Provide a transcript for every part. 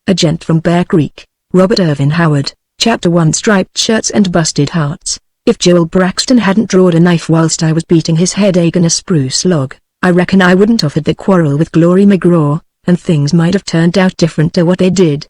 A Gent from Bear Creek, Robert Ervin Howard, Chapter 1. Striped shirts and busted hearts. If Joel Braxton hadn't drawn a knife whilst I was beating his headache in a spruce log, I reckon I wouldn't have had the quarrel with Glory McGraw, and things might have turned out different to what they did.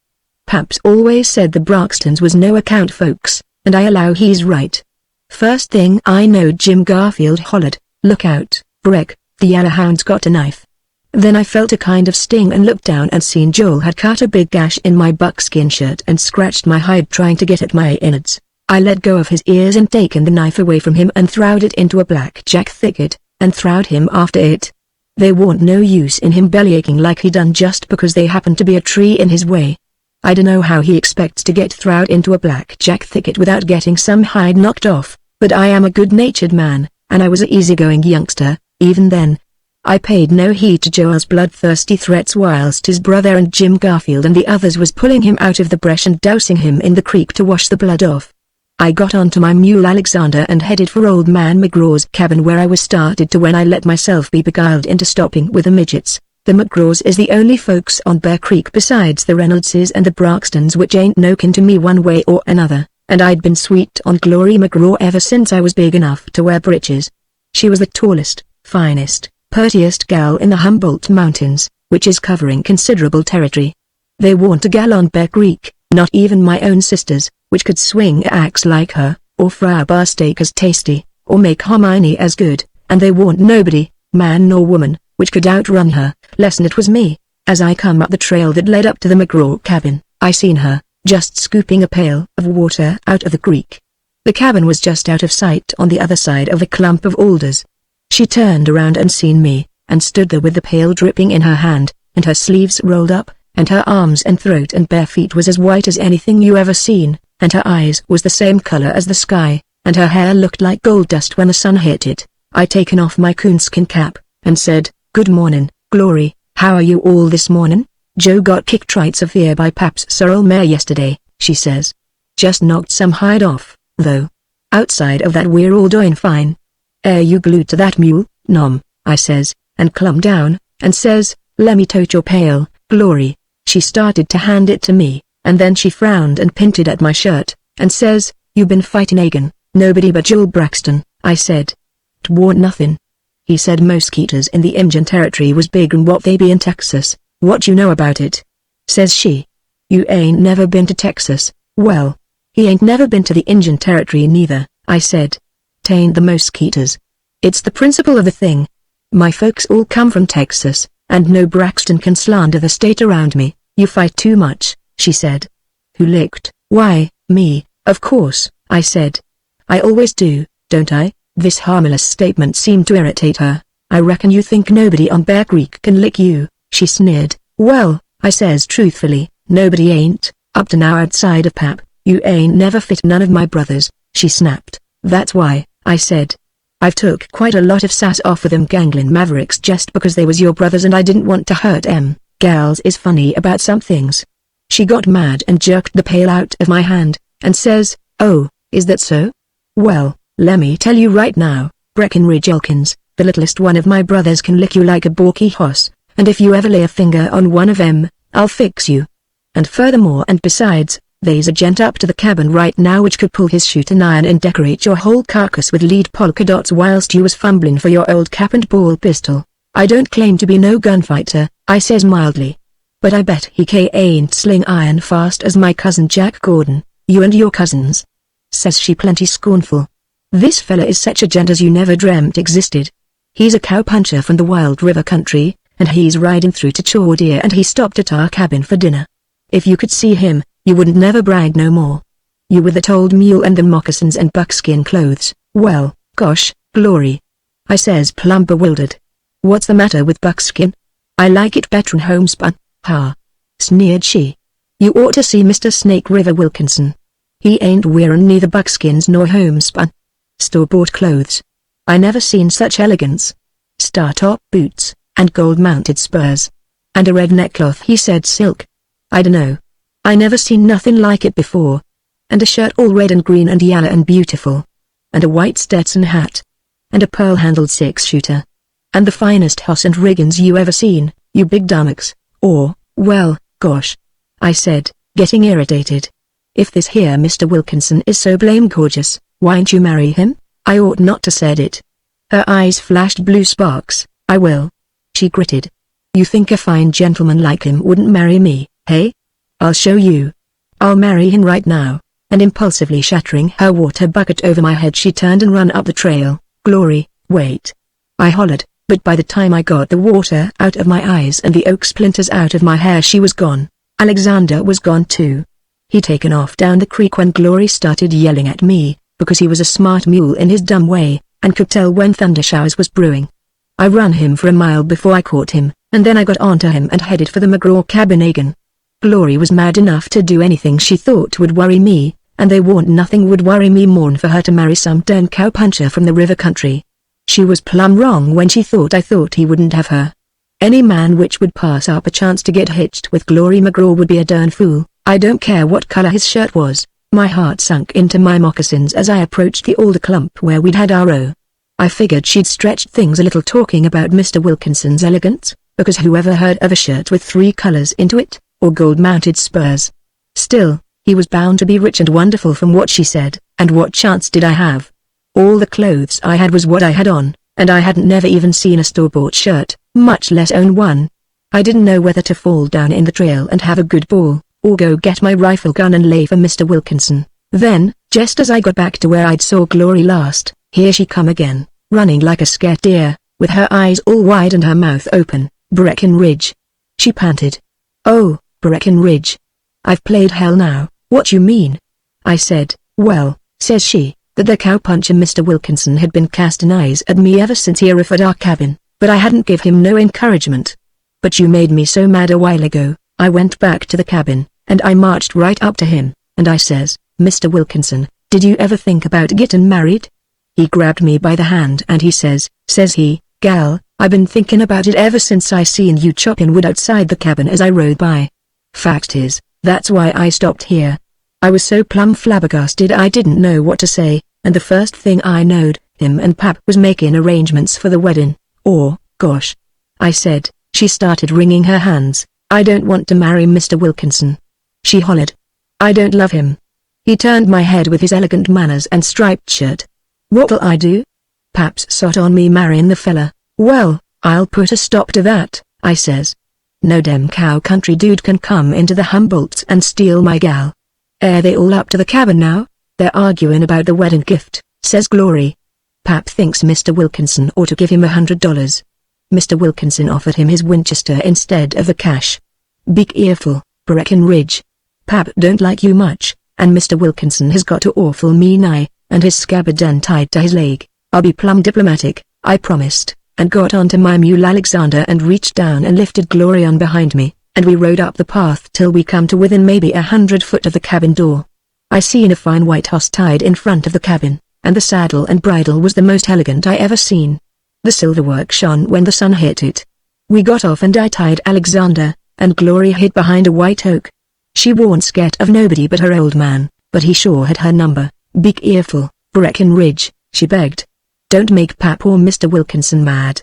Paps always said the Braxtons was no account folks, and I allow he's right. First thing I know Jim Garfield hollered, "Look out, Breck, the yellowhound's got a knife." Then I felt a kind of sting and looked down and seen Joel had cut a big gash in my buckskin shirt and scratched my hide trying to get at my innards. I let go of his ears and taken the knife away from him and throwed it into a blackjack thicket, and throwed him after it. There warn't no use in him bellyaching like he done just because they happened to be a tree in his way. I dunno how he expects to get throwed into a blackjack thicket without getting some hide knocked off, but I am a good-natured man, and I was a easygoing youngster, even then. I paid no heed to Joel's bloodthirsty threats whilst his brother and Jim Garfield and the others was pulling him out of the brush and dousing him in the creek to wash the blood off. I got onto my mule Alexander and headed for Old Man McGraw's cabin where I was started to when I let myself be beguiled into stopping with the midgets. The McGraws is the only folks on Bear Creek besides the Reynoldses and the Braxtons which ain't no kin to me one way or another, and I'd been sweet on Glory McGraw ever since I was big enough to wear breeches. She was the tallest, finest, purtiest gal in the Humboldt Mountains, which is covering considerable territory. They warn't a gal on Bear Creek, not even my own sisters, which could swing a axe like her, or fry a bar steak as tasty, or make hominy as good, and they warn't nobody, man nor woman, which could outrun her, less'n it was me. As I come up the trail that led up to the McGraw cabin, I seen her, just scooping a pail of water out of the creek. The cabin was just out of sight on the other side of a clump of alders. She turned around and seen me, and stood there with the pail dripping in her hand, and her sleeves rolled up, and her arms and throat and bare feet was as white as anything you ever seen, and her eyes was the same color as the sky, and her hair looked like gold dust when the sun hit it. I taken off my coonskin cap, and said, "Good mornin', Glory, how are you all this mornin'? Joe got kicked right severe by Pap's sorrel mare yesterday," she says. "Just knocked some hide off, though. Outside of that we're all doin' fine." "Air you glued to that mule, Nom?" I says, and clumb down, and says, "Lemme tote your pail, Glory." She started to hand it to me, and then she frowned and pinted at my shirt, and says, "You been fightin' agin, nobody but Joel Braxton," I said. "'Twarn't nothin'. He said mosquitoes in the Injun territory was big and what they be in Texas. What you know about it?" Says she. "You ain't never been to Texas." "Well, he ain't never been to the Injun territory neither," I said. "'Tain't the mosquitoes. It's the principle of the thing. My folks all come from Texas, and no Braxton can slander the state around me." "You fight too much," she said. "Who licked?" "Why, me, of course," I said. "I always do, don't I?" This harmless statement seemed to irritate her. "I reckon you think nobody on Bear Creek can lick you," she sneered. "Well," I says truthfully, "nobody ain't, up to now outside of Pap. You ain't never fit none of my brothers," she snapped. "That's why," I said. "I've took quite a lot of sass off of them ganglin' mavericks just because they was your brothers and I didn't want to hurt 'em. Gals is funny about some things." She got mad and jerked the pail out of my hand, and says, "Oh, is that so? Well, lemme tell you right now, Breckenridge Elkins, the littlest one of my brothers can lick you like a balky hoss, and if you ever lay a finger on one of 'em, I'll fix you. And furthermore and besides, they's a gent up to the cabin right now which could pull his shooting iron and decorate your whole carcass with lead polka dots whilst you was fumbling for your old cap and ball pistol. I don't claim to be no gunfighter," I says mildly. "But I bet he ain't sling iron fast as my cousin Jack Gordon, you and your cousins." Says she plenty scornful. "This fella is such a gent as you never dreamt existed. He's a cowpuncher from the Wild River country, and he's riding through to chaw deer and he stopped at our cabin for dinner. If you could see him, you wouldn't never brag no more. You with that old mule and the moccasins and buckskin clothes, well, gosh, Glory," I says plumb bewildered. "What's the matter with buckskin? I like it better'n homespun." "Ha!" sneered she. "You ought to see Mr. Snake River Wilkinson. He ain't wearin' neither buckskins nor homespun. Store-bought clothes. I never seen such elegance. Star-top boots, and gold-mounted spurs. And a red neckcloth," he said silk. "I dunno. I never seen nothing like it before. And a shirt all red and green and yellow and beautiful. And a white Stetson hat. And a pearl-handled six-shooter. And the finest hoss and riggins you ever seen, you big dummocks, or, well, gosh. I said, getting irritated. If this here Mr. Wilkinson is so blame gorgeous, why'n't you marry him? I ought not to said it. Her eyes flashed blue sparks. I will. She gritted. You think a fine gentleman like him wouldn't marry me, hey? I'll show you. I'll marry him right now. And impulsively shattering her water bucket over my head, she turned and ran up the trail. Glory, wait. I hollered, but by the time I got the water out of my eyes and the oak splinters out of my hair, she was gone. Alexander was gone too. He'd taken off down the creek when Glory started yelling at me, because he was a smart mule in his dumb way, and could tell when thunder showers was brewing. I ran him for a mile before I caught him, and then I got onto him and headed for the McGraw cabin again. Glory was mad enough to do anything she thought would worry me, and they warned nothing would worry me more'n for her to marry some darn cowpuncher from the river country. She was plumb wrong when she thought I thought he wouldn't have her. Any man which would pass up a chance to get hitched with Glory McGraw would be a darn fool. I don't care what color his shirt was. My heart sunk into my moccasins as I approached the alder clump where we'd had our row. I figured she'd stretched things a little talking about Mr. Wilkinson's elegance, because whoever heard of a shirt with 3 colors into it, or gold-mounted spurs? Still, he was bound to be rich and wonderful from what she said, and what chance did I have? All the clothes I had was what I had on, and I hadn't never even seen a store-bought shirt, much less own one. I didn't know whether to fall down in the trail and have a good ball, or go get my rifle gun and lay for Mr. Wilkinson. Then, just as I got back to where I'd saw Glory last, here she come again, running like a scared deer, with her eyes all wide and her mouth open. Breckenridge. She panted. Oh, Breckenridge. I've played hell now. What you mean? I said. Well, says she, that the cowpuncher Mr. Wilkinson had been casting eyes at me ever since he arrived at our cabin, but I hadn't give him no encouragement. But you made me so mad a while ago. I went back to the cabin, and I marched right up to him, and I says, Mr. Wilkinson, did you ever think about getting married? He grabbed me by the hand and he says he, gal, I been thinking about it ever since I seen you chopping wood outside the cabin as I rode by. Fact is, that's why I stopped here. I was so plumb flabbergasted I didn't know what to say, and the first thing I knowed, him and Pap was making arrangements for the wedding. Or, gosh. I said. She started wringing her hands. I don't want to marry Mr. Wilkinson. She hollered. I don't love him. He turned my head with his elegant manners and striped shirt. What'll I do? Pap's sot on me marrying the fella. Well, I'll put a stop to that, I says. No dem cow country dude can come into the Humboldts and steal my gal. They all up to the cabin now? They're arguing about the wedding gift, says Glory. Pap thinks Mr. Wilkinson ought to give him $100. Mr. Wilkinson offered him his Winchester instead of the cash. Big earful, Breckenridge. Pap don't like you much, and Mr. Wilkinson has got to awful mean eye, and his scabbard done tied to his leg. I'll be plumb diplomatic, I promised, and got onto my mule Alexander and reached down and lifted Glory on behind me, and we rode up the path till we come to within maybe 100 foot of the cabin door. I seen a fine white horse tied in front of the cabin, and the saddle and bridle was the most elegant I ever seen. The silverwork shone when the sun hit it. We got off and I tied Alexander, and Glory hid behind a white oak. She warn't scared of nobody but her old man, but he sure had her number. Big earful, Breckenridge, she begged. Don't make Pap or Mr. Wilkinson mad.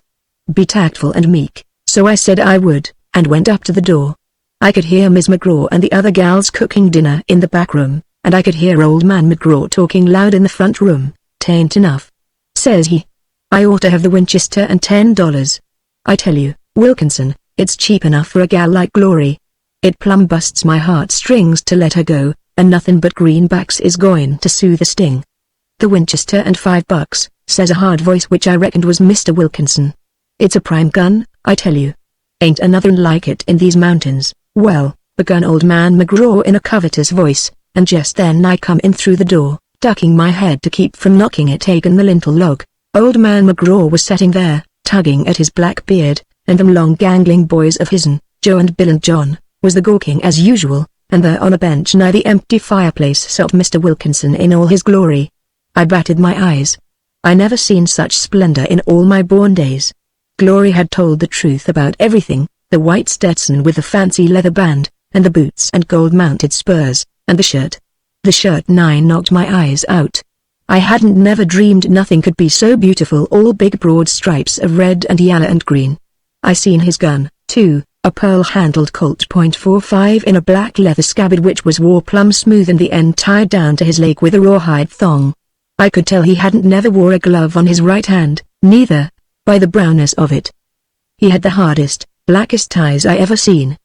Be tactful and meek. So I said I would, and went up to the door. I could hear Miss McGraw and the other gals cooking dinner in the back room, and I could hear old man McGraw talking loud in the front room. "'Tain't enough," says he. "I ought to have the Winchester and $10. I tell you, Wilkinson, it's cheap enough for a gal like Glory. It plumb busts my heartstrings to let her go, and nothing but greenbacks is going to soothe the sting." "The Winchester and $5, says a hard voice which I reckoned was Mr. Wilkinson. "It's a prime gun, I tell you. Ain't another like it in these mountains." "Well," begun old man McGraw in a covetous voice, and just then I come in through the door, ducking my head to keep from knocking it agin the lintel log. Old man McGraw was sitting there, tugging at his black beard, and them long gangling boys of his'n, Joe and Bill and John, was the gawking as usual, and there on a bench nigh the empty fireplace sat Mr. Wilkinson in all his glory. I batted my eyes. I never seen such splendor in all my born days. Glory had told the truth about everything, the white Stetson with the fancy leather band, and the boots and gold-mounted spurs, and the shirt. The shirt nigh knocked my eyes out. I hadn't never dreamed nothing could be so beautiful, all big broad stripes of red and yellow and green. I seen his gun, too, a pearl-handled Colt .45 in a black leather scabbard which was wore plumb smooth and the end tied down to his leg with a rawhide thong. I could tell he hadn't never wore a glove on his right hand, neither, by the brownness of it. He had the hardest, blackest eyes I ever seen.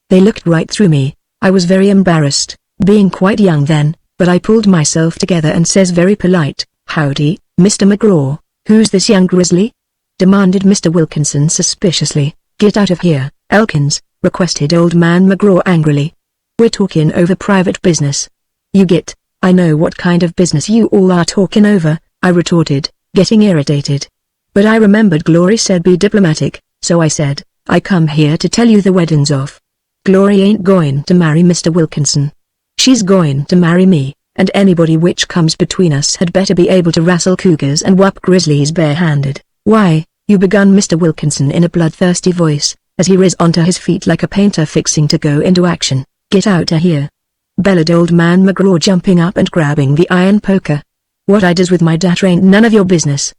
They looked right through me. I was very embarrassed, being quite young then, but I pulled myself together and says very polite, "Howdy, Mr. McGraw, who's this young grizzly?" demanded Mr. Wilkinson suspiciously. "Get out of here, Elkins," requested Old Man McGraw angrily. "We're talking over private business." "You get, I know what kind of business you all are talking over," I retorted, getting irritated. But I remembered Glory said be diplomatic, so I said, "I come here to tell you the wedding's off. Glory ain't going to marry Mr. Wilkinson. She's going to marry me, and anybody which comes between us had better be able to wrestle cougars and whup grizzlies barehanded." "Why, you," begun Mr. Wilkinson in a bloodthirsty voice, as he rose onto his feet like a painter fixing to go into action. "Get out of here," bellowed Old Man McGraw, jumping up and grabbing the iron poker. "What I does with my dat ain't none of your business.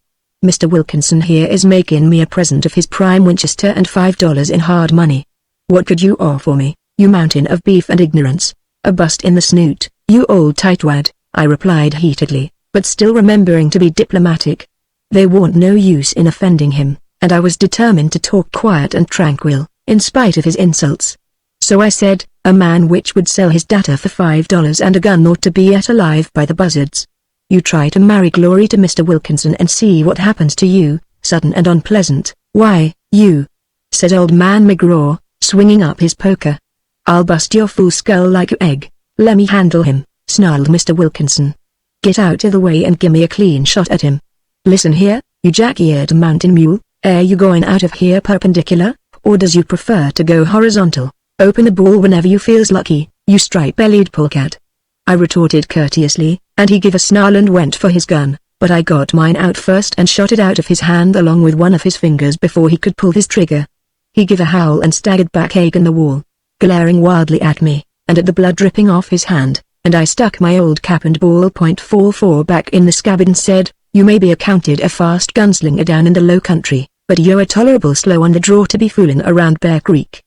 Mr. Wilkinson here is making me a present of his prime Winchester and $5 in hard money. What could you offer me, you mountain of beef and ignorance? A bust in the snoot, you old tightwad," I replied heatedly, but still remembering to be diplomatic. There warn't no use in offending him, and I was determined to talk quiet and tranquil, in spite of his insults. So I said, "A man which would sell his data for $5 and a gun ought to be et alive by the buzzards. You try to marry Glory to Mr. Wilkinson and see what happens to you, sudden and unpleasant. Why, you," said Old Man McGraw, swinging up his poker. "I'll bust your fool skull like a egg." "Lemme handle him," snarled Mr. Wilkinson. "Get out of the way and gimme a clean shot at him. Listen here, you jack-eared mountain mule, are you going out of here perpendicular, or does you prefer to go horizontal? Open the ball whenever you feels lucky, you stripe-bellied polecat," I retorted courteously, and he gave a snarl and went for his gun, but I got mine out first and shot it out of his hand along with one of his fingers before he could pull his trigger. He gave a howl and staggered back against the wall, glaring wildly at me, and at the blood dripping off his hand, and I stuck my old cap and ball .44 back in the scabbard and said, "You may be accounted a fast gunslinger down in the low country, but you're a tolerable slow on the draw to be fooling around Bear Creek.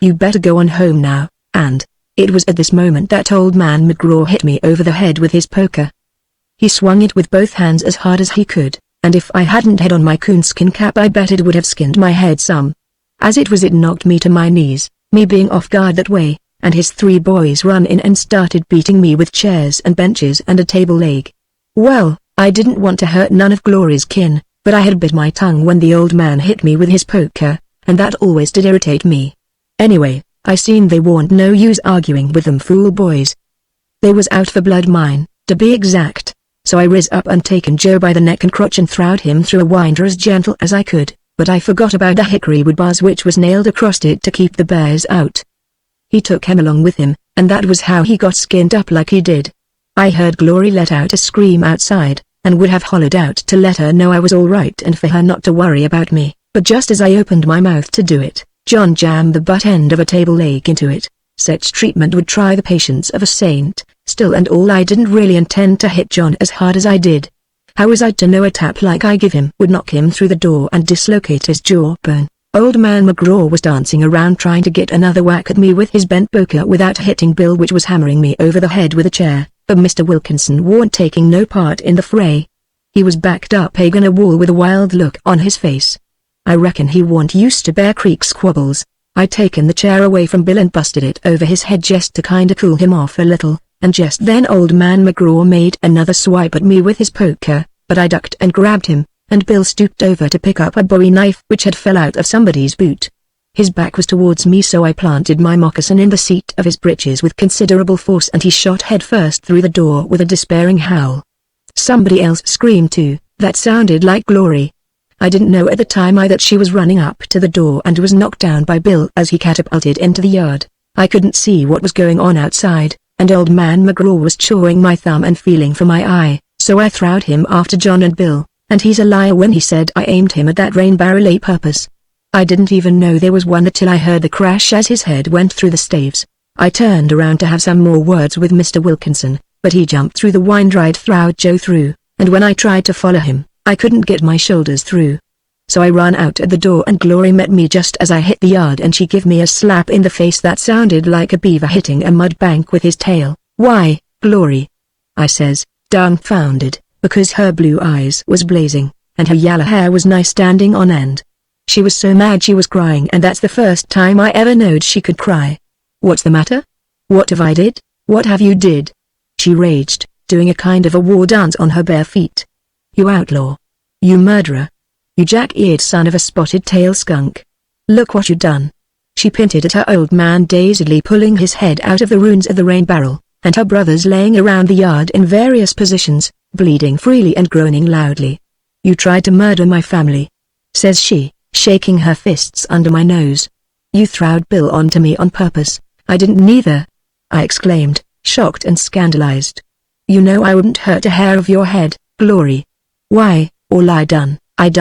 You better go on home now," and it was at this moment that Old Man McGraw hit me over the head with his poker. He swung it with both hands as hard as he could, and if I hadn't had on my coonskin cap I bet it would have skinned my head some. As it was, it knocked me to my knees, me being off guard that way, and his 3 boys run in and started beating me with chairs and benches and a table leg. Well, I didn't want to hurt none of Glory's kin, but I had bit my tongue when the old man hit me with his poker, and that always did irritate me. Anyway, I seen they warn't no use arguing with them fool boys. They was out for blood mine, to be exact, so I riz up and taken Joe by the neck and crotch and throwed him through a winder as gentle as I could, but I forgot about the hickory wood bars which was nailed across it to keep the bears out. He took him along with him, and that was how he got skinned up like he did. I heard Glory let out a scream outside, and would have hollered out to let her know I was all right and for her not to worry about me, but just as I opened my mouth to do it, John jammed the butt end of a table leg into it. Such treatment would try the patience of a saint. Still and all, I didn't really intend to hit John as hard as I did. How was I to know a tap like I give him would knock him through the door and dislocate his jawbone? Old Man McGraw was dancing around trying to get another whack at me with his bent poker without hitting Bill, which was hammering me over the head with a chair, but Mr. Wilkinson warn't taking no part in the fray. He was backed up against a wall with a wild look on his face. I reckon he warn't used to Bear Creek squabbles. I'd taken the chair away from Bill and busted it over his head just to kinda cool him off a little, and just then Old Man McGraw made another swipe at me with his poker, but I ducked and grabbed him, and Bill stooped over to pick up a bowie knife which had fell out of somebody's boot. His back was towards me, so I planted my moccasin in the seat of his breeches with considerable force, and he shot headfirst through the door with a despairing howl. Somebody else screamed too, that sounded like Glory. I didn't know at the time that she was running up to the door and was knocked down by Bill as he catapulted into the yard. I couldn't see what was going on outside, and Old Man McGraw was chawing my thumb and feeling for my eye, so I throwed him after John and Bill, and he's a liar when he said I aimed him at that rain barrel a purpose. I didn't even know there was one until I heard the crash as his head went through the staves. I turned around to have some more words with Mr. Wilkinson, but he jumped through the winder I'd throwed Joe through, and when I tried to follow him, I couldn't get my shoulders through. So I ran out at the door and Glory met me just as I hit the yard and she gave me a slap in the face that sounded like a beaver hitting a mud bank with his tail. "Why, Glory?" I says, dumbfounded, because her blue eyes was blazing, and her yellow hair was nice standing on end. She was so mad she was crying, and that's the first time I ever knowed she could cry. "What's the matter? What have I did? What have you did?" she raged, doing a kind of a war dance on her bare feet. "You outlaw! You murderer! You jack-eared son of a spotted-tail skunk! Look what you done!" She pointed at her old man dazedly pulling his head out of the ruins of the rain barrel, and her brothers laying around the yard in various positions, bleeding freely and groaning loudly. "You tried to murder my family," says she, shaking her fists under my nose. "You throwed Bill onto me on purpose." "I didn't neither," I exclaimed, shocked and scandalized. "You know I wouldn't hurt a hair of your head, Glory. Why, all I done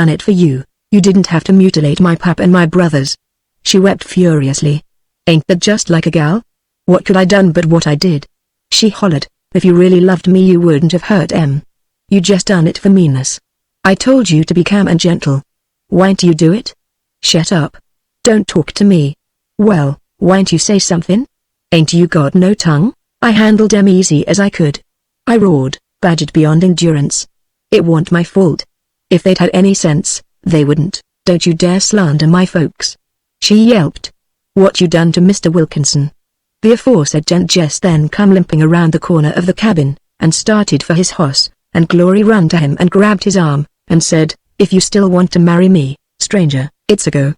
it for you. You didn't have to mutilate my pap and my brothers." She wept furiously. "Ain't that just like a gal? What could I done but what I did?" she hollered. "If you really loved me you wouldn't have hurt em. You just done it for meanness. I told you to be calm and gentle. Why'n't you do it? Shut up. Don't talk to me. Well, why'n't you say something? Ain't you got no tongue?" I handled em easy as I could. I roared, badgered beyond endurance. "It wasn't my fault. If they'd had any sense, they wouldn't. Don't you dare slander my folks," she yelped. "What you done to Mr. Wilkinson?" The aforesaid gent just then come limping around the corner of the cabin, and started for his hoss, and Glory ran to him and grabbed his arm, and said, "If you still want to marry me, stranger, it's a go.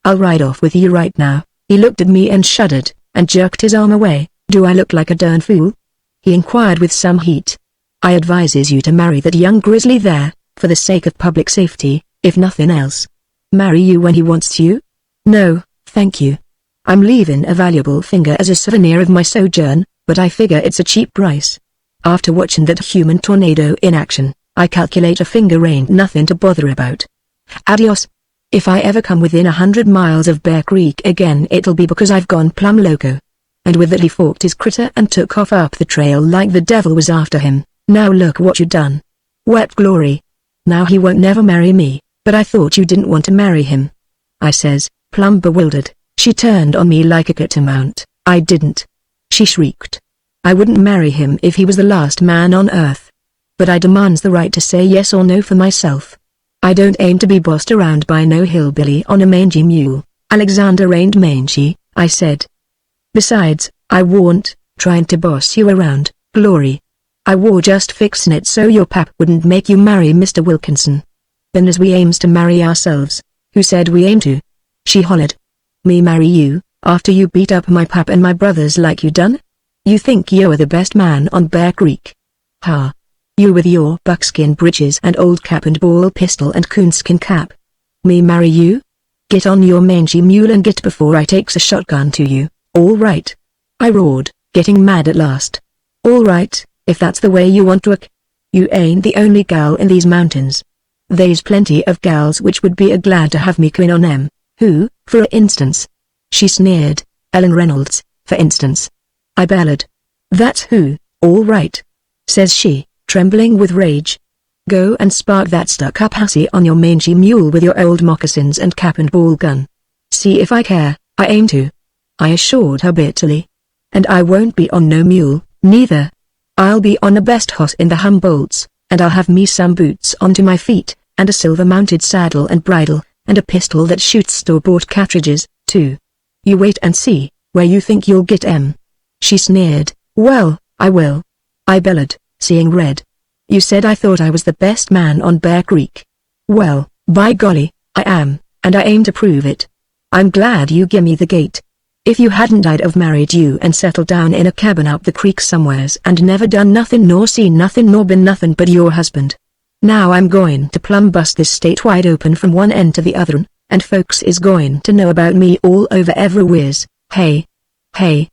I'll ride off with you right now." He looked at me and shuddered, and jerked his arm away. "Do I look like a darn fool?" he inquired with some heat. "I advises you to marry that young grizzly there, for the sake of public safety, if nothing else." "Marry you when he wants you?" "No, thank you. I'm leaving a valuable finger as a souvenir of my sojourn, but I figure it's a cheap price. After watching that human tornado in action, I calculate a finger ain't nothing to bother about. Adios. If I ever come within 100 miles of Bear Creek again it'll be because I've gone plumb loco." And with that he forked his critter and took off up the trail like the devil was after him. "Now look what you done," wept Glory. "Now he won't never marry me." "But I thought you didn't want to marry him," I says, plumb bewildered. She turned on me like a catamount. "I didn't," she shrieked. "I wouldn't marry him if he was the last man on earth. But I demands the right to say yes or no for myself. I don't aim to be bossed around by no hillbilly on a mangy mule." "Alexander ain't mangy," I said. "Besides, I warn't trying to boss you around, Glory. I war just fixin' it so your pap wouldn't make you marry Mr. Wilkinson. Then as we aims to marry ourselves." "Who said we aim to?" she hollered. "Me marry you, after you beat up my pap and my brothers like you done? You think you're the best man on Bear Creek? Ha! You with your buckskin breeches and old cap and ball pistol and coonskin cap. Me marry you? Get on your mangy mule and get before I takes a shotgun to you." "All right," I roared, getting mad at last. "All right, if that's the way you want to act. You ain't the only gal in these mountains. They's plenty of gals which would be glad to have me queen on them." "Who, for instance?" she sneered. "Ellen Reynolds, for instance," I bellowed. "That's who, all right," says she, trembling with rage. "Go and spark that stuck-up hussy on your mangy mule with your old moccasins and cap and ball gun. See if I care." "I aim to," I assured her bitterly. "And I won't be on no mule, neither. I'll be on the best hoss in the Humboldts, and I'll have me some boots onto my feet, and a silver-mounted saddle and bridle, and a pistol that shoots store-bought cartridges, too. You wait and see, where you think you'll get em." She sneered. "Well, I will," I bellowed, seeing red. "You said I thought I was the best man on Bear Creek. Well, by golly, I am, and I aim to prove it. I'm glad you gimme the gate. If you hadn't I'd have married you and settled down in a cabin up the creek somewheres and never done nothing nor seen nothing nor been nothing but your husband. Now I'm going to plumb bust this state wide open from one end to the other, and folks is going to know about me all over everywheres. Hey, hey,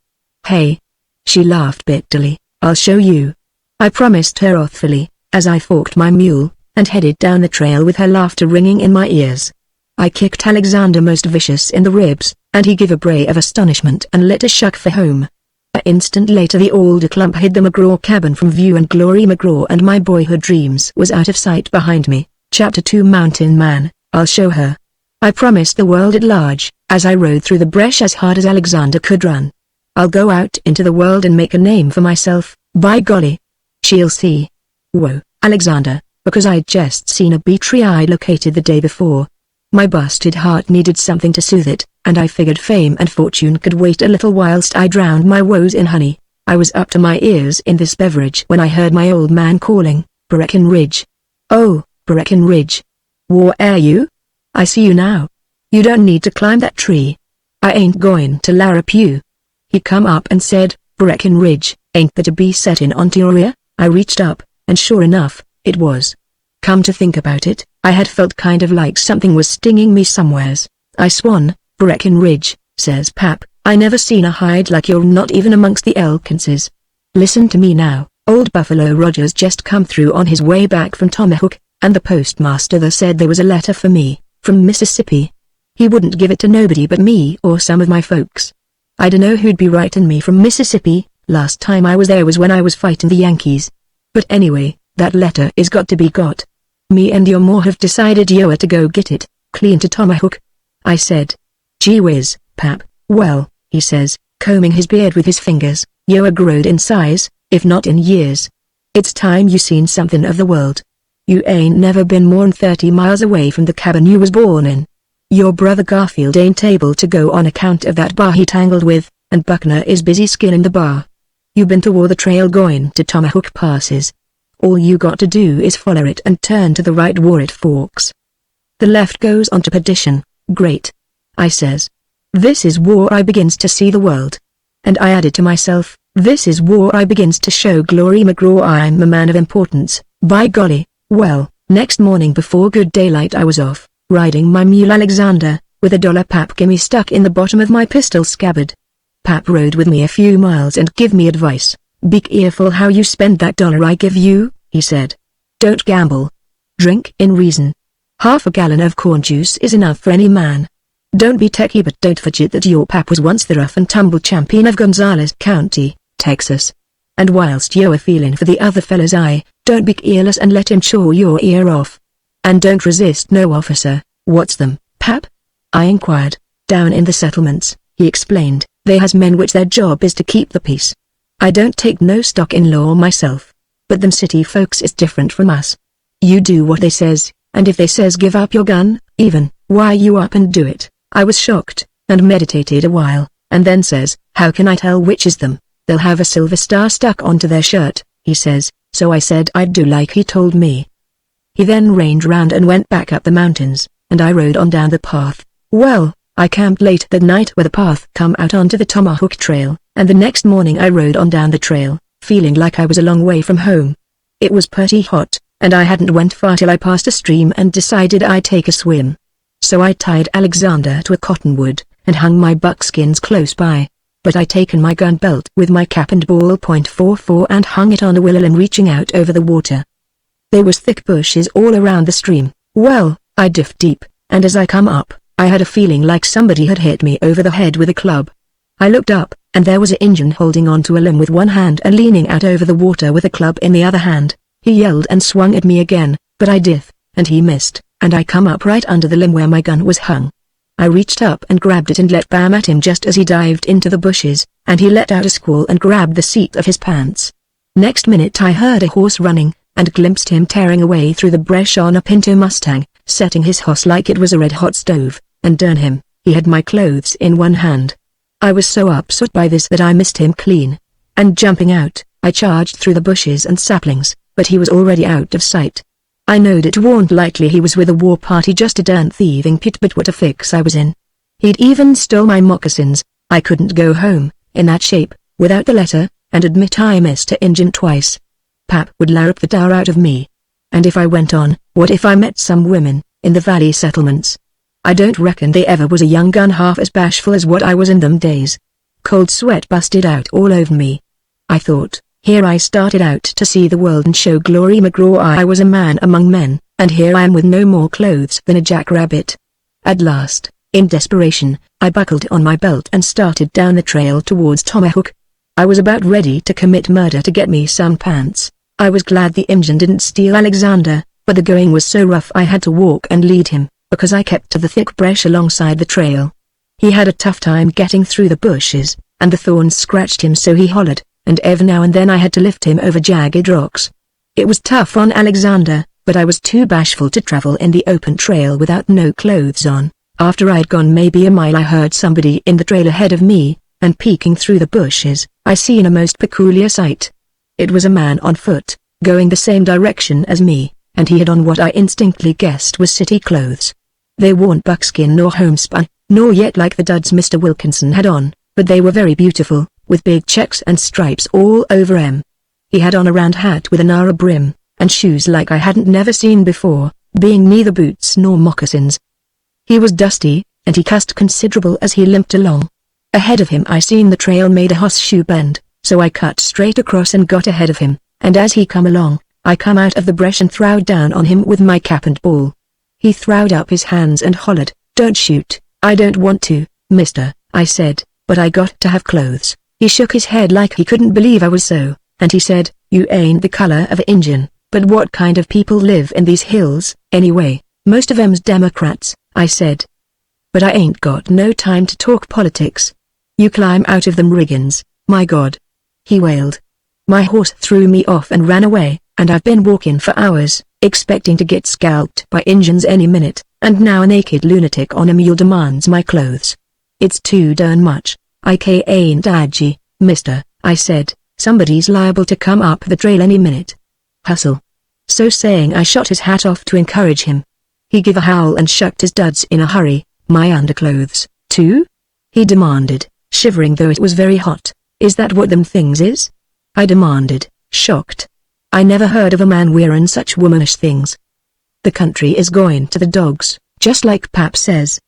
hey." She laughed bitterly. "I'll show you," I promised her wrathfully, as I forked my mule, and headed down the trail with her laughter ringing in my ears. I kicked Alexander most vicious in the ribs, and he gave a bray of astonishment and lit a shuck for home. An instant later the alder clump hid the McGraw cabin from view and Glory McGraw and my boyhood dreams was out of sight behind me. Chapter 2 Mountain Man, I'll show her. I promised the world at large, as I rode through the brush as hard as Alexander could run. I'll go out into the world and make a name for myself, by golly. She'll see. Whoa, Alexander, because I'd just seen a bee tree I'd located the day before. My busted heart needed something to soothe it, and I figured fame and fortune could wait a little whilst I drowned my woes in honey. I was up to my ears in this beverage when I heard my old man calling, Breckenridge. Oh, Breckenridge. Where are you? I see you now. You don't need to climb that tree. I ain't going to larrup you. He come up and said, Breckenridge, ain't that a bee setting onto your ear? I reached up, and sure enough, it was. Come to think about it, I had felt kind of like something was stinging me somewheres. I swan, Breckenridge, says Pap, I never seen a hide like you're not even amongst the Elkinses. Listen to me now, old Buffalo Rogers just come through on his way back from Tomahawk, and the postmaster there said there was a letter for me, from Mississippi. He wouldn't give it to nobody but me or some of my folks. I dunno who'd be writing me from Mississippi. Last time I was there was when I was fighting the Yankees. But anyway, that letter is got to be got. Me and your ma have decided you're to go get it, clean to Tomahawk. I said. Gee whiz, Pap, well, he says, combing his beard with his fingers, you're growed in size, if not in years. It's time you seen something of the world. You ain't never been more'n 30 miles away from the cabin you was born in. Your brother Garfield ain't able to go on account of that bar he tangled with, and Buckner is busy skinning the bar. You been toward the trail going to Tomahawk Passes. All you got to do is follow it and turn to the right where it forks. The left goes on to perdition. Great. I says. This is where I begins to see the world. And I added to myself, this is where I begins to show Glory McGraw I'm a man of importance, by golly. Well, next morning before good daylight I was off, riding my mule Alexander, with $1 Pap gimme stuck in the bottom of my pistol scabbard. Pap rode with me a few miles and give me advice. Be careful how you spend that $1 I give you, he said. Don't gamble. Drink in reason. Half a gallon of corn juice is enough for any man. Don't be techie, but don't forget that your pap was once the rough and tumble champion of Gonzales County, Texas. And whilst you're feeling for the other fellas don't be careless and let him chaw your ear off. And don't resist no officer. What's them, Pap? I inquired. Down in the settlements, he explained, they has men which their job is to keep the peace. I don't take no stock in law myself. But them city folks is different from us. You do what they says, and if they says give up your gun, even, why you up and do it. I was shocked, and meditated a while, and then says, how can I tell which is them? They'll have a silver star stuck onto their shirt, he says, so I said I'd do like he told me. He then reined round and went back up the mountains, and I rode on down the path. Well, I camped late that night where the path come out onto the Tomahawk Trail, and the next morning I rode on down the trail, feeling like I was a long way from home. It was pretty hot, and I hadn't went far till I passed a stream and decided I'd take a swim. So I tied Alexander to a cottonwood, and hung my buckskins close by. But I taken my gun belt with my cap and ballpoint .44 and hung it on a willow limb reaching out over the water. There was thick bushes all around the stream. Well, I dipped deep, and as I come up, I had a feeling like somebody had hit me over the head with a club. I looked up, and there was an Injun holding onto a limb with one hand and leaning out over the water with a club in the other hand. He yelled and swung at me again, but I diff, and he missed, and I come up right under the limb where my gun was hung. I reached up and grabbed it and let bam at him just as he dived into the bushes, and he let out a squall and grabbed the seat of his pants. Next minute I heard a horse running, and glimpsed him tearing away through the brush on a Pinto Mustang, setting his hoss like it was a red-hot stove, and darn him, he had my clothes in one hand. I was so upset by this that I missed him clean. And jumping out, I charged through the bushes and saplings, but he was already out of sight. I knowed it warn't likely he was with a war party just a darn thieving pit, but what a fix I was in. He'd even stole my moccasins. I couldn't go home, in that shape, without the letter, and admit I missed a Injun twice. Pap would larrup the tar out of me. And if I went on, what if I met some women, in the valley settlements? I don't reckon they ever was a young gun half as bashful as what I was in them days. Cold sweat busted out all over me. I thought, here I started out to see the world and show Glory McGraw I was a man among men, and here I am with no more clothes than a jackrabbit. At last, in desperation, I buckled on my belt and started down the trail towards Tomahawk. I was about ready to commit murder to get me some pants. I was glad the Injun didn't steal Alexander, but the going was so rough I had to walk and lead him, because I kept to the thick brush alongside the trail. He had a tough time getting through the bushes, and the thorns scratched him so he hollered, and every now and then I had to lift him over jagged rocks. It was tough on Alexander, but I was too bashful to travel in the open trail without no clothes on. After I'd gone maybe a mile I heard somebody in the trail ahead of me, and peeking through the bushes, I seen a most peculiar sight. It was a man on foot, going the same direction as me, and he had on what I instinctively guessed was city clothes. They weren't buckskin nor homespun, nor yet like the duds Mr. Wilkinson had on, but they were very beautiful, with big checks and stripes all over 'em. He had on a round hat with a narrow brim, and shoes like I hadn't never seen before, being neither boots nor moccasins. He was dusty, and he cussed considerable as he limped along. Ahead of him I seen the trail made a horseshoe bend, so I cut straight across and got ahead of him, and as he come along, I come out of the brush and throwed down on him with my cap and ball. He throwed up his hands and hollered, "Don't shoot." "I don't want to, mister," I said, "but I got to have clothes." He shook his head like he couldn't believe I was so, and he said, "You ain't the color of a Injun, but what kind of people live in these hills, anyway?" "Most of 'em's Democrats," I said. "But I ain't got no time to talk politics." "You climb out of them riggins, my God," he wailed. "My horse threw me off and ran away, and I've been walking for hours, expecting to get scalped by Injuns any minute, and now a naked lunatic on a mule demands my clothes. It's too darn much. I ain't dodgy, mister," I said. "Somebody's liable to come up the trail any minute. Hustle." So saying I shot his hat off to encourage him. He gave a howl and shucked his duds in a hurry. "My underclothes, too?" he demanded, shivering though it was very hot. "Is that what them things is?" I demanded, shocked. I never heard of a man wearing such womanish things. "The country is going to the dogs, just like Pap says.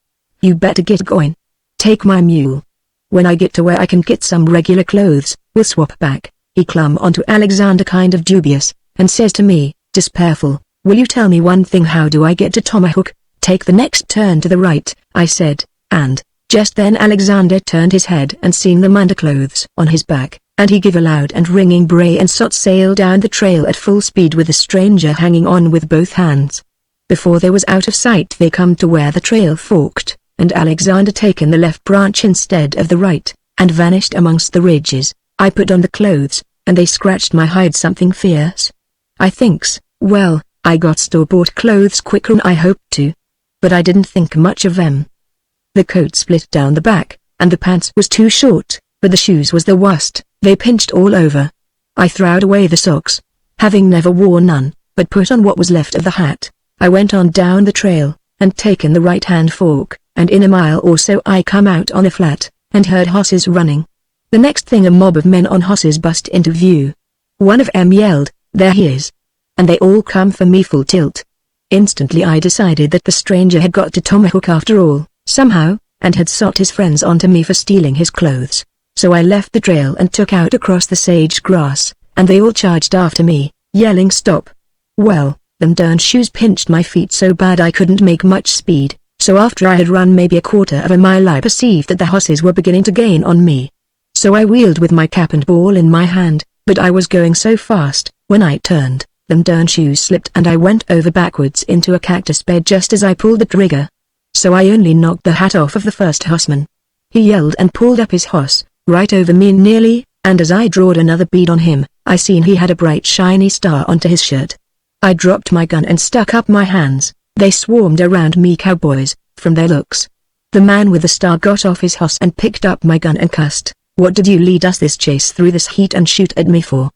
You better get going. Take my mule. When I get to where I can get some regular clothes, we'll swap back." He clumb onto Alexander kind of dubious, and says to me, "Dispareful, will you tell me one thing? How do I get to Tomahawk?" "Take the next turn to the right," I said, and, just then Alexander turned his head and seen them underclothes on his back, and he gave a loud and ringing bray and set sail down the trail at full speed with the stranger hanging on with both hands. Before they was out of sight they come to where the trail forked, and Alexander taken the left branch instead of the right, and vanished amongst the ridges. I put on the clothes, and they scratched my hide something fierce. I thinks, well, I got store-bought clothes quicker'n I hoped to. But I didn't think much of them. The coat split down the back, and the pants was too short, but the shoes was the worst. They pinched all over. I throwed away the socks, having never worn none, but put on what was left of the hat. I went on down the trail, and taken the right-hand fork, and in a mile or so I come out on a flat, and heard horses running. The next thing a mob of men on horses bust into view. One of 'em yelled, "There he is!" And they all come for me full tilt. Instantly I decided that the stranger had got to Tomahawk after all, somehow, and had sought his friends onto me for stealing his clothes. So I left the trail and took out across the sage grass, and they all charged after me, yelling stop. Well, them darn shoes pinched my feet so bad I couldn't make much speed, so after I had run maybe a quarter of a mile I perceived that the horses were beginning to gain on me. So I wheeled with my cap and ball in my hand, but I was going so fast, when I turned, them darn shoes slipped and I went over backwards into a cactus bed just as I pulled the trigger. So I only knocked the hat off of the first horseman. He yelled and pulled up his horse, right over me nearly, and as I drawed another bead on him, I seen he had a bright shiny star onto his shirt. I dropped my gun and stuck up my hands. They swarmed around me cowboys, from their looks. The man with the star got off his horse and picked up my gun and cussed. "What did you lead us this chase through this heat and shoot at me for?"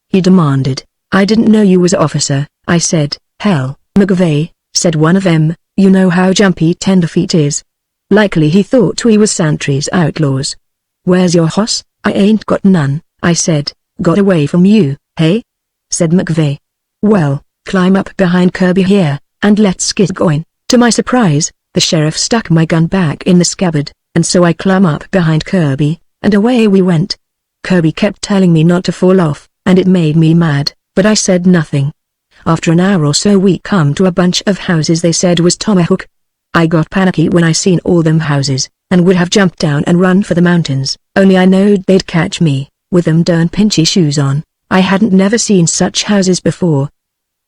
he demanded. "I didn't know you was a officer," I said. "Hell, McVeigh," said one of 'em, "you know how jumpy Tenderfeet is. Likely he thought we was Santry's outlaws." "Where's your hoss?" "I ain't got none," I said. "Got away from you, hey?" said McVeigh. "Well, climb up behind Kirby here, and let's get going." To my surprise, the sheriff stuck my gun back in the scabbard, and so I clumb up behind Kirby, and away we went. Kirby kept telling me not to fall off, and it made me mad, but I said nothing. After an hour or so we come to a bunch of houses they said was Tomahawk. I got panicky when I seen all them houses, and would have jumped down and run for the mountains, only I knowed they'd catch me, with them darn pinchy shoes on. I hadn't never seen such houses before.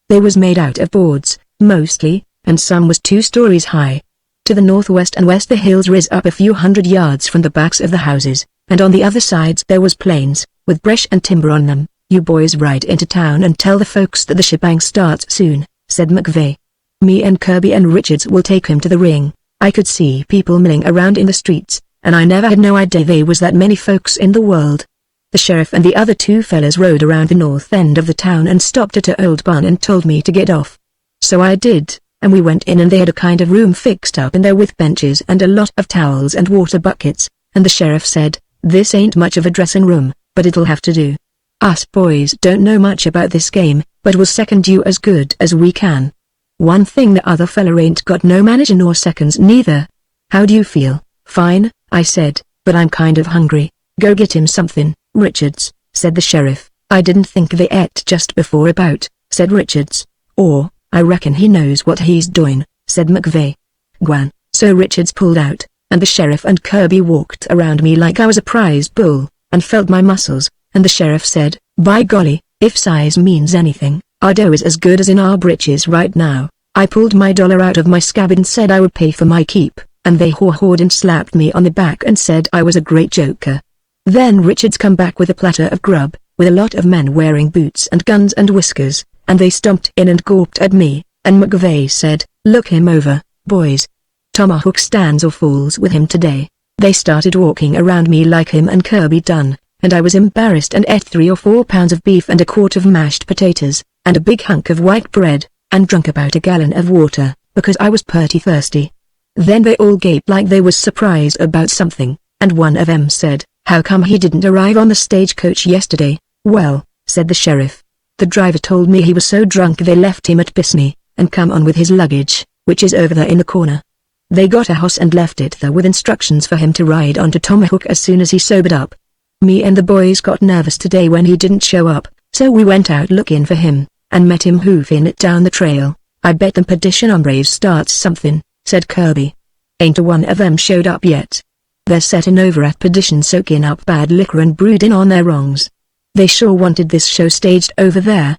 They was made out of boards, mostly, and some was 2 stories high. To the northwest and west the hills rose up a few hundred yards from the backs of the houses, and on the other sides there was plains, with brush and timber on them. "You boys ride into town and tell the folks that the shebang starts soon," said McVeigh. "Me and Kirby and Richards will take him to the ring." I could see people milling around in the streets, and I never had no idea there was that many folks in the world. The sheriff and the other 2 fellas rode around the north end of the town and stopped at a old barn and told me to get off. So I did, and we went in and they had a kind of room fixed up in there with benches and a lot of towels and water buckets, and the sheriff said, "This ain't much of a dressing room, but it'll have to do. Us boys don't know much about this game, but we'll second you as good as we can. One thing the other fella ain't got no manager nor seconds neither." "How do you feel?" "Fine," I said, "but I'm kind of hungry." "Go get him something, Richards," said the sheriff. "I didn't think they ate just before about," said Richards. "Or, I reckon he knows what he's doing," said McVeigh. "Gwan." So Richards pulled out, and the sheriff and Kirby walked around me like I was a prize bull, and felt my muscles, and the sheriff said, "By golly, if size means anything, our dough is as good as in our britches right now." I pulled my dollar out of my scab and said I would pay for my keep, and they haw-hawed and slapped me on the back and said I was a great joker. Then Richards come back with a platter of grub, with a lot of men wearing boots and guns and whiskers, and they stomped in and gawped at me, and McVeigh said, "Look him over, boys. Tomahawk stands or falls with him today." They started walking around me like him and Kirby done, and I was embarrassed and ate 3 or 4 pounds of beef and a quart of mashed potatoes, and a big hunk of white bread, and drunk about a gallon of water, because I was purty thirsty. Then they all gaped like they was surprised about something, and one of 'em said, "How come he didn't arrive on the stagecoach yesterday?" "Well," said the sheriff, "the driver told me he was so drunk they left him at Bisney, and come on with his luggage, which is over there in the corner. They got a horse and left it there with instructions for him to ride on to Tomahawk as soon as he sobered up. Me and the boys got nervous today when he didn't show up, so we went out looking for him, and met him hoofing it down the trail. I bet them perdition hombres starts something," said Kirby. "Ain't a one of them showed up yet. They're setting over at perdition soaking up bad liquor and brooding on their wrongs. They sure wanted this show staged over there."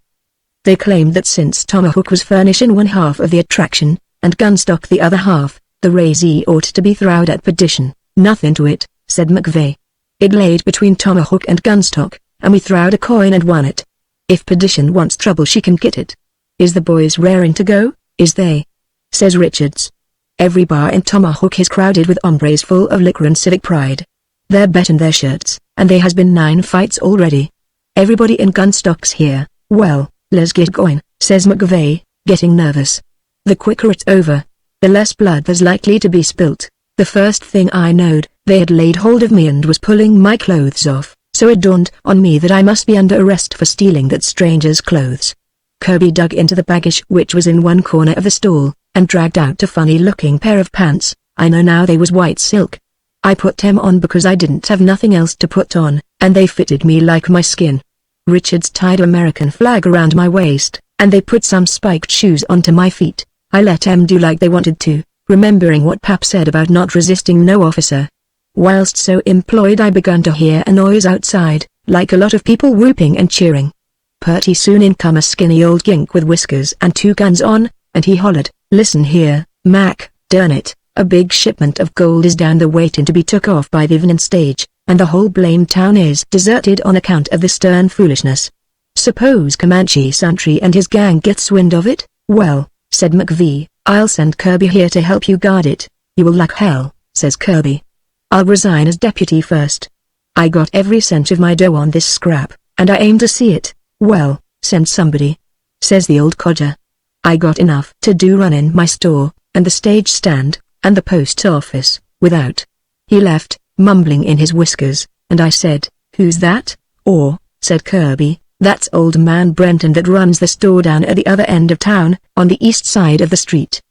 They claimed that since Tomahawk was furnishing one half of the attraction, and Gunstock the other half, the raisee ought to be throwed at perdition. "Nothing to it," said McVeigh. "It laid between Tomahawk and Gunstock, and we throwed a coin and won it. If perdition wants trouble she can get it. Is the boys raring to go?" "Is they?" says Richards. "Every bar in Tomahawk is crowded with hombres full of liquor and civic pride. They're betting their shirts, and there has been 9 fights already. Everybody in Gunstock's here." "Well, let's get going," says McVeigh, getting nervous. "The quicker it's over, the less blood there's likely to be spilt." The first thing I knowed, they had laid hold of me and was pulling my clothes off, so it dawned on me that I must be under arrest for stealing that stranger's clothes. Kirby dug into the baggage which was in one corner of the stall, and dragged out a funny-looking pair of pants. I know now they was white silk. I put them on because I didn't have nothing else to put on, and they fitted me like my skin. Richards tied an American flag around my waist, and they put some spiked shoes onto my feet. I let 'em do like they wanted to, remembering what Pap said about not resisting no officer. Whilst so employed I began to hear a noise outside, like a lot of people whooping and cheering. Pretty soon in come a skinny old gink with whiskers and 2 guns on, and he hollered, "Listen here, Mac, darn it, a big shipment of gold is down the waiting to be took off by the evening stage, and the whole blamed town is deserted on account of this stern foolishness. Suppose Comanche Santry and his gang gets wind of it?" "Well," said McVeigh, "I'll send Kirby here to help you guard it." "You will like hell," says Kirby. "I'll resign as deputy first. I got every cent of my dough on this scrap, and I aim to see it." "Well, send somebody," says the old codger. I got enough to do running my store, and the stage stand, and the post office, without. He left, mumbling in his whiskers, and I said, "Who's that?" "Or," said Kirby, "that's old man Brenton that runs the store down at the other end of town, on the east side of the street.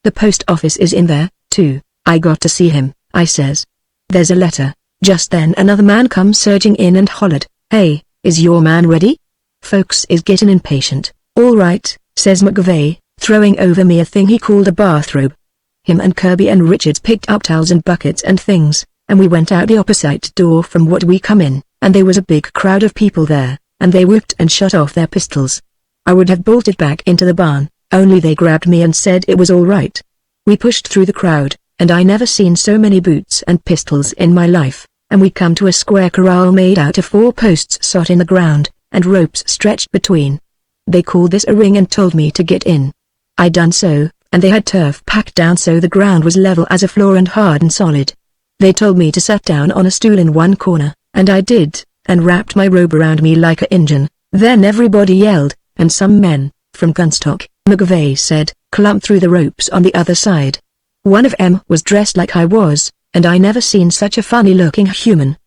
The post office is in there, too." "I got to see him," I says. "There's a letter." Just then another man come surging in and hollered, "Hey, is your man ready?" Folks is getting impatient. "All right," says McVeigh, throwing over me a thing he called a bathrobe. Him and Kirby and Richards picked up towels and buckets and things, and we went out the opposite door from what we come in, and there was a big crowd of people there, and they whooped and shot off their pistols. I would have bolted back into the barn, only they grabbed me and said it was all right. We pushed through the crowd, and I never seen so many boots and pistols in my life, and we come to a square corral made out of 4 posts sot in the ground, and ropes stretched between. They called this a ring and told me to get in. I done so, and they had turf packed down so the ground was level as a floor and hard and solid. They told me to sit down on a stool in one corner, and I did, and wrapped my robe around me like a Injun. Then everybody yelled, and some men, from Gunstock, McVeigh said, clumped through the ropes on the other side. One of 'em was dressed like I was, and I never seen such a funny-looking human.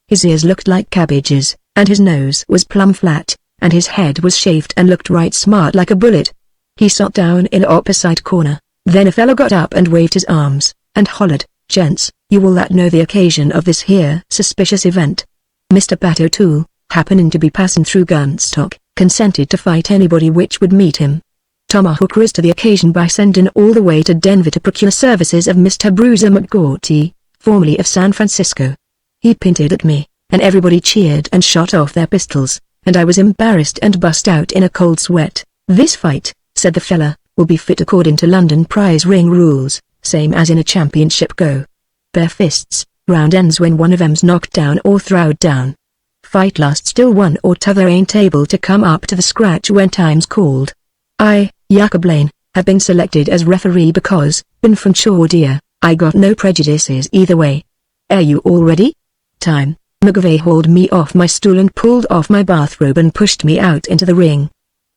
His ears looked like cabbages, and his nose was plumb flat, and his head was shaved and looked right smart like a bullet. He sat down in opposite corner. Then a fellow got up and waved his arms, and hollered, "Gents, you all that know the occasion of this here suspicious event." Mr. Pat O'Toole, happening to be passing through Gunstock, consented to fight anybody which would meet him. Tomahawk rose to the occasion by sending all the way to Denver to procure services of Mr. Bruiser McGaughty, formerly of San Francisco. He pointed at me, and everybody cheered and shot off their pistols, and I was embarrassed and bust out in a cold sweat. "This fight," said the fella, "will be fit according to London prize ring rules, same as in a championship go. Bare fists, round ends when one of 'em's knocked down or throwed down. Fight lasts till one or t'other ain't able to come up to the scratch when time's called. I, Yucca Blaine, have been selected as referee because, been from Chordia, I got no prejudices either way. Are you all ready? Time." McVeigh hauled me off my stool and pulled off my bathrobe and pushed me out into the ring.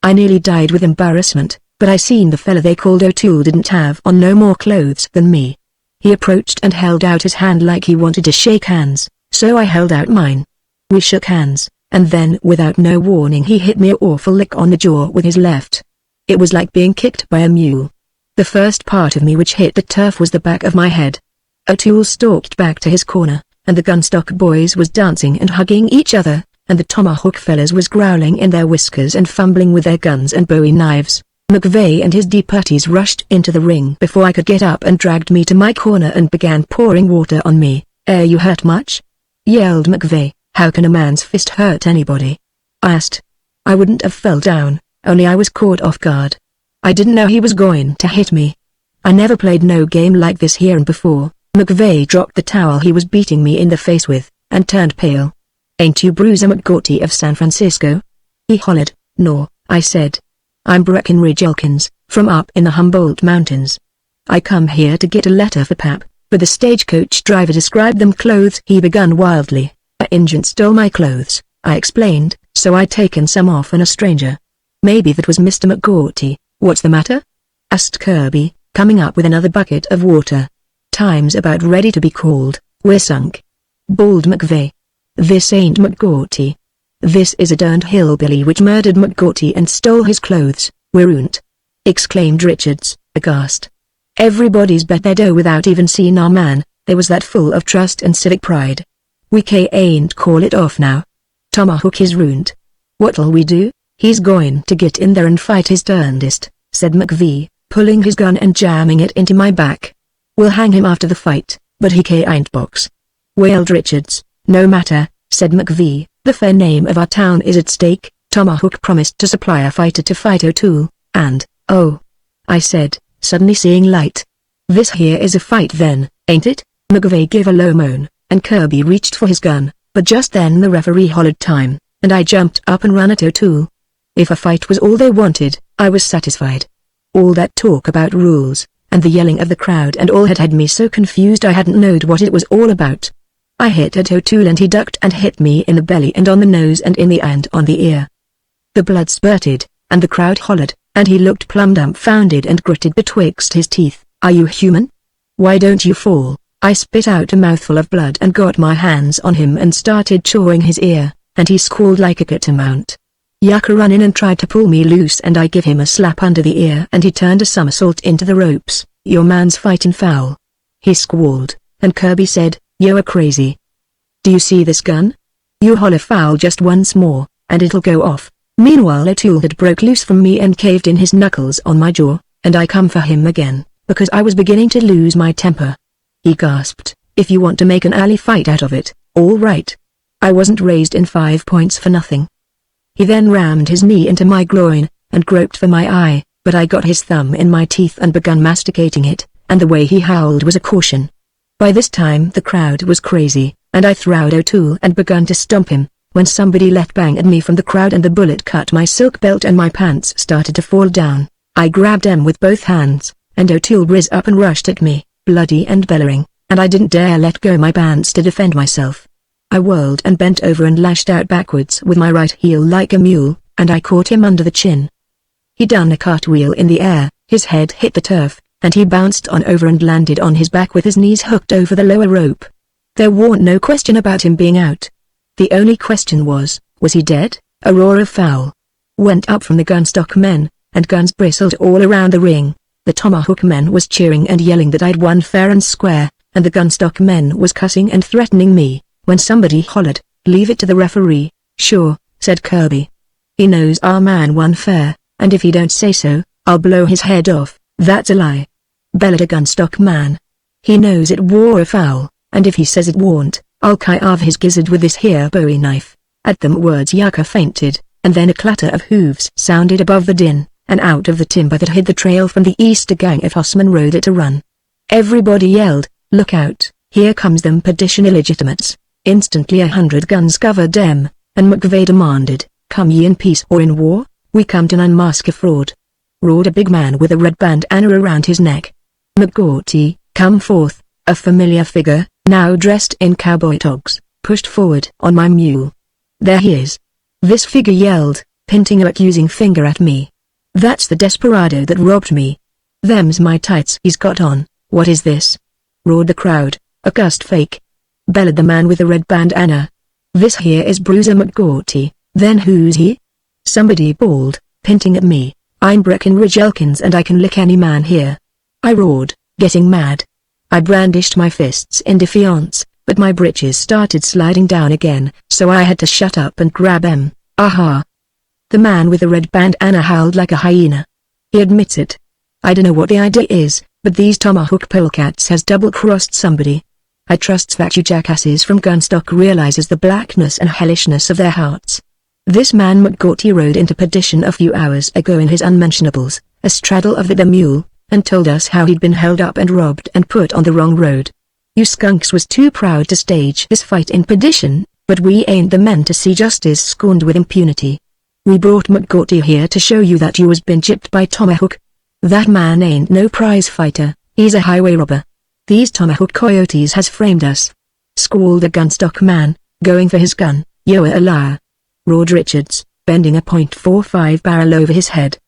I nearly died with embarrassment, but I seen the fella they called O'Toole didn't have on no more clothes than me. He approached and held out his hand like he wanted to shake hands, so I held out mine. We shook hands, and then without no warning he hit me an awful lick on the jaw with his left. It was like being kicked by a mule. The first part of me which hit the turf was the back of my head. O'Toole stalked back to his corner, and the Gunstock boys was dancing and hugging each other, and the Tomahawk fellas was growling in their whiskers and fumbling with their guns and bowie knives. McVeigh and his deputies rushed into the ring before I could get up and dragged me to my corner and began pouring water on me. You hurt much?" yelled McVeigh. "How can a man's fist hurt anybody?" I asked. I wouldn't have fell down, only I was caught off guard. I didn't know he was going to hit me. I never played no game like this here and before. McVeigh dropped the towel he was beating me in the face with, and turned pale. "Ain't you Bruiser McGaughty of San Francisco?" he hollered. "No," I said. "I'm Breckenridge Elkins, from up in the Humboldt Mountains. I come here to get a letter for Pap," but the stagecoach driver described them clothes he begun wildly. "A Injun stole my clothes," I explained, "so I taken some off on a stranger." "Maybe that was Mr. McGaughty. What's the matter?" asked Kirby, coming up with another bucket of water. "Time's about ready to be called. We're sunk," bawled McVeigh. "This ain't McGaughty. This is a derned hillbilly which murdered McGaughty and stole his clothes. We're oont," exclaimed Richards, aghast. Everybody's bet their dough without even seeing our man. They was that full of trust and civic pride. "We ain't call it off now. Tomahawk is ruined. What'll we do?" "He's going to get in there and fight his darndest," said McVeigh, pulling his gun and jamming it into my back. "We'll hang him after the fight, but he ain't box," wailed Richards. "No matter," said McVeigh, "the fair name of our town is at stake." Tomahawk promised to supply a fighter to fight O'Toole, and, "Oh," I said, suddenly seeing light. "This here is a fight then, ain't it?" McVeigh gave a low moan, and Kirby reached for his gun, but just then the referee hollered time, and I jumped up and ran at O'Toole. If a fight was all they wanted, I was satisfied. All that talk about rules, and the yelling of the crowd and all had me so confused I hadn't knowed what it was all about. I hit at O'Toole and he ducked and hit me in the belly and on the nose and in the eye and on the ear. The blood spurted, and the crowd hollered, and he looked plumb dumbfounded and gritted betwixt his teeth. "Are you human? Why don't you fall?" I spit out a mouthful of blood and got my hands on him and started chawing his ear, and he squalled like a catamount. Yucca ran in and tried to pull me loose and I give him a slap under the ear and he turned a somersault into the ropes. "Your man's fighting foul," he squalled, and Kirby said, "You're crazy. Do you see this gun? You holler foul just once more, and it'll go off." Meanwhile O'Toole had broke loose from me and caved in his knuckles on my jaw, and I come for him again, because I was beginning to lose my temper. He gasped, "If you want to make an alley fight out of it, all right. I wasn't raised in 5 points for nothing." He then rammed his knee into my groin, and groped for my eye, but I got his thumb in my teeth and begun masticating it, and the way he howled was a caution. By this time the crowd was crazy, and I threw out O'Toole and begun to stomp him, when somebody let bang at me from the crowd and the bullet cut my silk belt and my pants started to fall down. I grabbed him with both hands, and O'Toole riz up and rushed at me, bloody and bellowing, and I didn't dare let go my pants to defend myself. I whirled and bent over and lashed out backwards with my right heel like a mule, and I caught him under the chin. He done a cartwheel in the air, his head hit the turf, and he bounced on over and landed on his back with his knees hooked over the lower rope. There warn't no question about him being out. The only question was he dead? A roar of foul went up from the gunstock men, and guns bristled all around the ring. The tomahawk men was cheering and yelling that I'd won fair and square, and the gunstock men was cussing and threatening me, when somebody hollered, "Leave it to the referee." "Sure," said Kirby. "He knows our man won fair, and if he don't say so, I'll blow his head off." "That's a lie," bellowed a gunstock man. "He knows it war a foul, and if he says it won't, I'll carve his gizzard with this here bowie knife." At them words Yucca fainted, and then a clatter of hooves sounded above the din, and out of the timber that hid the trail from the east a gang of horsemen rode at a run. Everybody yelled, "Look out, here comes them perdition illegitimates." Instantly 100 guns covered them, and McVeigh demanded, "Come ye in peace or in war? We come to unmask a fraud," roared a big man with a red bandana around his neck. McGaughty, come forth. A familiar figure, now dressed in cowboy togs, pushed forward on my mule. "There he is." This figure yelled, pointing an accusing finger at me. "That's the desperado that robbed me. Them's my tights he's got on." "What is this?" roared the crowd. "A cussed fake," bellowed the man with the red bandana. "This here is Bruiser McGaughty." "Then who's he?" somebody bawled, pointing at me. "I'm Breckenridge Elkins and I can lick any man here," I roared, getting mad. I brandished my fists in defiance, but my britches started sliding down again, so I had to shut up and grab them. "Aha!" The man with the red bandana howled like a hyena. He admits it. I dunno what the idea is, but these tomahawk polecats has double-crossed somebody. I trusts that you jackasses from Gunstock realizes the blackness and hellishness of their hearts. This man McGaughty rode into perdition a few hours ago in his unmentionables, a straddle of the mule, and told us how he'd been held up and robbed and put on the wrong road. You skunks was too proud to stage this fight in perdition, but we ain't the men to see justice scorned with impunity. We brought McGaughty here to show you that you was been chipped by tomahawk. That man ain't no prize fighter, he's a highway robber. These tomahawk coyotes has framed us," squalled the gunstock man, going for his gun. "You're a liar," roared Richards, bending a .45 barrel over his head.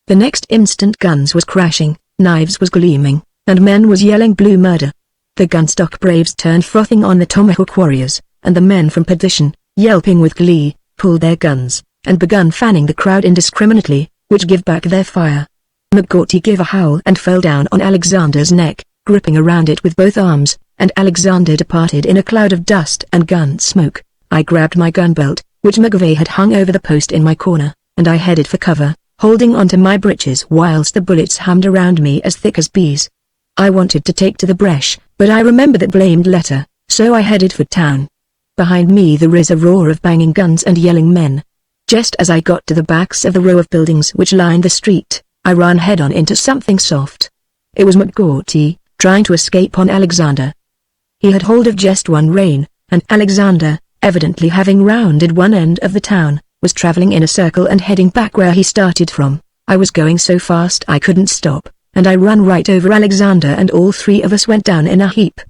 The next instant guns was crashing, knives was gleaming, and men was yelling blue murder. The gunstock braves turned frothing on the tomahawk warriors, and the men from perdition, yelping with glee, pulled their guns, and begun fanning the crowd indiscriminately, which give back their fire. McGaughty gave a howl and fell down on Alexander's neck, gripping around it with both arms, and Alexander departed in a cloud of dust and gun smoke. I grabbed my gun belt, which McVeigh had hung over the post in my corner, and I headed for cover, holding onto my breeches whilst the bullets hummed around me as thick as bees. I wanted to take to the bresh, but I remembered that blamed letter, so I headed for town. Behind me there is a roar of banging guns and yelling men. Just as I got to the backs of the row of buildings which lined the street, I ran head-on into something soft. It was McGaughty, trying to escape on Alexander. He had hold of just one rein, and Alexander, evidently having rounded one end of the town, was traveling in a circle and heading back where he started from. I was going so fast I couldn't stop, and I ran right over Alexander and all three of us went down in a heap.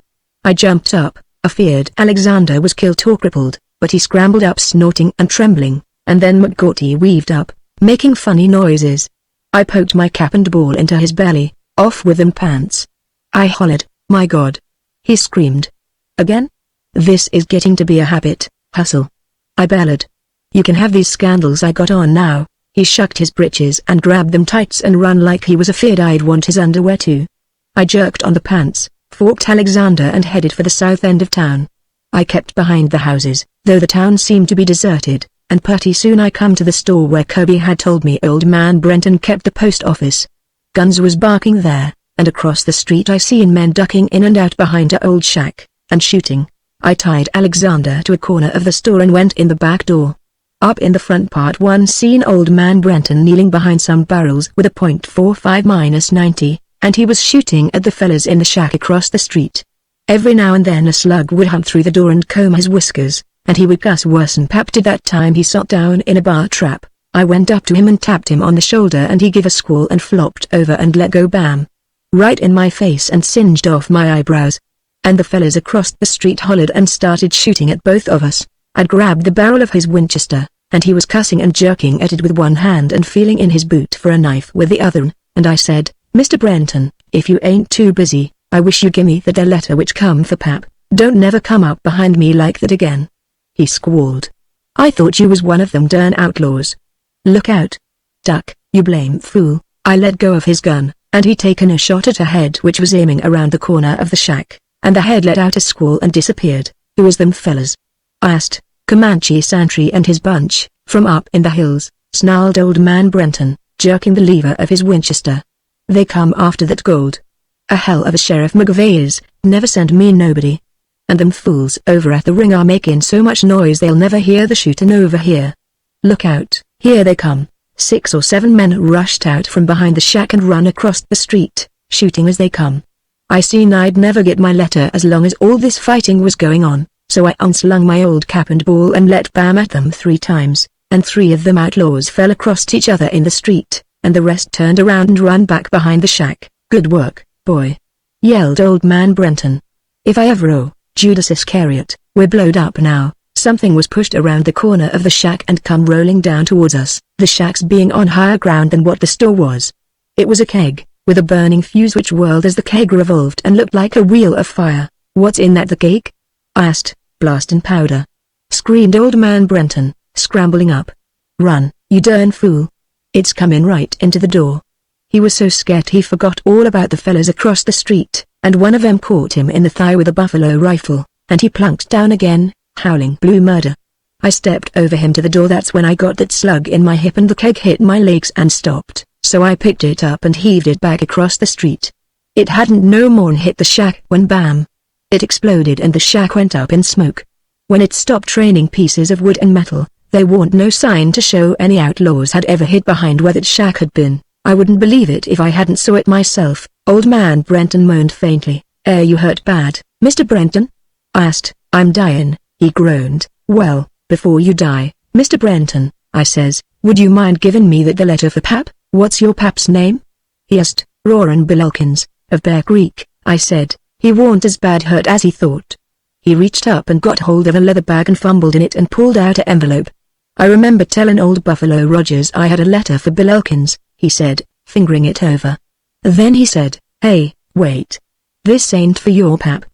I jumped up, feared Alexander was killed or crippled, but he scrambled up snorting and trembling, and then McGaughty weaved up, making funny noises. I poked my cap and ball into his belly. "Off with them pants!" I hollered. "My God!" he screamed. "Again? This is getting to be a habit, hustle!" I bellowed. "You can have these scandals I got on now." He shucked his breeches and grabbed them tights and run like he was afeard I'd want his underwear too. I jerked on the pants, forked Alexander and headed for the south end of town. I kept behind the houses, though the town seemed to be deserted, and pretty soon I come to the store where Kirby had told me old man Brenton kept the post office. Guns was barking there, and across the street I seen men ducking in and out behind a old shack, and shooting. I tied Alexander to a corner of the store and went in the back door. Up in the front part one seen old man Brenton kneeling behind some barrels with a .45-90, and he was shooting at the fellas in the shack across the street. Every now and then a slug would hunt through the door and comb his whiskers, and he would cuss worse'n pap did that time he sat down in a bar trap. I went up to him and tapped him on the shoulder and he gave a squall and flopped over and let go bam. Right in my face and singed off my eyebrows. And the fellas across the street hollered and started shooting at both of us. I'd grabbed the barrel of his Winchester, and he was cussing and jerking at it with one hand and feeling in his boot for a knife with the other, and I said, "Mr. Brenton, if you ain't too busy, I wish you gimme that there letter which come for pap. Don't never come up behind me like that again." He squalled. "I thought you was one of them darn outlaws. Look out. Duck, you blame fool." I let go of his gun, and he taken a shot at a head which was aiming around the corner of the shack, and the head let out a squall and disappeared. "Who is them fellas?" I asked. "Comanche Santry and his bunch, from up in the hills," snarled old man Brenton, jerking the lever of his Winchester. "They come after that gold. A hell of a Sheriff McVeigh is, never send me nobody. And them fools over at the ring are making so much noise they'll never hear the shootin' over here. Look out, here they come." 6 or 7 men rushed out from behind the shack and run across the street, shooting as they come. I seen I'd never get my letter as long as all this fighting was going on, so I unslung my old cap and ball and let bam at them 3 times, and 3 of them outlaws fell across each other in the street, and the rest turned around and ran back behind the shack. "Good work, boy," yelled old man Brenton. "If I ever owe Judas Iscariot, we're blowed up now." Something was pushed around the corner of the shack and come rolling down towards us, the shacks being on higher ground than what the store was. It was a keg, with a burning fuse which whirled as the keg revolved and looked like a wheel of fire. "What's in that, the cake?" I asked. "Blastin' powder," screamed old man Brenton, scrambling up. "Run, you darn fool. It's coming right into the door." He was so scared he forgot all about the fellas across the street, and one of them caught him in the thigh with a buffalo rifle, and he plunked down again, howling blue murder. I stepped over him to the door. That's when I got that slug in my hip and the keg hit my legs and stopped, so I picked it up and heaved it back across the street. It hadn't no more'n hit the shack when bam! It exploded and the shack went up in smoke. When it stopped raining pieces of wood and metal, there warn't no sign to show any outlaws had ever hid behind where that shack had been. I wouldn't believe it if I hadn't saw it myself. Old man Brenton moaned faintly. You hurt bad, Mr. Brenton?" I asked. "I'm dyin'," he groaned. "Well, before you die, Mr. Brenton," I says, "would you mind giving me the letter for pap?" "What's your pap's name?" he asked. "Roarin' Bill Elkins, of Bear Creek," I said. He warn't as bad hurt as he thought. He reached up and got hold of a leather bag and fumbled in it and pulled out an envelope. "I remember telling old Buffalo Rogers I had a letter for Bill Elkins," he said, fingering it over. Then he said, "Hey, wait. This ain't for your pap.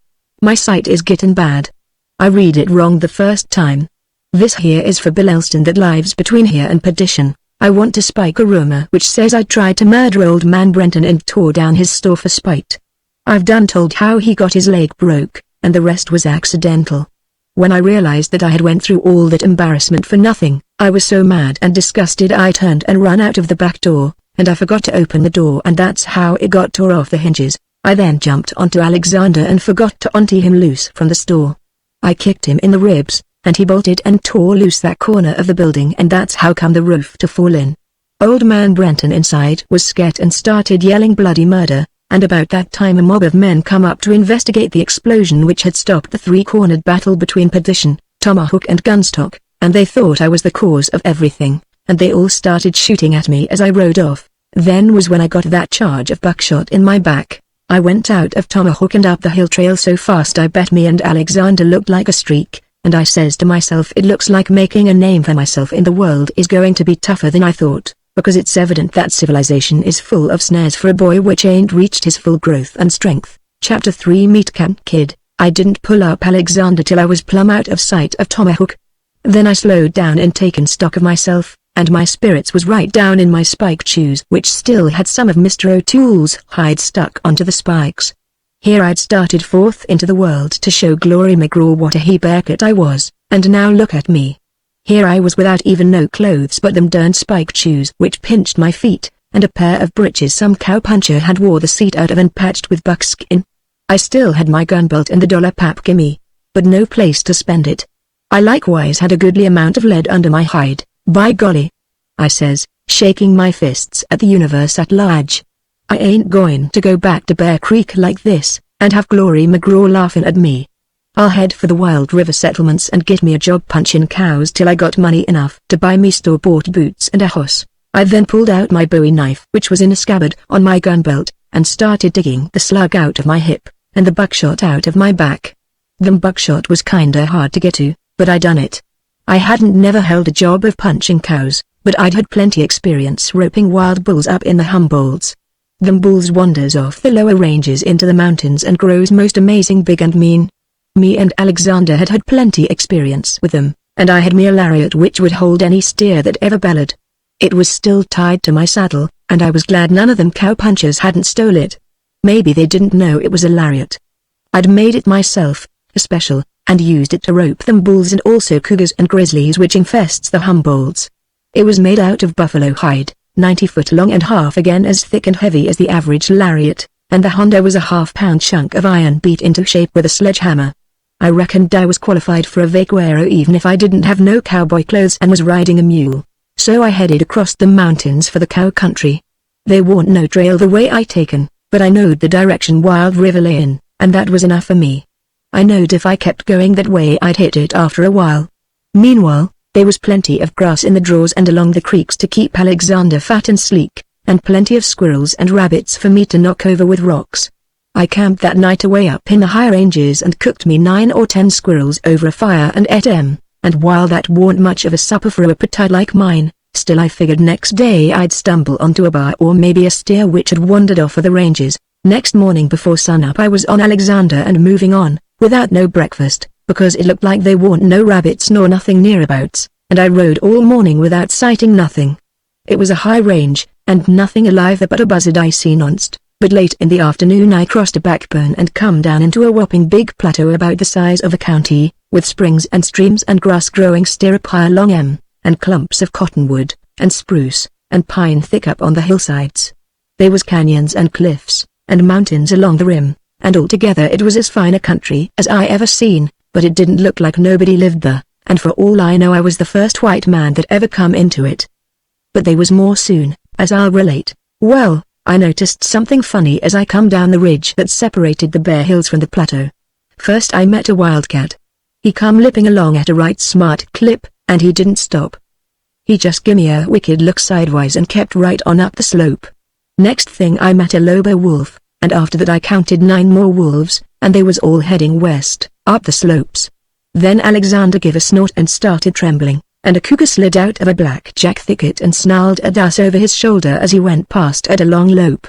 My sight is gettin' bad. I read it wrong the first time. This here is for Bill Elston that lives between here and perdition. I want to spike a rumor which says I tried to murder old man Brenton and tore down his store for spite. I've done told how he got his leg broke, and the rest was accidental. When I realized that I had went through all that embarrassment for nothing, I was so mad and disgusted I turned and ran out of the back door, and I forgot to open the door and that's how it got tore off the hinges. I then jumped onto Alexander and forgot to untie him loose from the store. I kicked him in the ribs, and he bolted and tore loose that corner of the building and that's how come the roof to fall in. Old man Brenton inside was scared and started yelling bloody murder, and about that time a mob of men come up to investigate the explosion which had stopped the 3-cornered battle between Perdition, Tomahawk and Gunstock, and they thought I was the cause of everything, and they all started shooting at me as I rode off. Then was when I got that charge of buckshot in my back. I went out of Tomahawk and up the hill trail so fast I bet me and Alexander looked like a streak, and I says to myself it looks like making a name for myself in the world is going to be tougher than I thought, because it's evident that civilization is full of snares for a boy which ain't reached his full growth and strength. Chapter 3 Meat Camp Kid. I didn't pull up Alexander till I was plumb out of sight of Tomahawk. Then I slowed down and taken stock of myself, and my spirits was right down in my spiked shoes which still had some of Mr. O'Toole's hide stuck onto the spikes. Here I'd started forth into the world to show Glory McGraw what a he-bearcat I was, and now look at me. Here I was without even no clothes but them darned spiked shoes which pinched my feet, and a pair of breeches some cowpuncher had wore the seat out of and patched with buckskin. I still had my gun belt and the $1 pap gimme, but no place to spend it. I likewise had a goodly amount of lead under my hide, by golly, I says, shaking my fists at the universe at large. I ain't going to go back to Bear Creek like this, and have Glory McGraw laughing at me. I'll head for the Wild River settlements and get me a job punching cows till I got money enough to buy me store-bought boots and a horse. I then pulled out my Bowie knife which was in a scabbard on my gun belt, and started digging the slug out of my hip, and the buckshot out of my back. The buckshot was kinda hard to get to, but I done it. I hadn't never held a job of punching cows, but I'd had plenty experience roping wild bulls up in the Humboldts. Them bulls wanders off the lower ranges into the mountains and grows most amazing big and mean. Me and Alexander had had plenty experience with them, and I had me a lariat which would hold any steer that ever bellowed. It was still tied to my saddle, and I was glad none of them cowpunchers hadn't stole it. Maybe they didn't know it was a lariat. I'd made it myself, a special, and used it to rope them bulls and also cougars and grizzlies which infests the Humboldts. It was made out of buffalo hide, 90 foot long and half again as thick and heavy as the average lariat, and the Honda was a half-pound chunk of iron beat into shape with a sledgehammer. I reckoned I was qualified for a vaquero even if I didn't have no cowboy clothes and was riding a mule. So I headed across the mountains for the cow country. There warn't no trail the way I taken, but I knowed the direction Wild River lay in, and that was enough for me. I knowed if I kept going that way I'd hit it after a while. Meanwhile, there was plenty of grass in the draws and along the creeks to keep Alexander fat and sleek, and plenty of squirrels and rabbits for me to knock over with rocks. I camped that night away up in the high ranges and cooked me 9 or 10 squirrels over a fire and ate 'em. And while that warn't much of a supper for a appetite like mine, still I figured next day I'd stumble onto a bar or maybe a steer which had wandered off of the ranges. Next morning before sunup I was on Alexander and moving on, without no breakfast, because it looked like there warn't no rabbits nor nothing nearabouts, and I rode all morning without sighting nothing. It was a high range, and nothing alive there but a buzzard I seen onst, but late in the afternoon I crossed a backburn and come down into a whopping big plateau about the size of a county, with springs and streams and grass growing stirrup high along 'em, and clumps of cottonwood, and spruce, and pine thick up on the hillsides. There was canyons and cliffs, and mountains along the rim, and altogether it was as fine a country as I ever seen, but it didn't look like nobody lived there, and for all I know I was the first white man that ever come into it. But there was more soon, as I'll relate. Well, I noticed something funny as I come down the ridge that separated the bare hills from the plateau. First I met a wildcat. He come lipping along at a right smart clip, and he didn't stop. He just gimme a wicked look sidewise and kept right on up the slope. Next thing I met a lobo wolf, and after that I counted 9 more wolves, and they was all heading west, up the slopes. Then Alexander gave a snort and started trembling, and a cougar slid out of a blackjack thicket and snarled at us over his shoulder as he went past at a long lope.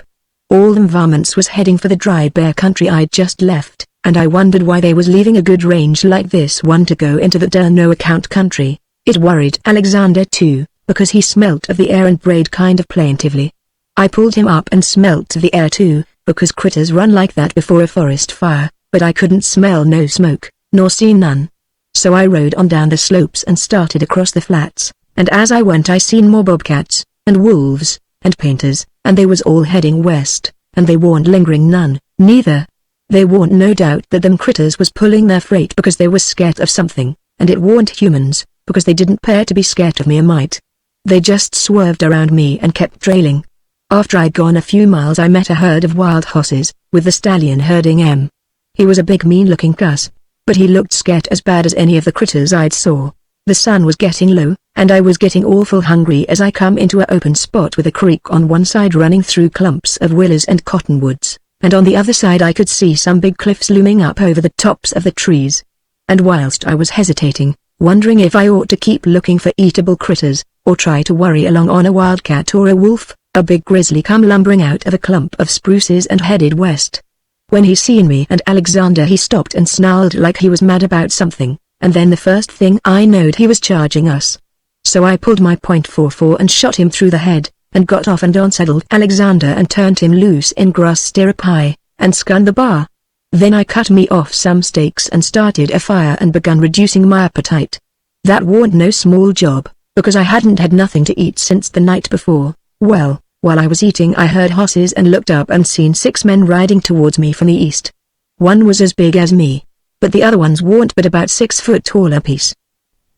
All them varmints was heading for the dry bear country I'd just left, and I wondered why they was leaving a good range like this one to go into the no-account country. It worried Alexander too, because he smelt of the air and brayed kind of plaintively. I pulled him up and smelt of the air too, because critters run like that before a forest fire, but I couldn't smell no smoke, nor see none. So I rode on down the slopes and started across the flats, and as I went I seen more bobcats, and wolves, and painters, and they was all heading west, and they warn't lingering none, neither. They warn't no doubt that them critters was pulling their freight because they was scared of something, and it warn't humans, because they didn't care to be scared of me a mite. They just swerved around me and kept trailing. After I'd gone a few miles I met a herd of wild horses, with the stallion herding 'em. He was a big mean-looking cuss, but he looked scared as bad as any of the critters I'd saw. The sun was getting low, and I was getting awful hungry as I come into a open spot with a creek on one side running through clumps of willows and cottonwoods, and on the other side I could see some big cliffs looming up over the tops of the trees. And whilst I was hesitating, wondering if I ought to keep looking for eatable critters, or try to worry along on a wildcat or a wolf, a big grizzly come lumbering out of a clump of spruces and headed west. When he seen me and Alexander he stopped and snarled like he was mad about something, and then the first thing I knowed he was charging us. So I pulled my .44 and shot him through the head, and got off and unsaddled Alexander and turned him loose in grass stirrup high, and skunned the bar. Then I cut me off some steaks and started a fire and begun reducing my appetite. That warn't no small job, because I hadn't had nothing to eat since the night before. Well, while I was eating I heard horses and looked up and seen 6 men riding towards me from the east. One was as big as me, but the other ones warn't but about 6 foot tall apiece.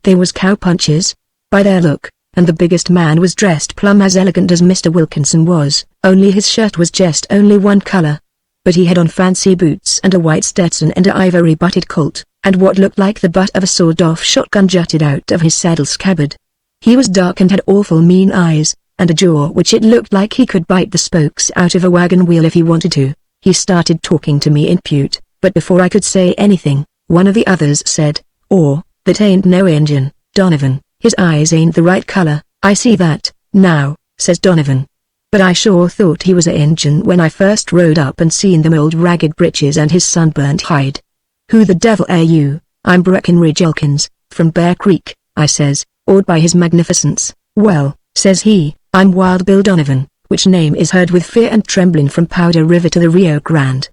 They was cow-punchers, by their look, and the biggest man was dressed plumb as elegant as Mr. Wilkinson was, only his shirt was just only one color. But he had on fancy boots and a white Stetson and a ivory-butted Colt, and what looked like the butt of a sawed-off shotgun jutted out of his saddle scabbard. He was dark and had awful mean eyes, and a jaw which it looked like he could bite the spokes out of a wagon wheel if he wanted to. He started talking to me in Pute, but before I could say anything, one of the others said, "Oh, that ain't no Injun, Donovan, his eyes ain't the right color." "I see that, now," says Donovan. "But I sure thought he was a Injun when I first rode up and seen them old ragged breeches and his sunburnt hide." "Who the devil are you?" "I'm Breckenridge Elkins, from Bear Creek," I says, awed by his magnificence. "Well," says he, "I'm Wild Bill Donovan, which name is heard with fear and trembling from Powder River to the Rio Grande.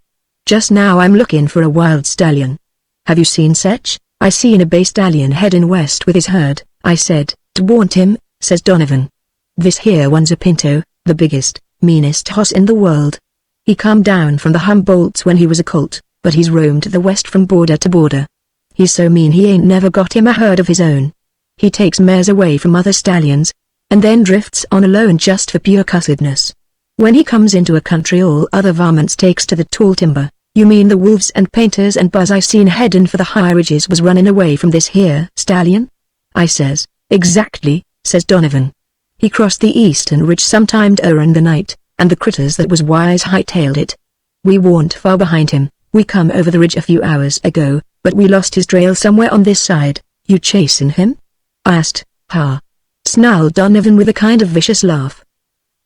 Just now I'm looking for a wild stallion." "Have you seen Setch?" "I seen a bay stallion heading west with his herd," I said. "'Twant him," says Donovan. "This here one's a pinto, the biggest, meanest hoss in the world. He come down from the Humboldts when he was a colt, but he's roamed the west from border to border. He's so mean he ain't never got him a herd of his own. He takes mares away from other stallions, and then drifts on alone just for pure cussedness. When he comes into a country all other varmints takes to the tall timber." "You mean the wolves and painters and buzz I seen headin' for the high ridges was running away from this here stallion?" I says. "Exactly," says Donovan. "He crossed the eastern ridge sometime during the night, and the critters that was wise hightailed it. We warn't far behind him. We come over the ridge a few hours ago, but we lost his trail somewhere on this side." "You chasing him?" I asked. "Ha!" snarled Donovan with a kind of vicious laugh.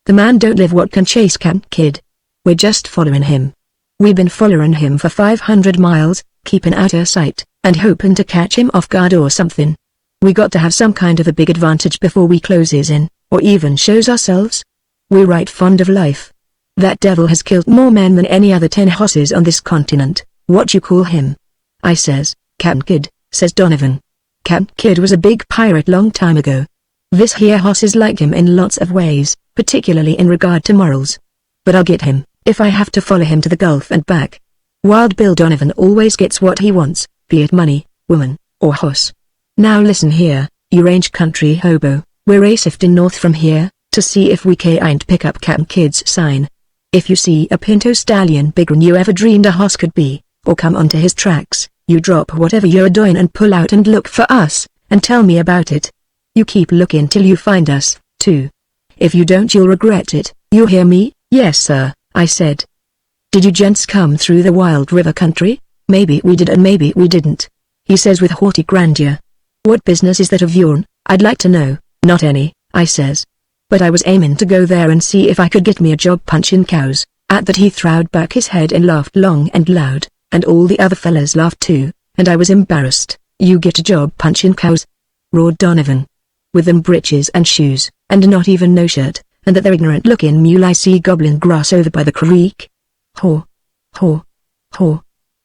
"The man don't live what can chase Camp Kid. We're just following him. We been following him for 500 miles, keeping out of sight, and hoping to catch him off guard or something. We got to have some kind of a big advantage before we closes in, or even shows ourselves. We're right fond of life. That devil has killed more men than any other 10 hosses on this continent. What you call him?" I says. "Camp Kid," says Donovan. "Camp Kid was a big pirate long time ago. This here hoss is like him in lots of ways, particularly in regard to morals. But I'll get him, if I have to follow him to the Gulf and back. Wild Bill Donovan always gets what he wants, be it money, woman, or hoss. Now listen here, you range country hobo, we're a-sifting north from here, to see if we can't pick up Camp Kid's sign. If you see a pinto stallion bigger'n you ever dreamed a hoss could be, or come onto his tracks, you drop whatever you're doing and pull out and look for us, and tell me about it. You keep looking till you find us, too. If you don't you'll regret it, you hear me?" "Yes sir," I said. "Did you gents come through the Wild River country?" "Maybe we did and maybe we didn't," he says with haughty grandeur. "What business is that of yourn, I'd like to know?" "Not any," I says. "But I was aiming to go there and see if I could get me a job punching cows." At that he throwed back his head and laughed long and loud, and all the other fellas laughed too, and I was embarrassed. "You get a job punching cows?" roared Donovan. "With them breeches and shoes, and not even no shirt, and that there ignorant-looking mule I see gobbling grass over by the creek? Haw, haw, haw,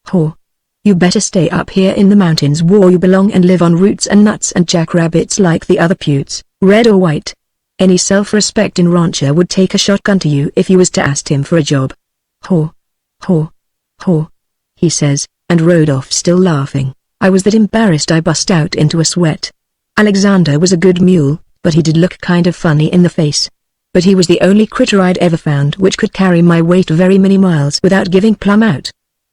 haw. You better stay up here in the mountains where you belong and live on roots and nuts and jackrabbits like the other Putes, red or white. Any self-respecting rancher would take a shotgun to you if you was to ask him for a job." "Haw, haw, haw," he says, and rode off still laughing. I was that embarrassed I bust out into a sweat. Alexander was a good mule, but he did look kind of funny in the face. But he was the only critter I'd ever found which could carry my weight very many miles without giving plumb out.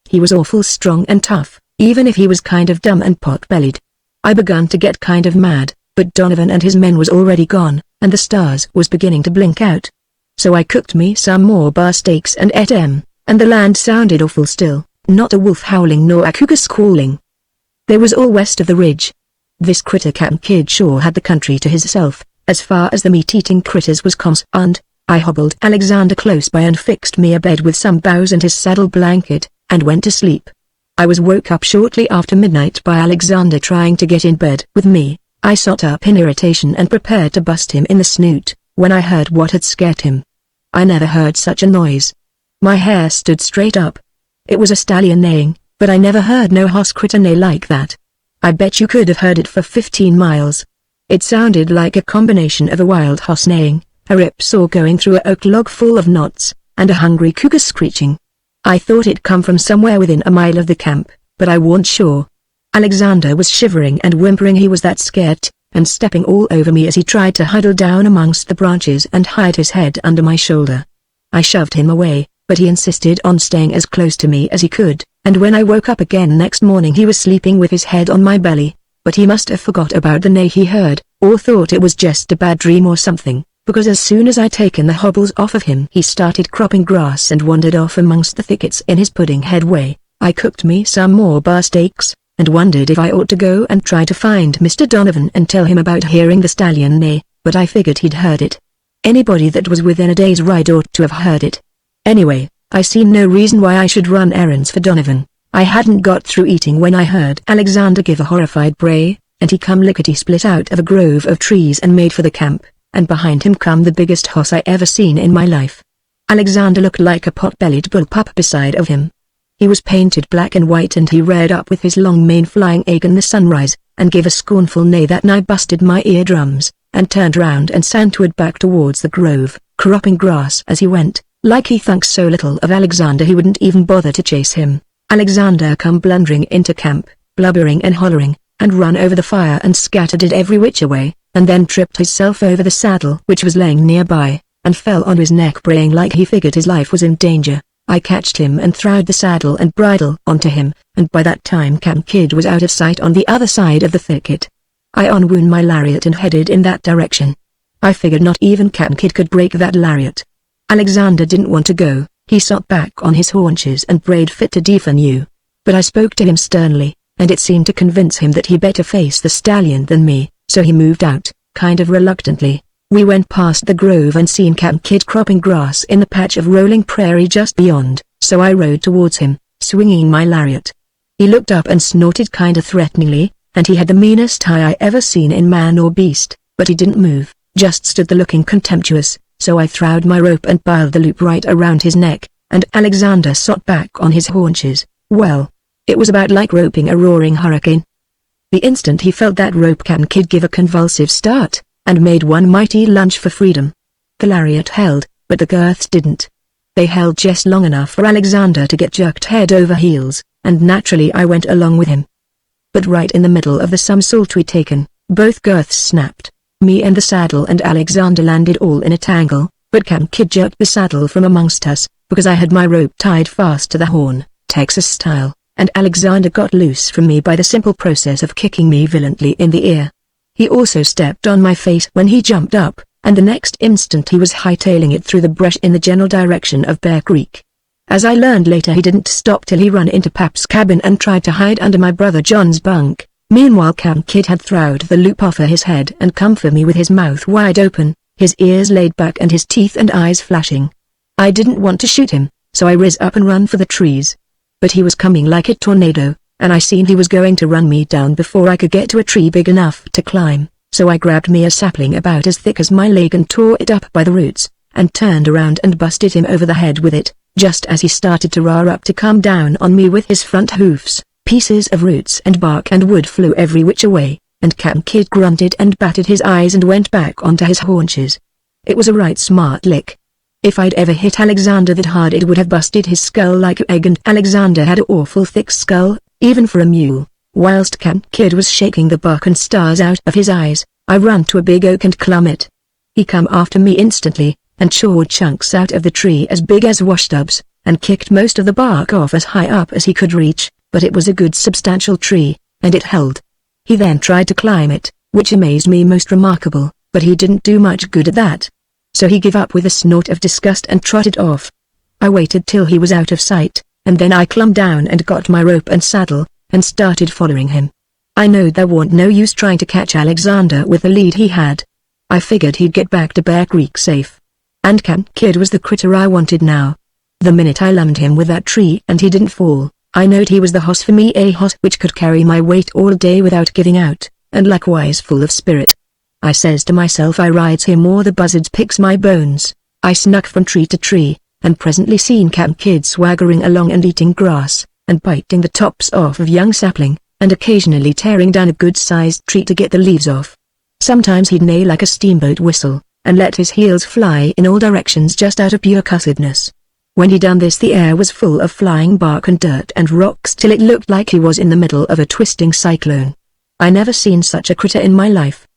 He was awful strong and tough, even if he was kind of dumb and pot-bellied. I begun to get kind of mad, but Donovan and his men was already gone, and the stars was beginning to blink out. So I cooked me some more bar steaks and ate 'em, and the land sounded awful still, not a wolf howling nor a cougar squalling. They was all west of the ridge. This critter Camp Kid sure had the country to hisself, as far as the meat-eating critters was concerned. I hobbled Alexander close by and fixed me a bed with some boughs and his saddle blanket, and went to sleep. I was woke up shortly after midnight by Alexander trying to get in bed with me. I sat up in irritation and prepared to bust him in the snoot, when I heard what had scared him. I never heard such a noise. My hair stood straight up. It was a stallion neighing, but I never heard no hoss critter neigh like that. I bet you could have heard it for 15 miles. It sounded like a combination of a wild hoss neighing, a ripsaw going through a oak log full of knots, and a hungry cougar screeching. I thought it come from somewhere within a mile of the camp, but I warn't sure. Alexander was shivering and whimpering. He was that scared, and stepping all over me as he tried to huddle down amongst the branches and hide his head under my shoulder. I shoved him away, but he insisted on staying as close to me as he could, and when I woke up again next morning he was sleeping with his head on my belly. But he must have forgot about the neigh he heard, or thought it was just a bad dream or something, because as soon as I'd taken the hobbles off of him he started cropping grass and wandered off amongst the thickets in his pudding-head way. I cooked me some more bar steaks, and wondered if I ought to go and try to find Mr. Donovan and tell him about hearing the stallion neigh, but I figured he'd heard it. Anybody that was within a day's ride ought to have heard it. Anyway, I seen no reason why I should run errands for Donovan. I hadn't got through eating when I heard Alexander give a horrified bray, and he come lickety-split out of a grove of trees and made for the camp, and behind him come the biggest hoss I ever seen in my life. Alexander looked like a pot-bellied bullpup beside of him. He was painted black and white and he reared up with his long mane flying in the sunrise, and gave a scornful neigh that nigh busted my eardrums, and turned round and santuared back towards the grove, cropping grass as he went, like he thunk so little of Alexander he wouldn't even bother to chase him. Alexander come blundering into camp, blubbering and hollering, and run over the fire and scattered it every which way, and then tripped himself over the saddle which was laying nearby, and fell on his neck braying like he figured his life was in danger. I catched him and throwed the saddle and bridle onto him, and by that time Camp Kid was out of sight on the other side of the thicket. I unwound my lariat and headed in that direction. I figured not even Camp Kid could break that lariat. Alexander didn't want to go. He sat back on his haunches and brayed fit to deafen you. But I spoke to him sternly, and it seemed to convince him that he better face the stallion than me, so he moved out, kind of reluctantly. We went past the grove and seen Camp Kid cropping grass in the patch of rolling prairie just beyond, so I rode towards him, swinging my lariat. He looked up and snorted kinda threateningly, and he had the meanest eye I ever seen in man or beast, but he didn't move, just stood there looking contemptuous, so I throwed my rope and piled the loop right around his neck, and Alexander sat back on his haunches. Well, it was about like roping a roaring hurricane. The instant he felt that rope Camp Kid give a convulsive start, and made one mighty lunge for freedom. The lariat held, but the girths didn't. They held just long enough for Alexander to get jerked head over heels, and naturally I went along with him. But right in the middle of the somersault we'd taken, both girths snapped. Me and the saddle and Alexander landed all in a tangle, but Camp Kid jerked the saddle from amongst us, because I had my rope tied fast to the horn, Texas style, and Alexander got loose from me by the simple process of kicking me violently in the ear. He also stepped on my face when he jumped up, and the next instant he was hightailing it through the brush in the general direction of Bear Creek. As I learned later, he didn't stop till he run into Pap's cabin and tried to hide under my brother John's bunk. Meanwhile Camp Kid had throwed the loop off of his head and come for me with his mouth wide open, his ears laid back and his teeth and eyes flashing. I didn't want to shoot him, so I riz up and run for the trees. But he was coming like a tornado, and I seen he was going to run me down before I could get to a tree big enough to climb, so I grabbed me a sapling about as thick as my leg and tore it up by the roots, and turned around and busted him over the head with it, just as he started to roar up to come down on me with his front hoofs. Pieces of roots and bark and wood flew every which way, and Camp Kid grunted and batted his eyes and went back onto his haunches. It was a right smart lick. If I'd ever hit Alexander that hard it would have busted his skull like an egg, and Alexander had an awful thick skull, even for a mule. Whilst Camp Kid was shaking the bark and stars out of his eyes, I run to a big oak and clumb it. He come after me instantly, and chawed chunks out of the tree as big as washtubs, and kicked most of the bark off as high up as he could reach, but it was a good substantial tree, and it held. He then tried to climb it, which amazed me most remarkable, but he didn't do much good at that. So he gave up with a snort of disgust and trotted off. I waited till he was out of sight, and then I clumb down and got my rope and saddle, and started following him. I knowed there warn't no use trying to catch Alexander with the lead he had. I figured he'd get back to Bear Creek safe. And Camp Kid was the critter I wanted now. The minute I lummed him with that tree and he didn't fall, I knowed he was the hoss for me, a hoss which could carry my weight all day without giving out, and likewise full of spirit. I says to myself, I rides him or the buzzards picks my bones. I snuck from tree to tree, and presently seen Camp Kid swaggering along and eating grass, and biting the tops off of young sapling, and occasionally tearing down a good-sized tree to get the leaves off. Sometimes he'd neigh like a steamboat whistle, and let his heels fly in all directions just out of pure cussedness. When he done this the air was full of flying bark and dirt and rocks till it looked like he was in the middle of a twisting cyclone. I never seen such a critter in my life.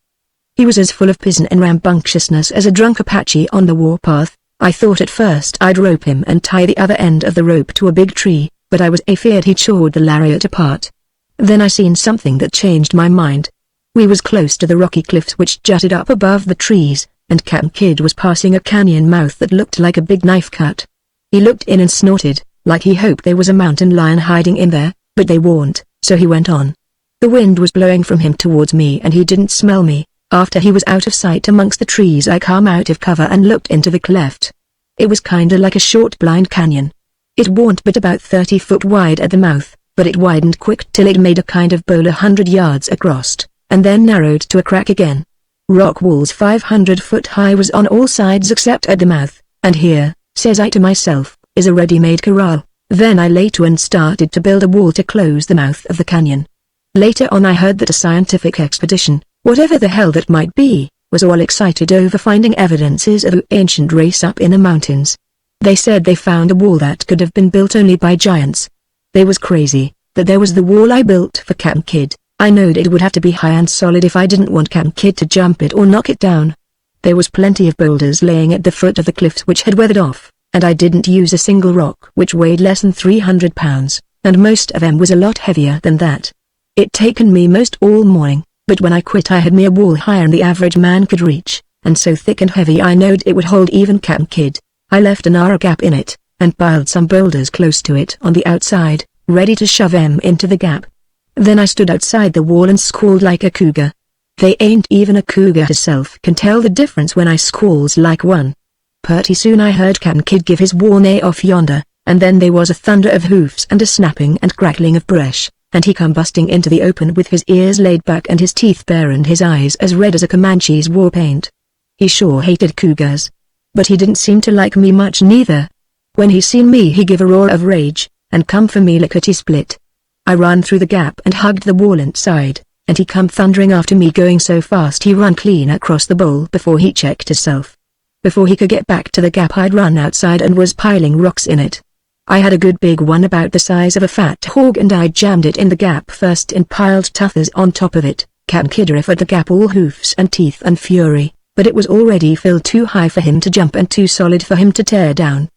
He was as full of pizen and rambunctiousness as a drunk Apache on the warpath. I thought at first I'd rope him and tie the other end of the rope to a big tree, but I was afeard he'd chawed the lariat apart. Then I seen something that changed my mind. We was close to the rocky cliffs which jutted up above the trees, and Cap'n Kidd was passing a canyon mouth that looked like a big knife cut. He looked in and snorted, like he hoped there was a mountain lion hiding in there, but they weren't, so he went on. The wind was blowing from him towards me and he didn't smell me. After he was out of sight amongst the trees I come out of cover and looked into the cleft. It was kinda like a short blind canyon. It warn't but about 30 foot wide at the mouth, but it widened quick till it made a kind of bowl 100 yards across, and then narrowed to a crack again. Rock walls 500 foot high was on all sides except at the mouth, and here, says I to myself, is a ready-made corral. Then I lay to and started to build a wall to close the mouth of the canyon. Later on I heard that a scientific expedition, whatever the hell that might be, was all excited over finding evidences of an ancient race up in the mountains. They said they found a wall that could have been built only by giants. They was crazy, that there was the wall I built for Cap'n Kidd. I knowed it would have to be high and solid if I didn't want Cap'n Kidd to jump it or knock it down. There was plenty of boulders laying at the foot of the cliffs which had weathered off, and I didn't use a single rock which weighed less than 300 pounds, and most of them was a lot heavier than that. It taken me most all morning, but when I quit I had me a wall higher than the average man could reach, and so thick and heavy I knowed it would hold even Cap'n Kidd. I left a narrow gap in it, and piled some boulders close to it on the outside, ready to shove them into the gap. Then I stood outside the wall and squalled like a cougar. They ain't even a cougar herself can tell the difference when I squalls like one. Pretty soon I heard Cap'n Kidd give his war neigh off yonder, and then there was a thunder of hoofs and a snapping and crackling of brush, and he come busting into the open with his ears laid back and his teeth bare and his eyes as red as a Comanche's war paint. He sure hated cougars. But he didn't seem to like me much neither. When he seen me he give a roar of rage, and come for me lickety-split. I ran through the gap and hugged the wall inside, and he come thundering after me going so fast he run clean across the bowl before he checked himself. Before he could get back to the gap I'd run outside and was piling rocks in it. I had a good big one about the size of a fat hog and I jammed it in the gap first and piled tuthers on top of it. Cap'n Kidd riff at the gap all hoofs and teeth and fury, but it was already filled too high for him to jump and too solid for him to tear down.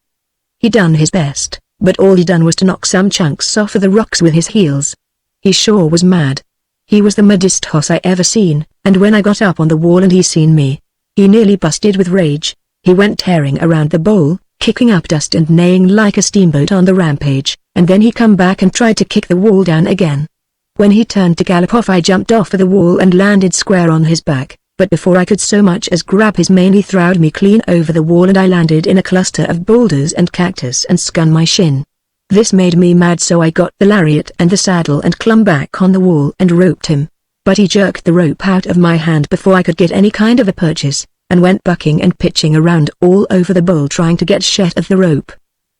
He done his best, but all he done was to knock some chunks off of the rocks with his heels. He sure was mad. He was the maddest hoss I ever seen, and when I got up on the wall and he seen me, he nearly busted with rage. He went tearing around the bowl, kicking up dust and neighing like a steamboat on the rampage, and then he come back and tried to kick the wall down again. When he turned to gallop off I jumped off of the wall and landed square on his back, but before I could so much as grab his mane he throwed me clean over the wall and I landed in a cluster of boulders and cactus and scun my shin. This made me mad so I got the lariat and the saddle and clumb back on the wall and roped him. But he jerked the rope out of my hand before I could get any kind of a purchase, and went bucking and pitching around all over the bowl trying to get shet of the rope.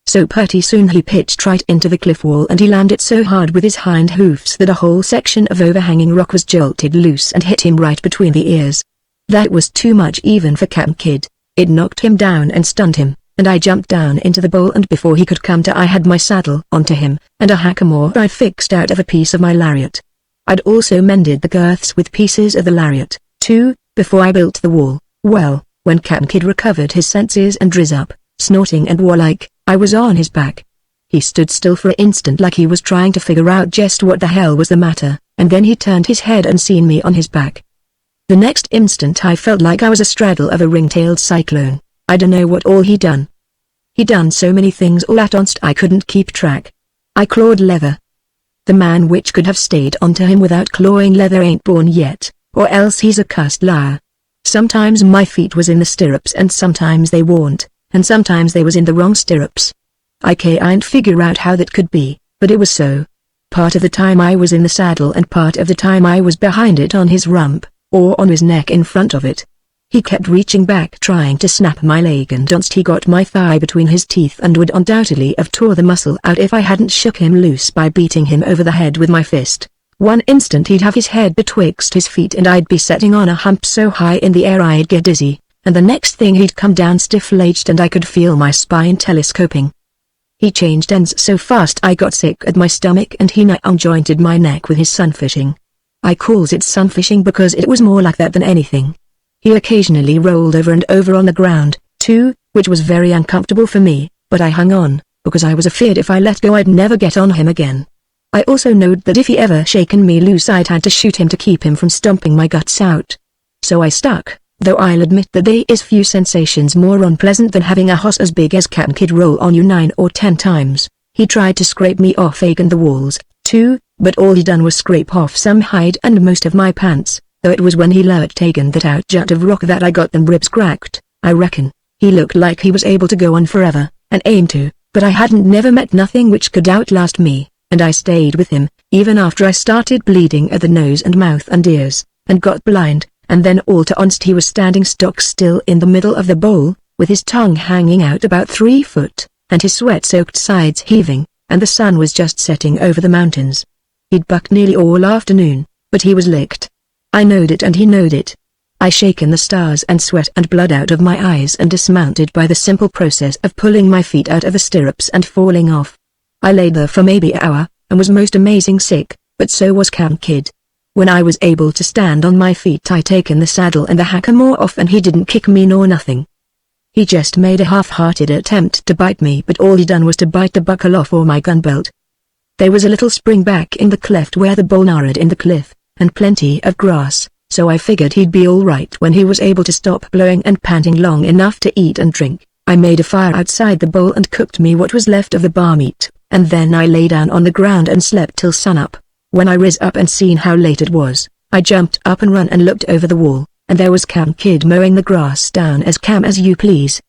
So pretty soon he pitched right into the cliff wall and he landed so hard with his hind hoofs that a whole section of overhanging rock was jolted loose and hit him right between the ears. That was too much even for Cap'n Kidd. It knocked him down and stunned him, and I jumped down into the bowl and before he could come to I had my saddle onto him, and a hackamore I'd fixed out of a piece of my lariat. I'd also mended the girths with pieces of the lariat, too, before I built the wall. Well, when Cap'n Kidd recovered his senses and riz up, snorting and warlike, I was on his back. He stood still for an instant like he was trying to figure out just what the hell was the matter, and then he turned his head and seen me on his back. The next instant I felt like I was astraddle of a ring-tailed cyclone. I dunno what all he done. He done so many things all at once I couldn't keep track. I clawed leather. The man which could have stayed onto him without clawing leather ain't born yet, or else he's a cussed liar. Sometimes my feet was in the stirrups and sometimes they weren't, and sometimes they was in the wrong stirrups. I can't figure out how that could be, but it was so. Part of the time I was in the saddle and part of the time I was behind it on his rump, or on his neck in front of it. He kept reaching back trying to snap my leg and once he got my thigh between his teeth and would undoubtedly have tore the muscle out if I hadn't shook him loose by beating him over the head with my fist. One instant he'd have his head betwixt his feet and I'd be setting on a hump so high in the air I'd get dizzy, and the next thing he'd come down stiff-legged and I could feel my spine telescoping. He changed ends so fast I got sick at my stomach and he jointed my neck with his sunfishing. I calls it sunfishing because it was more like that than anything. He occasionally rolled over and over on the ground, too, which was very uncomfortable for me, but I hung on, because I was afraid if I let go I'd never get on him again. I also knowed that if he ever shaken me loose I'd had to shoot him to keep him from stomping my guts out. So I stuck, though I'll admit that there is few sensations more unpleasant than having a hoss as big as Captain Kidd roll on you 9 or 10 times. He tried to scrape me off and the walls, too, but all he done was scrape off some hide and most of my pants, though it was when he lurched that out jut of rock that I got them ribs cracked, I reckon. He looked like he was able to go on forever, and aim to, but I hadn't never met nothing which could outlast me, and I stayed with him, even after I started bleeding at the nose and mouth and ears, and got blind, and then all to onst he was standing stock still in the middle of the bowl, with his tongue hanging out about 3 foot, and his sweat-soaked sides heaving, and the sun was just setting over the mountains. He'd bucked nearly all afternoon, but he was licked. I knowed it and he knowed it. I shaken the stars and sweat and blood out of my eyes and dismounted by the simple process of pulling my feet out of the stirrups and falling off. I laid there for maybe an hour, and was most amazing sick, but so was Captain Kidd. When I was able to stand on my feet I taken the saddle and the hackamore off and he didn't kick me nor nothing. He just made a half-hearted attempt to bite me but all he done was to bite the buckle off or my gun belt. There was a little spring back in the cleft where the bowl narrowed in the cliff, and plenty of grass, so I figured he'd be all right when he was able to stop blowing and panting long enough to eat and drink. I made a fire outside the bowl and cooked me what was left of the bar meat, and then I lay down on the ground and slept till sunup. When I riz up and seen how late it was, I jumped up and run and looked over the wall, and there was Captain Kidd mowing the grass down as calm as you please.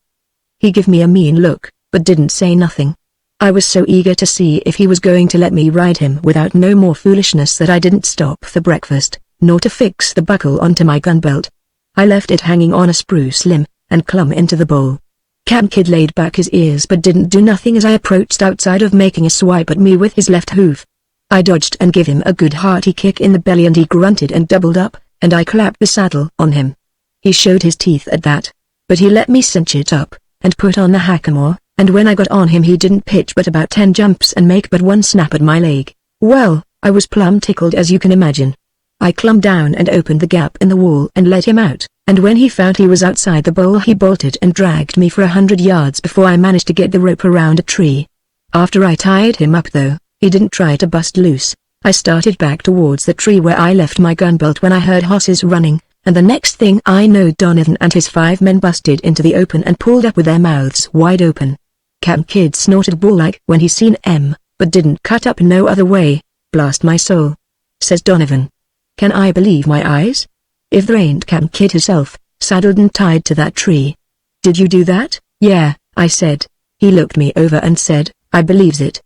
He give me a mean look, but didn't say nothing. I was so eager to see if he was going to let me ride him without no more foolishness that I didn't stop for breakfast, nor to fix the buckle onto my gun belt. I left it hanging on a spruce limb, and clumb into the bowl. Captain Kidd laid back his ears but didn't do nothing as I approached outside of making a swipe at me with his left hoof. I dodged and give him a good hearty kick in the belly and he grunted and doubled up, and I clapped the saddle on him. He showed his teeth at that, but he let me cinch it up, and put on the hackamore, and when I got on him he didn't pitch but about 10 jumps and make but 1 snap at my leg. Well, I was plumb tickled as you can imagine. I clumb down and opened the gap in the wall and let him out, and when he found he was outside the bowl he bolted and dragged me for 100 yards before I managed to get the rope around a tree. After I tied him up though, he didn't try to bust loose. I started back towards the tree where I left my gun belt when I heard horses running, and the next thing I know Donovan and his 5 men busted into the open and pulled up with their mouths wide open. Captain Kidd snorted bull-like when he seen M, but didn't cut up no other way. Blast my soul, says Donovan. Can I believe my eyes? If there ain't Captain Kidd herself, saddled and tied to that tree. Did you do that? Yeah, I said. He looked me over and said, I believes it.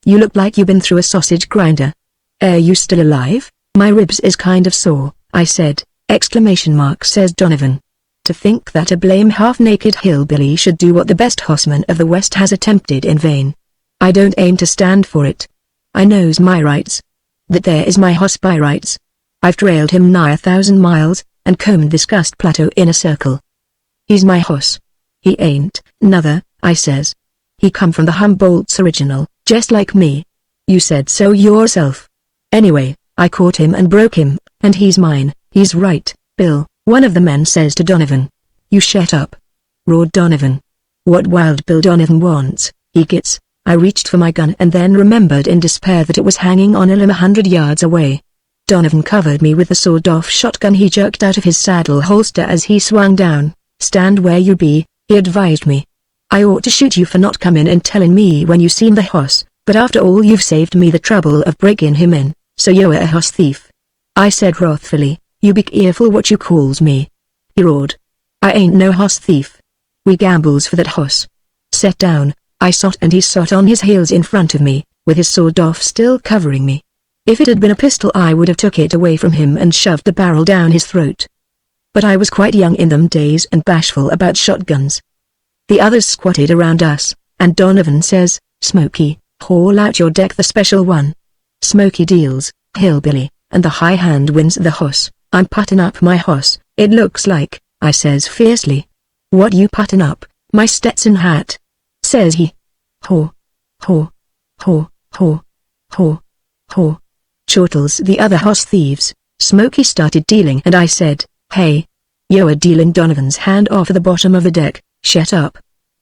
You look like you been through a sausage grinder. You still alive? My ribs is kind of sore, I said. ! Says Donovan. To think that a blame half-naked hillbilly should do what the best horseman of the West has attempted in vain. I don't aim to stand for it. I knows my rights. That there is my hoss by rights. I've trailed him nigh 1,000 miles, and combed this cussed plateau in a circle. He's my hoss. He ain't, nother, I says. He come from the Humboldt's original, just like me. You said so yourself. Anyway, I caught him and broke him, and he's mine. He's right, Bill, one of the men says to Donovan. You shut up, roared Donovan. What Wild Bill Donovan wants, he gets. I reached for my gun and then remembered in despair that it was hanging on a limb 100 yards away. Donovan covered me with the sawed-off shotgun he jerked out of his saddle holster as he swung down. Stand where you be, he advised me. I ought to shoot you for not comin' and tellin' me when you seen the hoss, but after all you've saved me the trouble of breaking him in, so you're a hoss thief. I said wrathfully, you be careful what you calls me. He roared. I ain't no hoss thief. We gambles for that hoss. Set down, I sot and he sot on his heels in front of me, with his sawed-off still covering me. If it had been a pistol I would have took it away from him and shoved the barrel down his throat. But I was quite young in them days and bashful about shotguns. The others squatted around us, and Donovan says, Smokey, haul out your deck the special one. Smokey deals, hillbilly, and the high hand wins the hoss. I'm puttin' up my hoss, it looks like, I says fiercely. What you puttin' up, my Stetson hat? Says he. Haw. Haw. Haw, haw, haw, haw. Chortles the other hoss thieves, Smokey started dealing and I said, "Hey. You're dealing." Donovan's hand off the bottom of the deck. "Shut up,"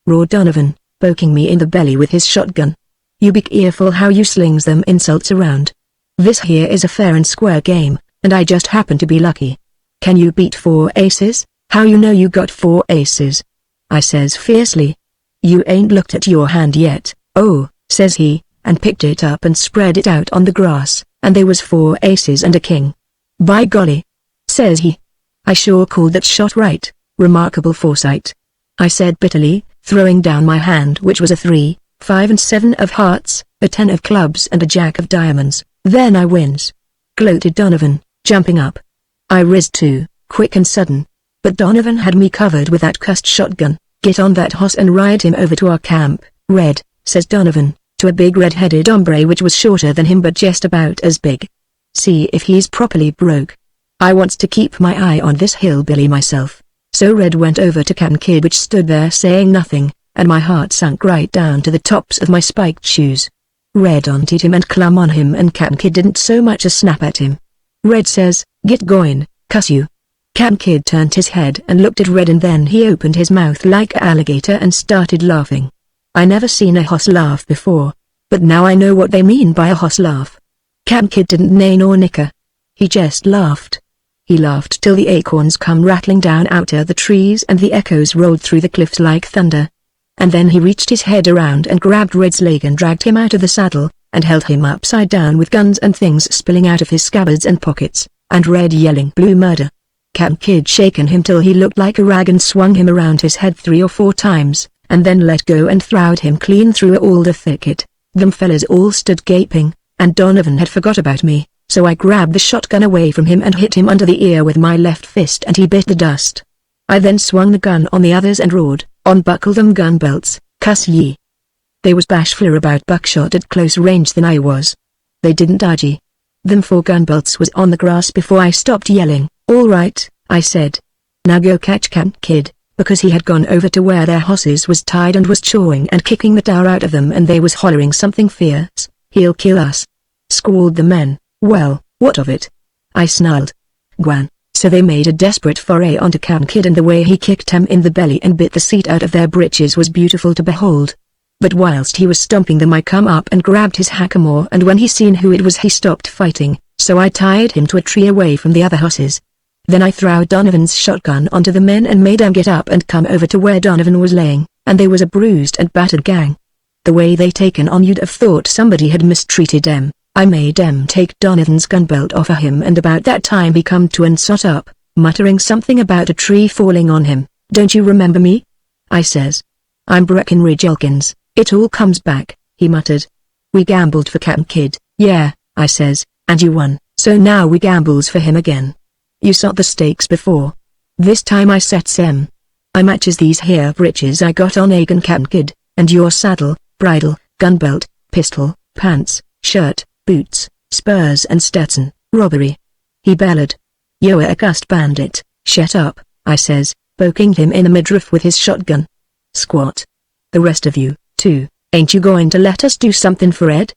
roared Donovan, poking me in the belly with his shotgun. "You be careful how you slings them insults around. This here is a fair and square game, and I just happen to be lucky. Can you beat 4 aces? How you know you got 4 aces?" I says fiercely. "You ain't looked at your hand yet." "Oh," says he, and picked it up and spread it out on the grass, and there was 4 aces and a king. "By golly," says he. "I sure called that shot right, remarkable foresight," I said bitterly, throwing down my hand which was a 3, 5 and 7 of hearts, a 10 of clubs and a jack of diamonds. "Then I wins," gloated Donovan, jumping up. I rizzed too, quick and sudden. But Donovan had me covered with that cussed shotgun. "Get on that hoss and ride him over to our camp, Red," says Donovan, to a big red-headed hombre which was shorter than him but just about as big. "See if he's properly broke. I wants to keep my eye on this hillbilly myself." So Red went over to Cap'n Kid which stood there saying nothing, and my heart sunk right down to the tops of my spiked shoes. Red onted him and clumb on him and Cap'n Kid didn't so much as snap at him. Red says, "Get going, cuss you." Cap'n Kid turned his head and looked at Red and then he opened his mouth like a alligator and started laughing. I never seen a hoss laugh before, but now I know what they mean by a hoss laugh. Cap'n Kid didn't neigh nor nicker. He just laughed. He laughed till the acorns come rattling down out of the trees and the echoes rolled through the cliffs like thunder. And then he reached his head around and grabbed Red's leg and dragged him out of the saddle, and held him upside down with guns and things spilling out of his scabbards and pockets, and Red yelling blue murder. Cap'n Kid shaken him till he looked like a rag and swung him around his head 3 or 4 times, and then let go and throwed him clean through all the thicket. Them fellas all stood gaping, and Donovan had forgot about me, so I grabbed the shotgun away from him and hit him under the ear with my left fist and he bit the dust. I then swung the gun on the others and roared, "Unbuckle them gun belts, cuss ye." They was bashfuler about buckshot at close range than I was. They didn't argy. Them 4 gun belts was on the grass before I stopped yelling. "All right," I said. "Now go catch Cap'n Kid," because he had gone over to where their hosses was tied and was chawing and kicking the tar out of them and they was hollering something fierce. "He'll kill us," squalled the men. "Well, what of it?" I snarled. "Gwan." So they made a desperate foray onto Cap'n Kid and the way he kicked him in the belly and bit the seat out of their breeches was beautiful to behold. But whilst he was stomping them I come up and grabbed his hackamore and when he seen who it was he stopped fighting, so I tied him to a tree away from the other hosses. Then I threw Donovan's shotgun onto the men and made them get up and come over to where Donovan was laying, and they was a bruised and battered gang. The way they taken on you'd have thought somebody had mistreated them. I made them take Donovan's gun belt off of him and about that time he come to and sot up, muttering something about a tree falling on him. "Don't you remember me?" I says. "I'm Breckenridge Elkins, it all comes back," he muttered. "We gambled for Cap'n Kid." "Yeah," I says, "and you won, so now we gambles for him again. You sot the stakes before. This time I sets 'em. I matches these here breeches I got on Agan Cap'n Kid, and your saddle, bridle, gun belt, pistol, pants, shirt, boots, spurs and Stetson, robbery." He bellowed. "You're a cussed bandit." "Shut up," I says, poking him in the midriff with his shotgun. "Squat. The rest of you, too, ain't you going to let us do something for Ed?"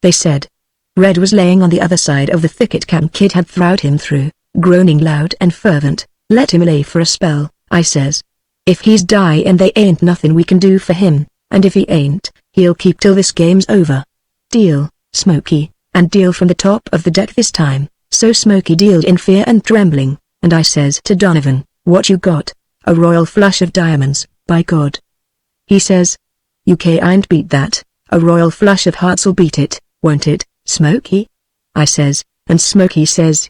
they said. Red was laying on the other side of the thicket Cap'n Kid had throwed him through, groaning loud and fervent. "Let him lay for a spell," I says. "If he's die and they ain't nothing we can do for him, and if he ain't, he'll keep till this game's over. Deal, Smokey," and deal from the top of the deck this time. So Smokey dealed in fear and trembling, and I says to Donovan, "What you got?" "A royal flush of diamonds, by God." He says. "You can't beat that. A royal flush of hearts'll beat it, won't it, Smokey?" I says, and Smokey says,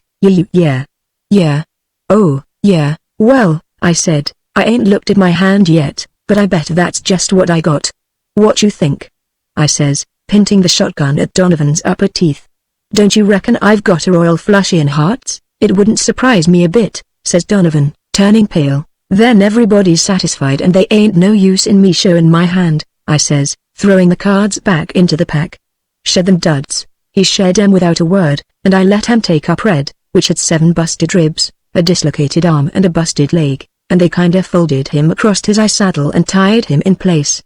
Yeah. "Oh, yeah, well," I said, "I ain't looked at my hand yet, but I bet that's just what I got." "What you think?" I says, pinting the shotgun at Donovan's upper teeth. "Don't you reckon I've got a royal flush in hearts?" "It wouldn't surprise me a bit," says Donovan, turning pale. "Then everybody's satisfied and they ain't no use in me showing my hand," I says, throwing the cards back into the pack. "Shed them duds." He shed them without a word, and I let him take up Red, which had 7 busted ribs, a dislocated arm and a busted leg, and they kinda folded him across his eye saddle and tied him in place.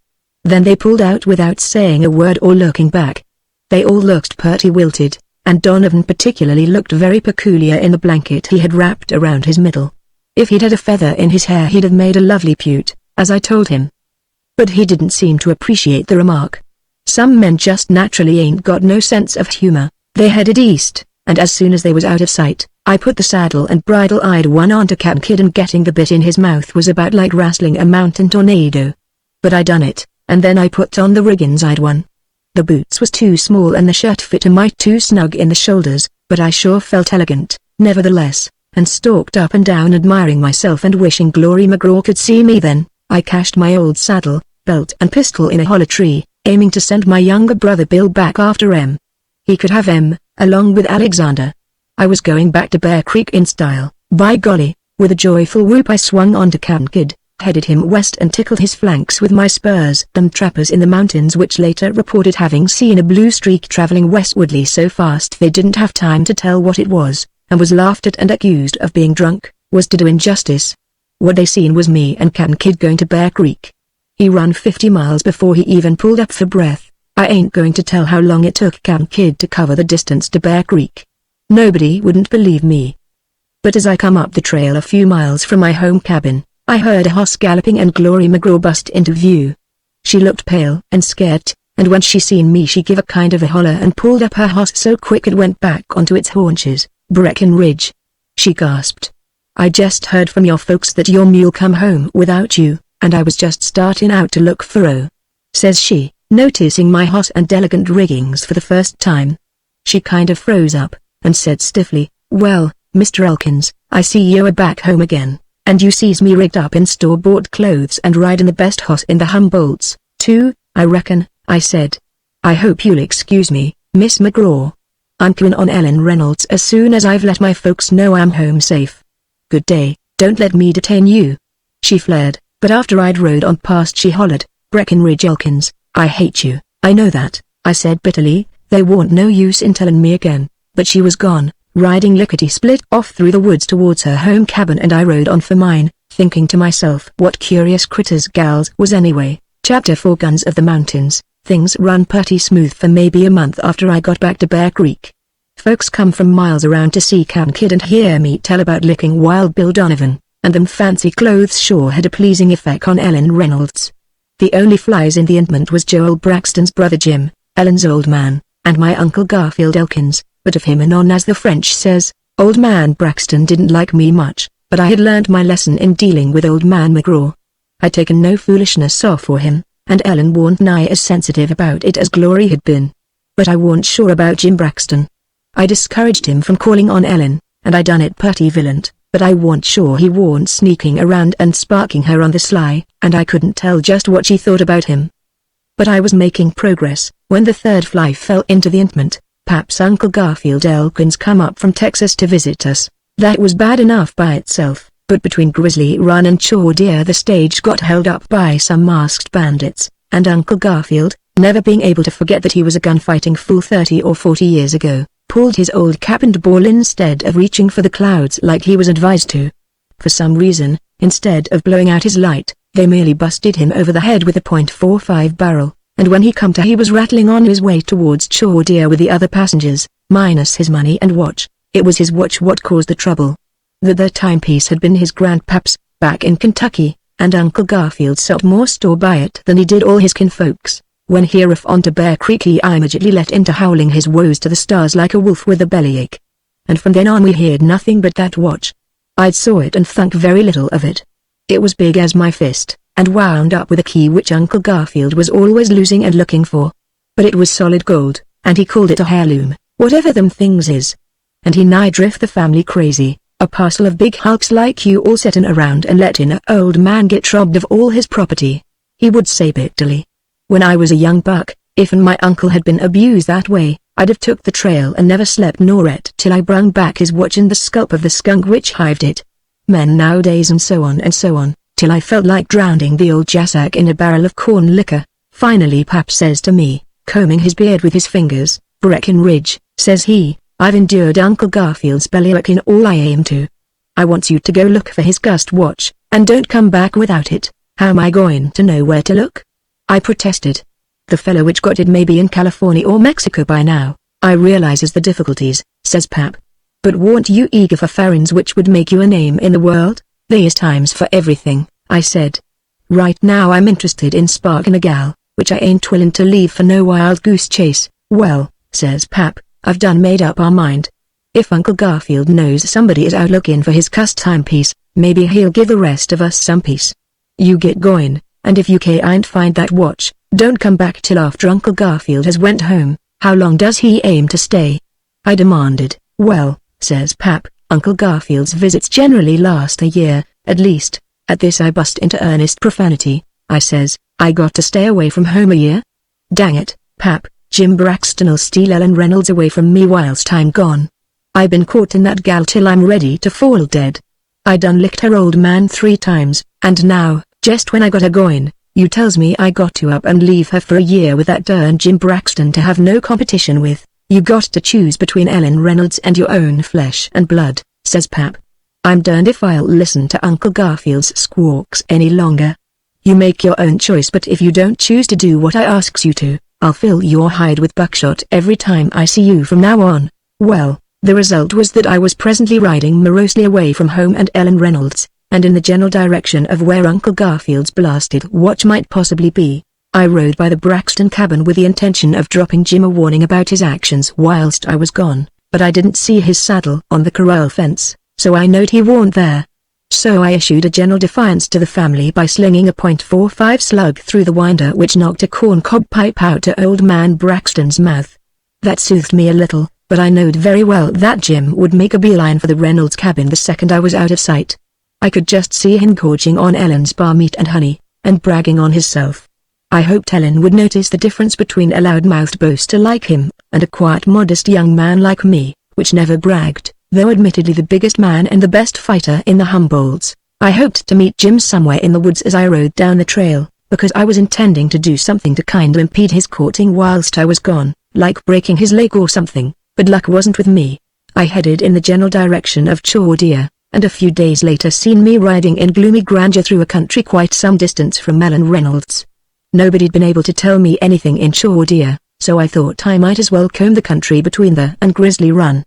Then they pulled out without saying a word or looking back. They all looked pretty wilted, and Donovan particularly looked very peculiar in the blanket he had wrapped around his middle. If he'd had a feather in his hair he'd have made a lovely pute, as I told him. But he didn't seem to appreciate the remark. Some men just naturally ain't got no sense of humor. They headed east, and as soon as they was out of sight, I put the saddle and bridle-eyed one onto Cap'n Kidd, and getting the bit in his mouth was about like wrestling a mountain tornado. But I done it, and then I put on the riggins-eyed one. The boots was too small and the shirt fit a mite too snug in the shoulders, but I sure felt elegant, nevertheless, and stalked up and down admiring myself and wishing Glory McGraw could see me. Then I cached my old saddle, belt and pistol in a hollow tree, aiming to send my younger brother Bill back after M. He could have M, along with Alexander. I was going back to Bear Creek in style. By golly, with a joyful whoop I swung onto Cap'n Kidd, headed him west and tickled his flanks with my spurs. Them trappers in the mountains which later reported having seen a blue streak traveling westwardly so fast they didn't have time to tell what it was, and was laughed at and accused of being drunk, was to do injustice. What they seen was me and Cap'n Kidd going to Bear Creek. He run 50 miles before he even pulled up for breath. I ain't going to tell how long it took Cap'n Kidd to cover the distance to Bear Creek. Nobody wouldn't believe me. But as I come up the trail a few miles from my home cabin, I heard a hoss galloping and Glory McGraw bust into view. She looked pale and scared, and when she seen me she give a kind of a holler and pulled up her hoss so quick it went back onto its haunches. Breckenridge, she gasped. I just heard from your folks that your mule come home without you, and I was just starting out to look for O, says she, noticing my hoss and elegant riggings for the first time. She kind of froze up, and said stiffly, well, Mr. Elkins, I see you're back home again, and you sees me rigged up in store-bought clothes and riding the best hoss in the Humboldts, too, I reckon, I said. I hope you'll excuse me, Miss McGraw. I'm coming on Ellen Reynolds as soon as I've let my folks know I'm home safe. Good day, don't let me detain you. She flared, but after I'd rode on past she hollered, Breckenridge Elkins, I hate you. I know that, I said bitterly. They warn't no use in telling me again. But she was gone, riding lickety-split off through the woods towards her home cabin, and I rode on for mine, thinking to myself what curious critters gals was anyway. Chapter 4 Guns of the Mountains. Things run pretty smooth for maybe a month after I got back to Bear Creek. Folks come from miles around to see Cap'n Kidd and hear me tell about licking Wild Bill Donovan, and them fancy clothes sure had a pleasing effect on Ellen Reynolds. The only flies in the ointment was Joel Braxton's brother Jim, Ellen's old man, and my Uncle Garfield Elkins. But of him anon, as the French says. Old man Braxton didn't like me much, but I had learned my lesson in dealing with old man McGraw. I'd taken no foolishness off for him, and Ellen warn't nigh as sensitive about it as Glory had been. But I warn't sure about Jim Braxton. I discouraged him from calling on Ellen, and I done it pretty violent, but I warn't sure he warn't sneaking around and sparking her on the sly, and I couldn't tell just what she thought about him. But I was making progress, when the third fly fell into the ointment. Pap's Uncle Garfield Elkins come up from Texas to visit us. That was bad enough by itself, but between Grizzly Run and Chaw Deer the stage got held up by some masked bandits, and Uncle Garfield, never being able to forget that he was a gunfighting fool 30 or 40 years ago, pulled his old cap and ball instead of reaching for the clouds like he was advised to. For some reason, instead of blowing out his light, they merely busted him over the head with a .45 barrel. And when he come to he was rattling on his way towards Chaw Deer with the other passengers, minus his money and watch. It was his watch what caused the trouble. The timepiece had been his grandpap's, back in Kentucky, and Uncle Garfield set more store by it than he did all his kinfolks. When he arrived onto Bear Creek he immediately let into howling his woes to the stars like a wolf with a bellyache. And from then on we heard nothing but that watch. I'd saw it and thunk very little of it. It was big as my fist, and wound up with a key which Uncle Garfield was always losing and looking for. But it was solid gold, and he called it a heirloom, whatever them things is. And he nigh drift the family crazy, a parcel of big hulks like you all settin' around and lettin' a old man get robbed of all his property. He would say bitterly. When I was a young buck, if and my uncle had been abused that way, I'd have took the trail and never slept nor et till I brung back his watch and the scalp of the skunk which hived it. Men nowadays and so on, till I felt like drowning the old jassack in a barrel of corn liquor. Finally Pap says to me, combing his beard with his fingers, Breckenridge, says he, I've endured Uncle Garfield's bellyache in all I aim to. I want you to go look for his gust watch, and don't come back without it. How am I going to know where to look? I protested. The fellow which got it may be in California or Mexico by now. I realizes the difficulties, says Pap. But weren't you eager for foreigners which would make you a name in the world? There is times for everything, I said. Right now I'm interested in sparking a gal, which I ain't willing to leave for no wild goose chase. Well, says Pap, I've done made up our mind. If Uncle Garfield knows somebody is out looking for his cuss timepiece, maybe he'll give the rest of us some peace. You get going, and if you can't find that watch, don't come back till after Uncle Garfield has went home. How long does he aim to stay? I demanded. Well, says Pap, Uncle Garfield's visits generally last a year, at least. At this I bust into earnest profanity. I says, I got to stay away from home a year? Dang it, Pap, Jim Braxton'll steal Ellen Reynolds away from me whilst I'm gone. I been courting that gal till I'm ready to fall dead. I done licked her old man 3 times, and now, just when I got her going, you tells me I got to up and leave her for a year with that darn Jim Braxton to have no competition with. You got to choose between Ellen Reynolds and your own flesh and blood, says Pap. I'm darned if I'll listen to Uncle Garfield's squawks any longer. You make your own choice, but if you don't choose to do what I asks you to, I'll fill your hide with buckshot every time I see you from now on. Well, the result was that I was presently riding morosely away from home and Ellen Reynolds, and in the general direction of where Uncle Garfield's blasted watch might possibly be. I rode by the Braxton cabin with the intention of dropping Jim a warning about his actions whilst I was gone, but I didn't see his saddle on the corral fence, so I knowed he warn't there. So I issued a general defiance to the family by slinging a .45 slug through the winder which knocked a corncob pipe out to old man Braxton's mouth. That soothed me a little, but I knowed very well that Jim would make a beeline for the Reynolds cabin the second I was out of sight. I could just see him gorging on Ellen's bar meat and honey, and bragging on himself. I hoped Ellen would notice the difference between a loud-mouthed boaster like him, and a quiet modest young man like me, which never bragged, though admittedly the biggest man and the best fighter in the Humboldts. I hoped to meet Jim somewhere in the woods as I rode down the trail, because I was intending to do something to kinda impede his courting whilst I was gone, like breaking his leg or something, but luck wasn't with me. I headed in the general direction of Chordia, and a few days later seen me riding in gloomy grandeur through a country quite some distance from Ellen Reynolds. Nobody'd been able to tell me anything in Chordia, so I thought I might as well comb the country between there and Grizzly Run.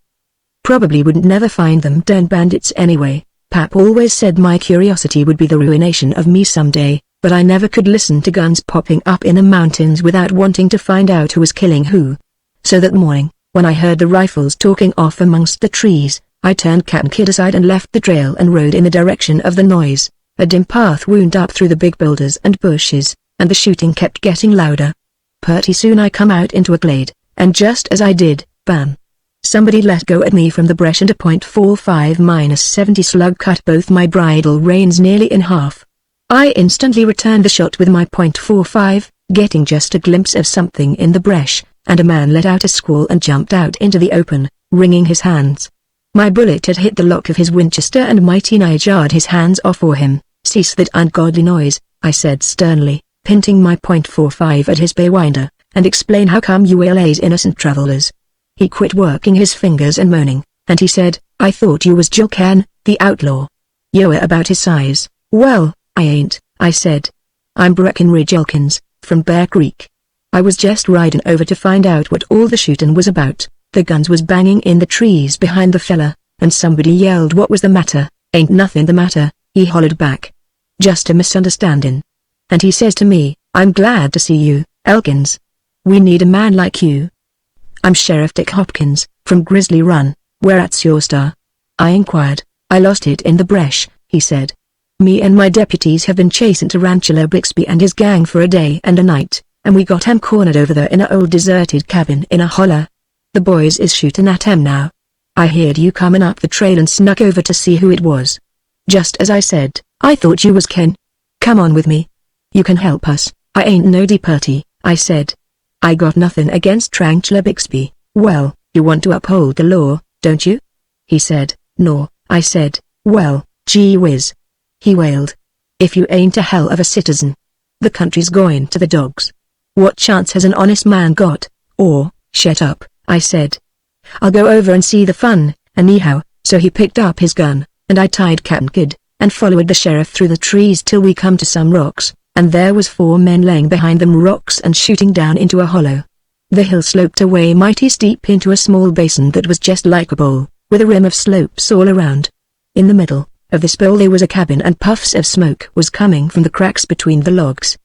Probably wouldn't never find them darn bandits anyway. Pap always said my curiosity would be the ruination of me someday, but I never could listen to guns popping up in the mountains without wanting to find out who was killing who. So that morning, when I heard the rifles talking off amongst the trees, I turned Cat and Kid aside and left the trail and rode in the direction of the noise. A dim path wound up through the big boulders and bushes, and the shooting kept getting louder. Pretty soon I come out into a glade, and just as I did, bam! Somebody let go at me from the brush and a .45-70 slug cut both my bridle reins nearly in half. I instantly returned the shot with my .45, getting just a glimpse of something in the brush, and a man let out a squall and jumped out into the open, wringing his hands. My bullet had hit the lock of his Winchester and mighty nigh jarred his hands off for him. Cease that ungodly noise, I said sternly, pinting my .45 at his baywinder, and explain how come you allays innocent travelers. He quit working his fingers and moaning, and he said, I thought you was Jilcan, the outlaw. You're about his size. Well, I ain't, I said. I'm Breckenridge Elkins, from Bear Creek. I was just riding over to find out what all the shootin' was about. The guns was banging in the trees behind the fella, and somebody yelled what was the matter. Ain't nothing the matter, he hollered back. Just a misunderstanding. And he says to me, I'm glad to see you, Elkins. We need a man like you. I'm Sheriff Dick Hopkins, from Grizzly Run. Whereat's your star? I inquired. I lost it in the brush, he said. Me and my deputies have been chasing Tarantula Bixby and his gang for a day and a night, and we got 'em cornered over there in a old deserted cabin in a holler. The boys is shooting at 'em now. I heard you coming up the trail and snuck over to see who it was. Just as I said, I thought you was Ken. Come on with me. You can help us. I ain't no deputy, I said. I got nothing against Tarantula Bixby. Well, you want to uphold the law, don't you? He said. No, I said. Well, gee whiz. He wailed. If you ain't a hell of a citizen, the country's going to the dogs. What chance has an honest man got? Or, shut up, I said. I'll go over and see the fun, anyhow. So he picked up his gun, and I tied Cat and Kid, and followed the sheriff through the trees till we come to some rocks, and there was 4 men laying behind them rocks and shooting down into a hollow. The hill sloped away mighty steep into a small basin that was just like a bowl, with a rim of slopes all around. In the middle of this bowl there was a cabin, and puffs of smoke was coming from the cracks between the logs.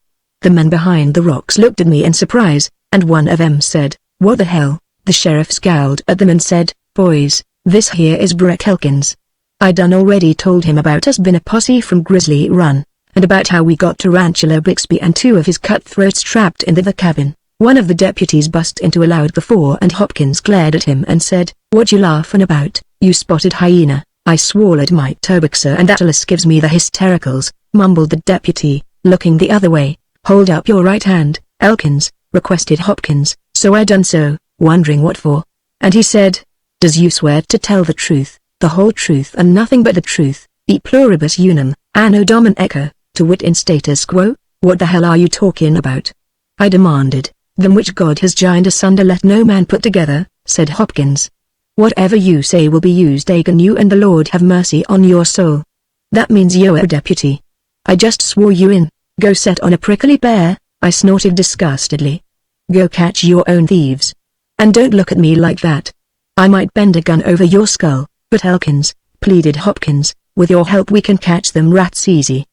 The men behind the rocks looked at me in surprise, and one of them said, "What the hell?" The sheriff scowled at them and said, "Boys, this here is Breck Elkins." I done already told him about us been a posse from Grizzly Run, and about how we got Tarantula Bixby and 2 of his cutthroats trapped in the cabin. One of the deputies bust into a loud guffaw, and Hopkins glared at him and said, "What you laughin' about, you spotted hyena?" "I swallowed my tobacco, sir, and Atlas gives me the hystericals," mumbled the deputy, looking the other way. "Hold up your right hand, Elkins," requested Hopkins. So I done so, wondering what for. And he said, "Does you swear to tell the truth, the whole truth and nothing but the truth, e pluribus unum, anno domini echo, to wit in status quo?" "What the hell are you talking about?" I demanded. "Them which God has joined asunder let no man put together," said Hopkins. "Whatever you say will be used against you, and the Lord have mercy on your soul." "That means you're a deputy. I just swore you in." "Go set on a prickly pear," I snorted disgustedly. "Go catch your own thieves. And don't look at me like that. I might bend a gun over your skull." "But Elkins," pleaded Hopkins, "with your help we can catch them rats easy.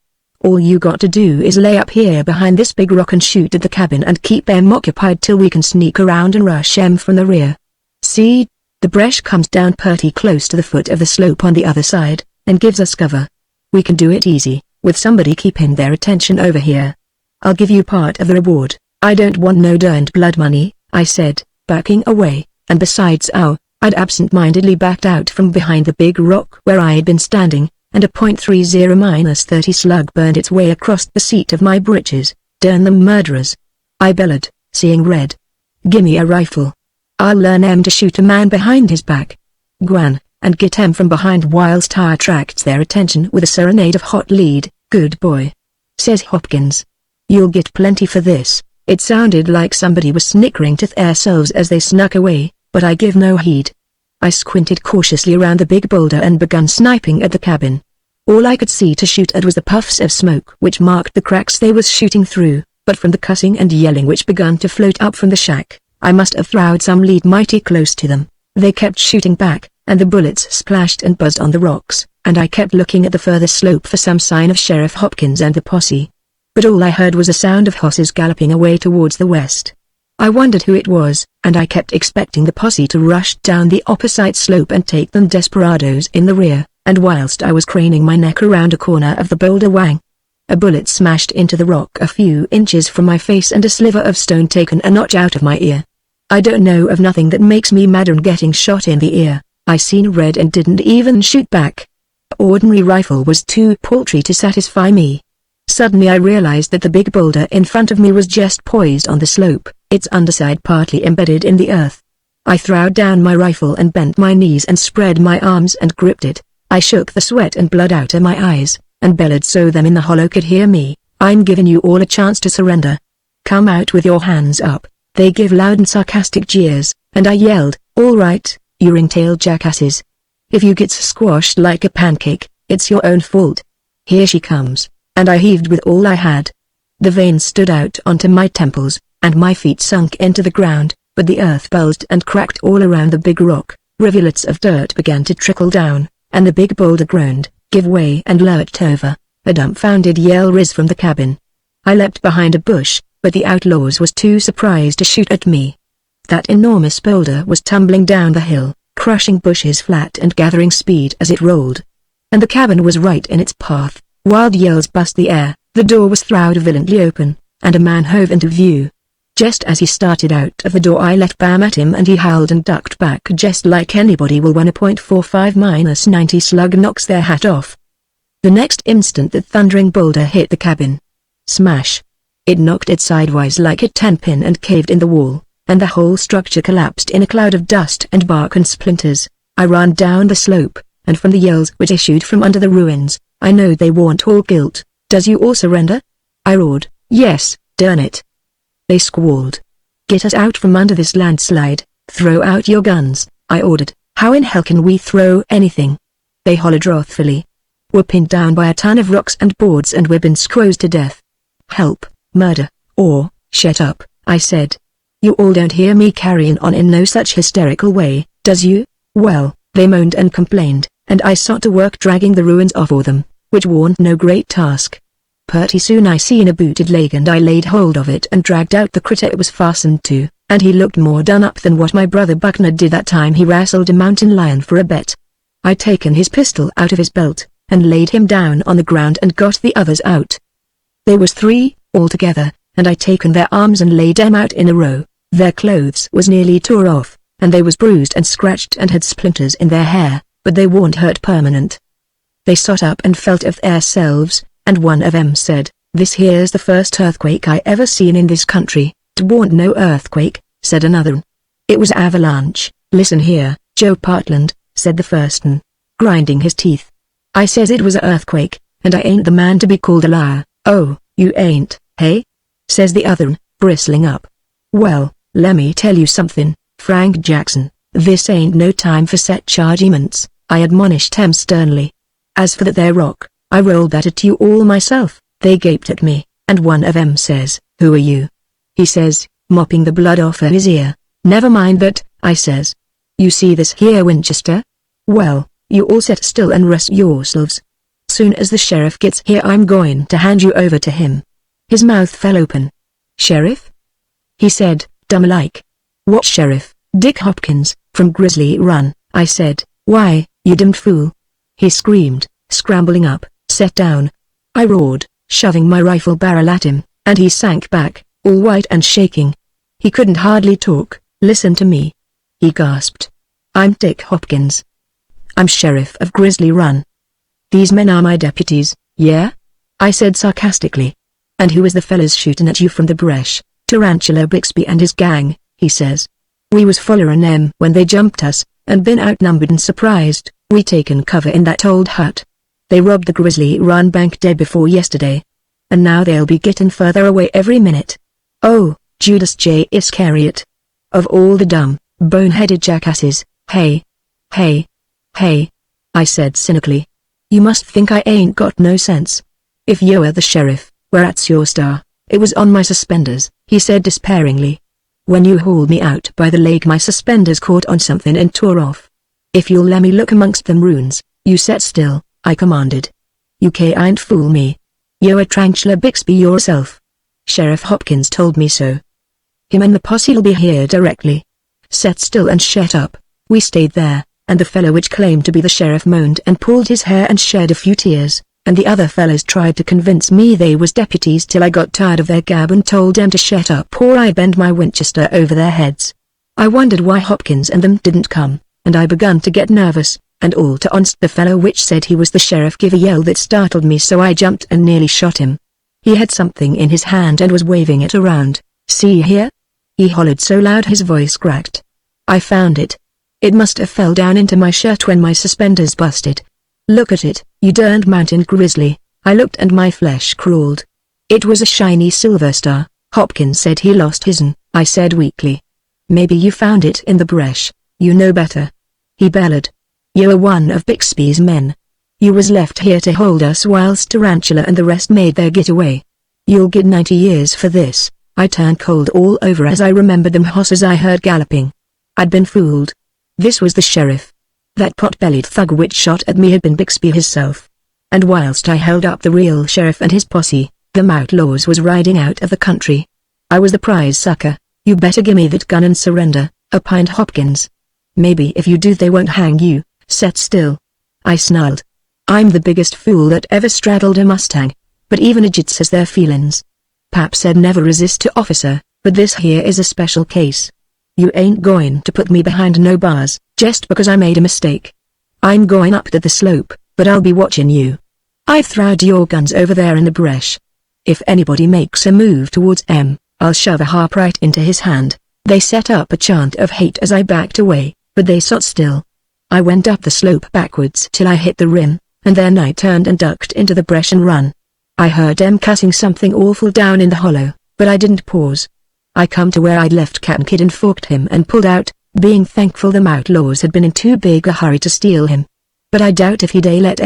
All you got to do is lay up here behind this big rock and shoot at the cabin and keep them occupied till we can sneak around and rush them from the rear. See, the bresh comes down pretty close to the foot of the slope on the other side, and gives us cover. We can do it easy, with somebody keeping their attention over here. I'll give you part of the reward." "I don't want no darned blood money," I said, backing away, and besides I'd absent-mindedly backed out from behind the big rock where I had been standing, and a .30-30 slug burned its way across the seat of my breeches. "Darn them murderers!" I bellowed, seeing red. "Gimme a rifle. I'll learn 'em to shoot a man behind his back. Gwan, and get 'em from behind," whilst I attracts their attention with a serenade of hot lead. "Good boy," says Hopkins. "You'll get plenty for this." It sounded like somebody was snickering to themselves as they snuck away, but I give no heed. I squinted cautiously around the big boulder and begun sniping at the cabin. All I could see to shoot at was the puffs of smoke which marked the cracks they was shooting through, but from the cussing and yelling which begun to float up from the shack, I must have thrown some lead mighty close to them. They kept shooting back, and the bullets splashed and buzzed on the rocks, and I kept looking at the further slope for some sign of Sheriff Hopkins and the posse. But all I heard was a sound of horses galloping away towards the west. I wondered who it was, and I kept expecting the posse to rush down the opposite slope and take them desperados in the rear, and whilst I was craning my neck around a corner of the boulder wang, a bullet smashed into the rock a few inches from my face and a sliver of stone taken a notch out of my ear. I don't know of nothing that makes me madder than getting shot in the ear. I seen red and didn't even shoot back. An ordinary rifle was too paltry to satisfy me. Suddenly I realized that the big boulder in front of me was just poised on the slope, its underside partly embedded in the earth. I threw down my rifle and bent my knees and spread my arms and gripped it. I shook the sweat and blood out of my eyes, and bellowed so them in the hollow could hear me. "I'm giving you all a chance to surrender. Come out with your hands up." They give loud and sarcastic jeers, and I yelled, "All right, you ring-tailed jackasses. If you get squashed like a pancake, it's your own fault. Here she comes." And I heaved with all I had. The veins stood out onto my temples, and my feet sunk into the ground, but the earth bulged and cracked all around the big rock. Rivulets of dirt began to trickle down, and the big boulder groaned, give way and lurched over. A dumbfounded yell rose from the cabin. I leapt behind a bush, but the outlaws was too surprised to shoot at me. That enormous boulder was tumbling down the hill, crushing bushes flat and gathering speed as it rolled. And the cabin was right in its path. Wild yells bust the air, the door was thrown violently open, and a man hove into view. Just as he started out of the door I let bam at him and he howled and ducked back just like anybody will when a .45-90 slug knocks their hat off. The next instant the thundering boulder hit the cabin. Smash! It knocked it sideways like a 10-pin and caved in the wall, and the whole structure collapsed in a cloud of dust and bark and splinters. I ran down the slope, and from the yells which issued from under the ruins, I know they weren't all guilt. "Does you all surrender?" I roared. "Yes, darn it." They squalled. "Get us out from under this landslide, throw out your guns," I ordered. "How in hell can we throw anything?" They hollered wrathfully. "We're pinned down by a ton of rocks and boards and we've been squeezed to death." help, murder, or, shut up, I said. You all don't hear me carrying on in no such hysterical way, does you? Well, they moaned and complained, and I set to work dragging the ruins off for them, which warn't no great task. Pretty soon I seen a booted leg and I laid hold of it and dragged out the critter it was fastened to, and he looked more done up than what my brother Buckner did that time he wrestled a mountain lion for a bet. I'd taken his pistol out of his belt, and laid him down on the ground and got the others out. They was 3, altogether, and I taken their arms and laid them out in a row. Their clothes was nearly tore off, and they was bruised and scratched and had splinters in their hair, but they warn't hurt permanent. They sot up and felt of theirselves, and one of 'em said, "This here's the first earthquake I ever seen in this country." "'Twarn't no earthquake," said another. "It was avalanche." "Listen here, Joe Partland," said the first'n, grinding his teeth. "I says it was a earthquake, and I ain't the man to be called a liar." "Oh, you ain't, hey?" says the other'n, bristling up. "Well, lemme tell you something, Frank Jackson, this ain't no time for set arguments," I admonished him sternly. "As for that there rock, I rolled that at you all myself." They gaped at me, and one of 'em says, "Who are you?" he says, mopping the blood off of his ear. "Never mind that," I says. "You see this here Winchester? Well, you all sit still and rest yourselves. Soon as the sheriff gets here I'm going to hand you over to him." His mouth fell open. "Sheriff?" he said, dumb-like. "What sheriff?" "Dick Hopkins, from Grizzly Run," I said. "Why, you damned fool!" he screamed, scrambling up. "Set down!" I roared, shoving my rifle barrel at him, and he sank back, all white and shaking. He couldn't hardly talk. "Listen to me," he gasped. "I'm Dick Hopkins. I'm sheriff of Grizzly Run. These men are my deputies, yeah?" I said sarcastically. "And who is the fellas shooting at you from the brush?" "Tarantula Bixby and his gang," he says. "We was follerin' 'em when they jumped us, and been outnumbered and surprised, we taken cover in that old hut. They robbed the Grizzly Run bank day before yesterday. And now they'll be getting further away every minute. Oh, Judas J. Iscariot. Of all the dumb, bone-headed jackasses, hey, hey, hey," I said cynically. "You must think I ain't got no sense. If you're the sheriff, whereat's your star?" "It was on my suspenders," he said despairingly. "When you hauled me out by the leg my suspenders caught on something and tore off. If you'll let me look amongst them runes." "You set still," I commanded. "You can't fool me. You're a Tarantula Bixby yourself. Sheriff Hopkins told me so. Him and the posse'll be here directly." "Set still and shut up." We stayed there, and the fellow which claimed to be the sheriff moaned and pulled his hair and shed a few tears, and the other fellows tried to convince me they was deputies till I got tired of their gab and told them to shut up or I'd bend my Winchester over their heads. I wondered why Hopkins and them didn't come, and I begun to get nervous, and all to onst the fellow which said he was the sheriff give a yell that startled me, so I jumped and nearly shot him. He had something in his hand and was waving it around. "See here?" he hollered so loud his voice cracked. I found it. It must have fell down into my shirt when my suspenders busted. "Look at it, you darned mountain grizzly." I looked and my flesh crawled. It was a shiny silver star. "Hopkins said he lost his'n," I said weakly. "Maybe you found it in the brush, you know better," he bellowed. "You're one of Bixby's men. You was left here to hold us whilst Tarantula and the rest made their getaway. You'll get 90 years for this." I turned cold all over as I remembered them hosses I heard galloping. I'd been fooled. This was the sheriff. That pot-bellied thug which shot at me had been Bixby himself. And whilst I held up the real sheriff and his posse, them outlaws was riding out of the country. I was the prize sucker. "You better gimme that gun and surrender," opined Hopkins. "Maybe if you do they won't hang you." "Set still," I snarled. "I'm the biggest fool that ever straddled a Mustang, but even idiots has their feelings. Pap said never resist to officer, but this here is a special case. You ain't going to put me behind no bars, just because I made a mistake. I'm going up to the slope, but I'll be watching you. I've throwed your guns over there in the brush. If anybody makes a move towards I'll shove a harp right into his hand." They set up a chant of hate as I backed away, but they sat still. I went up the slope backwards till I hit the rim, and then I turned and ducked into the brush and run. I heard them cussing something awful down in the hollow, but I didn't pause. I come to where I'd left Cap'n Kidd and forked him and pulled out, being thankful them outlaws had been in too big a hurry to steal him. But I doubt if he'd let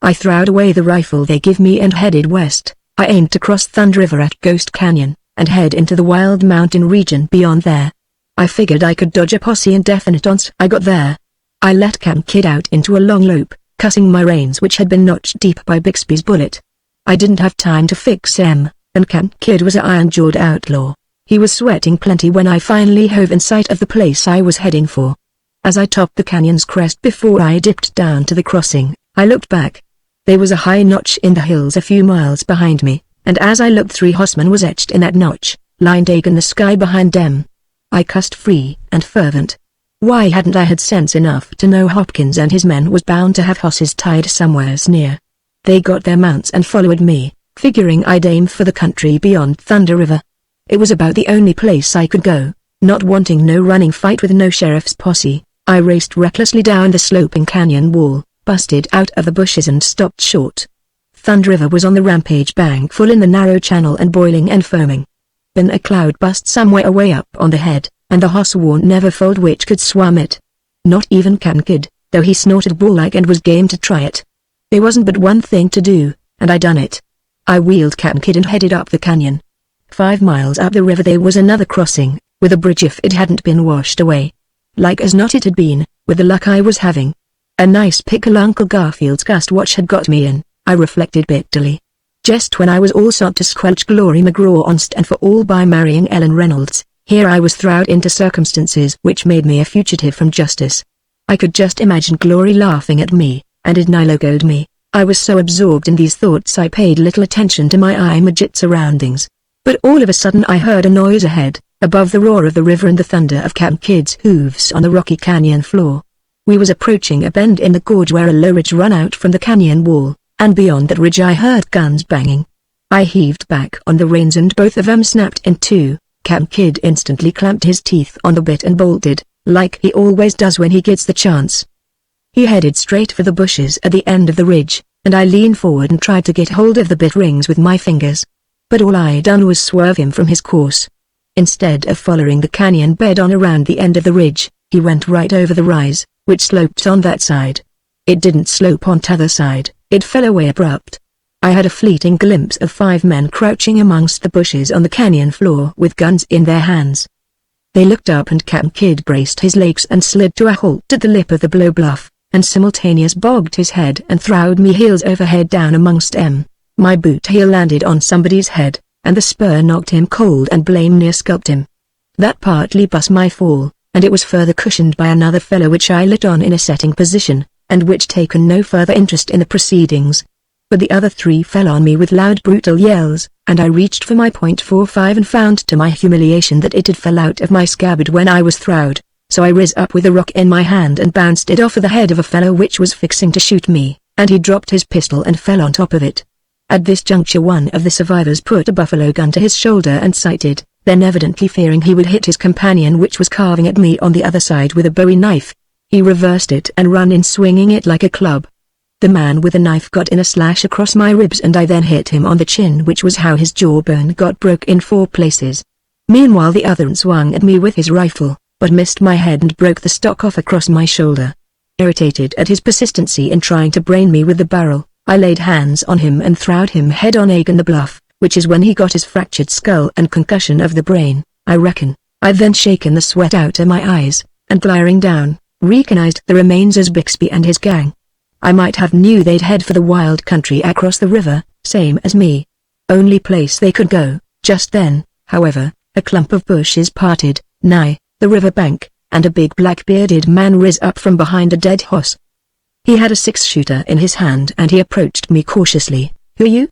I throwed away the rifle they give me and headed west, I aimed to cross Thunder River at Ghost Canyon, and head into the wild mountain region beyond there. I figured I could dodge a posse indefinite once I got there. I let Camp Kid out into a long lope, cutting my reins which had been notched deep by Bixby's bullet. I didn't have time to fix him, and Camp Kid was an iron-jawed outlaw. He was sweating plenty when I finally hove in sight of the place I was heading for. As I topped the canyon's crest before I dipped down to the crossing, I looked back. There was a high notch in the hills a few miles behind me, and as I looked 3 horsemen was etched in that notch, lined in the sky behind them. I cussed free and fervent. Why hadn't I had sense enough to know Hopkins and his men was bound to have hosses tied somewheres near? They got their mounts and followed me, figuring I'd aim for the country beyond Thunder River. It was about the only place I could go, not wanting no running fight with no sheriff's posse. I raced recklessly down the sloping canyon wall, busted out of the bushes and stopped short. Thunder River was on the rampage bank full in the narrow channel and boiling and foaming. Then a cloud burst somewhere away up on the head, and the hoss warn't never fold which could swam it. Not even Camp Kid, though he snorted bull-like and was game to try it. There wasn't but one thing to do, and I done it. I wheeled Camp Kid and headed up the canyon. 5 miles up the river there was another crossing, with a bridge if it hadn't been washed away. Like as not it had been, with the luck I was having. A nice pickle Uncle Garfield's gust watch had got me in, I reflected bitterly. Just when I was all sought to squelch Glory McGraw onst and for all by marrying Ellen Reynolds, here I was thrown into circumstances which made me a fugitive from justice. I could just imagine Glory laughing at me, and it logoed me. I was so absorbed in these thoughts I paid little attention to my immediate surroundings. But all of a sudden I heard a noise ahead, above the roar of the river and the thunder of Camp Kid's hooves on the rocky canyon floor. We was approaching a bend in the gorge where a low ridge ran out from the canyon wall, and beyond that ridge I heard guns banging. I heaved back on the reins and both of them snapped in two. Camp Kid instantly clamped his teeth on the bit and bolted, like he always does when he gets the chance. He headed straight for the bushes at the end of the ridge, and I leaned forward and tried to get hold of the bit rings with my fingers. But all I done was swerve him from his course. Instead of following the canyon bed on around the end of the ridge, he went right over the rise, which sloped on that side. It didn't slope on t'other side, it fell away abrupt. I had a fleeting glimpse of 5 men crouching amongst the bushes on the canyon floor with guns in their hands. They looked up and Camp Kid braced his legs and slid to a halt at the lip of the blow bluff, and simultaneous bogged his head and throwed me heels over head down amongst them. My boot heel landed on somebody's head, and the spur knocked him cold and blame near scalped him. That partly bust my fall, and it was further cushioned by another fellow which I lit on in a setting position, and which taken no further interest in the proceedings. But the other 3 fell on me with loud brutal yells, and I reached for my .45 and found to my humiliation that it had fell out of my scabbard when I was throwed, so I riz up with a rock in my hand and bounced it off of the head of a fellow which was fixing to shoot me, and he dropped his pistol and fell on top of it. At this juncture one of the survivors put a buffalo gun to his shoulder and sighted, then evidently fearing he would hit his companion which was carving at me on the other side with a bowie knife. He reversed it and ran in swinging it like a club. The man with the knife got in a slash across my ribs and I then hit him on the chin which was how his jawbone got broke in 4 places. Meanwhile the other swung at me with his rifle, but missed my head and broke the stock off across my shoulder. Irritated at his persistency in trying to brain me with the barrel, I laid hands on him and throwed him head on again the bluff, which is when he got his fractured skull and concussion of the brain, I reckon. I then shaken the sweat out of my eyes, and glaring down, recognized the remains as Bixby and his gang. I might have knew they'd head for the wild country across the river, same as me. Only place they could go. Just then, however, a clump of bushes parted, nigh the river bank, and a big black-bearded man riz up from behind a dead horse. He had a 6-shooter in his hand and he approached me cautiously. "Who are you?"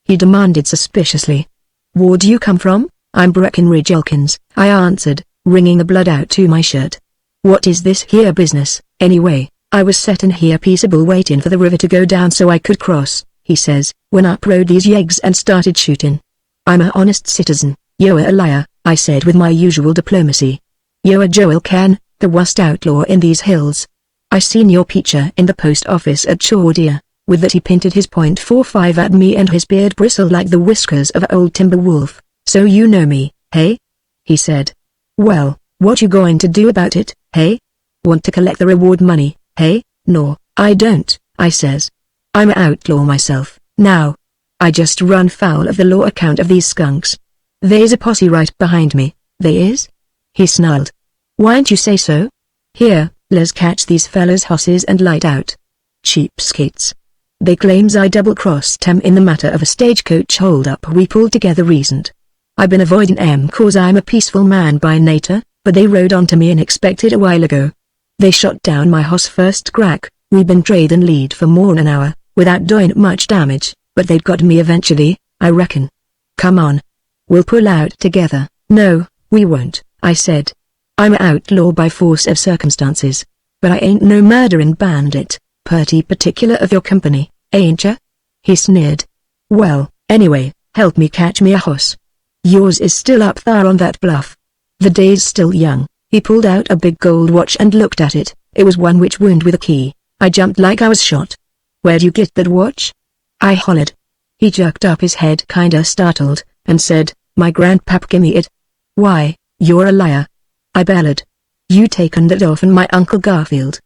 he demanded suspiciously. "Where do you come from?" "I'm Breckenridge Elkins," I answered, wringing the blood out to my shirt. "What is this here business, anyway?" "I was settin' here peaceable waitin' for the river to go down so I could cross," he says, "when up rode these yeggs and started shootin'. I'm a honest citizen." "You're a liar," I said with my usual diplomacy. "You're Joel Can, the worst outlaw in these hills. I seen your picture in the post office at Chaudier." With that he pinted his .45 at me and his beard bristled like the whiskers of a old timber wolf. "So you know me, hey?" he said. "Well, what you going to do about it, hey? Want to collect the reward money, hey?" "No, I don't," I says. "I'm an outlaw myself, now." I just run foul of the law account of these skunks. They's a posse right behind me, they is? He snarled. Why'n't you say so? Here, let's catch these fellas' hosses and light out. Cheapskates. They claims I double-crossed 'em in the matter of a stagecoach hold-up we pulled together recent. I been avoiding 'em cause I'm a peaceful man by nature, but they rode onto me unexpected a while ago. They shot down my hoss first crack, we been trading lead for more'n an hour, without doing much damage, but they'd got me eventually, I reckon. Come on. We'll pull out together. No, we won't, I said. I'm a outlaw by force of circumstances. But I ain't no murderin' bandit, purty particular of your company, ain't ya? He sneered. Well, anyway, help me catch me a hoss. Yours is still up there on that bluff. The day's still young. He pulled out a big gold watch and looked at it. It was one which wound with a key. I jumped like I was shot. Where'd you get that watch? I hollered. He jerked up his head kinda startled, and said, my grandpap gimme it. Why, you're a liar. I bellowed. You taken that offen my Uncle Garfield.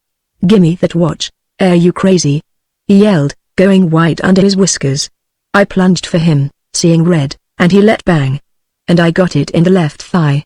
Gimme that watch, are you crazy? He yelled, going white under his whiskers. I plunged for him, seeing red, and he let bang. And I got it in the left thigh.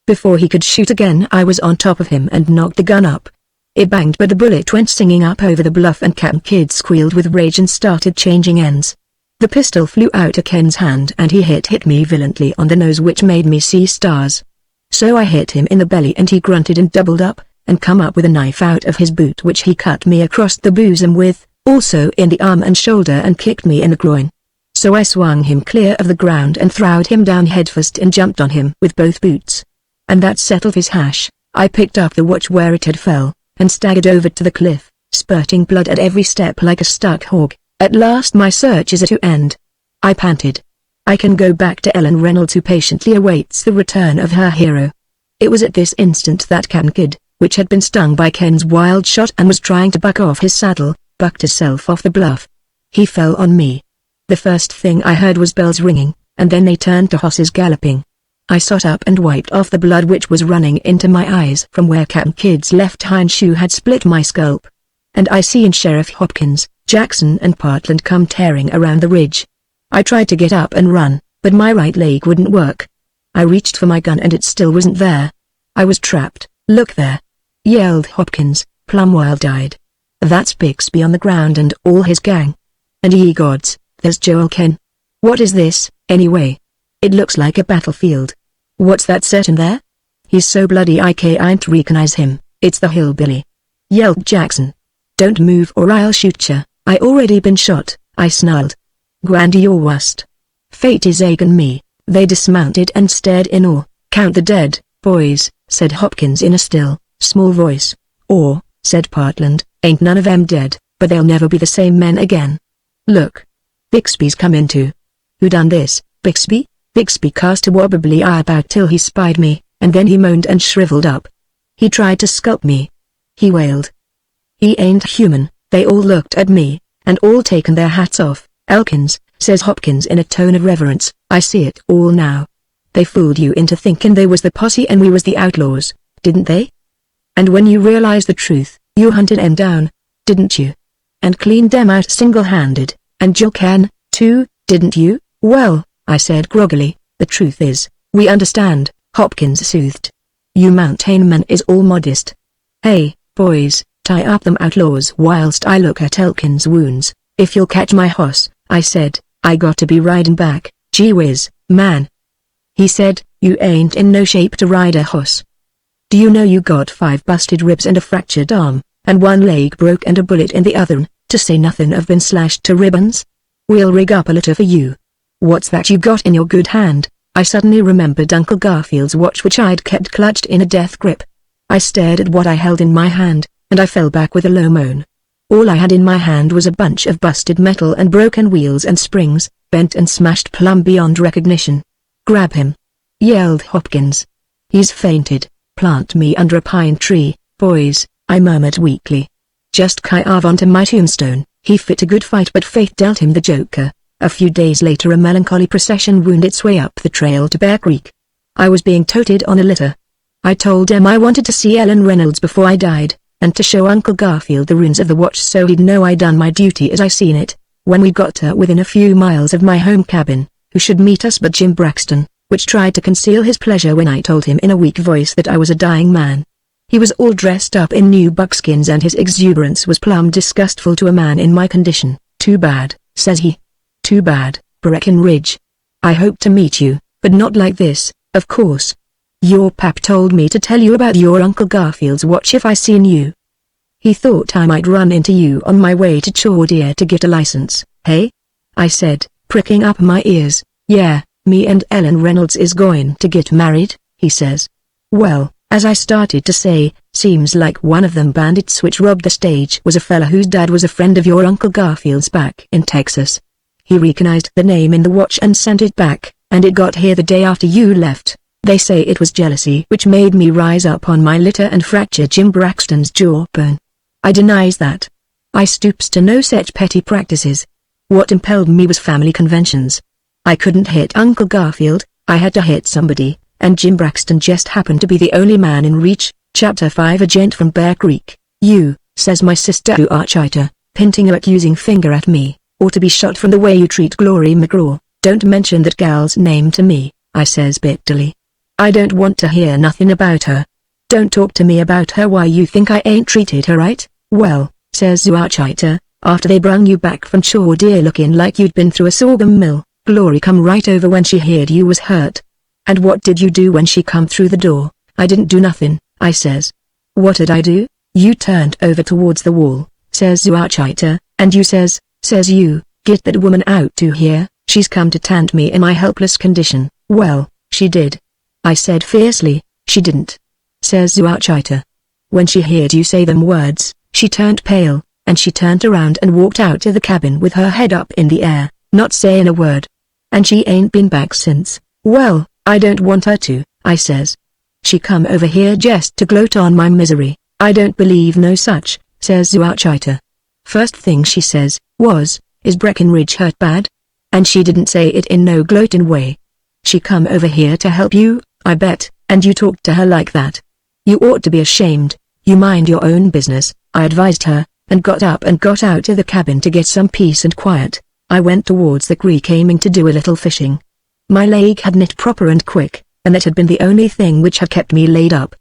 Before he could shoot again I was on top of him and knocked the gun up. It banged but the bullet went singing up over the bluff and Captain Kidd squealed with rage and started changing ends. The pistol flew out of Ken's hand and he hit me violently on the nose which made me see stars. So I hit him in the belly and he grunted and doubled up, and come up with a knife out of his boot which he cut me across the bosom with, also in the arm and shoulder and kicked me in the groin. So I swung him clear of the ground and throwed him down headfirst and jumped on him with both boots. And that settled his hash. I picked up the watch where it had fell, and staggered over to the cliff, spurting blood at every step like a stuck hog. At last my search is at an end. I panted. I can go back to Ellen Reynolds who patiently awaits the return of her hero. It was at this instant that Captain Kidd, which had been stung by Ken's wild shot and was trying to buck off his saddle, bucked herself off the bluff. He fell on me. The first thing I heard was bells ringing, and then they turned to horses galloping. I sat up and wiped off the blood which was running into my eyes from where Captain Kidd's left hind shoe had split my scalp. And I seen Sheriff Hopkins, Jackson and Partland come tearing around the ridge. I tried to get up and run, but my right leg wouldn't work. I reached for my gun and it still wasn't there. I was trapped. Look there! Yelled Hopkins, plumb wild-eyed. That's Bixby on the ground and all his gang. And ye gods, there's Joel Ken. What is this, anyway? It looks like a battlefield. What's that set in there? He's so bloody I can't recognize him. It's the hillbilly. Yelled Jackson. Don't move or I'll shoot ya. I already been shot, I snarled. Grandy your worst. Fate is egging me. They dismounted and stared in awe. Count the dead, boys, said Hopkins in a still, small voice. Or, said Partland, ain't none of 'em dead, but they'll never be the same men again. Look. Bixby's come in too. Who done this, Bixby? Bixby cast a wobbly eye about till he spied me, and then he moaned and shriveled up. He tried to scalp me. He wailed. He ain't human. They all looked at me, and all taken their hats off. Elkins, says Hopkins in a tone of reverence, I see it all now. They fooled you into thinking they was the posse and we was the outlaws, didn't they? And when you realized the truth, you hunted 'em down, didn't you? And cleaned them out single-handed, and Joel Ken, too, didn't you? Well, I said groggily, the truth is, we understand, Hopkins soothed. You mountain men is all modest. Hey, boys, tie up them outlaws whilst I look at Elkins' wounds. If you'll catch my hoss, I said, I got to be riding back. Gee whiz, man. He said, you ain't in no shape to ride a hoss. Do you know you got 5 busted ribs and a fractured arm, and 1 leg broke and a bullet in the other, to say nothing of been slashed to ribbons? We'll rig up a litter for you. What's that you got in your good hand? I suddenly remembered Uncle Garfield's watch which I'd kept clutched in a death grip. I stared at what I held in my hand, and I fell back with a low moan. All I had in my hand was a bunch of busted metal and broken wheels and springs, bent and smashed plumb beyond recognition. Grab him! Yelled Hopkins. He's fainted. Plant me under a pine tree, boys, I murmured weakly. Just carve onto my tombstone. He fit a good fight but fate dealt him the joker. A few days later a melancholy procession wound its way up the trail to Bear Creek. I was being toted on a litter. I told them I wanted to see Ellen Reynolds before I died, and to show Uncle Garfield the ruins of the watch so he'd know I done my duty as I seen it. When we got to within a few miles of my home cabin, who should meet us but Jim Braxton, which tried to conceal his pleasure when I told him in a weak voice that I was a dying man. He was all dressed up in new buckskins and his exuberance was plumb disgustful to a man in my condition. "Too bad," says he. "Too bad, Breckenridge. I hoped to meet you, but not like this, of course. Your pap told me to tell you about your Uncle Garfield's watch if I seen you. He thought I might run into you on my way to Chaudier to get a license, hey?" I said, pricking up my ears. "Yeah, me and Ellen Reynolds is going to get married," he says. Well, as I started to say, seems like one of them bandits which robbed the stage was a fella whose dad was a friend of your Uncle Garfield's back in Texas. He recognized the name in the watch and sent it back, and it got here the day after you left. They say it was jealousy which made me rise up on my litter and fracture Jim Braxton's jawbone. I denies that. I stoops to no such petty practices. What impelled me was family conventions. I couldn't hit Uncle Garfield, I had to hit somebody, and Jim Braxton just happened to be the only man in reach. Chapter 5 A Gent from Bear Creek. "You," says my sister Archita, pointing her accusing finger at me, "ought to be shot from the way you treat Glory McGraw." "Don't mention that gal's name to me," I says bitterly. "I don't want to hear nothing about her. Don't talk to me about her. Why, you think I ain't treated her right?" "Well," says Archita, "after they brung you back from Chaudier looking like you'd been through a sorghum mill, Glory come right over when she heard you was hurt. And what did you do when she come through the door?" "I didn't do nothing," I says. "What did I do?" "You turned over towards the wall," says Archita, "and you says you, 'Get that woman out to here, she's come to taunt me in my helpless condition.'" "Well, she did," I said fiercely. "She didn't," says Archita. "When she heard you say them words, she turned pale, and she turned around and walked out to the cabin with her head up in the air, not saying a word. And she ain't been back since." "Well, I don't want her to," I says. "She come over here just to gloat on my misery." "I don't believe no such," says Archita. "First thing she says, was, 'Is Breckenridge hurt bad?' And she didn't say it in no gloating way. She come over here to help you, I bet, and you talked to her like that. You ought to be ashamed. You mind your own business," I advised her, and got up and got out to the cabin to get some peace and quiet. I went towards the creek aiming to do a little fishing. My leg had knit proper and quick, and that had been the only thing which had kept me laid up.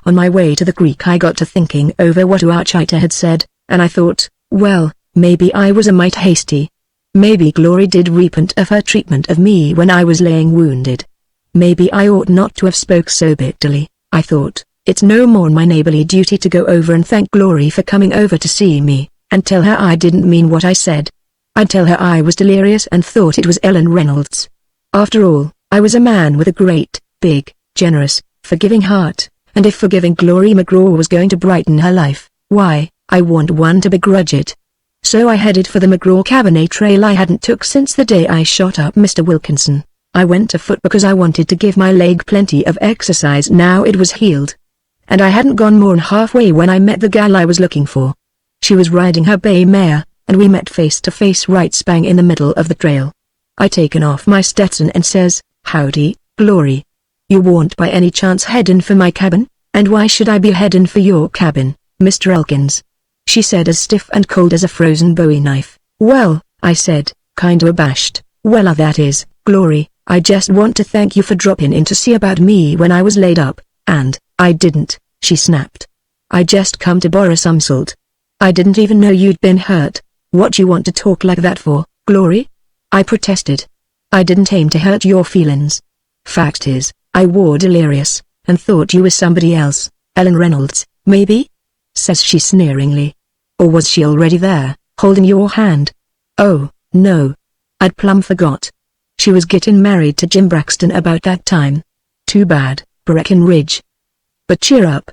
On my way to the creek I got to thinking over what Archita had said, and I thought, well, maybe I was a mite hasty. Maybe Glory did repent of her treatment of me when I was laying wounded. Maybe I ought not to have spoke so bitterly, I thought. It's no more my neighborly duty to go over and thank Glory for coming over to see me, and tell her I didn't mean what I said. I'd tell her I was delirious and thought it was Ellen Reynolds. After all, I was a man with a great, big, generous, forgiving heart, and if forgiving Glory McGraw was going to brighten her life, why, I want one to begrudge it. So I headed for the McGraw cabin, a trail I hadn't took since the day I shot up Mr. Wilkinson. I went afoot because I wanted to give my leg plenty of exercise now it was healed. And I hadn't gone more'n halfway when I met the gal I was looking for. She was riding her bay mare, and we met face to face right spang in the middle of the trail. I taken off my Stetson and says, "Howdy, Glory. You won't by any chance headin' for my cabin?" "And why should I be headin' for your cabin, Mr. Elkins?" she said as stiff and cold as a frozen bowie knife. "Well," I said, kinda abashed, "well that is, Glory, I just want to thank you for dropping in to see about me when I was laid up, and, I didn't," she snapped. "I just come to borrow some salt. I didn't even know you'd been hurt. What you want to talk like that for, Glory?" I protested. "I didn't aim to hurt your feelings. Fact is, I were delirious, and thought you was somebody else, Ellen Reynolds, maybe?" says she sneeringly. "Or was she already there, holding your hand?" "Oh, no. I'd plumb forgot. She was getting married to Jim Braxton about that time. Too bad, Breckenridge. But cheer up.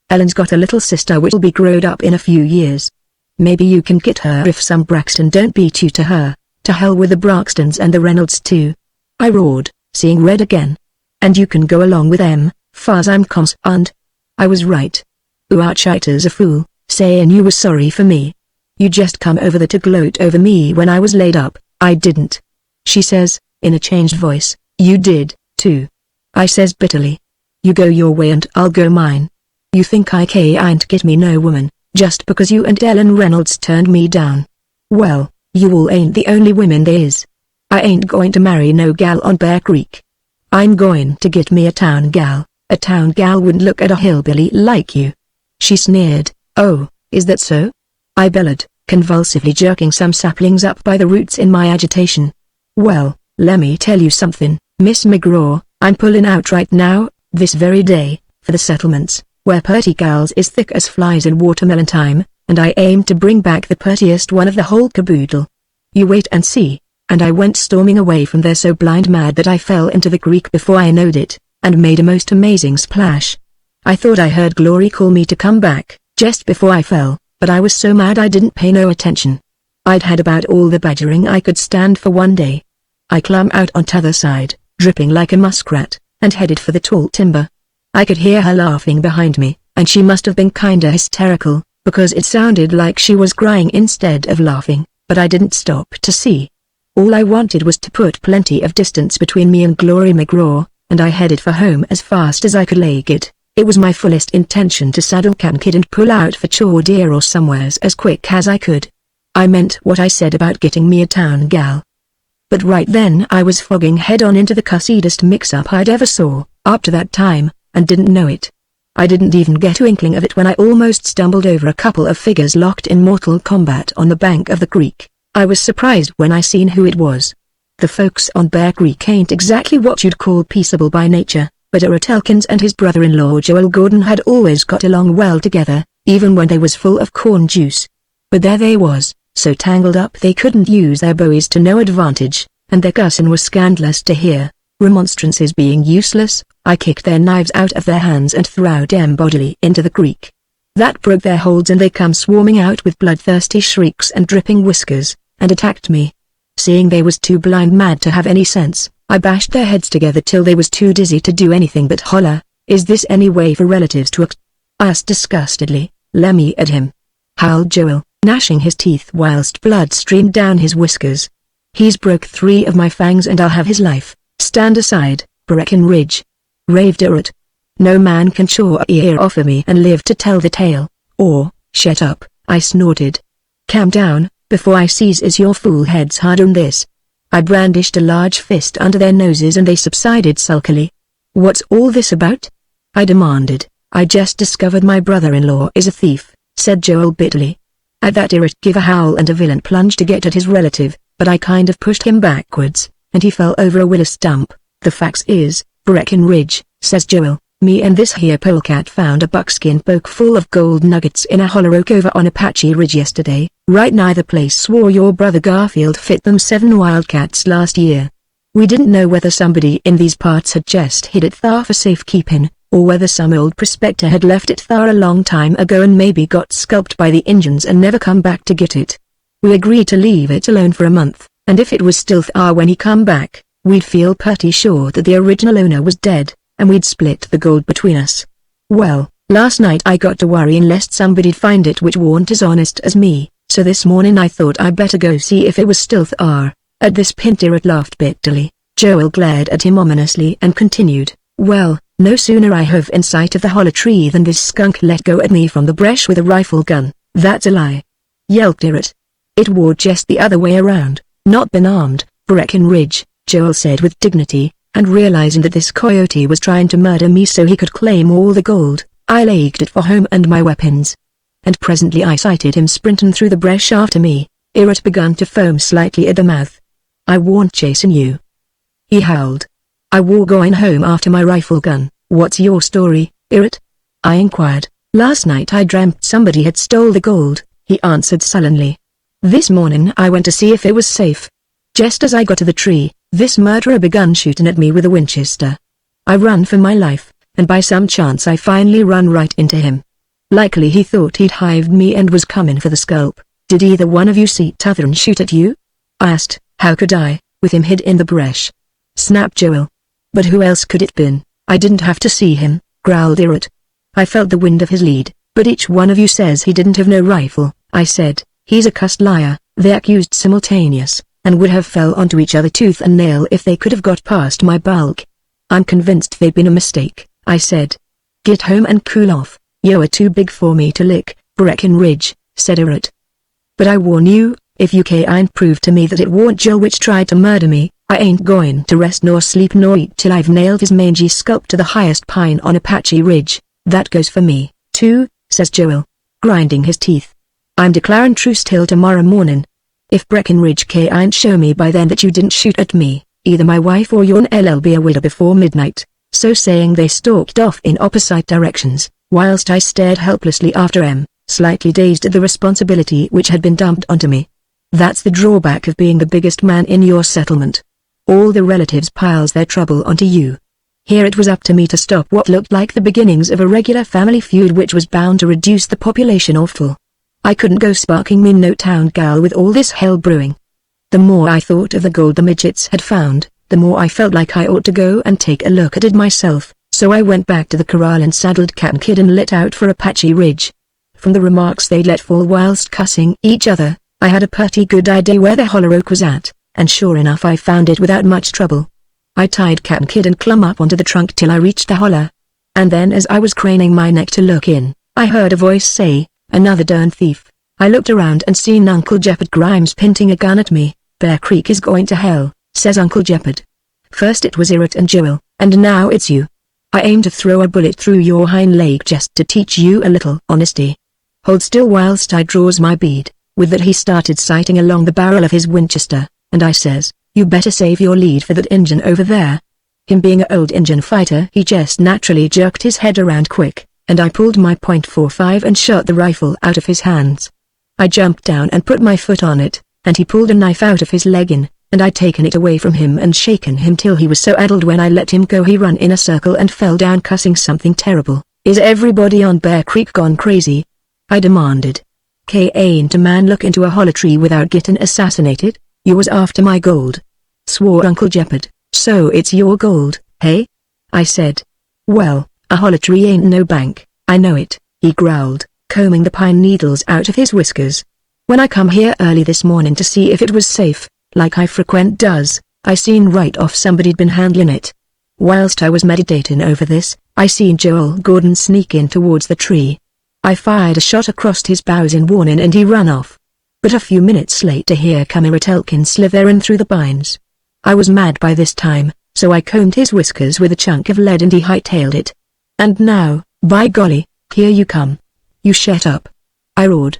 Ellen's got a little sister which'll be growed up in a few years. Maybe you can get her if some Braxton don't beat you to her. To hell with the Braxtons and the Reynolds too," I roared, seeing red again. "And you can go along with them, far's I'm concerned." I was right. Archita's a fool, saying you was sorry for me. You just come over there to gloat over me when I was laid up. "I didn't," she says, in a changed voice. "You did, too," I says bitterly. "You go your way and I'll go mine. You think I can't get me no woman, just because you and Ellen Reynolds turned me down. Well, You all ain't the only women there is. I ain't going to marry no gal on Bear Creek. I'm going to get me a town gal. A town gal wouldn't look at a hillbilly like you." She sneered. "Oh, is that so?" I bellowed, convulsively jerking some saplings up by the roots in my agitation. "Well, let me tell you something, Miss McGraw, I'm pulling out right now, this very day, for the settlements, where purty gals is thick as flies in watermelon time, and I aim to bring back the purtiest one of the whole caboodle. You wait and see." And I went storming away from there so blind mad that I fell into the creek before I knowed it, and made a most amazing splash. I thought I heard Glory call me to come back, just before I fell, but I was so mad I didn't pay no attention. I'd had about all the badgering I could stand for one day. I clumb out on t'other side, dripping like a muskrat, and headed for the tall timber. I could hear her laughing behind me, and she must have been kinda hysterical, because it sounded like she was crying instead of laughing, but I didn't stop to see. All I wanted was to put plenty of distance between me and Glory McGraw, and I headed for home as fast as I could leg it. It was my fullest intention to saddle Kankid and pull out for Chaudier or somewheres as quick as I could. I meant what I said about getting me a town gal. But right then I was fogging head-on into the cussedest mix-up I'd ever saw, up to that time, and didn't know it. I didn't even get an inkling of it when I almost stumbled over a couple of figures locked in mortal combat on the bank of the creek. I was surprised when I seen who it was. The folks on Bear Creek ain't exactly what you'd call peaceable by nature, but Errol Elkins and his brother-in-law Joel Gordon had always got along well together, even when they was full of corn juice. But there they was, so tangled up they couldn't use their bowies to no advantage, and their cussin' was scandalous to hear. Remonstrances being useless, I kicked their knives out of their hands and threw them bodily into the creek. That broke their holds and they come swarming out with bloodthirsty shrieks and dripping whiskers, and attacked me. Seeing they was too blind mad to have any sense, I bashed their heads together till they was too dizzy to do anything but holler, "Is this any way for relatives to act?" I asked disgustedly. "Let me at him," howled Joel, gnashing his teeth whilst blood streamed down his whiskers. "He's broke 3 of my fangs and I'll have his life." "Stand aside, Breckenridge," raved Errot. "No man can chaw a ear off of me and live to tell the tale, or, shut up," I snorted. "Calm down, before I seizes your fool heads hard on this." I brandished a large fist under their noses and they subsided sulkily. "What's all this about?" I demanded. "I just discovered my brother-in-law is a thief," said Joel bitterly. At that Errot gave a howl and a villain plunge to get at his relative, but I kind of pushed him backwards, and he fell over a willow stump. "The facts is, Breckenridge," says Joel, "me and this here polecat found a buckskin poke full of gold nuggets in a hollow oak over on Apache Ridge yesterday, right nigh the place swore your brother Garfield fit them 7 wildcats last year. We didn't know whether somebody in these parts had just hid it thar for safekeeping, or whether some old prospector had left it thar a long time ago and maybe got scalped by the Injuns and never come back to get it. We agreed to leave it alone for a month, and if it was still thar when he come back, we'd feel pretty sure that the original owner was dead, and we'd split the gold between us. Well, last night I got to worrying lest somebody'd find it which warn't as honest as me, so this morning I thought I'd better go see if it was still thar." At this Errot laughed bitterly. Joel glared at him ominously and continued, "Well, no sooner I hove in sight of the hollow tree than this skunk let go at me from the brush with a rifle gun." "That's a lie," yelped Errot. "It war just the other way around. Not been armed, Breckenridge," Joel said with dignity, and realizing that this coyote was trying to murder me so he could claim all the gold, I legged it for home and my weapons. And presently I sighted him sprinting through the brush after me. Errot begun to foam slightly at the mouth. "I warn't chasing you," he howled. "I war going home after my rifle gun." "What's your story, Errot?" I inquired. "Last night I dreamt somebody had stole the gold," he answered sullenly. "This morning I went to see if it was safe. Just as I got to the tree, this murderer begun shooting at me with a Winchester. I run for my life, and by some chance I finally run right into him. Likely he thought he'd hived me and was coming for the scalp." "Did either one of you see t'other and shoot at you?" I asked. "How could I, with him hid in the brush?" snapped Joel. "But who else could it been?" "I didn't have to see him," growled Errot. "I felt the wind of his lead." "But each one of you says he didn't have no rifle," I said. "He's a cussed liar." They accused simultaneous, and would have fell onto each other tooth and nail if they could have got past my bulk. "I'm convinced they've been a mistake," I said. "Get home and cool off, you are too big for me to lick, Breckenridge," said Errot. "But I warn you, If you can't prove to me that it warn't Joel which tried to murder me, I ain't going to rest nor sleep nor eat till I've nailed his mangy scalp to the highest pine on Apache Ridge. That goes for me, too, says Joel, grinding his teeth. I'm declaring truce till tomorrow morning. If Breckenridge can't show me by then that you didn't shoot at me, either my wife or your'n LL be a widow before midnight. So saying they stalked off in opposite directions, whilst I stared helplessly after them, slightly dazed at the responsibility which had been dumped onto me. That's the drawback of being the biggest man in your settlement. All the relatives piles their trouble onto you. Here it was up to me to stop what looked like the beginnings of a regular family feud which was bound to reduce the population awful. I couldn't go sparking me no town gal with all this hell brewing. The more I thought of the gold the midgets had found, the more I felt like I ought to go and take a look at it myself, so I went back to the corral and saddled Cap'n Kidd and lit out for Apache Ridge. From the remarks they'd let fall whilst cussing each other, I had a pretty good idea where the holler oak was at, and sure enough I found it without much trouble. I tied Cap'n Kidd and clumb up onto the trunk till I reached the holler. And then as I was craning my neck to look in, I heard a voice say, "Another darn thief." I looked around and seen Uncle Jeopard Grimes pinting a gun at me. "Bear Creek is going to hell," says Uncle Jeopard. "First it was Irrit and Joel, and now it's you. I aim to throw a bullet through your hind leg just to teach you a little honesty. Hold still whilst I draws my bead." With that he started sighting along the barrel of his Winchester, and I says, "You better save your lead for that Injun over there." Him being a old Injun fighter, he just naturally jerked his head around quick, and I pulled my .45 and shot the rifle out of his hands. I jumped down and put my foot on it, and he pulled a knife out of his legging, and I'd taken it away from him and shaken him till he was so addled when I let him go he run in a circle and fell down cussing something terrible. "Is everybody on Bear Creek gone crazy?" I demanded. "Ain't a man look into a holler tree without getting assassinated? You was after my gold," swore Uncle Jeopard. "So it's your gold, hey?" I said. "Well, a holler tree ain't no bank, I know it," he growled, combing the pine needles out of his whiskers. "When I come here early this morning to see if it was safe, like I frequent does, I seen right off somebody'd been handling it. Whilst I was meditating over this, I seen Joel Gordon sneak in towards the tree. I fired a shot across his bows in warning and he ran off. But a few minutes later here come Irrit Elkin slitherin' through the pines. I was mad by this time, so I combed his whiskers with a chunk of lead and he hightailed it. And now, by golly, here you come. You shut up," I roared.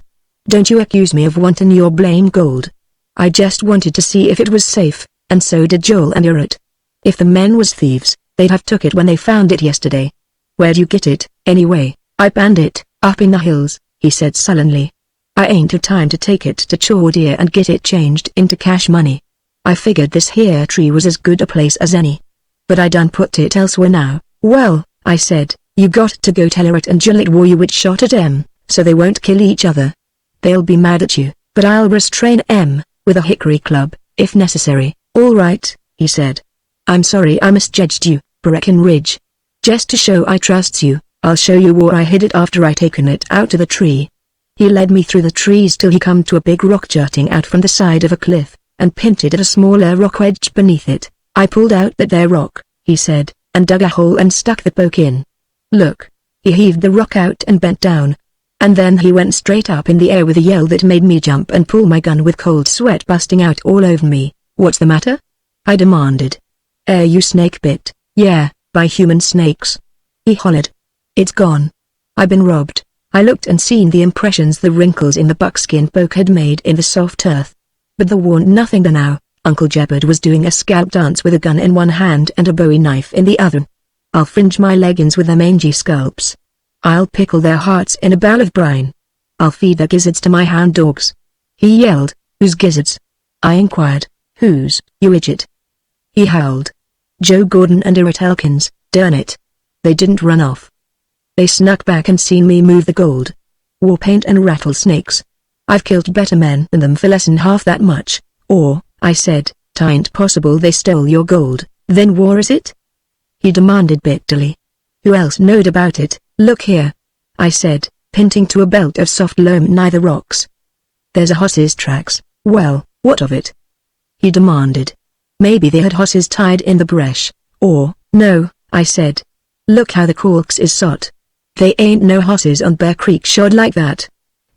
"Don't you accuse me of wanting your blame gold. I just wanted to see if it was safe, and so did Joel and Irrit. If the men was thieves, they'd have took it when they found it yesterday." "Where'd you get it, anyway?" "I panned it, up in the hills," he said sullenly. "I ain't had time to take it to Chaudier and get it changed into cash money. I figured this here tree was as good a place as any. But I done put it elsewhere now." "Well," I said, "you got to go tell Irrit and Joel it war you which shot at em, so they won't kill each other. They'll be mad at you, but I'll restrain em, with a hickory club, if necessary." "All right," he said. "I'm sorry I misjudged you, Breckenridge. Just to show I trusts you, I'll show you where I hid it after I taken it out to the tree." He led me through the trees till he come to a big rock jutting out from the side of a cliff, and pinted at a smaller rock wedged beneath it. "I pulled out that there rock," he said, and dug a hole and stuck the poke in. "Look." He heaved the rock out and bent down. And then he went straight up in the air with a yell that made me jump and pull my gun with cold sweat busting out all over me. "What's the matter?" I demanded. You snake bit?" "Yeah, by human snakes," he hollered. "It's gone. I been robbed." I looked and seen the impressions the wrinkles in the buckskin poke had made in the soft earth. But there warn't nothing there now. Uncle Jeopard was doing a scalp dance with a gun in one hand and a bowie knife in the other. "I'll fringe my leggings with their mangy scalps. I'll pickle their hearts in a barrel of brine. I'll feed their gizzards to my hound dogs." He yelled. "Whose gizzards?" I inquired. "Whose, you idiot?" He howled. "Joe Gordon and Irrit Elkins, darn it. They didn't run off. They snuck back and seen me move the gold. War paint and rattlesnakes. I've killed better men than them for less'n half that much." "Or," I said, "'tain't possible they stole your gold, then war is it?" he demanded bitterly. "Who else knowed about it?" "Look here," I said, pointing to a belt of soft loam nigh the rocks. "There's a horse's tracks." "Well, what of it?" he demanded. "Maybe they had horses tied in the brush, or—" "No," I said. "Look how the corks is sot. They ain't no horses on Bear Creek shod like that.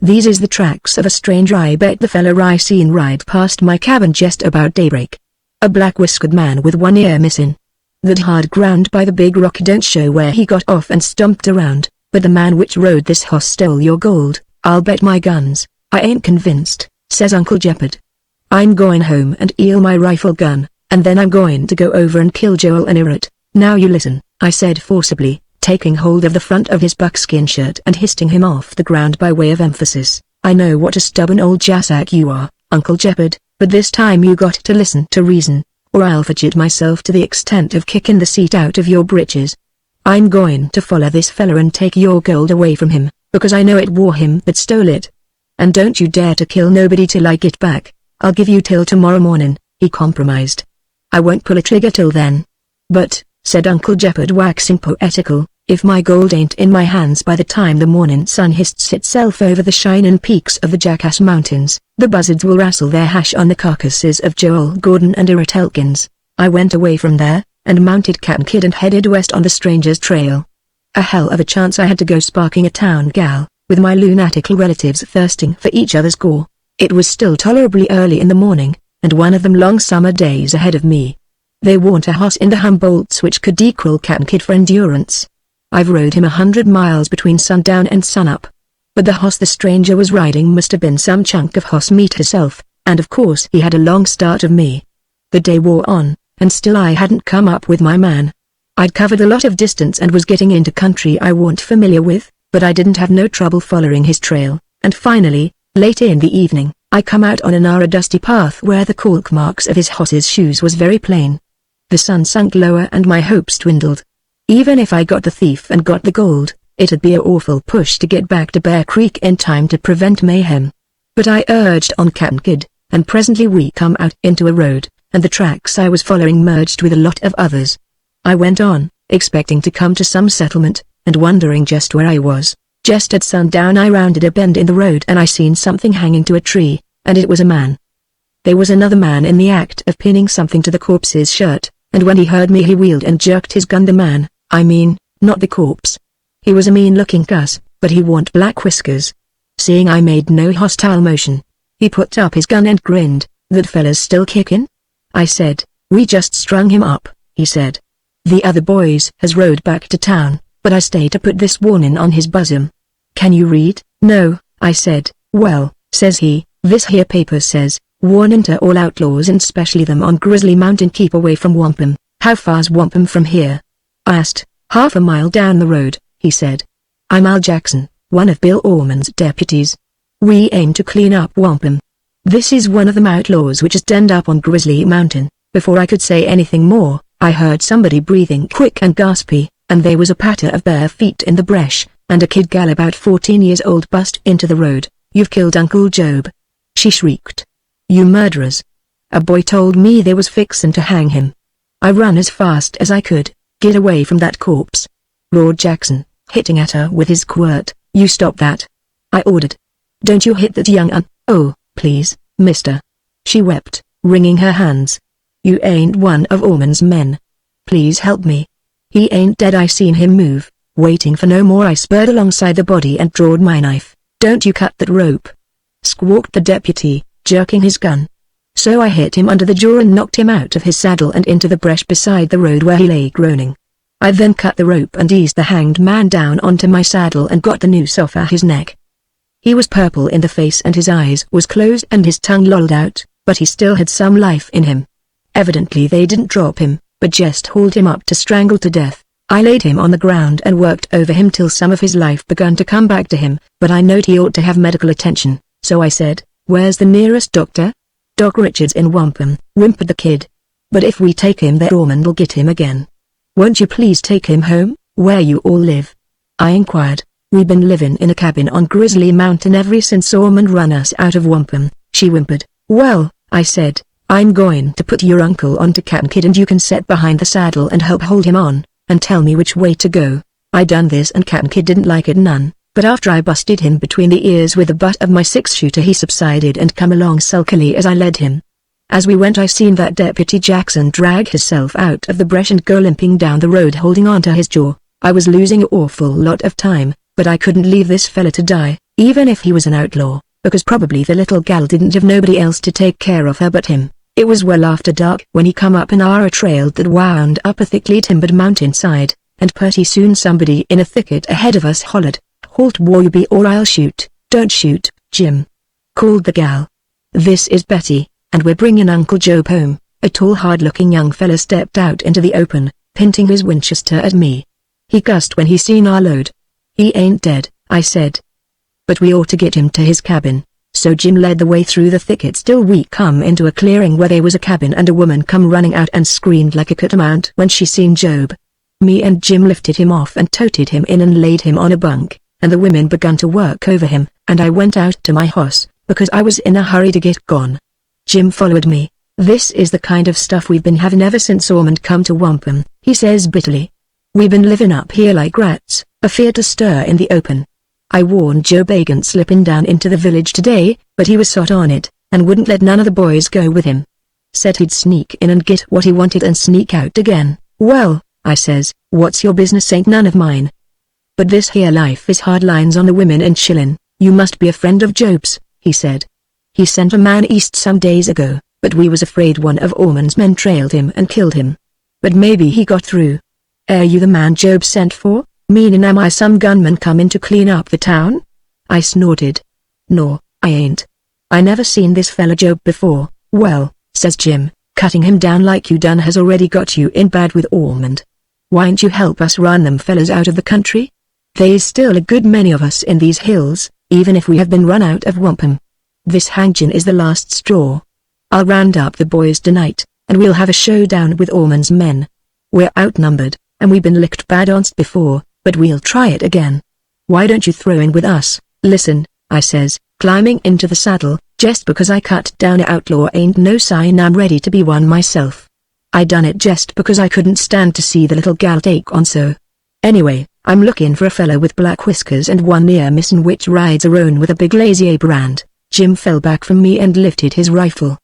These is the tracks of a stranger I bet the feller I seen ride past my cabin just about daybreak. A black-whiskered man with one ear missing. That hard ground by the big rock don't show where he got off and stumped around, but the man which rode this hoss stole your gold. I'll bet my guns. I ain't convinced, says Uncle Jeopard. I'm going home and eel my rifle gun, and then I'm going to go over and kill Joel and Irrit. Now you listen, I said forcibly, taking hold of the front of his buckskin shirt and histing him off the ground by way of emphasis. I know what a stubborn old jassack you are, Uncle Jeopard, but this time you got to listen to reason, or I'll fidget myself to the extent of kicking the seat out of your britches. I'm going to follow this fella and take your gold away from him, because I know it war him that stole it. And don't you dare to kill nobody till I get back. I'll give you till tomorrow morning, he compromised. I won't pull a trigger till then. But, said Uncle Jeopard waxing poetical, if my gold ain't in my hands by the time the morning sun hists itself over the shining peaks of the Jackass Mountains, the buzzards will wrestle their hash on the carcasses of Joel Gordon and Irrit Elkins. I went away from there, and mounted Cap'n Kidd and headed west on the stranger's trail. A hell of a chance I had to go sparking a town gal, with my lunatical relatives thirsting for each other's gore. It was still tolerably early in the morning, and one of them long summer days ahead of me. They warn't a hoss in the Humboldts which could equal Cap'n Kidd for endurance. I've rode him 100 miles between sundown and sunup. But the hoss the stranger was riding must have been some chunk of hoss meat herself, and of course he had a long start of me. The day wore on, and still I hadn't come up with my man. I'd covered a lot of distance and was getting into country I warn't familiar with, but I didn't have no trouble following his trail, and finally, late in the evening, I come out on a narrow dusty path where the caulk marks of his hoss's shoes was very plain. The sun sunk lower and my hopes dwindled. Even if I got the thief and got the gold, it'd be a awful push to get back to Bear Creek in time to prevent mayhem. But I urged on Cap'n Kidd, and presently we come out into a road, and the tracks I was following merged with a lot of others. I went on, expecting to come to some settlement, and wondering just where I was. Just at sundown I rounded a bend in the road and I seen something hanging to a tree, and it was a man. There was another man in the act of pinning something to the corpse's shirt, and when he heard me he wheeled and jerked his gun. The man, I mean, not the corpse. He was a mean-looking cuss, but he warn't black whiskers. Seeing I made no hostile motion, he put up his gun and grinned. That fella's still kickin'? I said. We just strung him up, he said. The other boys has rode back to town, but I stayed to put this warning on his bosom. Can you read? No, I said. Well, says he, this here paper says, warning to all outlaws and specially them on Grizzly Mountain, keep away from Wampum. How far's Wampum from here? I asked. Half a mile down the road, he said. I'm Al Jackson, one of Bill Orman's deputies. We aim to clean up Wampum. This is one of them outlaws which is denned up on Grizzly Mountain. Before I could say anything more, I heard somebody breathing quick and gaspy, and there was a patter of bare feet in the brush, and a kid gal about 14 years old bust into the road. You've killed Uncle Job, she shrieked. You murderers. A boy told me they was fixin' to hang him. I run as fast as I could. Get away from that corpse, roared Jackson, hitting at her with his quirt. You stop that, I ordered. Don't you hit that young oh, please, mister. She wept, wringing her hands. You ain't one of Orman's men. Please help me. He ain't dead. I seen him move. Waiting for no more I spurred alongside the body and drawed my knife. Don't you cut that rope, squawked the deputy, jerking his gun. So I hit him under the jaw and knocked him out of his saddle and into the brush beside the road where he lay groaning. I then cut the rope and eased the hanged man down onto my saddle and got the noose off his neck. He was purple in the face and his eyes was closed and his tongue lolled out, but he still had some life in him. Evidently they didn't drop him, but just hauled him up to strangle to death. I laid him on the ground and worked over him till some of his life begun to come back to him, but I knowed he ought to have medical attention, so I said, where's the nearest doctor? Doc Richards in Wampum, whimpered the kid. But if we take him there Ormond'll get him again. Won't you please take him home, where you all live? I inquired. We been living in a cabin on Grizzly Mountain ever since Ormond run us out of Wampum, she whimpered. Well, I said, I'm going to put your uncle onto Cap'n Kidd and you can sit behind the saddle and help hold him on, and tell me which way to go. I done this and Cap'n Kidd didn't like it none. But after I busted him between the ears with the butt of my 6-shooter he subsided and come along sulkily as I led him. As we went I seen that Deputy Jackson drag himself out of the brush and go limping down the road holding on to his jaw. I was losing an awful lot of time, but I couldn't leave this fella to die, even if he was an outlaw, because probably the little gal didn't have nobody else to take care of her but him. It was well after dark when he come up an our trail that wound up a thickly timbered mountainside, and pretty soon somebody in a thicket ahead of us hollered, "Halt Warby or I'll shoot." "Don't shoot, Jim," called the gal. "This is Betty, and we're bringing Uncle Job home." A tall hard-looking young fella stepped out into the open, pointing his Winchester at me. He cussed when he seen our load. "He ain't dead," I said. "But we ought to get him to his cabin." So Jim led the way through the thickets till we come into a clearing where there was a cabin, and a woman come running out and screamed like a catamount when she seen Job. Me and Jim lifted him off and toted him in and laid him on a bunk, and the women begun to work over him, and I went out to my house, because I was in a hurry to get gone. Jim followed me. "This is the kind of stuff we've been having ever since Ormond come to Wampum," he says bitterly. "We been living up here like rats, afeard to stir in the open. I warned Job against slipping down into the village today, but he was sot on it, and wouldn't let none of the boys go with him. Said he'd sneak in and get what he wanted and sneak out again." "Well," I says, "what's your business ain't none of mine. But this here life is hard lines on the women and chillin'." "You must be a friend of Job's," he said. "He sent a man east some days ago, but we was afraid one of Ormond's men trailed him and killed him. But maybe he got through. Are you the man Job sent for? Meanin' am I some gunman comin' to clean up the town?" I snorted. "No, I ain't. I never seen this fella Job before." "Well," says Jim, cutting him down like you done has already got you in bad with Ormond. "Why'n't you help us run them fellas out of the country? There's still a good many of us in these hills, even if we have been run out of Wampum. This hangin' is the last straw. I'll round up the boys tonight, and we'll have a showdown with Ormond's men. We're outnumbered, and we've been licked bad onst before, but we'll try it again. Why don't you throw in with us?" "Listen," I says, climbing into the saddle, "just because I cut down a outlaw ain't no sign I'm ready to be one myself. I done it just because I couldn't stand to see the little gal take on so. Anyway, I'm looking for a fella with black whiskers and one ear missin' which rides a roan with a big lazy brand." Jim fell back from me and lifted his rifle.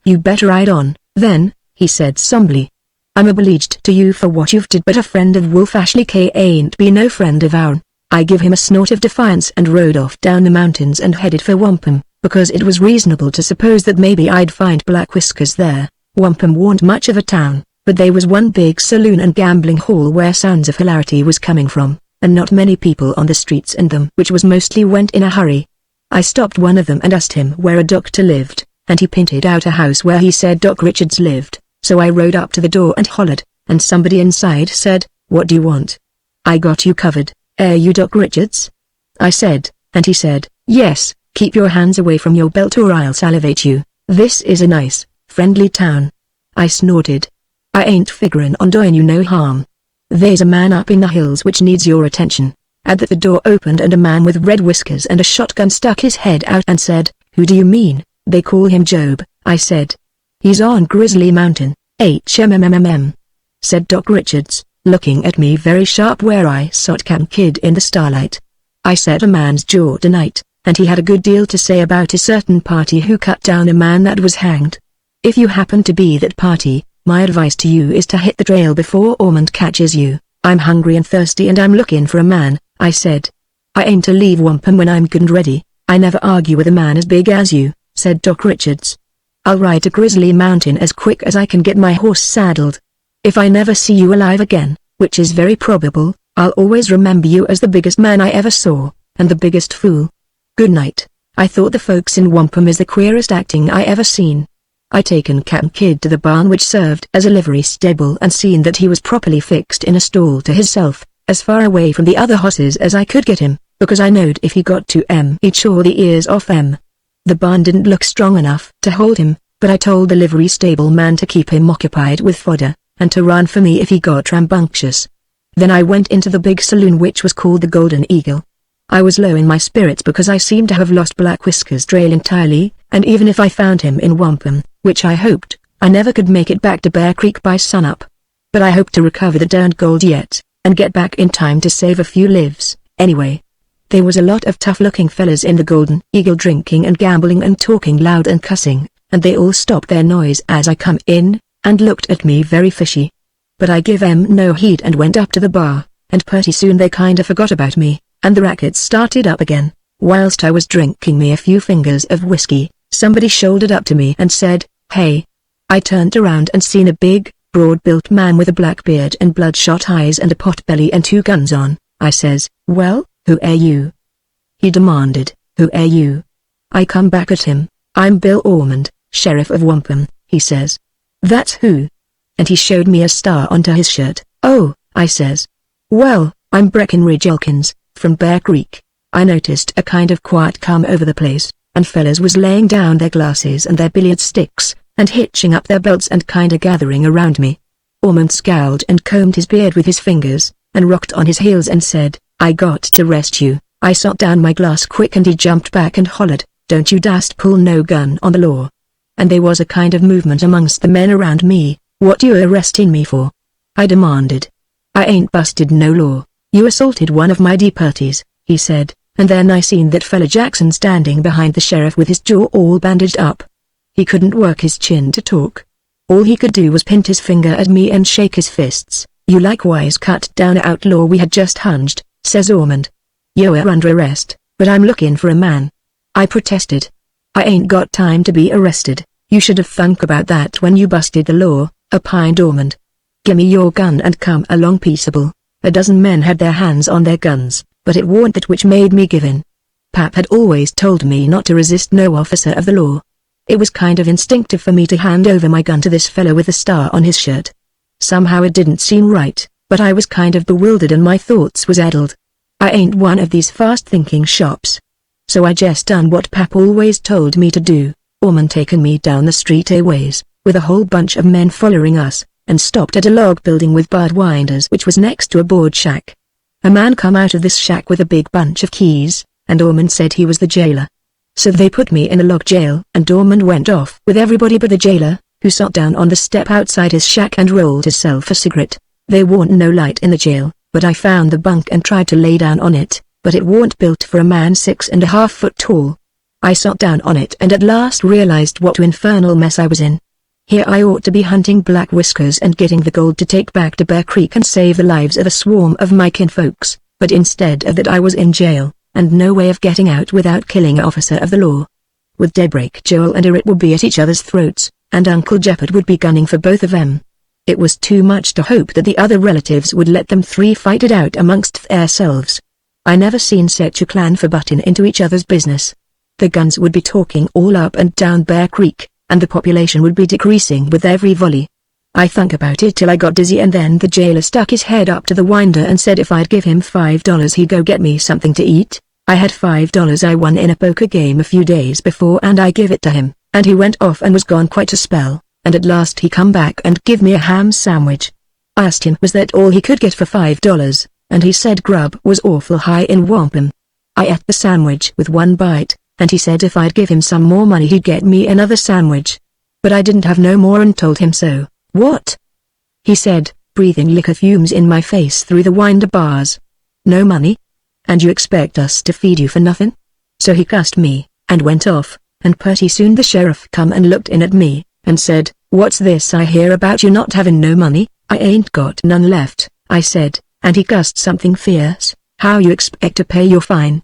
"You better ride on, then," he said somberly. "I'm obliged to you for what you've did, but a friend of Wolf Ashley K ain't be no friend of ourn." I give him a snort of defiance and rode off down the mountains and headed for Wampum, because it was reasonable to suppose that maybe I'd find Black Whiskers there. Wampum warn't much of a town, but there was one big saloon and gambling hall where sounds of hilarity was coming from, and not many people on the streets in them, which was mostly went in a hurry. I stopped one of them and asked him where a doctor lived, and he pinted out a house where he said Doc Richards lived, so I rode up to the door and hollered, and somebody inside said, "What do you want?" "I got you covered. Are you Doc Richards?" I said, and he said, "Yes, keep your hands away from your belt or I'll salivate you. This is a nice, friendly town." I snorted. "I ain't figuring on doing you no harm. There's a man up in the hills which needs your attention." At that the door opened and a man with red whiskers and a shotgun stuck his head out and said, "Who do you mean?" "They call him Job," I said. "He's on Grizzly Mountain, HMMMM," said Doc Richards, looking at me very sharp where I sot Camp Kid in the starlight. I set a man's jaw tonight, and he had a good deal to say about a certain party who cut down a man that was hanged. If you happen to be that party, my advice to you is to hit the trail before Ormond catches you. "I'm hungry and thirsty and I'm looking for a man," I said. "I aim to leave Wampum when I'm good and ready. I never argue with a man as big as you," said Doc Richards. "I'll ride to Grizzly Mountain as quick as I can get my horse saddled. If I never see you alive again, which is very probable, I'll always remember you as the biggest man I ever saw, and the biggest fool. Good night." I thought the folks in Wampum is the queerest acting I ever seen. I taken Camp Kid to the barn which served as a livery stable and seen that he was properly fixed in a stall to hisself, as far away from the other horses as I could get him, because I knowed if he got to he'd chaw the ears off them. The barn didn't look strong enough to hold him, but I told the livery stable man to keep him occupied with fodder, and to run for me if he got rambunctious. Then I went into the big saloon which was called the Golden Eagle. I was low in my spirits because I seemed to have lost Black Whiskers' trail entirely, and even if I found him in Wampum, which I hoped, I never could make it back to Bear Creek by sunup. But I hoped to recover the darned gold yet, and get back in time to save a few lives, anyway. There was a lot of tough-looking fellas in the Golden Eagle drinking and gambling and talking loud and cussing, and they all stopped their noise as I come in, and looked at me very fishy. But I give 'em no heed and went up to the bar, and pretty soon they kinda forgot about me, and the racket started up again. Whilst I was drinking me a few fingers of whiskey, somebody shouldered up to me and said, "Hey." I turned around and seen a big, broad-built man with a black beard and bloodshot eyes and a pot-belly and 2 guns on. I says, "Well, who are you?" He demanded, "Who are you?" I come back at him. "I'm Bill Ormond, Sheriff of Wampum," he says. "That's who?" And he showed me a star onto his shirt. "Oh," I says. "Well, I'm Breckenridge Elkins, from Bear Creek." I noticed a kind of quiet come over the place, and fellas was laying down their glasses and their billiard sticks, and hitching up their belts and kinda gathering around me. Ormond scowled and combed his beard with his fingers, and rocked on his heels and said, "I got to arrest you." I sot down my glass quick and he jumped back and hollered, "Don't you dast pull no gun on the law." And there was a kind of movement amongst the men around me. "What you arresting me for?" I demanded. "I ain't busted no law. You assaulted one of my deportees," he said, and then I seen that fella Jackson standing behind the sheriff with his jaw all bandaged up. He couldn't work his chin to talk. All he could do was point his finger at me and shake his fists. "You likewise cut down a outlaw we had just hunged," says Ormond. "You're under arrest, but I'm looking for a man." I protested. "I ain't got time to be arrested. You should have thunk about that when you busted the law," opined Ormond. "Gimme your gun and come along peaceable." A dozen men had their hands on their guns, but it warn't that which made me give in. Pap had always told me not to resist no officer of the law. It was kind of instinctive for me to hand over my gun to this fellow with a star on his shirt. Somehow it didn't seem right, but I was kind of bewildered and my thoughts was addled. I ain't one of these fast-thinking shops. So I just done what Pap always told me to do. Ormond taken me down the street a ways, with a whole bunch of men following us, and stopped at a log building with barred windows which was next to a board shack. A man come out of this shack with a big bunch of keys, and Ormond said he was the jailer. So they put me in a log jail and Ormond went off with everybody but the jailer, who sat down on the step outside his shack and rolled himself a cigarette. There warn't no light in the jail, but I found the bunk and tried to lay down on it, but it warn't built for a man 6.5 foot tall. I sat down on it and at last realized what infernal mess I was in. Here I ought to be hunting black whiskers and getting the gold to take back to Bear Creek and save the lives of a swarm of my kinfolks, but instead of that I was in jail, and no way of getting out without killing an officer of the law. With daybreak Joel and Eric would be at each other's throats, and Uncle Jeppard would be gunning for both of them. It was too much to hope that the other relatives would let them 3 fight it out amongst themselves. I never seen such a clan for butting into each other's business. The guns would be talking all up and down Bear Creek, and the population would be decreasing with every volley. I thunk about it till I got dizzy and then the jailer stuck his head up to the winder and said if I'd give him $5 he'd go get me something to eat. I had $5 I won in a poker game a few days before and I give it to him, and he went off and was gone quite a spell, and at last he come back and give me a ham sandwich. I asked him was that all he could get for $5, and he said grub was awful high in Wampum. I ate the sandwich with one bite, and he said if I'd give him some more money he'd get me another sandwich. But I didn't have no more and told him so. "What?" he said, breathing liquor fumes in my face through the winder bars. "No money? And you expect us to feed you for nothing?" So he cussed me, and went off, and pretty soon the sheriff come and looked in at me, and said, "What's this I hear about you not having no money?" "I ain't got none left," I said, and he cussed something fierce. "How you expect to pay your fine?"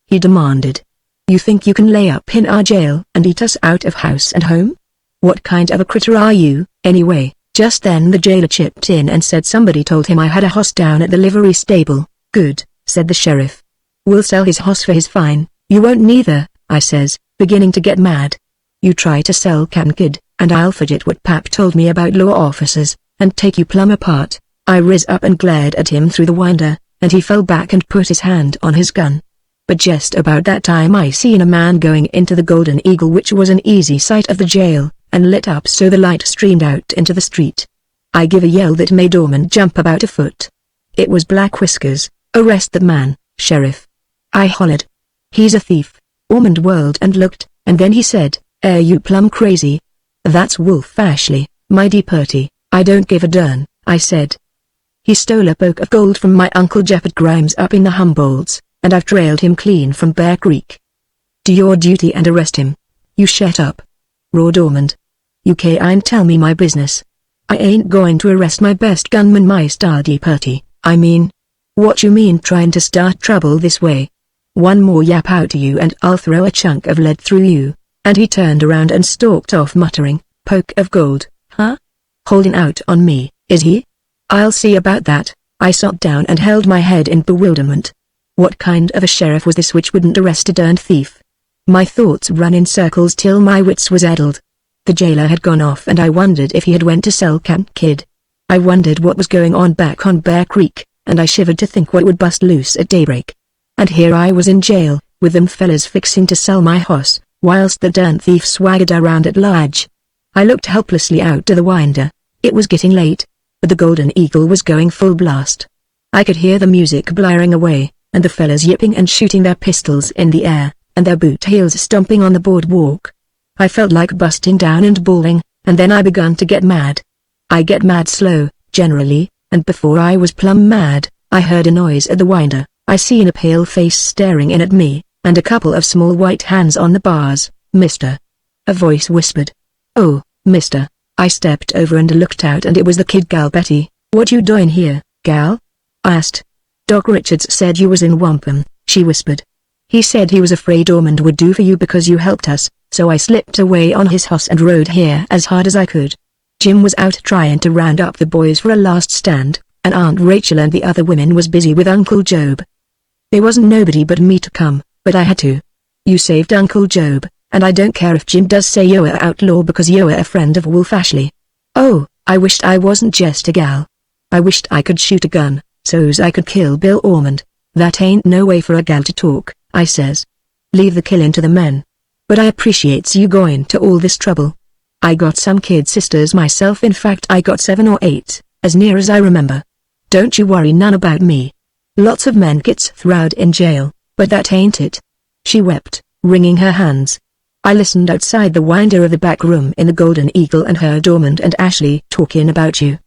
he demanded. "You think you can lay up in our jail and eat us out of house and home? What kind of a critter are you, anyway?" Just then the jailer chipped in and said somebody told him I had a hoss down at the livery stable. "Good," said the sheriff. "We'll sell his hoss for his fine." "You won't neither," I says, beginning to get mad. "You try to sell Cap'n Kid, and I'll forget what Pap told me about law officers, and take you plumb apart." I riz up and glared at him through the winder, and he fell back and put his hand on his gun. But just about that time I seen a man going into the Golden Eagle, which was an easy sight of the jail, and lit up so the light streamed out into the street. I give a yell that made Ormond jump about a foot. It was Black Whiskers. "Arrest that man, Sheriff!" I hollered. "He's a thief." Ormond whirled and looked, and then he said, "Are you plumb crazy?" "That's Wolf Ashley, my deportee." "I don't give a darn," I said. "He stole a poke of gold from my Uncle Jeppard Grimes up in the Humboldts, and I've trailed him clean from Bear Creek." "Do your duty and arrest him." "You shut up," roared Ormond. "You can't tell me my business. I ain't going to arrest my best gunman, my star deportee, I mean." "What you mean trying to start trouble this way?" One more yap out to you and I'll throw a chunk of lead through you. And he turned around and stalked off muttering, poke of gold, huh? Holding out on me, is he? I'll see about that. I sat down and held my head in bewilderment. What kind of a sheriff was this which wouldn't arrest a darned thief? My thoughts ran in circles till my wits was addled. The jailer had gone off and I wondered if he had went to sell Camp Kid. I wondered what was going on back on Bear Creek, and I shivered to think what would bust loose at daybreak. And here I was in jail, with them fellas fixing to sell my hoss, whilst the darn thief swaggered around at large. I looked helplessly out to the winder. It was getting late, but the Golden Eagle was going full blast. I could hear the music blaring away, and the fellas yipping and shooting their pistols in the air, and their boot heels stomping on the boardwalk. I felt like busting down and bawling, and then I begun to get mad. I get mad slow, generally, and before I was plumb mad, I heard a noise at the winder. I seen a pale face staring in at me, and a couple of small white hands on the bars. "Mister." A voice whispered. "Oh, mister." I stepped over and looked out and it was the kid gal Betty. "What you doing here, gal?" I asked. "Doc Richards said you was in Wampum," she whispered. "He said he was afraid Ormond would do for you because you helped us, so I slipped away on his hoss and rode here as hard as I could." Jim was out trying to round up the boys for a last stand, and Aunt Rachel and the other women was busy with Uncle Job. There wasn't nobody but me to come, but I had to. "You saved Uncle Job, and I don't care if Jim does say you're a outlaw because you're a friend of Wolf Ashley." "Oh, I wished I wasn't just a gal. I wished I could shoot a gun, so's I could kill Bill Ormond." "That ain't no way for a gal to talk," I says. "Leave the killing to the men. But I appreciates you going to all this trouble. I got some kid sisters myself, in fact I got 7 or 8, as near as I remember. Don't you worry none about me. Lots of men gets throwed in jail, but that ain't it." She wept, wringing her hands. I listened outside the winder of the back room in the Golden Eagle and heard Ormond and Ashley talking about you.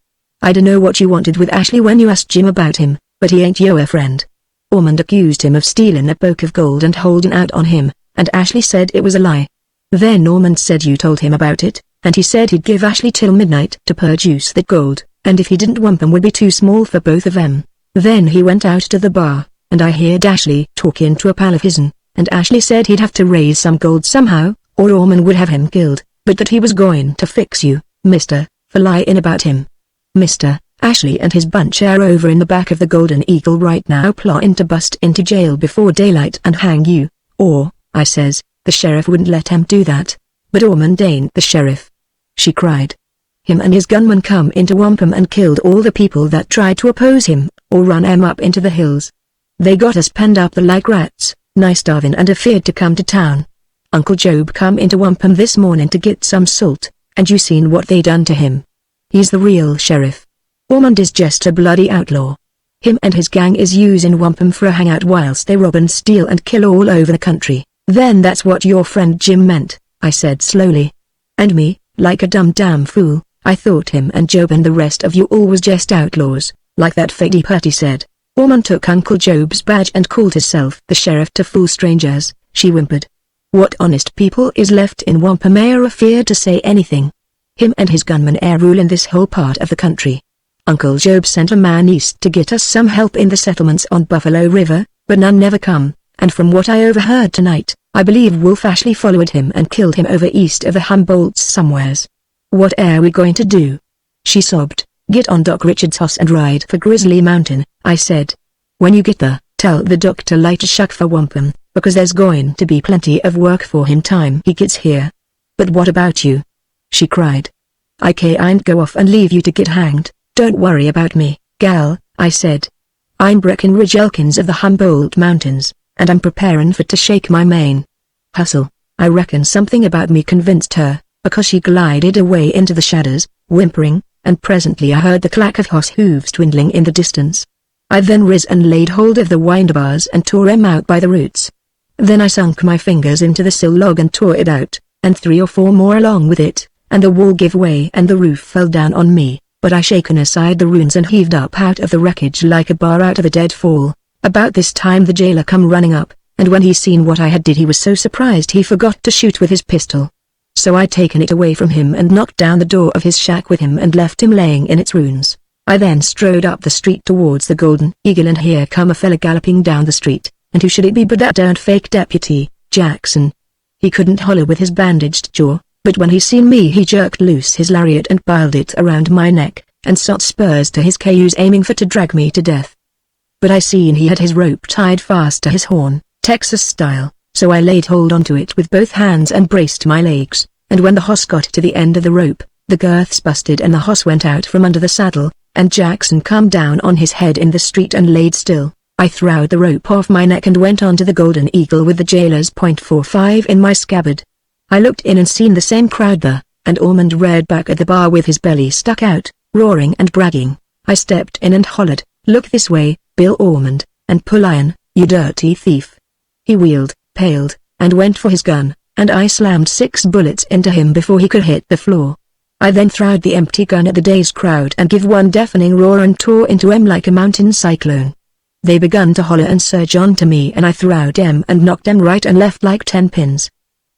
"I dunno what you wanted with Ashley when you asked Jim about him, but he ain't your friend. Ormond accused him of stealing a poke of gold and holding out on him, and Ashley said it was a lie. Then Ormond said you told him about it, and he said he'd give Ashley till midnight to produce that gold, and if he didn't Wampum would be too small for both of them. Then he went out to the bar, and I heard Ashley talking to a pal of his'n, and Ashley said he'd have to raise some gold somehow, or Ormond would have him killed, but that he was going to fix you, mister, for lying about him. Mister, Ashley and his bunch are over in the back of the Golden Eagle right now plotting to bust into jail before daylight and hang you, or," I says, "the sheriff wouldn't let 'em do that." "But Ormond ain't the sheriff," she cried. "Him and his gunmen come into Wampum and killed all the people that tried to oppose him, or run 'em up into the hills. They got us penned up like rats, nigh starving and afeard to come to town. Uncle Job come into Wampum this morning to get some salt, and you seen what they done to him. He's the real sheriff. Ormond is just a bloody outlaw. Him and his gang is using Wampum for a hangout whilst they rob and steal and kill all over the country." "Then that's what your friend Jim meant," I said slowly. "And me, like a damn fool, I thought him and Job and the rest of you all was just outlaws, like that Fady Purty said. Ormond took Uncle Job's badge and called himself the sheriff to fool strangers," she whimpered. "What honest people is left in Wampum are afeard to say anything. Him and his gunmen are ruling this whole part of the country. Uncle Job sent a man east to get us some help in the settlements on Buffalo River, but none never come, and from what I overheard tonight, I believe Wolf Ashley followed him and killed him over east of the Humboldts somewheres. What are we going to do?" She sobbed. "Get on Doc Richards' hoss and ride for Grizzly Mountain," I said. "When you get there, tell the doc to light a shuck for Wampum, because there's going to be plenty of work for him time he gets here." "But what about you?" she cried. "I can't go off and leave you to get hanged." "Don't worry about me, gal," I said. "I'm Breckenridge Elkins of the Humboldt Mountains, and I'm preparing for to shake my mane. Hustle." I reckon something about me convinced her, because she glided away into the shadows, whimpering, and presently I heard the clack of horse hooves dwindling in the distance. I then riz and laid hold of the winder bars and tore 'em out by the roots. Then I sunk my fingers into the sill log and tore it out, and 3 or 4 more along with it, and the wall gave way and the roof fell down on me, but I shaken aside the ruins and heaved up out of the wreckage like a bar out of a deadfall. About this time the jailer come running up, and when he seen what I had did he was so surprised he forgot to shoot with his pistol. So I taken it away from him and knocked down the door of his shack with him and left him laying in its ruins. I then strode up the street towards the Golden Eagle and here come a fella galloping down the street, and who should it be but that darned fake deputy, Jackson. He couldn't holler with his bandaged jaw, but when he seen me he jerked loose his lariat and piled it around my neck, and shot spurs to his cayuse aiming for to drag me to death. But I seen he had his rope tied fast to his horn, Texas style, so I laid hold onto it with both hands and braced my legs, and when the hoss got to the end of the rope, the girths busted and the hoss went out from under the saddle, and Jackson come down on his head in the street and laid still. I throwed the rope off my neck and went on to the Golden Eagle with the jailer's .45 in my scabbard. I looked in and seen the same crowd there, and Ormond reared back at the bar with his belly stuck out, roaring and bragging. I stepped in and hollered, "Look this way, Bill Ormond, and pull iron, you dirty thief." He wheeled, paled, and went for his gun, and I slammed 6 bullets into him before he could hit the floor. I then throwed the empty gun at the dazed crowd and give one deafening roar and tore into 'em like a mountain cyclone. They begun to holler and surge on to me and I throwed 'em and knocked 'em right and left like 10 pins.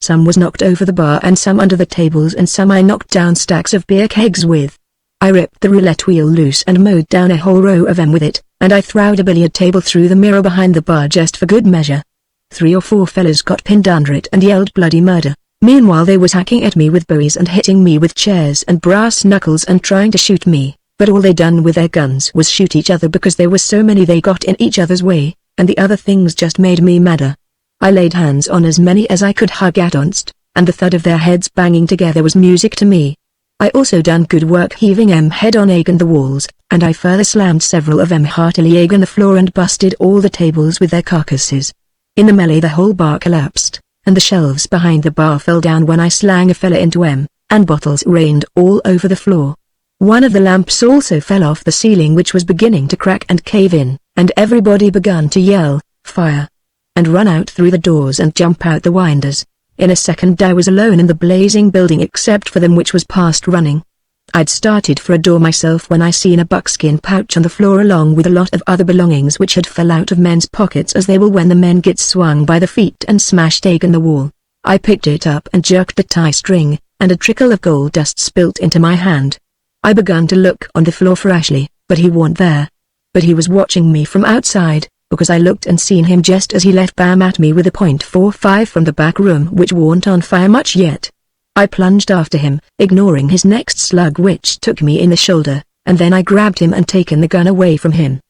Some was knocked over the bar and some under the tables and some I knocked down stacks of beer kegs with. I ripped the roulette wheel loose and mowed down a whole row of 'em with it, and I throwed a billiard table through the mirror behind the bar just for good measure. 3 or 4 fellas got pinned under it and yelled bloody murder. Meanwhile they was hacking at me with bowies and hitting me with chairs and brass knuckles and trying to shoot me, but all they done with their guns was shoot each other because there was so many they got in each other's way, and the other things just made me madder. I laid hands on as many as I could hug at onst, and the thud of their heads banging together was music to me. I also done good work heaving 'em head on agin the walls, and I further slammed several of 'em heartily agin the floor and busted all the tables with their carcasses. In the melee the whole bar collapsed, and the shelves behind the bar fell down when I slang a fella into 'em, and bottles rained all over the floor. One of the lamps also fell off the ceiling which was beginning to crack and cave in, and everybody begun to yell, "Fire!" and run out through the doors and jump out the windows. In a second I was alone in the blazing building except for them which was past running. I'd started for a door myself when I seen a buckskin pouch on the floor along with a lot of other belongings which had fell out of men's pockets as they will when the men get swung by the feet and smashed agin the wall. I picked it up and jerked the tie string, and a trickle of gold dust spilt into my hand. I begun to look on the floor for Ashley, but he wasn't there. But he was watching me from outside, because I looked and seen him just as he let bam at me with a .45 from the back room which warn't on fire much yet. I plunged after him, ignoring his next slug which took me in the shoulder, and then I grabbed him and taken the gun away from him.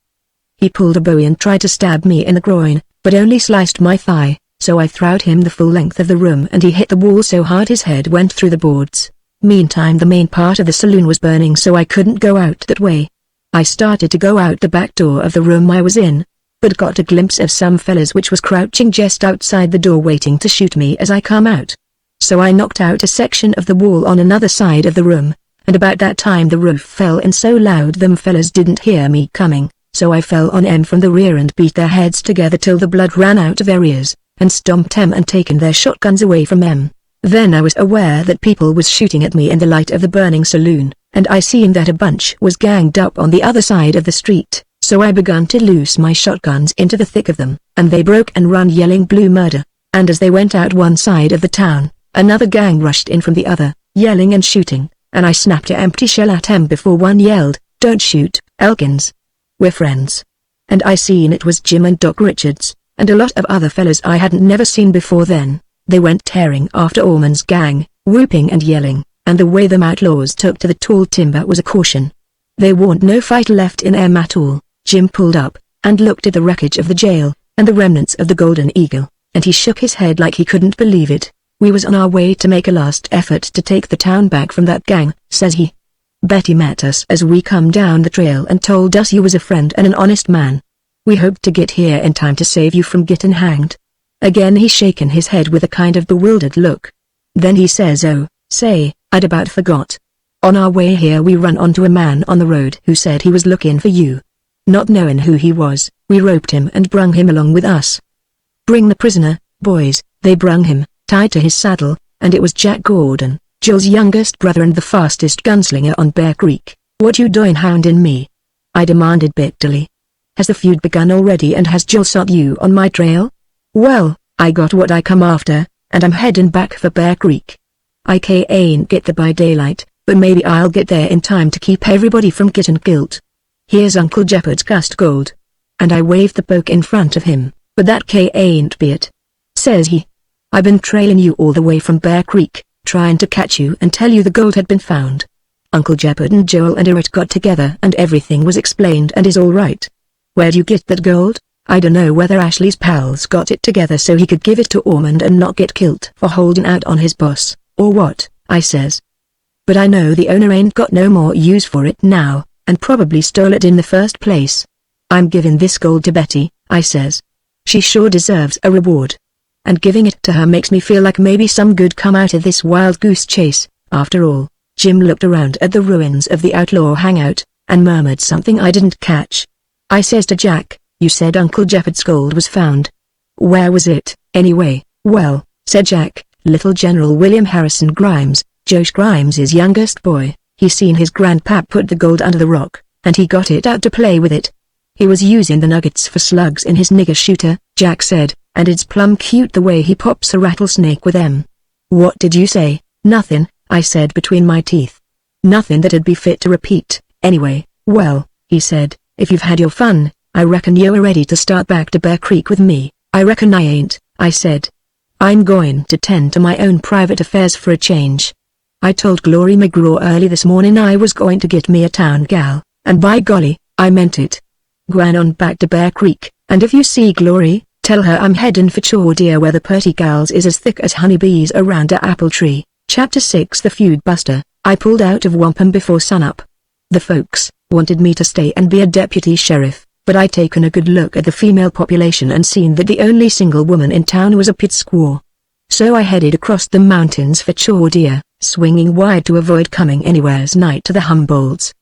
He pulled a bowie and tried to stab me in the groin, but only sliced my thigh, so I throwed him the full length of the room and he hit the wall so hard his head went through the boards. Meantime the main part of the saloon was burning so I couldn't go out that way. I started to go out the back door of the room I was in, but got a glimpse of some fellas which was crouching just outside the door waiting to shoot me as I come out. So I knocked out a section of the wall on another side of the room, and about that time the roof fell in so loud them fellas didn't hear me coming, so I fell on 'em from the rear and beat their heads together till the blood ran out of their ears, and stomped 'em and taken their shotguns away from 'em. Then I was aware that people was shooting at me in the light of the burning saloon, and I seen that a bunch was ganged up on the other side of the street, so I begun to loose my shotguns into the thick of them, and they broke and run yelling blue murder, and as they went out one side of the town, another gang rushed in from the other, yelling and shooting, and I snapped a empty shell at 'em before one yelled, "Don't shoot, Elkins. We're friends." And I seen it was Jim and Doc Richards, and a lot of other fellas I hadn't never seen before then. They went tearing after Ormond's gang, whooping and yelling, and the way them outlaws took to the tall timber was a caution. There warn't no fight left in 'em at all. Jim pulled up, and looked at the wreckage of the jail, and the remnants of the Golden Eagle, and he shook his head like he couldn't believe it. "We was on our way to make a last effort to take the town back from that gang," says he. "Betty met us as we come down the trail and told us you was a friend and an honest man. We hoped to get here in time to save you from getting hanged." Again he shaken his head with a kind of bewildered look. Then he says, "Oh, say, I'd about forgot. On our way here we run onto a man on the road who said he was looking for you. Not knowing who he was, we roped him and brung him along with us." "Bring the prisoner, boys." They brung him, tied to his saddle, and it was Jack Gordon, Jill's youngest brother and the fastest gunslinger on Bear Creek. "What you doing hounding me?" I demanded bitterly. "Has the feud begun already and has Jill shot you on my trail?" "Well, I got what I come after, and I'm heading back for Bear Creek. I ain't get there by daylight, but maybe I'll get there in time to keep everybody from getting killed. Here's Uncle Jeopard's cussed gold." And I waved the poke in front of him, but that ain't be it," says he. "I been trailing you all the way from Bear Creek, trying to catch you and tell you the gold had been found. Uncle Jeppard and Joel and Eric got together and everything was explained and is all right. Where'd you get that gold? I don't know whether Ashley's pals got it together so he could give it to Ormond and not get killed for holding out on his boss, or what," I says. "But I know the owner ain't got no more use for it now, and probably stole it in the first place. I'm giving this gold to Betty," I says. "She sure deserves a reward. And giving it to her makes me feel like maybe some good come out of this wild goose chase, after all." Jim looked around at the ruins of the outlaw hangout, and murmured something I didn't catch. I says to Jack, "You said Uncle Jeppard's gold was found. Where was it, anyway?" "Well," said Jack, "little General William Harrison Grimes, Josh Grimes' youngest boy, he seen his grandpap put the gold under the rock, and he got it out to play with it. He was using the nuggets for slugs in his nigger shooter," Jack said, "and it's plumb cute the way he pops a rattlesnake with them." "What did you say?" "Nothing," I said between my teeth. "Nothing that'd be fit to repeat, anyway." "Well," he said, "if you've had your fun, I reckon you're ready to start back to Bear Creek with me." "I reckon I ain't," I said. "I'm going to tend to my own private affairs for a change. I told Glory McGraw early this morning I was going to get me a town gal, and by golly, I meant it. Gwan on back to Bear Creek, and if you see Glory, tell her I'm headin' for Chordia where the purty gals is as thick as honeybees around a apple tree." Chapter 6 The Feud Buster. I pulled out of Wampum before sunup. The folks wanted me to stay and be a deputy sheriff, but I'd taken a good look at the female population and seen that the only single woman in town was a pit squaw. So I headed across the mountains for Chordia, swinging wide to avoid coming anywheres night to the Humboldts.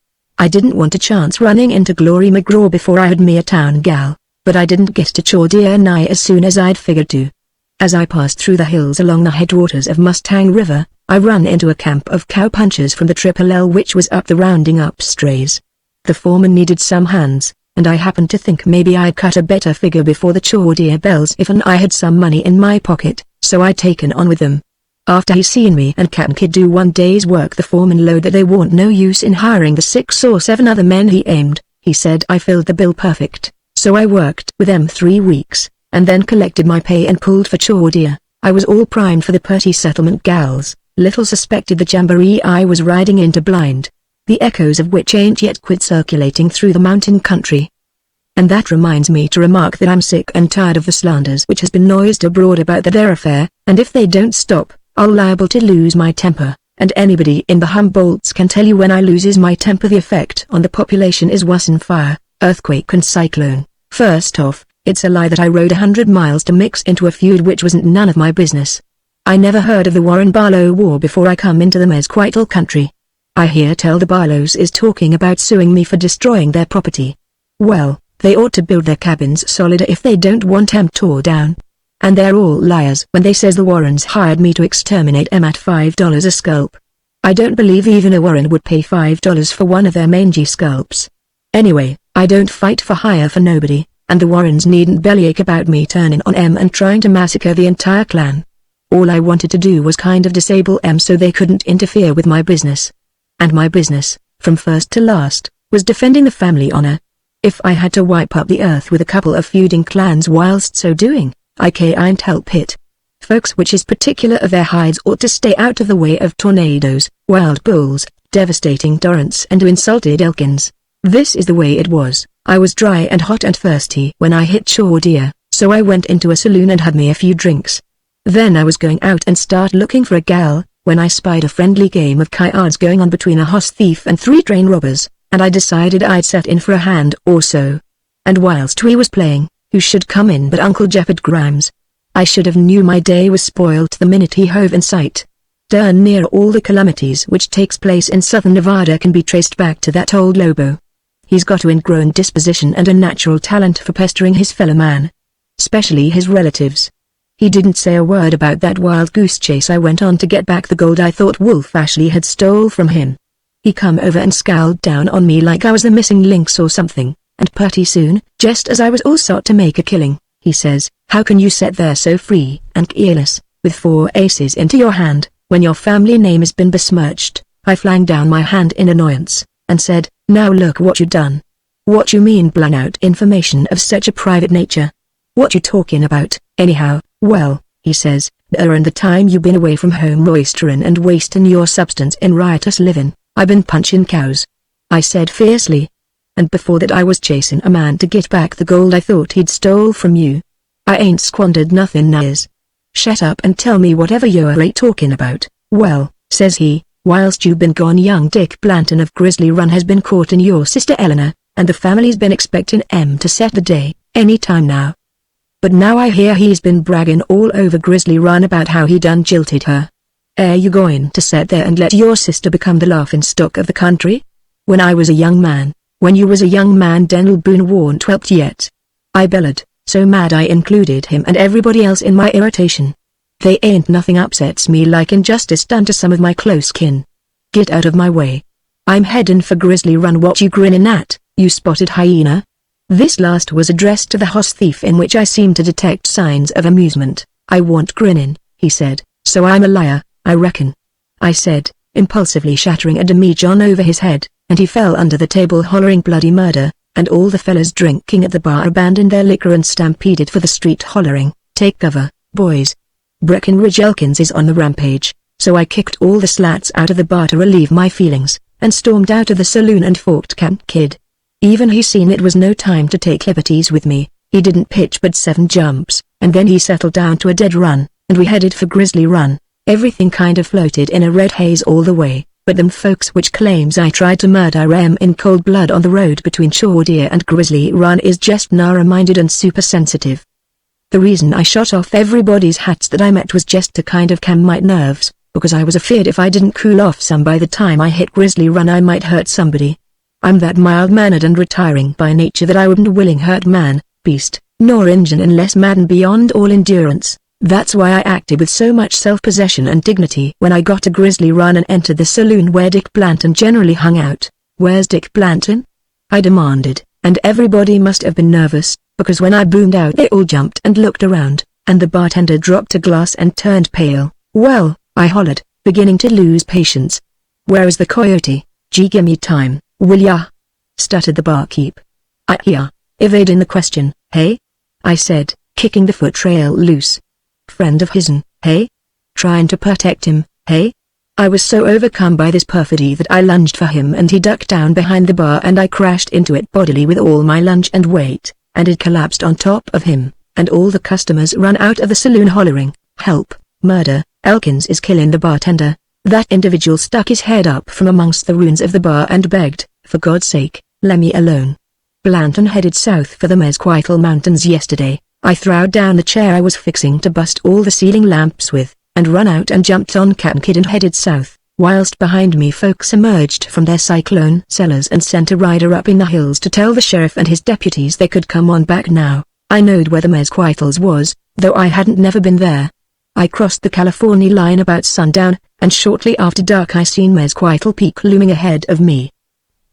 I didn't want a chance running into Glory McGraw before I had me a town gal, but I didn't get to Chordia nigh as soon as I'd figured to. As I passed through the hills along the headwaters of Mustang River, I run into a camp of cowpunchers from the Triple L which was up the rounding up strays. The foreman needed some hands, and I happened to think maybe I'd cut a better figure before the Chordia bells if I had some money in my pocket, so I'd taken on with them. After he seen me and Cap'n Kid do one day's work, the foreman lowed that they warn't no use in hiring the 6 or 7 other men he aimed. He said I filled the bill perfect, so I worked with them 3 weeks, and then collected my pay and pulled for Chordia. I was all primed for the purty settlement gals, little suspected the jamboree I was riding into blind, the echoes of which ain't yet quit circulating through the mountain country. And that reminds me to remark that I'm sick and tired of the slanders which has been noised abroad about their affair, and if they don't stop, I'll liable to lose my temper, and anybody in the Humboldts can tell you when I loses my temper the effect on the population is wuss'n fire, earthquake and cyclone. First off, it's a lie that I rode 100 miles to mix into a feud which wasn't none of my business. I never heard of the Warren Barlow War before I come into the Mesquital country. I hear tell the Barlows is talking about suing me for destroying their property. Well, they ought to build their cabins solider if they don't want 'em tore down. And they're all liars when they says the Warrens hired me to exterminate 'em at $5 a scalp. I don't believe even a Warren would pay $5 for one of their mangy scalps. Anyway, I don't fight for hire for nobody, and the Warrens needn't bellyache about me turning on 'em and trying to massacre the entire clan. All I wanted to do was kind of disable 'em so they couldn't interfere with my business. And my business, from first to last, was defending the family honor. If I had to wipe up the earth with a couple of feuding clans whilst so doing, I can't help it. Folks which is particular of their hides ought to stay out of the way of tornadoes, wild bulls, devastating torrents and insulted elkins. This is the way it was. I was dry and hot and thirsty when I hit Chordia, so I went into a saloon and had me a few drinks. Then I was going out and start looking for a gal, when I spied a friendly game of cards going on between a hoss thief and 3 train robbers, and I decided I'd set in for a hand or so. And whilst we was playing, who should come in but Uncle Jeppard Grimes. I should have knew my day was spoiled the minute he hove in sight. Darn near all the calamities which takes place in southern Nevada can be traced back to that old Lobo. He's got an ingrown disposition and a natural talent for pestering his fellow man. Especially his relatives. He didn't say a word about that wild goose chase I went on to get back the gold I thought Wolf Ashley had stole from him. He come over and scowled down on me like I was the missing links or something. And pretty soon, just as I was all set to make a killing, he says, "How can you sit there so free and careless, with 4 aces into your hand, when your family name has been besmirched?" I flung down my hand in annoyance, and said, "Now look what you done." "What you mean blowing out information of such a private nature?" What you talking about, anyhow? Well, he says, and the time you been away from home roistering and wasting your substance in riotous living, I been punching cows. I said fiercely. And before that I was chasing a man to get back the gold I thought he'd stole from you. I ain't squandered nothing nice. Shut up and tell me whatever you're talking about. Well, says he, whilst you've been gone young Dick Blanton of Grizzly Run has been courting your sister Eleanor, and the family's been expecting to set the day, any time now. But now I hear he's been bragging all over Grizzly Run about how he done jilted her. You going to sit there and let your sister become the laughingstock of the country? When I was a young man, when you was a young man Daniel Boone warn't whelped yet. I bellowed, so mad I included him and everybody else in my irritation. They ain't nothing upsets me like injustice done to some of my close kin. Get out of my way. I'm heading for Grizzly Run. What you grinning at, you spotted hyena? This last was addressed to the hoss thief, in which I seemed to detect signs of amusement. I want grinning, he said, so I'm a liar, I reckon. I said, impulsively shattering a demijohn over his head, and he fell under the table hollering bloody murder, and all the fellas drinking at the bar abandoned their liquor and stampeded for the street hollering, take cover, boys. Breckenridge Elkins is on the rampage, so I kicked all the slats out of the bar to relieve my feelings, and stormed out of the saloon and forked Camp Kid. Even he seen it was no time to take liberties with me. He didn't pitch but 7 jumps, and then he settled down to a dead run, and we headed for Grizzly Run. Everything kind of floated in a red haze all the way, but them folks which claims I tried to murder in cold blood on the road between Shawdeer and Grizzly Run is just narrow-minded and super sensitive. The reason I shot off everybody's hats that I met was just to kind of calm my nerves, because I was afeard if I didn't cool off some by the time I hit Grizzly Run I might hurt somebody. I'm that mild-mannered and retiring by nature that I wouldn't willing hurt man, beast, nor Injun unless maddened beyond all endurance. That's why I acted with so much self-possession and dignity when I got to Grizzly Run and entered the saloon where Dick Blanton generally hung out. Where's Dick Blanton? I demanded, and everybody must have been nervous, because when I boomed out they all jumped and looked around, and the bartender dropped a glass and turned pale. Well, I hollered, beginning to lose patience. Where is the coyote? Gee, gimme time, will ya? Stuttered the barkeep. Yeah, evading the question. Hey? I said, kicking the foot trail loose. Friend of his'n, hey? Trying to protect him, hey? I was so overcome by this perfidy that I lunged for him and he ducked down behind the bar and I crashed into it bodily with all my lunge and weight, and it collapsed on top of him, and all the customers ran out of the saloon hollering, help, murder, Elkins is killing the bartender. That individual stuck his head up from amongst the ruins of the bar and begged, for God's sake, let me alone. Blanton headed south for the Mesquital Mountains yesterday. I throwed down the chair I was fixing to bust all the ceiling lamps with, and run out and jumped on Camp Kid and headed south, whilst behind me folks emerged from their cyclone cellars and sent a rider up in the hills to tell the sheriff and his deputies they could come on back now. I knowed where the Mesquitals was, though I hadn't never been there. I crossed the California line about sundown, and shortly after dark I seen Mesquital Peak looming ahead of me.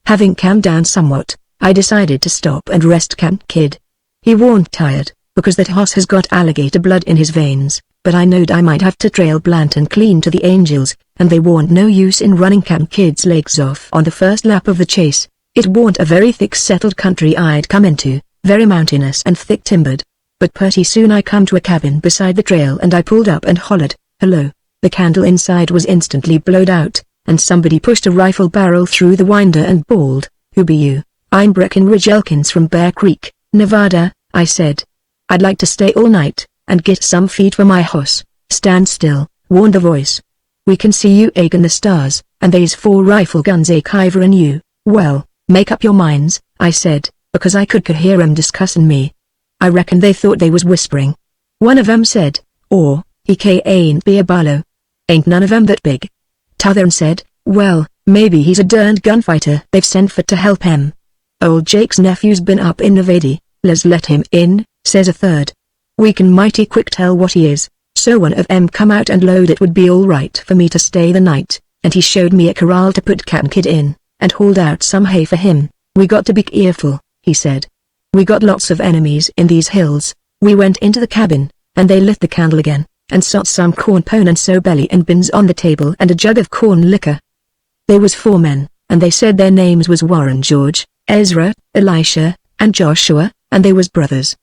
Having calmed down somewhat, I decided to stop and rest Camp Kid. He warn't tired, because that hoss has got alligator blood in his veins, but I knowed I might have to trail Blanton clean to the Angels, and they warn't no use in running Camp Kid's legs off on the first lap of the chase. It warn't a very thick settled country I'd come into, very mountainous and thick timbered. But pretty soon I come to a cabin beside the trail and I pulled up and hollered, hello. The candle inside was instantly blowed out, and somebody pushed a rifle barrel through the winder and bawled, who be you? I'm Breckenridge Elkins from Bear Creek, Nevada, I said. I'd like to stay all night, and get some feed for my hoss. Stand still, warned the voice. We can see you in the stars, and they's 4 rifle guns covering you. Well, make up your minds, I said, because I could hear 'em discussin' me. I reckon they thought they was whispering. One of 'em said, he ain't be a barlow. Ain't none of 'em that big. T'other said, well, maybe he's a derned gunfighter they've sent for to help him. Old Jake's nephew's been up in Nevada, let's let him in, says a third. We can mighty quick tell what he is, so one of 'em come out and load it would be all right for me to stay the night, and he showed me a corral to put Cap'n Kid in, and hauled out some hay for him. We got to be careful, he said. We got lots of enemies in these hills. We went into the cabin, and they lit the candle again, and set some corn pone and so belly and bins on the table and a jug of corn liquor. They was 4 men, and they said their names was Warren George, Ezra, Elisha, and Joshua, and they was brothers.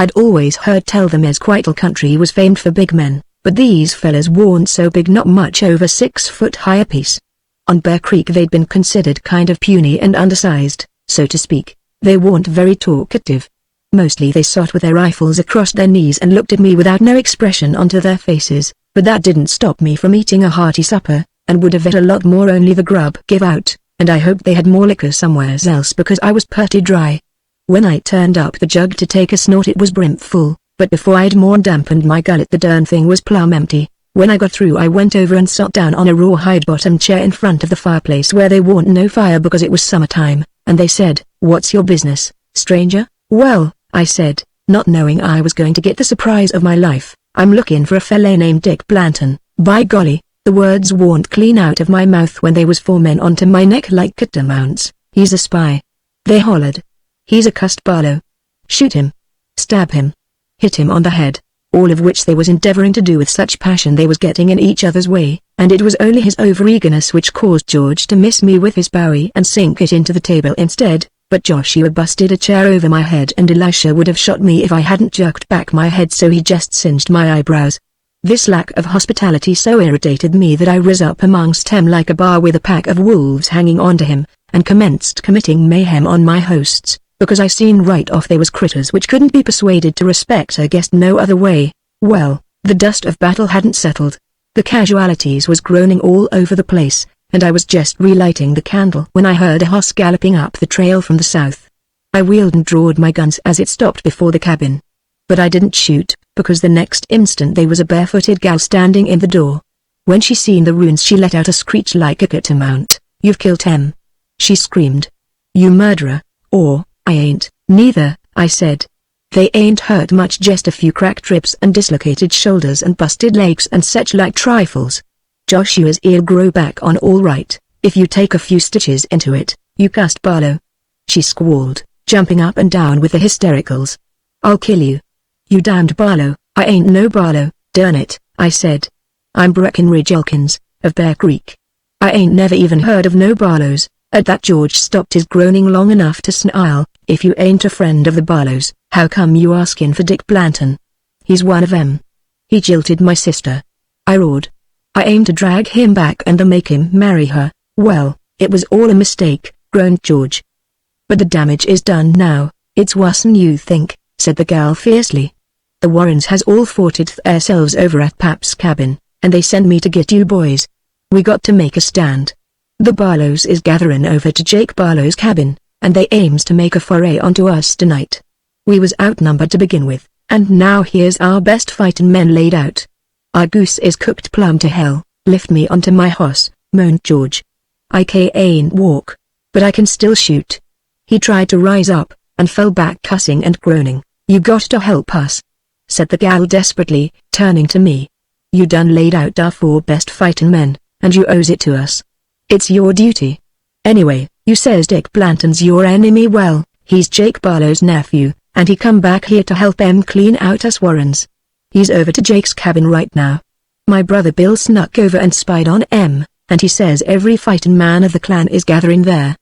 I'd always heard tell the Mesquital country was famed for big men, but these fellas weren't so big, not much over 6 foot high apiece. On Bear Creek they'd been considered kind of puny and undersized, so to speak. They weren't very talkative. Mostly they sat with their rifles across their knees and looked at me without no expression onto their faces, but that didn't stop me from eating a hearty supper, and would have ate a lot more only the grub gave out, and I hoped they had more liquor somewhere else because I was pretty dry. When I turned up the jug to take a snort it was brim full, but before I'd more dampened my gullet the darn thing was plumb empty. When I got through I went over and sat down on a rawhide bottom chair in front of the fireplace where there weren't no fire because it was summertime, and they said, "What's your business, stranger?" "Well," I said, not knowing I was going to get the surprise of my life, "I'm looking for a fella named Dick Blanton." By golly, the words weren't clean out of my mouth when they was 4 men onto my neck like catamounts. "He's a spy," they hollered. "He's a cussed barlow. Shoot him. Stab him. Hit him on the head." All of which they was endeavoring to do with such passion they was getting in each other's way, and it was only his over-eagerness which caused George to miss me with his bowie and sink it into the table instead, but Joshua busted a chair over my head and Elisha would have shot me if I hadn't jerked back my head so he just singed my eyebrows. This lack of hospitality so irritated me that I rose up amongst him like a bar with a pack of wolves hanging onto him, and commenced committing mayhem on my hosts, because I seen right off they was critters which couldn't be persuaded to respect a guest no other way. Well, the dust of battle hadn't settled. The casualties was groaning all over the place, and I was just relighting the candle when I heard a hoss galloping up the trail from the south. I wheeled and drawed my guns as it stopped before the cabin. But I didn't shoot, because the next instant there was a barefooted gal standing in the door. When she seen the ruins she let out a screech like a catamount. "You've killed him," she screamed. "You murderer." "Or, I ain't." "Neither," I said. "They ain't hurt much, just a few cracked ribs and dislocated shoulders and busted legs and such like trifles. Joshua's ear grow back on all right, if you take a few stitches into it, you cussed barlow," she squalled, jumping up and down with the hystericals. "I'll kill you. You damned barlow." "I ain't no barlow, darn it," I said. "I'm Breckenridge Elkins, of Bear Creek. I ain't never even heard of no barlows." At that George stopped his groaning long enough to snarl, "If you ain't a friend of the barlows, how come you asking for Dick Blanton? He's one of 'em. He jilted my sister," I roared. "I aim to drag him back and to make him marry her." "Well, it was all a mistake," groaned George. "But the damage is done now. It's worse'n you think," said the gal fiercely. "The Warrens has all fought it theirselves over at Pap's cabin, and they sent me to get you boys. We got to make a stand. The Barlows is gathering over to Jake Barlow's cabin, and they aims to make a foray onto us tonight. We was outnumbered to begin with, and now here's our best fightin' men laid out. Our goose is cooked plumb to hell." "Lift me onto my hoss," moaned George. "I can't walk, but I can still shoot." He tried to rise up, and fell back cussing and groaning. "You got to help us," said the gal desperately, turning to me. "You done laid out our 4 best fightin' men, and you owes it to us. It's your duty. Anyway, you says Dick Blanton's your enemy. Well, he's Jake Barlow's nephew, and he come back here to help em clean out us Warrens. He's over to Jake's cabin right now. My brother Bill snuck over and spied on em, and he says every fightin' man of the clan is gathering there.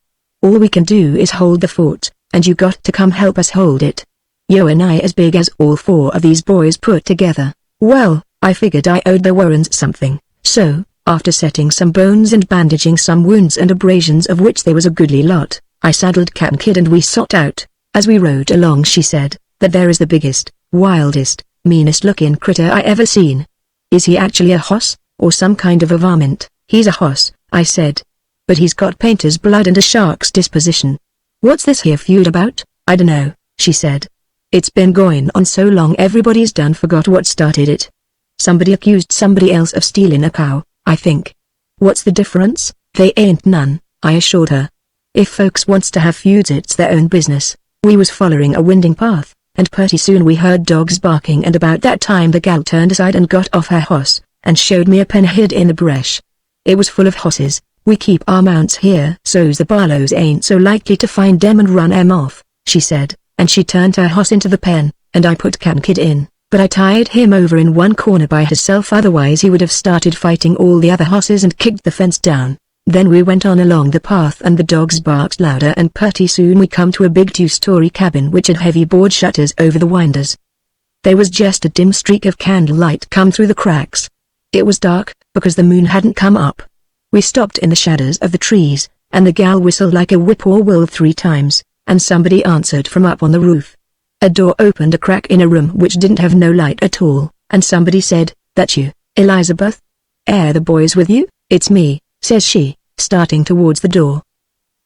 All we can do is hold the fort, and you got to come help us hold it. You and I as big as all 4 of these boys put together." Well, I figured I owed the Warrens something, so, after setting some bones and bandaging some wounds and abrasions of which there was a goodly lot, I saddled Cap'n Kidd and we sought out. As we rode along she said, "That there is the biggest, wildest, meanest looking critter I ever seen." "Is he actually a hoss, or some kind of a varmint?" "He's a hoss," I said. "But he's got painter's blood and a shark's disposition." "What's this here feud about?" "I dunno," she said. "It's been going on so long everybody's done forgot what started it. Somebody accused somebody else of stealing a cow, I think." "What's the difference?" "They ain't none," I assured her. "If folks wants to have feuds it's their own business." We was following a winding path, and pretty soon we heard dogs barking, and about that time the gal turned aside and got off her hoss, and showed me a pen hid in the brush. It was full of hosses. "We keep our mounts here so's the Barlows ain't so likely to find them and run em off," she said, and she turned her hoss into the pen, and I put Cap'n Kidd in, but I tied him over in one corner by herself, otherwise he would have started fighting all the other hosses and kicked the fence down. Then we went on along the path and the dogs barked louder, and pretty soon we come to a big 2-story cabin which had heavy board shutters over the windows. There was just a dim streak of candlelight come through the cracks. It was dark, because the moon hadn't come up. We stopped in the shadows of the trees, and the gal whistled like a whippoorwill 3 times, and somebody answered from up on the roof. A door opened a crack in a room which didn't have no light at all, and somebody said, "That you, Elizabeth? The boys with you?" "It's me," says she, starting towards the door.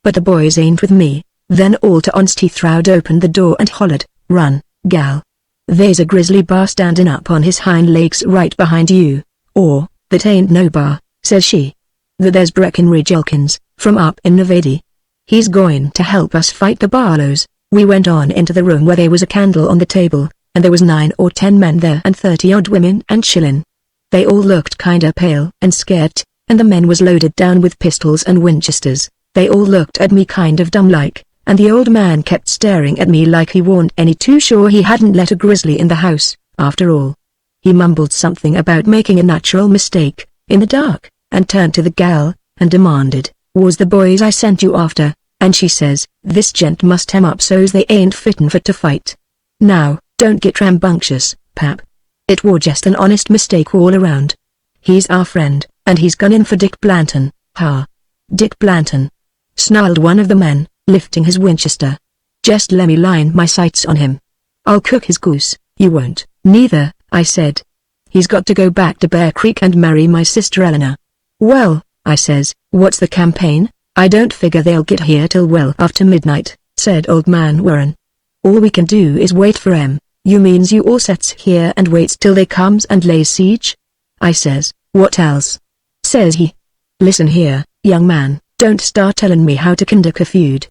"But the boys ain't with me." Then all to onst he throwed open the door and hollered, "Run, gal. There's a grizzly bar standing up on his hind legs right behind you." "Or, that ain't no bar," says she. "That there's Breckenridge Elkins, from up in Nevada. He's going to help us fight the Barlows." We went on into the room where there was a candle on the table, and there was 9 or 10 men there and 30-odd women and chillin'. They all looked kinda pale and scared, and the men was loaded down with pistols and Winchesters. They all looked at me kind of dumb like, and the old man kept staring at me like he warn't any too sure he hadn't let a grizzly in the house, after all. He mumbled something about making a natural mistake, in the dark, and turned to the gal, and demanded, "Was the boys I sent you after?" And she says, "This gent must hem up so's they ain't fittin' for to fight." Now, don't get rambunctious, pap. It war just an honest mistake all around. He's our friend, and he's gone in for Dick Blanton, ha. "Dick Blanton?" snarled one of the men, lifting his Winchester. "Just lemme line my sights on him. I'll cook his goose." "You won't." "Neither," I said. "He's got to go back to Bear Creek and marry my sister Eleanor." "Well," I says, "what's the campaign?" "I don't figure they'll get here till well after midnight," said Old Man Warren. "All we can do is wait for 'em." "You means you all sets here and waits till they comes and lays siege?" I says. "What else?" Says he. "Listen here, young man, don't start telling me how to conduct a feud.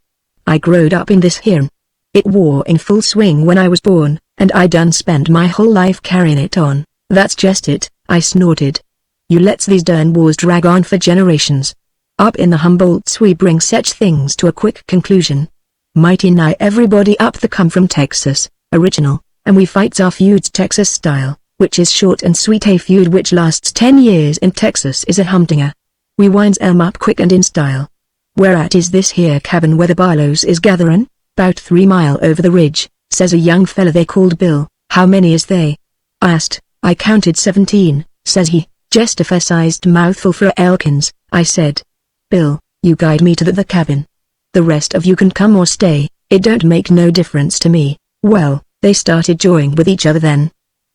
I growed up in this here. It war in full swing when I was born, and I done spend my whole life carrying it on." "That's just it," I snorted. "You lets these dern wars drag on for generations. Up in the Humboldts we bring such things to a quick conclusion. Mighty nigh everybody up the come from Texas, original, and we fights our feuds Texas style, which is short and sweet. A feud which lasts 10 years in Texas is a humdinger. We winds 'em up quick and in style. Whereat is this here cabin where the Barlows is gatherin'?" "'Bout 3 mile over the ridge," says a young fella they called Bill. "How many is they?" I asked. "I counted 17, says he. "Just a fair-sized mouthful for Elkins," I said. "Bill, you guide me to the cabin. The rest of you can come or stay, it don't make no difference to me." Well, they started jawing with each other then.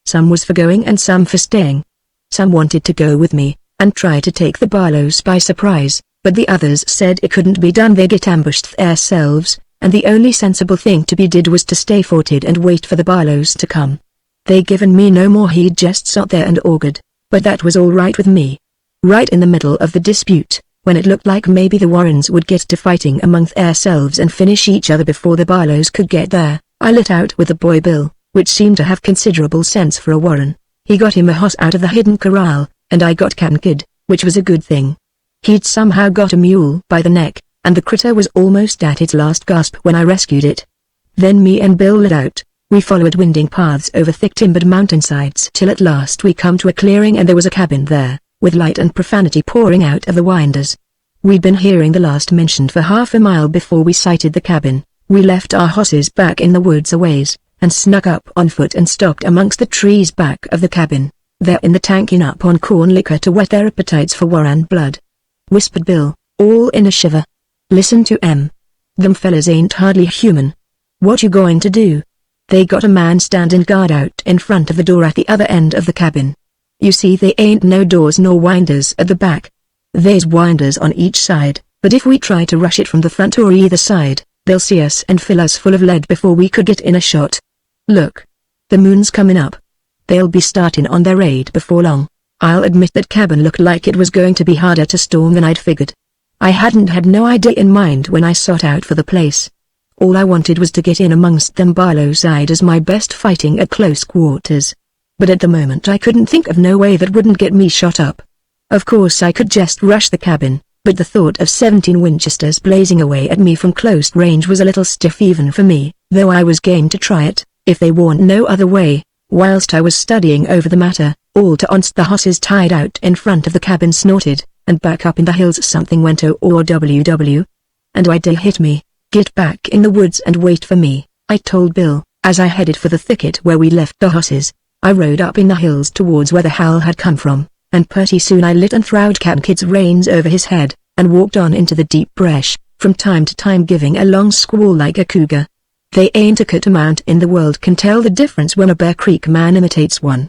Some was for going and some for staying. Some wanted to go with me, and try to take the Barlows by surprise, but the others said it couldn't be done, they get ambushed theirselves, and the only sensible thing to be did was to stay forted and wait for the Barlows to come. They given me no more heed, just sat there and augured, but that was all right with me. Right in the middle of the dispute, when it looked like maybe the Warrens would get to fighting among themselves and finish each other before the Barlows could get there, I lit out with the boy Bill, which seemed to have considerable sense for a Warren. He got him a hoss out of the hidden corral, and I got Cap'n Kid, which was a good thing. He'd somehow got a mule by the neck, and the critter was almost at its last gasp when I rescued it. Then me and Bill lit out. We followed winding paths over thick timbered mountainsides till at last we come to a clearing, and there was a cabin there, with light and profanity pouring out of the winders. We'd been hearing the last mentioned for half a mile before we sighted the cabin. We left our horses back in the woods a ways, and snuck up on foot and stopped amongst the trees back of the cabin, there in the tanking up on corn liquor to whet their appetites for Warren blood. Whispered Bill, all in a shiver. "Listen to 'em. Them fellas ain't hardly human. What you going to do?" "They got a man standing guard out in front of the door at the other end of the cabin. You see, they ain't no doors nor winders at the back. There's winders on each side, but if we try to rush it from the front or either side, they'll see us and fill us full of lead before we could get in a shot. Look. The moon's coming up. They'll be starting on their raid before long." I'll admit that cabin looked like it was going to be harder to storm than I'd figured. I hadn't had no idea in mind when I sought out for the place. All I wanted was to get in amongst them Barlows I'd as my best fighting at close quarters. But at the moment I couldn't think of no way that wouldn't get me shot up. Of course I could just rush the cabin, but the thought of 17 Winchesters blazing away at me from close range was a little stiff even for me, though I was game to try it, if they warn't no other way. Whilst I was studying over the matter, all to onst the horses tied out in front of the cabin snorted, and back up in the hills something went ORWW. And idea hit me. "Get back in the woods and wait for me," I told Bill. As I headed for the thicket where we left the horses, I rode up in the hills towards where the howl had come from, and pretty soon I lit and throwed Cap'n Kid's reins over his head, and walked on into the deep brush, from time to time giving a long squall like a cougar. They ain't a catamount in the world can tell the difference when a Bear Creek man imitates one.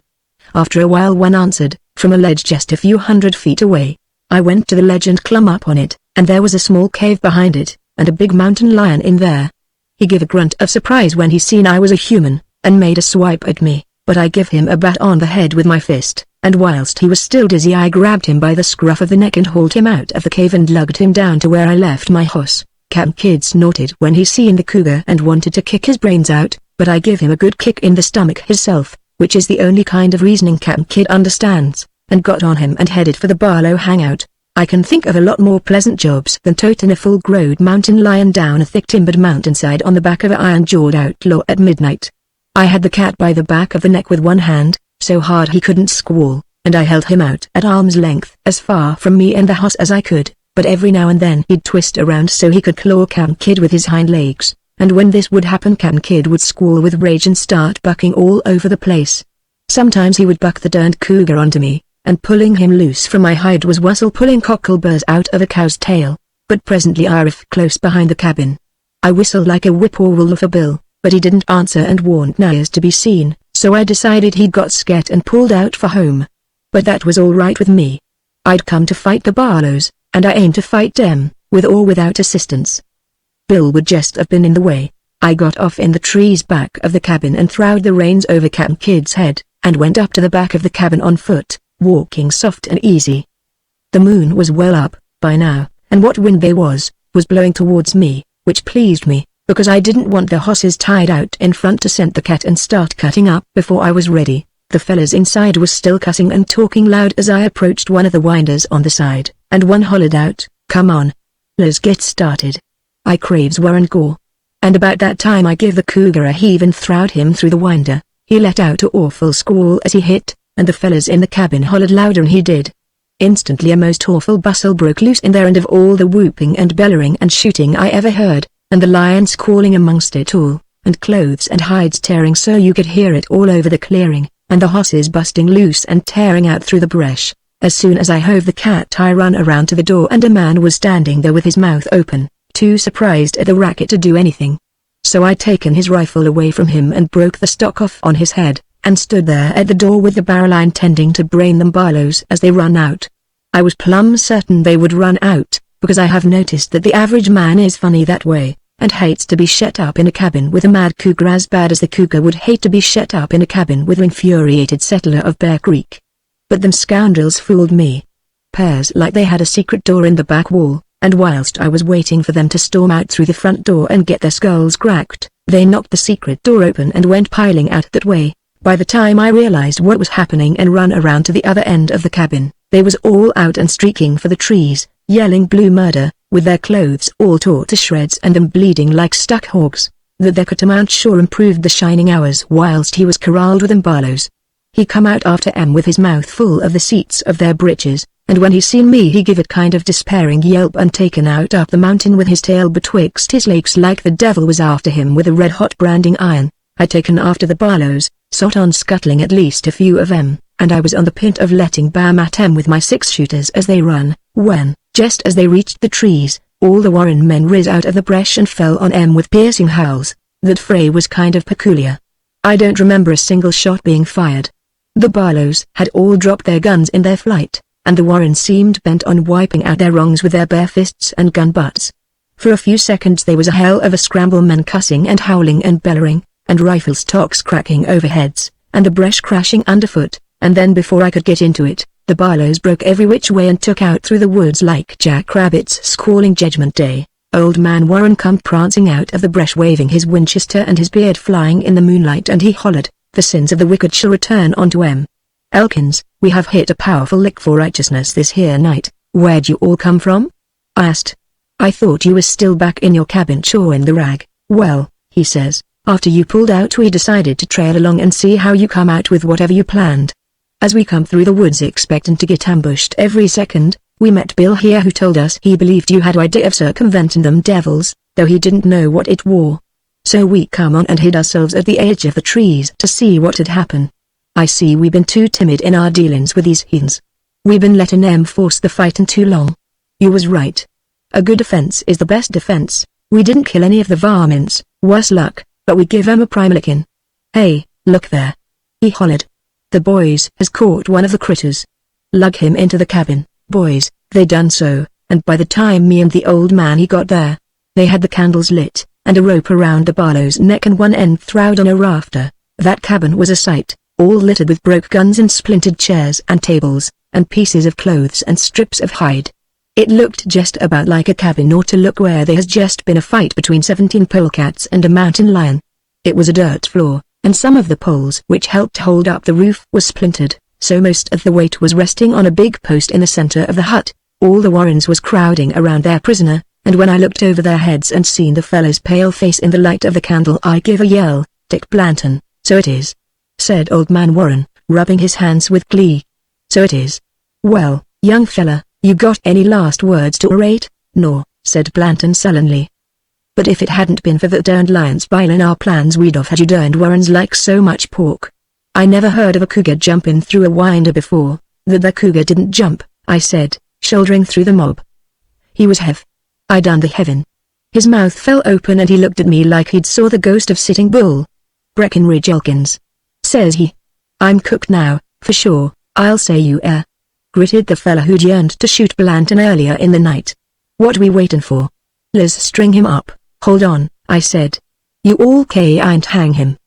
After a while one answered, from a ledge just a few 100 feet away. I went to the ledge and clumb up on it, and there was a small cave behind it, and a big mountain lion in there. He gave a grunt of surprise when he seen I was a human, and made a swipe at me, but I give him a bat on the head with my fist, and whilst he was still dizzy I grabbed him by the scruff of the neck and hauled him out of the cave and lugged him down to where I left my horse. Cap'n Kid snorted when he seen the cougar and wanted to kick his brains out, but I give him a good kick in the stomach himself, which is the only kind of reasoning Cap'n Kid understands, and got on him and headed for the Barlow hangout. I can think of a lot more pleasant jobs than toting a full-grown mountain lion down a thick-timbered mountainside on the back of an iron-jawed outlaw at midnight. I had the cat by the back of the neck with one hand, so hard he couldn't squall, and I held him out at arm's length as far from me and the horse as I could, but every now and then he'd twist around so he could claw Cap'n Kid with his hind legs, and when this would happen Cap'n Kid would squall with rage and start bucking all over the place. Sometimes he would buck the darned cougar onto me, and pulling him loose from my hide was Wussel pulling cockleburs out of a cow's tail, but presently I arrived close behind the cabin. I whistled like a whip-poor-will of a bill, but he didn't answer and warn't nigh to be seen, so I decided he'd got scared and pulled out for home. But that was all right with me. I'd come to fight the Barlows, and I aimed to fight them, with or without assistance. Bill would just have been in the way. I got off in the trees back of the cabin and throwed the reins over Cap'n Kid's head, and went up to the back of the cabin on foot, walking soft and easy. The moon was well up, by now, and what wind there was blowing towards me, which pleased me, because I didn't want the horses tied out in front to scent the cat and start cutting up before I was ready. The fellas inside was still cussing and talking loud as I approached one of the winders on the side, and one hollered out, "Come on, let's get started." I craves war and gore. And about that time I give the cougar a heave and throwed him through the winder. He let out a awful squall as he hit, and the fellas in the cabin hollered louder and he did. Instantly a most awful bustle broke loose in there, and of all the whooping and bellowing and shooting I ever heard, and the lion squalling amongst it all, and clothes and hides tearing so you could hear it all over the clearing, and the horses busting loose and tearing out through the brush. As soon as I hove the cat I ran around to the door, and a man was standing there with his mouth open, too surprised at the racket to do anything. So I taken his rifle away from him and broke the stock off on his head, and stood there at the door with the barrel intending to brain them Barlows as they run out. I was plumb certain they would run out, because I have noticed that the average man is funny that way, and hates to be shut up in a cabin with a mad cougar as bad as the cougar would hate to be shut up in a cabin with an infuriated settler of Bear Creek. But them scoundrels fooled me. Pairs like they had a secret door in the back wall, and whilst I was waiting for them to storm out through the front door and get their skulls cracked, they knocked the secret door open and went piling out that way. By the time I realized what was happening and run around to the other end of the cabin, they was all out and streaking for the trees, yelling blue murder, with their clothes all tore to shreds and them bleeding like stuck hogs. That their catamount sure improved the shining hours whilst he was corralled with them Barlows. He come out after em with his mouth full of the seats of their breeches, and when he seen me he give a kind of despairing yelp and taken out up the mountain with his tail betwixt his legs like the devil was after him with a red-hot branding iron. I taken after the Barlows, sot on scuttling at least a few of em, and I was on the pint of letting bam at em with my 6-shooters as they run, when, just as they reached the trees, all the Warren men riz out of the brush and fell on em with piercing howls. That fray was kind of peculiar. I don't remember a single shot being fired. The Barlows had all dropped their guns in their flight, and the Warrens seemed bent on wiping out their wrongs with their bare fists and gun butts. For a few seconds there was a hell of a scramble, men cussing and howling and bellowing, and rifle stocks cracking overheads, and the brush crashing underfoot, and then before I could get into it, the Barlows broke every which way and took out through the woods like jackrabbits squalling Judgment Day. Old man Warren come prancing out of the brush waving his Winchester and his beard flying in the moonlight, and he hollered, "The sins of the wicked shall return onto em. Elkins, we have hit a powerful lick for righteousness this here night. Where'd you all come from?" I asked. "I thought you was still back in your cabin chawing the rag." "Well," he says, "after you pulled out we decided to trail along and see how you come out with whatever you planned. As we come through the woods expecting to get ambushed every second, we met Bill here who told us he believed you had idea of circumventing them devils, though he didn't know what it were. So we come on and hid ourselves at the edge of the trees to see what had happened. I see we've been too timid in our dealings with these heathens. We been letting them force the fightin' too long. You was right. A good defense is the best defense. We didn't kill any of the varmints, worse luck, but we give 'em a prime lickin'. Hey, look there. He hollered. The boys has caught one of the critters. Lug him into the cabin, boys. They done so, and by the time me and the old man he got there, they had the candles lit, and a rope around the Barlow's neck and one end throwed on a rafter. That cabin was a sight, all littered with broke guns and splintered chairs and tables, and pieces of clothes and strips of hide. It looked just about like a cabin ought to look where there has just been a fight between 17 polecats and a mountain lion. It was a dirt floor, and some of the poles which helped hold up the roof was splintered, so most of the weight was resting on a big post in the center of the hut. All the Warrens was crowding around their prisoner, and when I looked over their heads and seen the fellow's pale face in the light of the candle I give a yell. Dick Blanton, so it is, said old man Warren, rubbing his hands with glee. So it is. Well, young fella, you got any last words to orate? No, said Blanton sullenly. But if it hadn't been for the derned lions bilin' our plans we'd have had you derned Warrens like so much pork. I never heard of a cougar jumping through a winder before. That the cougar didn't jump, I said, shouldering through the mob. He was I done the heaven. His mouth fell open and he looked at me like he'd saw the ghost of Sitting Bull. Breckenridge Elkins, says he. I'm cooked now, for sure, I'll say you gritted the fella who'd yearned to shoot Blanton earlier in the night. What we waitin' for? Liz, string him up. Hold on, I said. You all ain't hang him.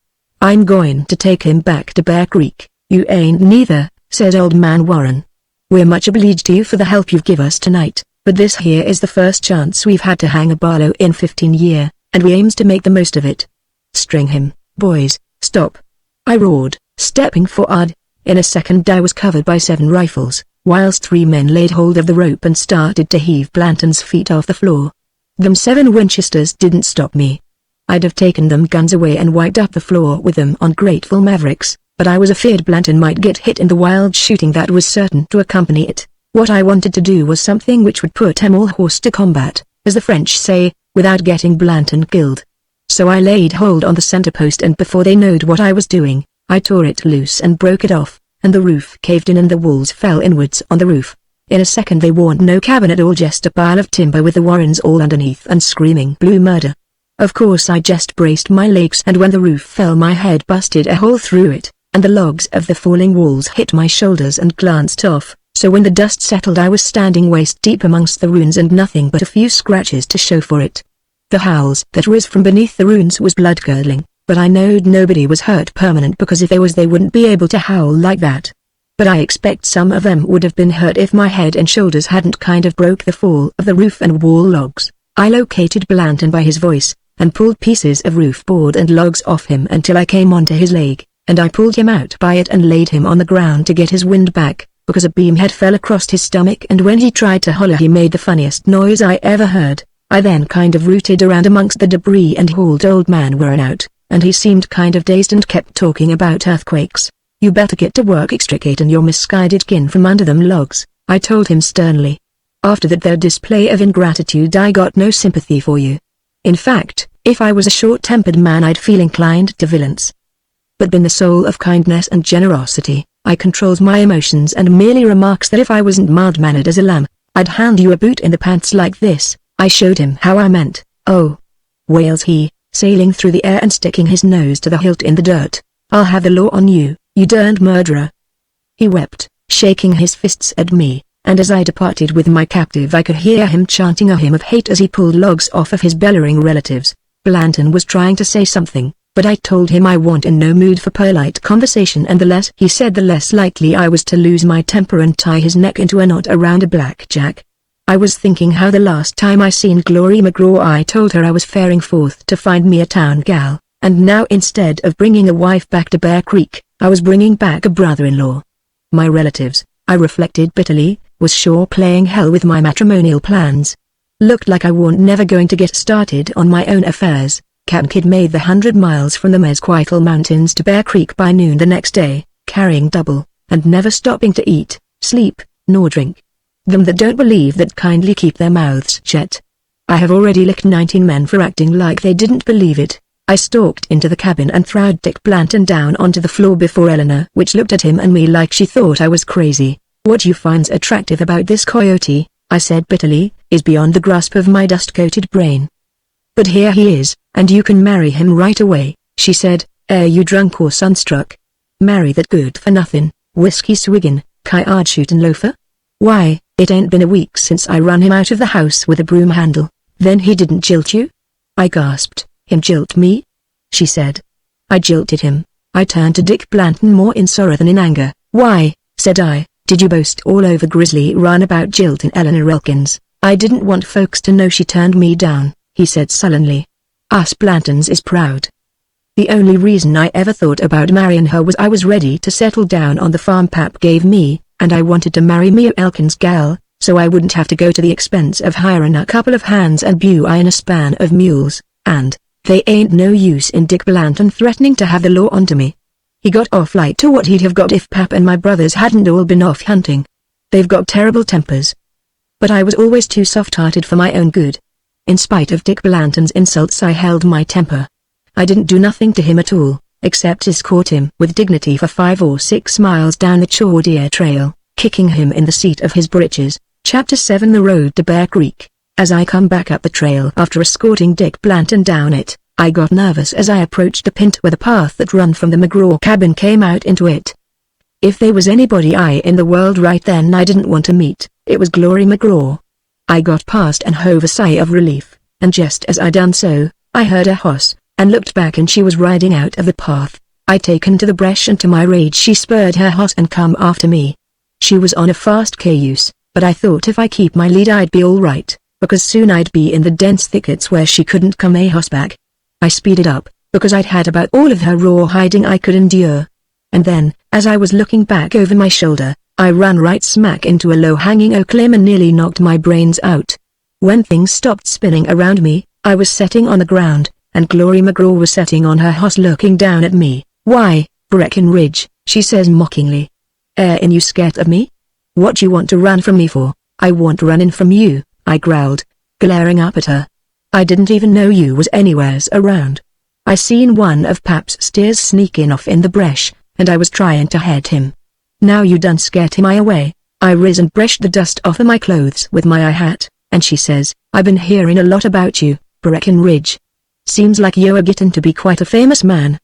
I'm going to take him back to Bear Creek. You ain't neither, said old man Warren. We're much obliged to you for the help you've give us tonight, but this here is the first chance we've had to hang a Barlow in 15 year, and we aims to make the most of it. String him, boys, stop. I roared, stepping forward. In a second I was covered by 7 rifles, whilst 3 men laid hold of the rope and started to heave Blanton's feet off the floor. Them 7 Winchesters didn't stop me. I'd have taken them guns away and wiped up the floor with them ungrateful mavericks, but I was afeard Blanton might get hit in the wild shooting that was certain to accompany it. What I wanted to do was something which would put 'em all horse to combat, as the French say, without getting Blanton killed. So I laid hold on the center post and before they knowed what I was doing, I tore it loose and broke it off, and the roof caved in and the walls fell inwards on the roof. In a second they warn't no cabin at all, just a pile of timber with the Warrens all underneath and screaming blue murder. Of course I just braced my legs, and when the roof fell my head busted a hole through it, and the logs of the falling walls hit my shoulders and glanced off, so when the dust settled I was standing waist deep amongst the ruins and nothing but a few scratches to show for it. The howls that rose from beneath the ruins was blood-curdling, but I knowed nobody was hurt permanent, because if they was they wouldn't be able to howl like that. But I expect some of them would have been hurt if my head and shoulders hadn't kind of broke the fall of the roof and wall logs. I located Blanton by his voice, and pulled pieces of roof board and logs off him until I came onto his leg, and I pulled him out by it and laid him on the ground to get his wind back, because a beam had fell across his stomach, and when he tried to holler he made the funniest noise I ever heard. I then kind of rooted around amongst the debris and hauled old man Warren out, and he seemed kind of dazed and kept talking about earthquakes. You better get to work extricating your misguided kin from under them logs, I told him sternly. After that their display of ingratitude I got no sympathy for you. In fact, if I was a short-tempered man I'd feel inclined to violence. But being the soul of kindness and generosity, I controlled my emotions and merely remarks that if I wasn't mild-mannered as a lamb, I'd hand you a boot in the pants like this. I showed him how I meant. Oh, wails he, sailing through the air and sticking his nose to the hilt in the dirt. I'll have the law on you, you darned murderer. He wept, shaking his fists at me, and as I departed with my captive I could hear him chanting a hymn of hate as he pulled logs off of his bellowing relatives. Blanton was trying to say something, but I told him I wasn't in no mood for polite conversation, and the less he said the less likely I was to lose my temper and tie his neck into a knot around a blackjack. I was thinking how the last time I seen Glory McGraw I told her I was faring forth to find me a town gal, and now instead of bringing a wife back to Bear Creek, I was bringing back a brother-in-law. My relatives, I reflected bitterly, was sure playing hell with my matrimonial plans. Looked like I wasn't never going to get started on my own affairs. Cap'n Kidd made the 100 miles from the Mesquital Mountains to Bear Creek by noon the next day, carrying double, and never stopping to eat, sleep, nor drink. Them that don't believe that kindly keep their mouths shut. I have already licked 19 men for acting like they didn't believe it. I stalked into the cabin and throwed Dick Blanton down onto the floor before Eleanor, which looked at him and me like she thought I was crazy. "What you finds attractive about this coyote," I said bitterly, "is beyond the grasp of my dust-coated brain. But here he is, and you can marry him right away," she said. You drunk or sunstruck? Marry that good-for-nothing, whiskey-swiggin', card-shootin' loafer? Why, it ain't been a week since I run him out of the house with a broom handle." "Then he didn't jilt you?" I gasped. "Him jilt me?" she said. "I jilted him." I turned to Dick Blanton more in sorrow than in anger. "Why," said I, "did you boast all over Grizzly Run about jilting Eleanor Elkins?" "I didn't want folks to know she turned me down," he said sullenly. "Us Blantons is proud. The only reason I ever thought about marrying her was I was ready to settle down on the farm Pap gave me, and I wanted to marry Mia Elkins' gal, so I wouldn't have to go to the expense of hiring a couple of hands and in a span of mules, and they ain't no use in Dick Blanton threatening to have the law onto me. He got off light to what he'd have got if Pap and my brothers hadn't all been off hunting. They've got terrible tempers. But I was always too soft-hearted for my own good. In spite of Dick Blanton's insults, I held my temper. I didn't do nothing to him at all, except escort him with dignity for 5 or 6 miles down the Chaw Deer Trail, kicking him in the seat of his britches. Chapter 7 The Road to Bear Creek. As I come back up the trail after escorting Dick Blanton down it, I got nervous as I approached a pint where the path that run from the McGraw cabin came out into it. If there was anybody in the world right then I didn't want to meet, it was Glory McGraw. I got past and hove a sigh of relief, and just as I done so, I heard a hoss, and looked back and she was riding out of the path. I taken to the brush and to my rage she spurred her hoss and come after me. She was on a fast cayuse, but I thought if I keep my lead I'd be alright, because soon I'd be in the dense thickets where she couldn't come a horseback. I speeded up, because I'd had about all of her raw hiding I could endure. And then, as I was looking back over my shoulder, I ran right smack into a low-hanging oak limb and nearly knocked my brains out. When things stopped spinning around me, I was setting on the ground, and Glory McGraw was sitting on her hoss looking down at me. "Why, Breckenridge," she says mockingly. "Ain't you scared of me? What you want to run from me for?" "I want running from you," I growled, glaring up at her. "I didn't even know you was anywheres around. I seen one of Pap's steers sneaking off in the brush, and I was trying to head him. Now you done scared him away." I riz and brushed the dust off of my clothes with my hat, and she says, "I've been hearing a lot about you, Breckenridge. Seems like you're getting to be quite a famous man."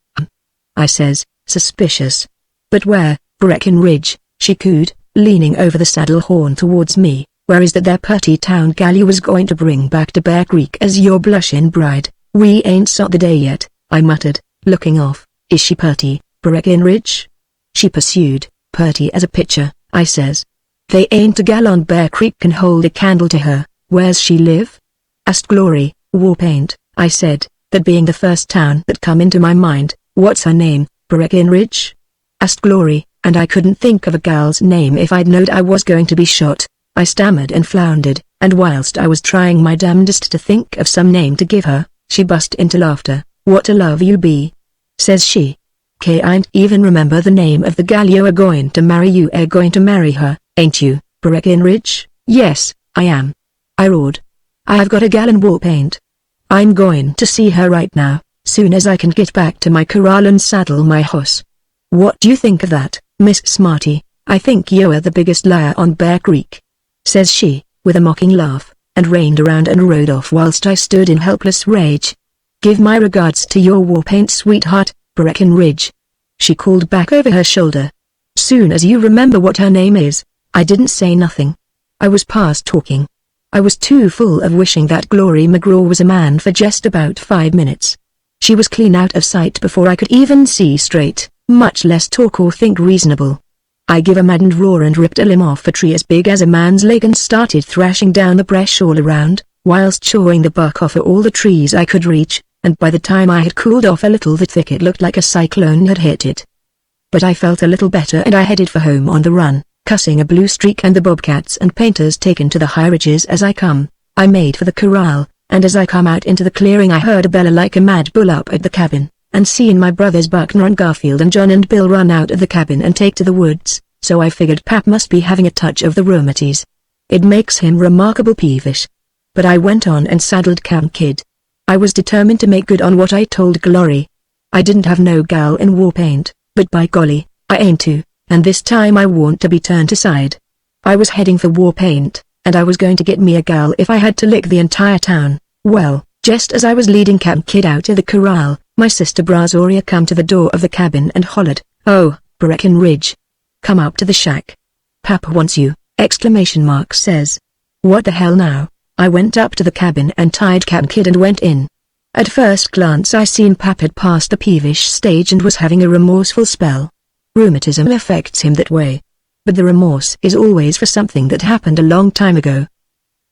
I says, suspicious. "But where, Breckenridge?" she cooed, leaning over the saddle horn towards me. "Where is that there purty town gal you was going to bring back to Bear Creek as your blushin' bride?" "We ain't sot the day yet," I muttered, looking off. "Is she purty, Breckenridge?" she pursued. "Purty as a picture," I says. "They ain't a gal on Bear Creek can hold a candle to her." "Where's she live?" asked Glory. "Warpaint," I said, that being the first town that come into my mind. "What's her name, Breckenridge?" asked Glory, and I couldn't think of a gal's name if I'd knowed I was going to be shot. I stammered and floundered, and whilst I was trying my damnedest to think of some name to give her, she bust into laughter. "What a love you be," says she. "I ain't even remember the name of the gal you are going to marry. You are going to marry her, ain't you, Breckenridge?" "Yes, I am," I roared. "I've got a gal in Warpaint. I'm going to see her right now, soon as I can get back to my corral and saddle my horse." "What do you think of that, Miss Smarty?" "I think you're the biggest liar on Bear Creek," says she, with a mocking laugh, and reined around and rode off whilst I stood in helpless rage. "Give my regards to your Warpaint sweetheart, Breckenridge," she called back over her shoulder. "Soon as you remember what her name is." I didn't say nothing. I was past talking. I was too full of wishing that Glory McGraw was a man for just about 5 minutes. She was clean out of sight before I could even see straight, much less talk or think reasonable. I give a maddened roar and ripped a limb off a tree as big as a man's leg and started thrashing down the brush all around, whilst chawing the bark off of all the trees I could reach, and by the time I had cooled off a little the thicket looked like a cyclone had hit it. But I felt a little better and I headed for home on the run, cussing a blue streak and the bobcats and painters taken to the high ridges as I come. I made for the corral, and as I come out into the clearing I heard a bella like a mad bull up at the cabin, and seeing my brothers Buckner and Garfield and John and Bill run out of the cabin and take to the woods, so I figured Pap must be having a touch of the rheumatiz. It makes him remarkable peevish. But I went on and saddled Camp Kid. I was determined to make good on what I told Glory. I didn't have no gal in war paint, but by golly, I ain't to, and this time I want to be turned aside. I was heading for war paint, and I was going to get me a gal if I had to lick the entire town. Well, just as I was leading Camp Kid out of the corral, my sister Brazoria come to the door of the cabin and hollered, "Oh, Breckenridge. Come up to the shack. Papa wants you!" Says. What the hell now? I went up to the cabin and tied Camp Kid and went in. At first glance I seen Pap had passed the peevish stage and was having a remorseful spell. Rheumatism affects him that way. But the remorse is always for something that happened a long time ago.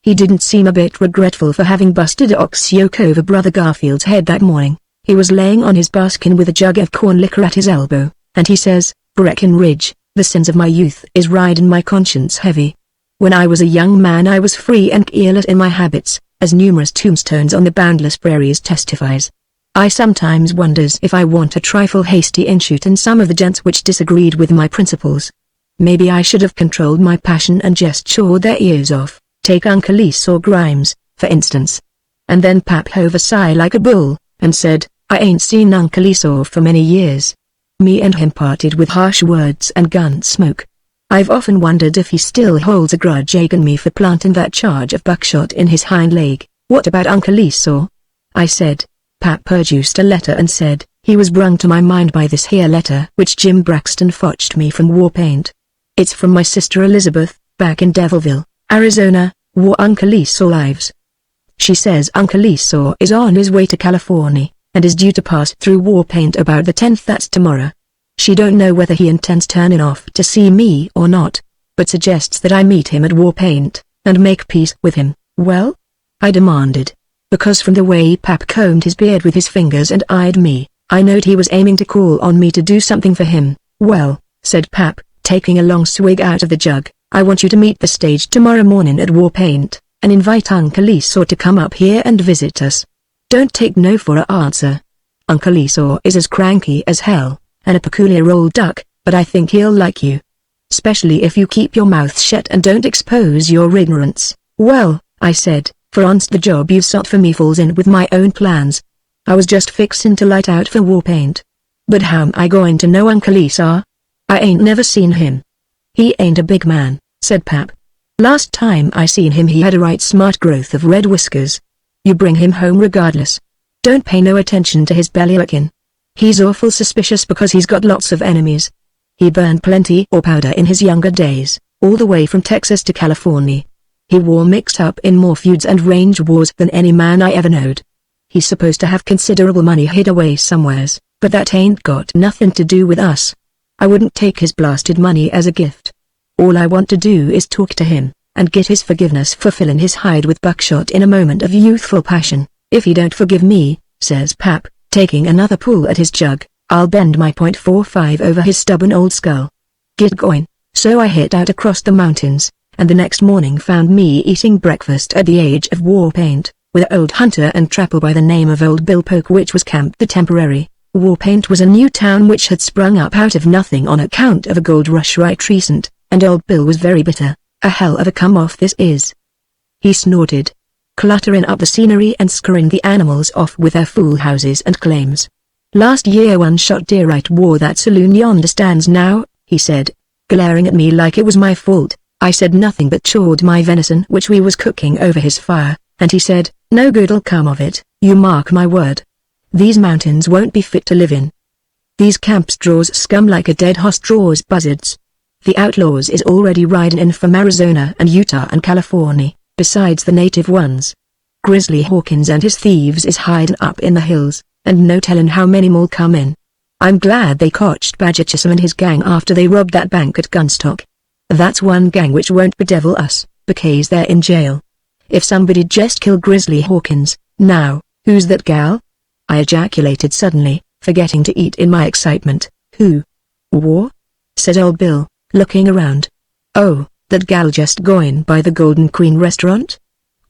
He didn't seem a bit regretful for having busted a ox yoke over Brother Garfield's head that morning. He was laying on his buskin with a jug of corn liquor at his elbow, and he says, "Breckenridge, the sins of my youth is riding my conscience heavy. When I was a young man I was free and careless in my habits, as numerous tombstones on the boundless prairies testifies. I sometimes wonders if I want a trifle hasty in shooting some of the gents which disagreed with my principles. Maybe I should have controlled my passion and just chawed their ears off, take Uncle Esau Grimes, for instance." And then Pap hove a sigh like a bull, and said, "I ain't seen Uncle Esau for many years. Me and him parted with harsh words and gun smoke. I've often wondered if he still holds a grudge agin me for planting that charge of buckshot in his hind leg." "What about Uncle Esau?" I said. Pap produced a letter and said, "He was brung to my mind by this here letter which Jim Braxton fotched me from Warpaint. It's from my sister Elizabeth, back in Devillville, Arizona, where Uncle Esau lives. She says Uncle Esau is on his way to California, and is due to pass through Warpaint about the 10th, that's tomorrow. She don't know whether he intends turning off to see me or not, but suggests that I meet him at Warpaint, and make peace with him." "Well?" I demanded, because from the way Pap combed his beard with his fingers and eyed me, I knowed he was aiming to call on me to do something for him. "Well," said Pap, taking a long swig out of the jug, "I want you to meet the stage tomorrow morning at Warpaint, and invite Uncle Esau to come up here and visit us. Don't take no for a answer. Uncle Esau is as cranky as hell, and a peculiar old duck, but I think he'll like you. Especially if you keep your mouth shut and don't expose your ignorance." "Well," I said, "for once the job you've set for me falls in with my own plans. I was just fixin' to light out for Warpaint. But how'm I going to know Uncle Esau? I ain't never seen him." "He ain't a big man," said Pap. "Last time I seen him he had a right smart growth of red whiskers. You bring him home regardless. Don't pay no attention to his bellyachin'. He's awful suspicious because he's got lots of enemies. He burned plenty of powder in his younger days, all the way from Texas to California. He war mixed up in more feuds and range wars than any man I ever knowed. He's supposed to have considerable money hid away somewheres, but that ain't got nothing to do with us. I wouldn't take his blasted money as a gift. All I want to do is talk to him, and get his forgiveness for filling his hide with buckshot in a moment of youthful passion. If he don't forgive me," says Pap, taking another pull at his jug, "I'll bend my .45 over his stubborn old skull. Get going." So I hit out across the mountains, and the next morning found me eating breakfast at the Age of Warpaint, with an old hunter and trapper by the name of Old Bill Polk, which was camped the temporary. Warpaint was a new town which had sprung up out of nothing on account of a gold rush right recent, and Old Bill was very bitter. "A hell of a come-off this is," he snorted, cluttering up the scenery and scurrying the animals off with their fool houses and claims. "Last year one shot deer right where that saloon yonder stands now," he said, glaring at me like it was my fault. I said nothing but chawed my venison which we was cooking over his fire, and he said, "No good'll come of it, you mark my word. These mountains won't be fit to live in. These camps draws scum like a dead hoss draws buzzards. The outlaws is already riding in from Arizona and Utah and California, besides the native ones. Grizzly Hawkins and his thieves is hiding up in the hills, and no tellin' how many more come in. I'm glad they cotched Badger Chisholm and his gang after they robbed that bank at Gunstock. That's one gang which won't bedevil us, because they're in jail. If somebody'd just kill Grizzly Hawkins, now, who's that gal?" I ejaculated suddenly, forgetting to eat in my excitement. "Who?" "War?" said Old Bill, looking around. "Oh, that gal just going by the Golden Queen restaurant?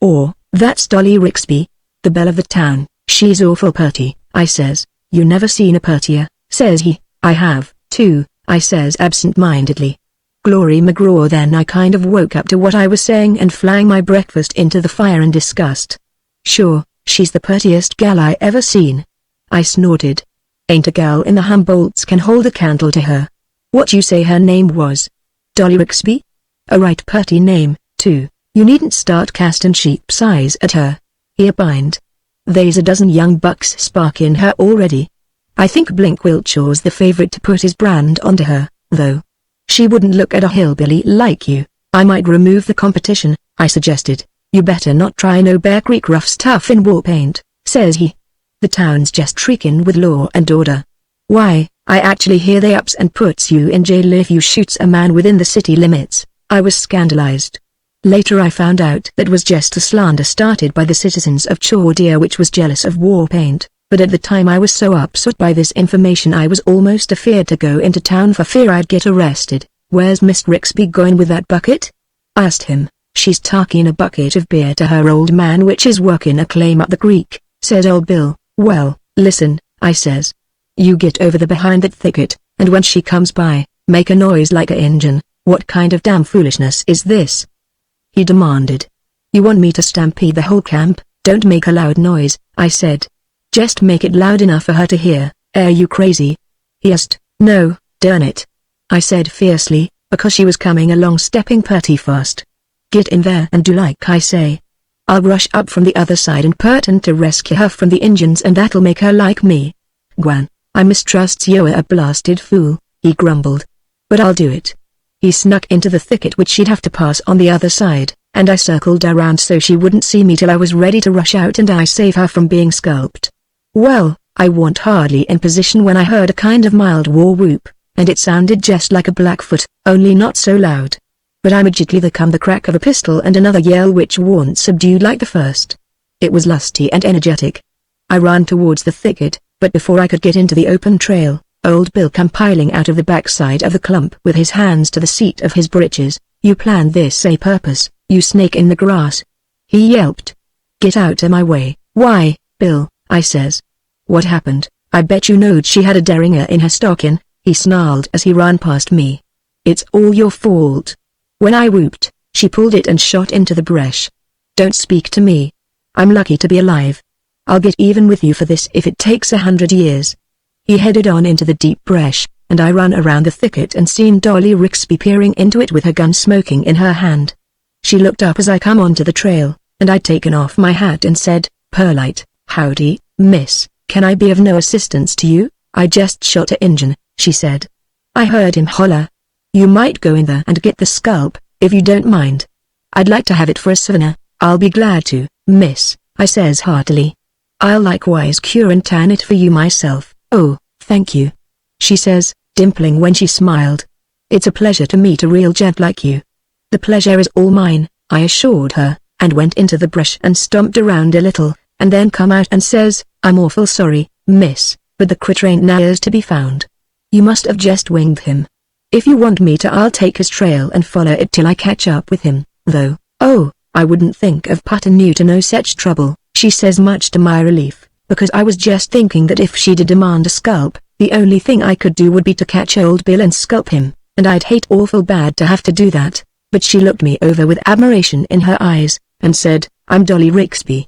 Or, that's Dolly Rixby, the belle of the town. She's awful purty," I says. "You never seen a purtier," says he. "I have, too," I says absent-mindedly. Glory McGraw. Then I kind of woke up to what I was saying and flang my breakfast into the fire in disgust. "Sure, She's the prettiest gal I ever seen. I snorted. Ain't a gal in the Humboldts can hold a candle to her. What you say her name was? Dolly Rixby? A right purty name, too. You needn't start castin' sheep's eyes at her. He opined. They's a dozen young bucks sparkin' her already. I think Blink Wiltshaw's the favorite to put his brand onto her, though. She wouldn't look at a hillbilly like you. I might remove the competition, I suggested. You better not try no Bear Creek rough stuff in war paint, says he. The town's just shrieking with law and order. Why, I actually hear they ups and puts you in jail if you shoots a man within the city limits. I was scandalized. Later I found out that was just a slander started by the citizens of Chaudier which was jealous of war paint, but at the time I was so upset by this information I was almost afeard to go into town for fear I'd get arrested. Where's Miss Rixby going with that bucket? I asked him. She's taking a bucket of beer to her old man which is working a claim up the creek, said old Bill. Well, listen, I says. You get over the behind that thicket, and when she comes by, make a noise like a engine. What kind of damn foolishness is this? He demanded. You want me to stampede the whole camp? Don't make a loud noise, I said. Just make it loud enough for her to hear. Are you crazy? He asked. No, darn it. I said fiercely, because she was coming along stepping pretty fast. Get in there and do like I say. I'll rush up from the other side and pretend to rescue her from the Injuns and that'll make her like me. Gwan, I mistrusts you're a blasted fool, he grumbled. But I'll do it. He snuck into the thicket which she'd have to pass on the other side, and I circled around so she wouldn't see me till I was ready to rush out and I save her from being scalped. Well, I wasn't hardly in position when I heard a kind of mild war whoop, and it sounded just like a Blackfoot, only not so loud. But immediately there come the crack of a pistol and another yell which wasn't subdued like the first. It was lusty and energetic. I ran towards the thicket, but before I could get into the open trail, old Bill come piling out of the backside of the clump with his hands to the seat of his breeches. You planned this a purpose, you snake in the grass. He yelped. Get out of my way. Why, Bill, I says. What happened? I bet you knowed she had a derringer in her stocking, he snarled as he ran past me. It's all your fault. When I whooped, she pulled it and shot into the brush. Don't speak to me. I'm lucky to be alive. I'll get even with you for this if it takes 100 years. He headed on into the deep brush, and I ran around the thicket and seen Dolly Rixby peering into it with her gun smoking in her hand. She looked up as I come onto the trail, and I'd taken off my hat and said, "Perlite, howdy, miss, can I be of no assistance to you? I just shot a Injun," she said. I heard him holler. "You might go in there and get the scalp, if you don't mind. I'd like to have it for a souvenir." "I'll be glad to, miss," I says heartily. "I'll likewise cure and tan it for you myself." "Oh, thank you," she says, dimpling when she smiled. "It's a pleasure to meet a real gent like you." "The pleasure is all mine," I assured her, and went into the brush and stomped around a little, and then come out and says, "I'm awful sorry, miss, but the critter ain't nowheres to be found. You must have just winged him. If you want me to, I'll take his trail and follow it till I catch up with him, though." "Oh, I wouldn't think of putting you to no such trouble," she says, much to my relief, because I was just thinking that if she did demand a scalp, the only thing I could do would be to catch old Bill and scalp him, and I'd hate awful bad to have to do that. But she looked me over with admiration in her eyes, and said, "I'm Dolly Rixby."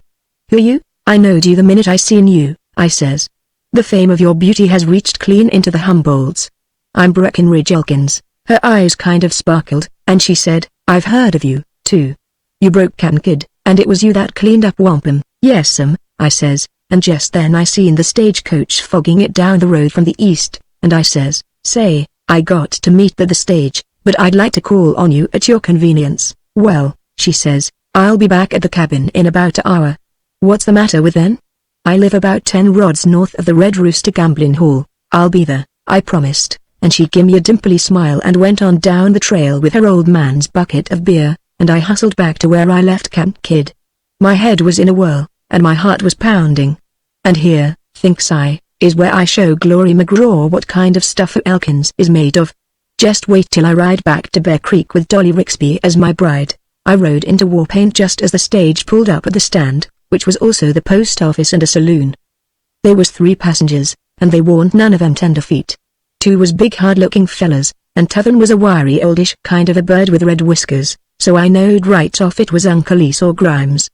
"Who you? I knowed you the minute I seen you," I says. "The fame of your beauty has reached clean into the Humboldts." "I'm Breckenridge Elkins." Her eyes kind of sparkled, and she said, "I've heard of you, too. You broke Cap'n Kidd, and it was you that cleaned up Wampum." "Yes'm," I says, and just then I seen the stagecoach fogging it down the road from the east, and I says, "Say, I got to meet the stage, but I'd like to call on you at your convenience." "Well," she says, "I'll be back at the cabin in about an hour." "What's the matter with then?" "I live about 10 rods north of the Red Rooster Gambling Hall. I'll be there," I promised, and she gimme a dimply smile and went on down the trail with her old man's bucket of beer, and I hustled back to where I left Cap'n Kidd. My head was in a whirl, and my heart was pounding. And here, thinks I, is where I show Glory McGraw what kind of stuff Elkins is made of. Just wait till I ride back to Bear Creek with Dolly Rixby as my bride. I rode into Warpaint just as the stage pulled up at the stand, which was also the post office and a saloon. There was 3 passengers, and they warn't none of 'em tenderfeet. 2 was big hard-looking fellas, and t'other was a wiry oldish kind of a bird with red whiskers, so I knowed right off it was Uncle Esau Grimes.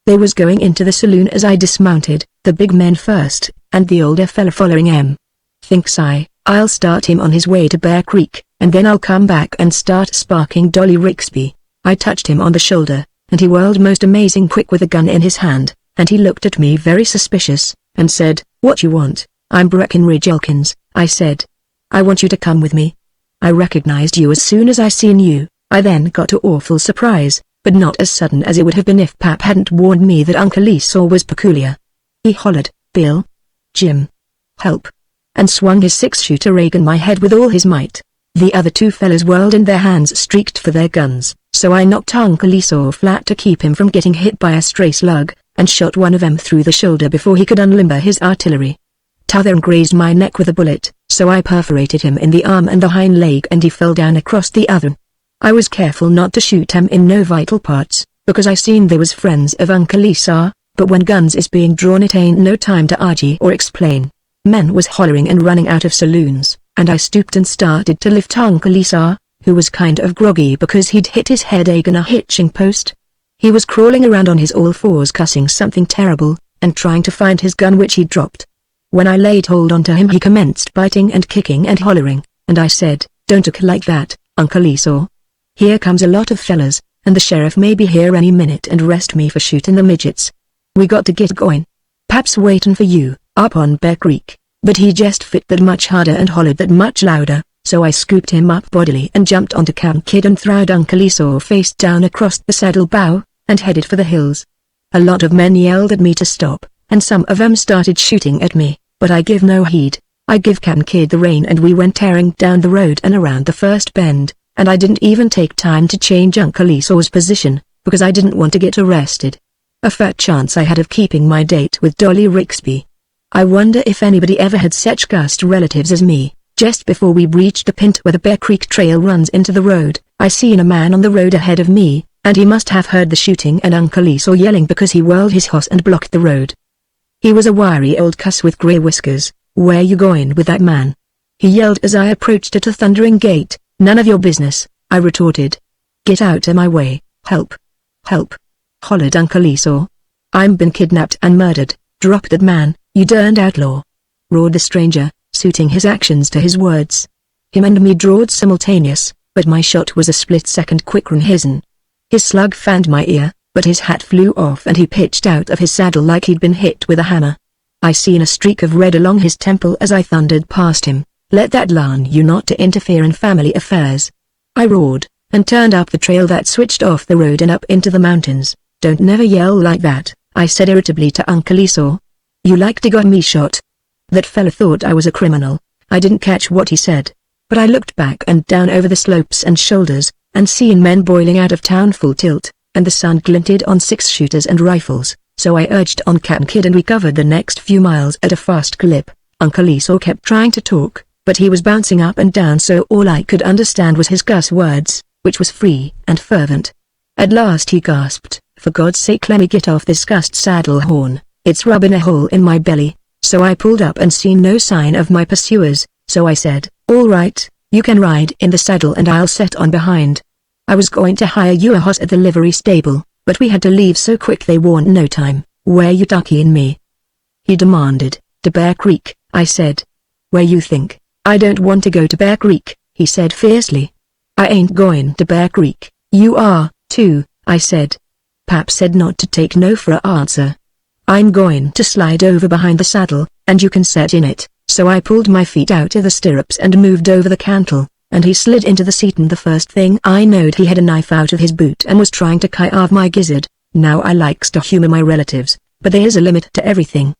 They was going into the saloon as I dismounted, the big men first, and the older fella following him. Thinks I'll start him on his way to Bear Creek, and then I'll come back and start sparking Dolly Rixby. I touched him on the shoulder, and he whirled most amazing quick with a gun in his hand, and he looked at me very suspicious, and said, "What you want?" "I'm Breckenridge Elkins," I said. "I want you to come with me. I recognized you as soon as I seen you." I then got a awful surprise, but not as sudden as it would have been if Pap hadn't warned me that Uncle Esau was peculiar. He hollered, "Bill! Jim! Help!" and swung his six-shooter rig in my head with all his might. The other two fellas whirled and their hands streaked for their guns, so I knocked Uncle Esau flat to keep him from getting hit by a stray slug, and shot one of them through the shoulder before he could unlimber his artillery. T'other grazed my neck with a bullet, so I perforated him in the arm and the hind leg and he fell down across the other. I was careful not to shoot him in no vital parts, because I seen they was friends of Uncle Esau, but when guns is being drawn it ain't no time to argue or explain. Men was hollering and running out of saloons, and I stooped and started to lift Uncle Esau, who was kind of groggy because he'd hit his head against a hitching post. He was crawling around on his all fours cussing something terrible, and trying to find his gun which he'd dropped. When I laid hold onto him he commenced biting and kicking and hollering, and I said, "Don't talk like that, Uncle Esau. Here comes a lot of fellas, and the sheriff may be here any minute and arrest me for shooting the midgets. We got to get going. Pap's waiting for you, up on Bear Creek." But he just fit that much harder and hollered that much louder, so I scooped him up bodily and jumped onto Camp Kid and throwed Uncle Esau face down across the saddle bow, and headed for the hills. A lot of men yelled at me to stop, and some of them started shooting at me, but I give no heed. I give Camp Kid the rein and we went tearing down the road and around the first bend, and I didn't even take time to change Uncle Esau's position, because I didn't want to get arrested. A fat chance I had of keeping my date with Dolly Rixby. I wonder if anybody ever had such gust relatives as me. Just before we reached the pint where the Bear Creek trail runs into the road, I seen a man on the road ahead of me, and he must have heard the shooting and Uncle Esau yelling because he whirled his horse and blocked the road. He was a wiry old cuss with grey whiskers. "Where you going with that man?" he yelled as I approached at a thundering gait. "None of your business," I retorted. "Get out of my way, help! Help!" hollered Uncle Esau. "I'm been kidnapped and murdered. Drop that man, you darned outlaw!" roared the stranger, suiting his actions to his words. Him and me drawed simultaneous, but my shot was a split-second quicker than his'n. His slug fanned my ear, but his hat flew off and he pitched out of his saddle like he'd been hit with a hammer. I seen a streak of red along his temple as I thundered past him. "Let that learn you not to interfere in family affairs," I roared, and turned up the trail that switched off the road and up into the mountains. "Don't never yell like that," I said irritably to Uncle Esau. "You like to got me shot." That fella thought I was a criminal. I didn't catch what he said, but I looked back and down over the slopes and shoulders, and seen men boiling out of town full tilt, and the sun glinted on six-shooters and rifles, so I urged on Camp Kid and we covered the next few miles at a fast clip. Uncle Esau kept trying to talk, but he was bouncing up and down so all I could understand was his cuss words, which was free and fervent. At last he gasped, "For God's sake let me get off this cussed saddle horn, it's rubbing a hole in my belly." So I pulled up and seen no sign of my pursuers, so I said, "All right, you can ride in the saddle and I'll set on behind. I was going to hire you a horse at the livery stable, but we had to leave so quick they warn't no time. Where you ducking me?" he demanded. "To Bear Creek," I said. "Where you think?" "I don't want to go to Bear Creek," he said fiercely. "I ain't going to Bear Creek." "You are, too," I said. Pap said not to take no for a answer. "I'm going to slide over behind the saddle, and you can sit in it." So I pulled my feet out of the stirrups and moved over the cantle, and he slid into the seat and the first thing I knowed he had a knife out of his boot and was trying to carve my gizzard. Now I likes to humor my relatives, but there is a limit to everything.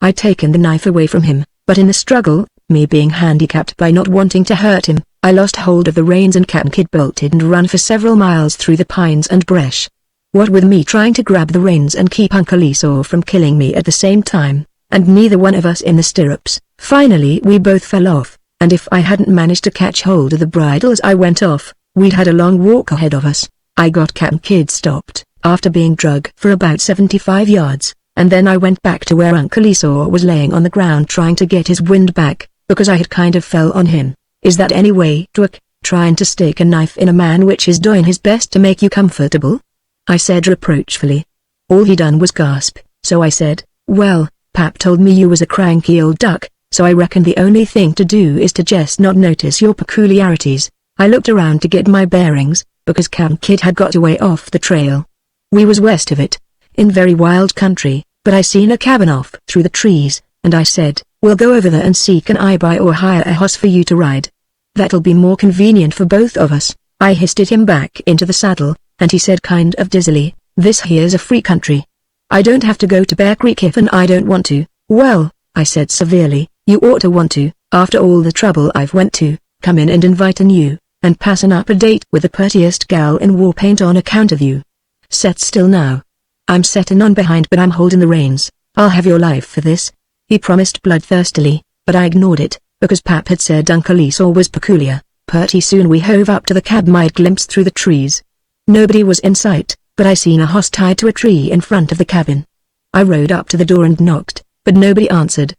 I taken the knife away from him, but in the struggle, me being handicapped by not wanting to hurt him, I lost hold of the reins and Cap'n Kid bolted and ran for several miles through the pines and brush. What with me trying to grab the reins and keep Uncle Esau from killing me at the same time, and neither one of us in the stirrups, finally we both fell off, and if I hadn't managed to catch hold of the bridle as I went off, we'd had a long walk ahead of us. I got Cap'n Kid stopped, after being drug for about 75 yards, and then I went back to where Uncle Esau was laying on the ground trying to get his wind back, because I had kind of fell on him. Is that any way to trying to stick a knife in a man which is doing his best to make you comfortable? I said reproachfully. All he done was gasp, so I said, "Well, Pap told me you was a cranky old duck, so I reckon the only thing to do is to just not notice your peculiarities." I looked around to get my bearings, because Camp Kid had got away off the trail. We was west of it, in very wild country, but I seen a cabin off through the trees, and I said, "We'll go over there and see can I buy or hire a horse for you to ride. That'll be more convenient for both of us." I histed him back into the saddle, and he said kind of dizzily, "This here's a free country. I don't have to go to Bear Creek if and I don't want to." "Well," I said severely, "you ought to want to, after all the trouble I've went to, come in and invitin' you, and passin' up a date with the purtiest gal in war paint on account of you. Set still now. I'm settin' on behind but I'm holdin' the reins. I'll have your life for this," he promised bloodthirstily, but I ignored it, because Pap had said Uncle Esau was peculiar. Pretty soon we hove up to the cabin I'd glimpsed through the trees. Nobody was in sight, but I seen a horse tied to a tree in front of the cabin. I rode up to the door and knocked, but nobody answered.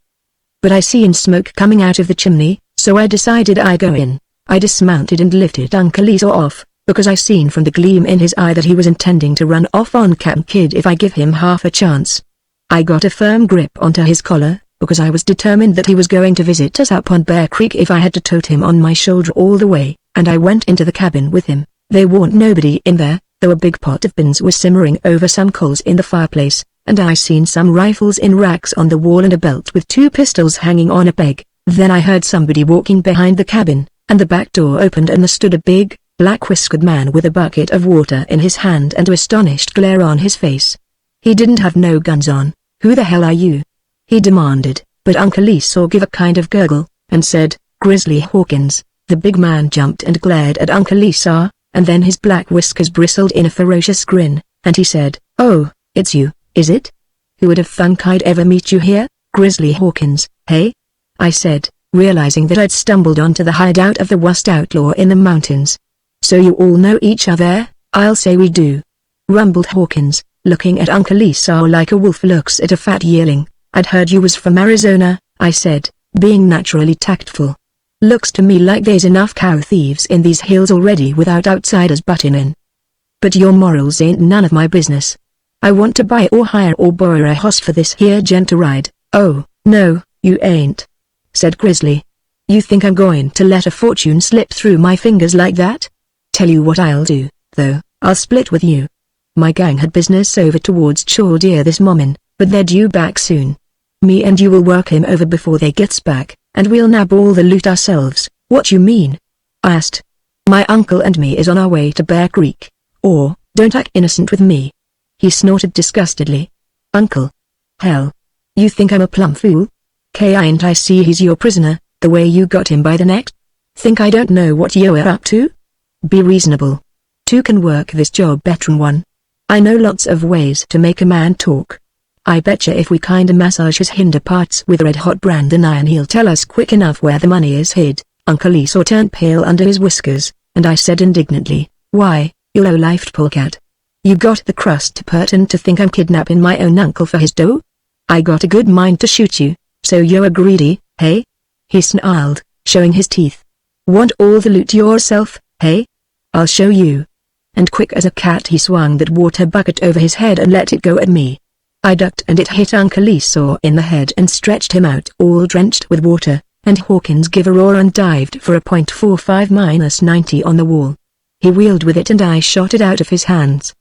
But I seen smoke coming out of the chimney, so I decided I'd go in. I dismounted and lifted Uncle Esau off, because I seen from the gleam in his eye that he was intending to run off on Camp Kid if I give him half a chance. I got a firm grip onto his collar, because I was determined that he was going to visit us up on Bear Creek if I had to tote him on my shoulder all the way, and I went into the cabin with him. There warn't nobody in there, though a big pot of beans was simmering over some coals in the fireplace, and I seen some rifles in racks on the wall and a belt with 2 pistols hanging on a peg. Then I heard somebody walking behind the cabin, and the back door opened and there stood a big, black-whiskered man with a bucket of water in his hand and an astonished glare on his face. He didn't have no guns on. "Who the hell are you?" he demanded, but Uncle Esau gave a kind of gurgle, and said, "Grizzly Hawkins." The big man jumped and glared at Uncle Esau, and then his black whiskers bristled in a ferocious grin, and he said, "Oh, it's you, is it? Who would have thunk I'd ever meet you here, Grizzly Hawkins, hey?" I said, realizing that I'd stumbled onto the hideout of the worst outlaw in the mountains. "So you all know each other?" "I'll say we do," rumbled Hawkins, looking at Uncle Esau like a wolf looks at a fat yearling. "I'd heard you was from Arizona," I said, being naturally tactful. "Looks to me like there's enough cow thieves in these hills already without outsiders butting in. But your morals ain't none of my business. I want to buy or hire or borrow a horse for this here gent to ride." "Oh, no, you ain't," said Grizzly. "You think I'm going to let a fortune slip through my fingers like that? Tell you what I'll do, though, I'll split with you. My gang had business over towards Chordier this morning, but they're due back soon. Me and you will work him over before they gets back, and we'll nab all the loot ourselves." "What you mean?" I asked. "My uncle and me is on our way to Bear Creek. Or, don't act innocent with me." He snorted disgustedly. "Uncle? Hell. You think I'm a plumb fool? Ain't I see he's your prisoner, the way you got him by the neck? Think I don't know what you're up to? Be reasonable. 2 can work this job better'n 1. I know lots of ways to make a man talk. I betcha if we kinda massage his hinder parts with red-hot branding iron he'll tell us quick enough where the money is hid." Uncle Esau turned pale under his whiskers, and I said indignantly, "Why, you low-lifed polecat. You got the crust to pretend to think I'm kidnapping my own uncle for his dough? I got a good mind to shoot you, so you're a greedy, hey?" He snarled, showing his teeth. "Want all the loot yourself, hey? I'll show you." And quick as a cat he swung that water bucket over his head and let it go at me. I ducked and it hit Uncle Esau in the head and stretched him out all drenched with water, and Hawkins gave a roar and dived for a .45-90 on the wall. He wheeled with it and I shot it out of his hands.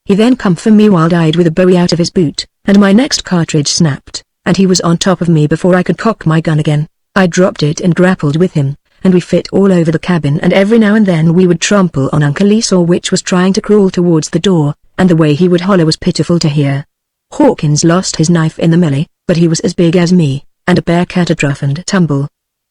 He then come for me wild-eyed with a bowie out of his boot, and my next cartridge snapped, and he was on top of me before I could cock my gun again. I dropped it and grappled with him, and we fit all over the cabin, and every now and then we would trample on Uncle Esau, which was trying to crawl towards the door, and the way he would holler was pitiful to hear. Hawkins lost his knife in the melee, but he was as big as me, and a bear-cat a rough and tumble.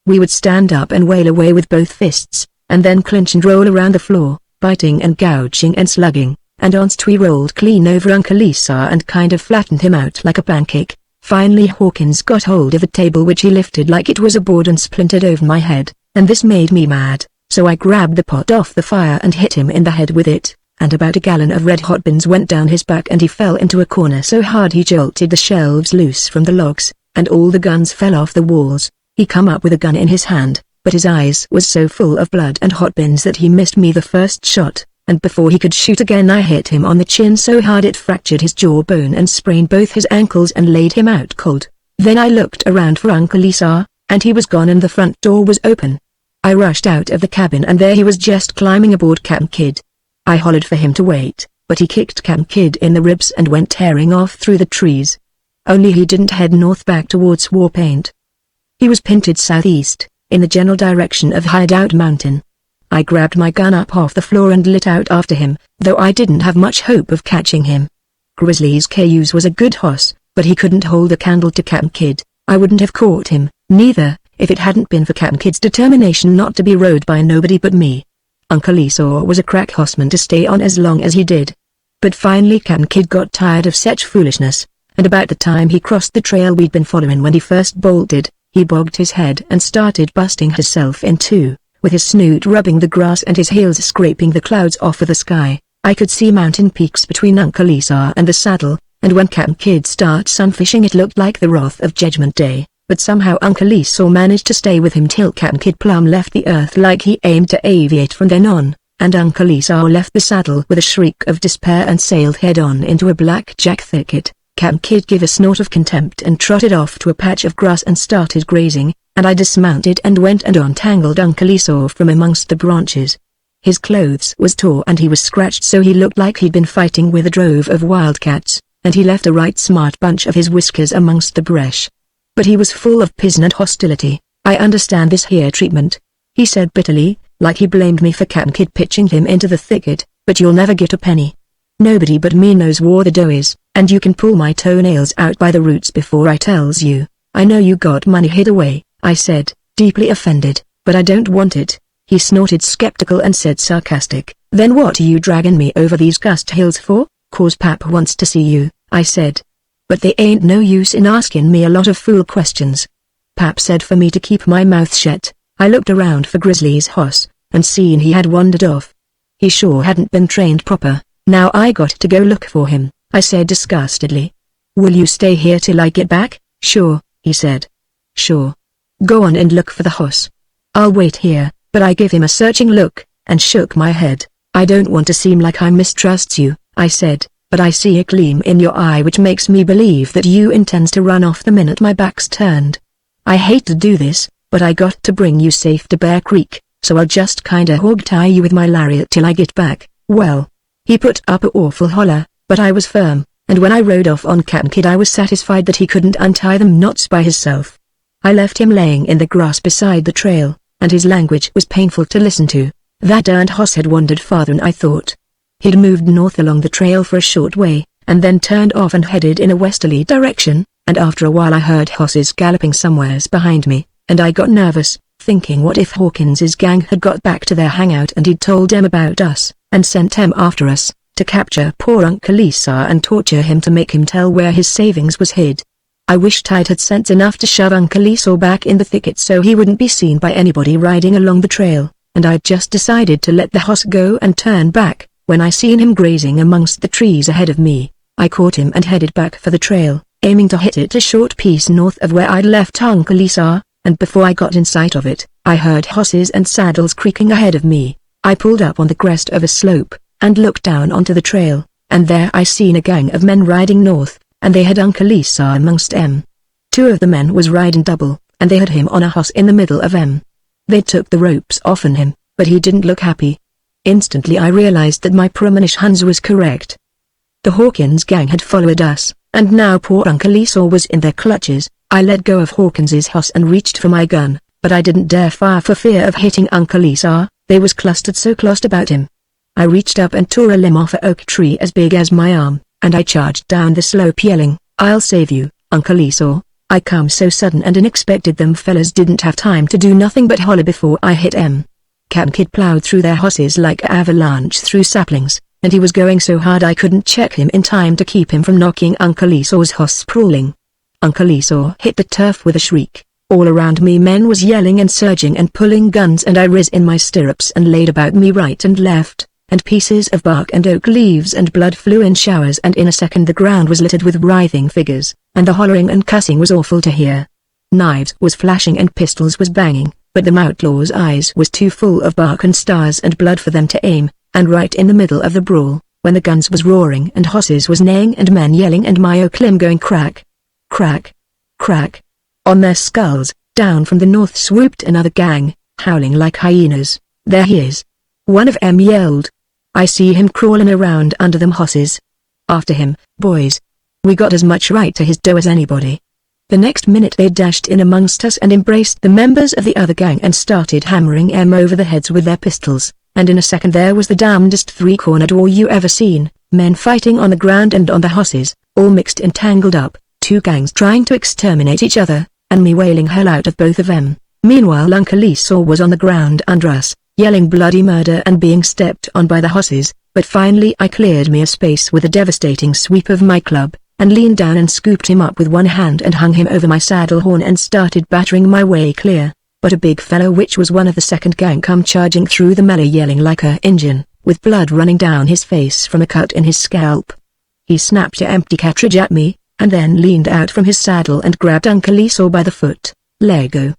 We would stand up and wail away with both fists, and then clinch and roll around the floor, biting and gouging and slugging, and once we rolled clean over Uncle Esau and kind of flattened him out like a pancake. Finally Hawkins got hold of a table which he lifted like it was a board and splintered over my head, and this made me mad, so I grabbed the pot off the fire and hit him in the head with it, and about a gallon of red-hot beans went down his back and he fell into a corner so hard he jolted the shelves loose from the logs, and all the guns fell off the walls. He come up with a gun in his hand, but his eyes was so full of blood and hot beans that he missed me the first shot, and before he could shoot again I hit him on the chin so hard it fractured his jawbone and sprained both his ankles and laid him out cold. Then I looked around for Uncle Esau, and he was gone and the front door was open. I rushed out of the cabin and there he was just climbing aboard Cap'n Kidd. I hollered for him to wait, but he kicked Cap'n Kidd in the ribs and went tearing off through the trees. Only he didn't head north back towards Warpaint. He was pinted southeast, in the general direction of Hideout Mountain. I grabbed my gun up off the floor and lit out after him, though I didn't have much hope of catching him. Grizzly's cayuse was a good hoss, but he couldn't hold a candle to Cap'n Kidd. I wouldn't have caught him, neither, if it hadn't been for Cap'n Kidd's determination not to be rode by nobody but me. Uncle Esau was a crack hossman to stay on as long as he did. But finally Cap'n Kidd got tired of such foolishness, and about the time he crossed the trail we'd been following when he first bolted, he bogged his head and started busting himself in two, with his snoot rubbing the grass and his heels scraping the clouds off of the sky. I could see mountain peaks between Uncle Esau and the saddle, and when Cap'n Kidd started sunfishing it looked like the wrath of Judgment Day, but somehow Uncle Esau managed to stay with him till Cap'n Kidd plumb left the earth like he aimed to aviate from then on, and Uncle Esau left the saddle with a shriek of despair and sailed head-on into a blackjack thicket. Cap'n Kidd gave a snort of contempt and trotted off to a patch of grass and started grazing, and I dismounted and went and untangled Uncle Esau from amongst the branches. His clothes was tore and he was scratched so he looked like he'd been fighting with a drove of wildcats, and he left a right smart bunch of his whiskers amongst the brush. But he was full of pizen and hostility. I understand this here treatment, he said bitterly, like he blamed me for Cap'n Kidd pitching him into the thicket, but you'll never get a penny. Nobody but me knows where the dough is, and you can pull my toenails out by the roots before I tells you. I know you got money hid away, I said, deeply offended, but I don't want it. He snorted skeptical and said sarcastic, then what are you dragging me over these gust hills for? 'Cause Pap wants to see you, I said. But they ain't no use in asking me a lot of fool questions. Pap said for me to keep my mouth shut. I looked around for Grizzly's hoss, and seen he had wandered off. He sure hadn't been trained proper. Now I got to go look for him, I said disgustedly. Will you stay here till I get back? Sure, he said. Sure. Go on and look for the hoss. I'll wait here, but I gave him a searching look, and shook my head. I don't want to seem like I mistrusts you, I said, but I see a gleam in your eye which makes me believe that you intends to run off the minute my back's turned. I hate to do this, but I got to bring you safe to Bear Creek, so I'll just kinda hog-tie you with my lariat till I get back. Well, he put up a awful holler, but I was firm, and when I rode off on Cap'n Kidd I was satisfied that he couldn't untie them knots by himself. I left him laying in the grass beside the trail, and his language was painful to listen to. That darned hoss had wandered farther than I thought. He'd moved north along the trail for a short way, and then turned off and headed in a westerly direction, and after a while I heard hosses galloping somewheres behind me, and I got nervous, thinking what if Hawkins's gang had got back to their hangout and he'd told them about us, and sent them after us, to capture poor Uncle Esau and torture him to make him tell where his savings was hid. I wished I'd had sense enough to shove Uncle Esau back in the thicket so he wouldn't be seen by anybody riding along the trail, and I'd just decided to let the hoss go and turn back, when I seen him grazing amongst the trees ahead of me. I caught him and headed back for the trail, aiming to hit it a short piece north of where I'd left Uncle Esau, and before I got in sight of it, I heard hosses and saddles creaking ahead of me. I pulled up on the crest of a slope, and looked down onto the trail, and there I seen a gang of men riding north, and they had Uncle Esau amongst 'em. Two of the men was riding double, and they had him on a hoss in the middle of 'em. They took the ropes off on him, but he didn't look happy. Instantly I realized that my premonitions was correct. The Hawkins gang had followed us, and now poor Uncle Esau was in their clutches. I let go of Hawkins's hoss and reached for my gun, but I didn't dare fire for fear of hitting Uncle Esau. They was clustered so close about him. I reached up and tore a limb off a oak tree as big as my arm, and I charged down the slope yelling, "I'll save you, Uncle Esau." I come so sudden and unexpected them fellas didn't have time to do nothing but holler before I hit 'em. Cap'n Kidd plowed through their hosses like a avalanche through saplings, and he was going so hard I couldn't check him in time to keep him from knocking Uncle Esau's hoss sprawling. Uncle Esau hit the turf with a shriek. All around me men was yelling and surging and pulling guns, and I riz in my stirrups and laid about me right and left, and pieces of bark and oak leaves and blood flew in showers, and in a second the ground was littered with writhing figures, and the hollering and cussing was awful to hear. Knives was flashing and pistols was banging, but the outlaw's eyes was too full of bark and stars and blood for them to aim, And right in the middle of the brawl, when the guns was roaring and hosses was neighing and men yelling and my Oclim going crack, crack, crack. On their skulls, down from the north swooped another gang, howling like hyenas. There he is. One of 'em yelled. I see him crawling around under them hosses. After him, boys. We got as much right to his dough as anybody. The next minute they dashed in amongst us and embraced the members of the other gang and started hammering 'em over the heads with their pistols, and in a second there was the damnedest three-cornered war you ever seen, men fighting on the ground and on the hosses, all mixed and tangled up, two gangs trying to exterminate each other, and me wailing hell out of both of 'em. Meanwhile Uncle Esau was on the ground under us, yelling bloody murder and being stepped on by the hosses, but finally I cleared me a space with a devastating sweep of my club, and leaned down and scooped him up with one hand and hung him over my saddle horn and started battering my way clear. But a big fellow which was one of the second gang come charging through the melee yelling like a Injun, with blood running down his face from a cut in his scalp. He snapped a empty cartridge at me, and then leaned out from his saddle and grabbed Uncle Esau by the foot. "Lego!"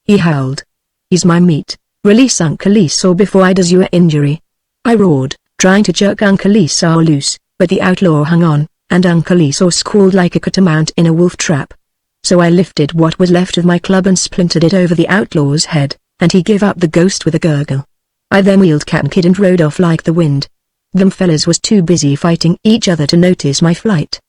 he howled. "He's my meat. Release Uncle Esau before I does you a injury." I roared, trying to jerk Uncle Esau loose, but the outlaw hung on, and Uncle Esau squalled like a catamount in a wolf trap. So I lifted what was left of my club and splintered it over the outlaw's head, and he gave up the ghost with a gurgle. I then wheeled Cap'n Kid and rode off like the wind. Them fellas was too busy fighting each other to notice my flight.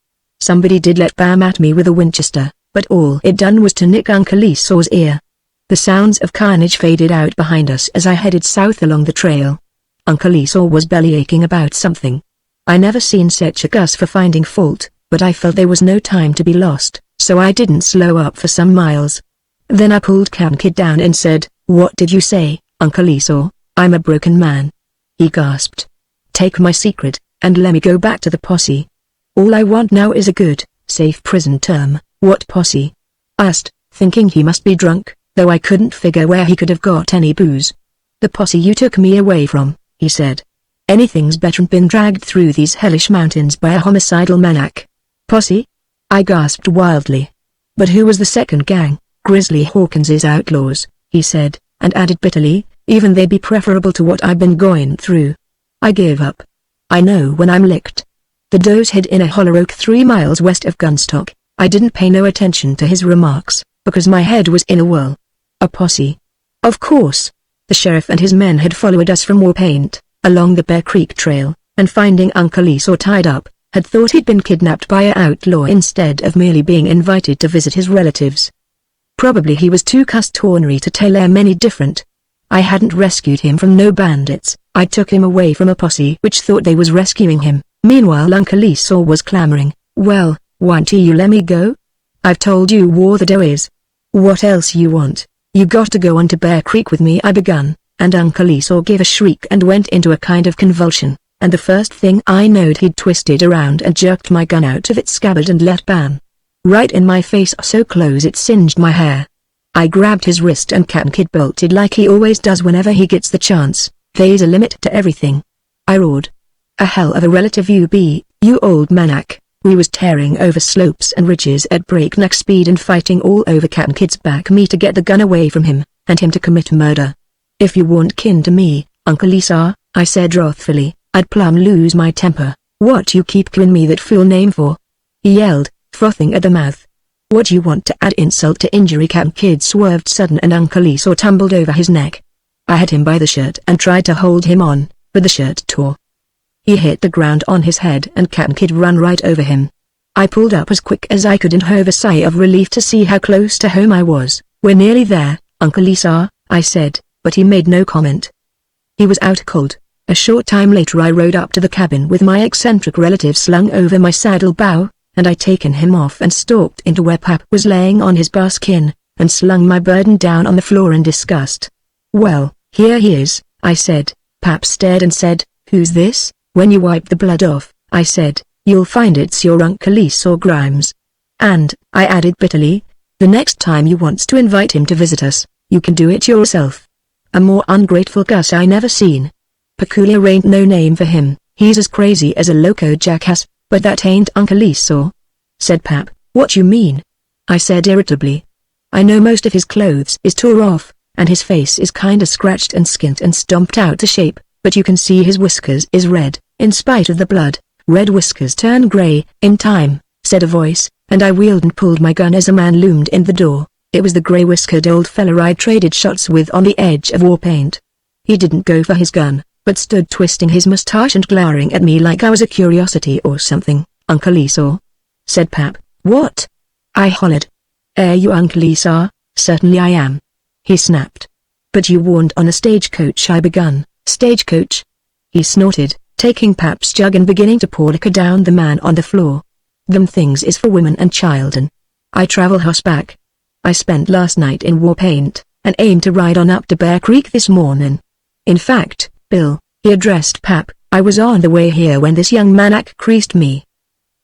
Somebody did let bam at me with a Winchester, but all it done was to nick Uncle Esau's ear. The sounds of carnage faded out behind us as I headed south along the trail. Uncle Esau was bellyaching about something. I never seen such a cuss for finding fault, but I felt there was no time to be lost, so I didn't slow up for some miles. Then I pulled Cap'n Kid down and said, "What did you say, Uncle Esau?" "I'm a broken man," he gasped. "Take my secret, and let me go back to the posse. All I want now is a good, safe prison term." "What posse?" I asked, thinking he must be drunk, though I couldn't figure where he could have got any booze. "The posse you took me away from," he said. "Anything's better'n been dragged through these hellish mountains by a homicidal maniac." "Posse?" I gasped wildly. "But who was the second gang?" "Grizzly Hawkins's outlaws," he said, and added bitterly, "even they be preferable to what I've been going through. I give up. I know when I'm licked." The does hid in a hollow oak 3 miles west of Gunstock. I didn't pay no attention to his remarks, because my head was in a whirl. A posse. Of course. The sheriff and his men had followed us from Warpaint, along the Bear Creek Trail, and finding Uncle Esau tied up, had thought he'd been kidnapped by an outlaw instead of merely being invited to visit his relatives. Probably he was too cussed ornery to tell them any different. I hadn't rescued him from no bandits, I took him away from a posse which thought they was rescuing him. Meanwhile Uncle Esau was clamoring, "Well, won't you let me go? I've told you where the dough is. What else you want? You got to go on to Bear Creek with me," I begun, and Uncle Esau gave a shriek and went into a kind of convulsion, and the first thing I knowed he'd twisted around and jerked my gun out of its scabbard and let bam. Right in my face, so close it singed my hair. I grabbed his wrist and Cap'n Kid bolted like he always does whenever he gets the chance. "There's a limit to everything," I roared. "A hell of a relative you be, you old maniac." We was tearing over slopes and ridges at breakneck speed and fighting all over Cap'n Kid's back, me to get the gun away from him, and him to commit murder. "If you weren't kin to me, Uncle Esau," I said wrathfully, "I'd plumb lose my temper. What you keep calling me that fool name for?" he yelled, frothing at the mouth. "What you want to add insult to injury?" Cap'n Kid swerved sudden and Uncle Esau tumbled over his neck. I had him by the shirt and tried to hold him on, but the shirt tore. He hit the ground on his head and Cap'n Kid ran right over him. I pulled up as quick as I could and heaved a sigh of relief to see how close to home I was. "We're nearly there, Uncle Esau," I said, but he made no comment. He was out cold. A short time later I rode up to the cabin with my eccentric relative slung over my saddle bow, and I'd taken him off and stalked into where Pap was laying on his buckskin, and slung my burden down on the floor in disgust. "Well, here he is," I said. Pap stared and said, "Who's this?" "When you wipe the blood off," I said, "you'll find it's your Uncle Esau Grimes. And," I added bitterly, "the next time you wants to invite him to visit us, you can do it yourself." A more ungrateful cuss I never seen. Peculiar ain't no name for him. He's as crazy as a loco jackass, but that ain't Uncle Esau," said Pap. "What you mean?" I said irritably. "I know most of his clothes is tore off, and his face is kinda scratched and skint and stomped out to shape, but you can see his whiskers is red, in spite of the blood. Red whiskers turn grey, in time, said a voice, and I wheeled and pulled my gun as a man loomed in the door. It was the grey-whiskered old fella I'd traded shots with on the edge of war paint. He didn't go for his gun, but stood twisting his moustache and glaring at me like I was a curiosity or something. "Uncle Esau?" said Pap. "What?" I hollered. You Uncle Esau?" "Certainly I am," he snapped. "But you warned on a stagecoach," I begun. "Stagecoach?" he snorted, taking Pap's jug and beginning to pour liquor down the man on the floor. "Them things is for women and children. I travel horseback. I spent last night in war paint, and aim to ride on up to Bear Creek this morning. In fact, Bill," he addressed Pap, "I was on the way here when this young man creased me."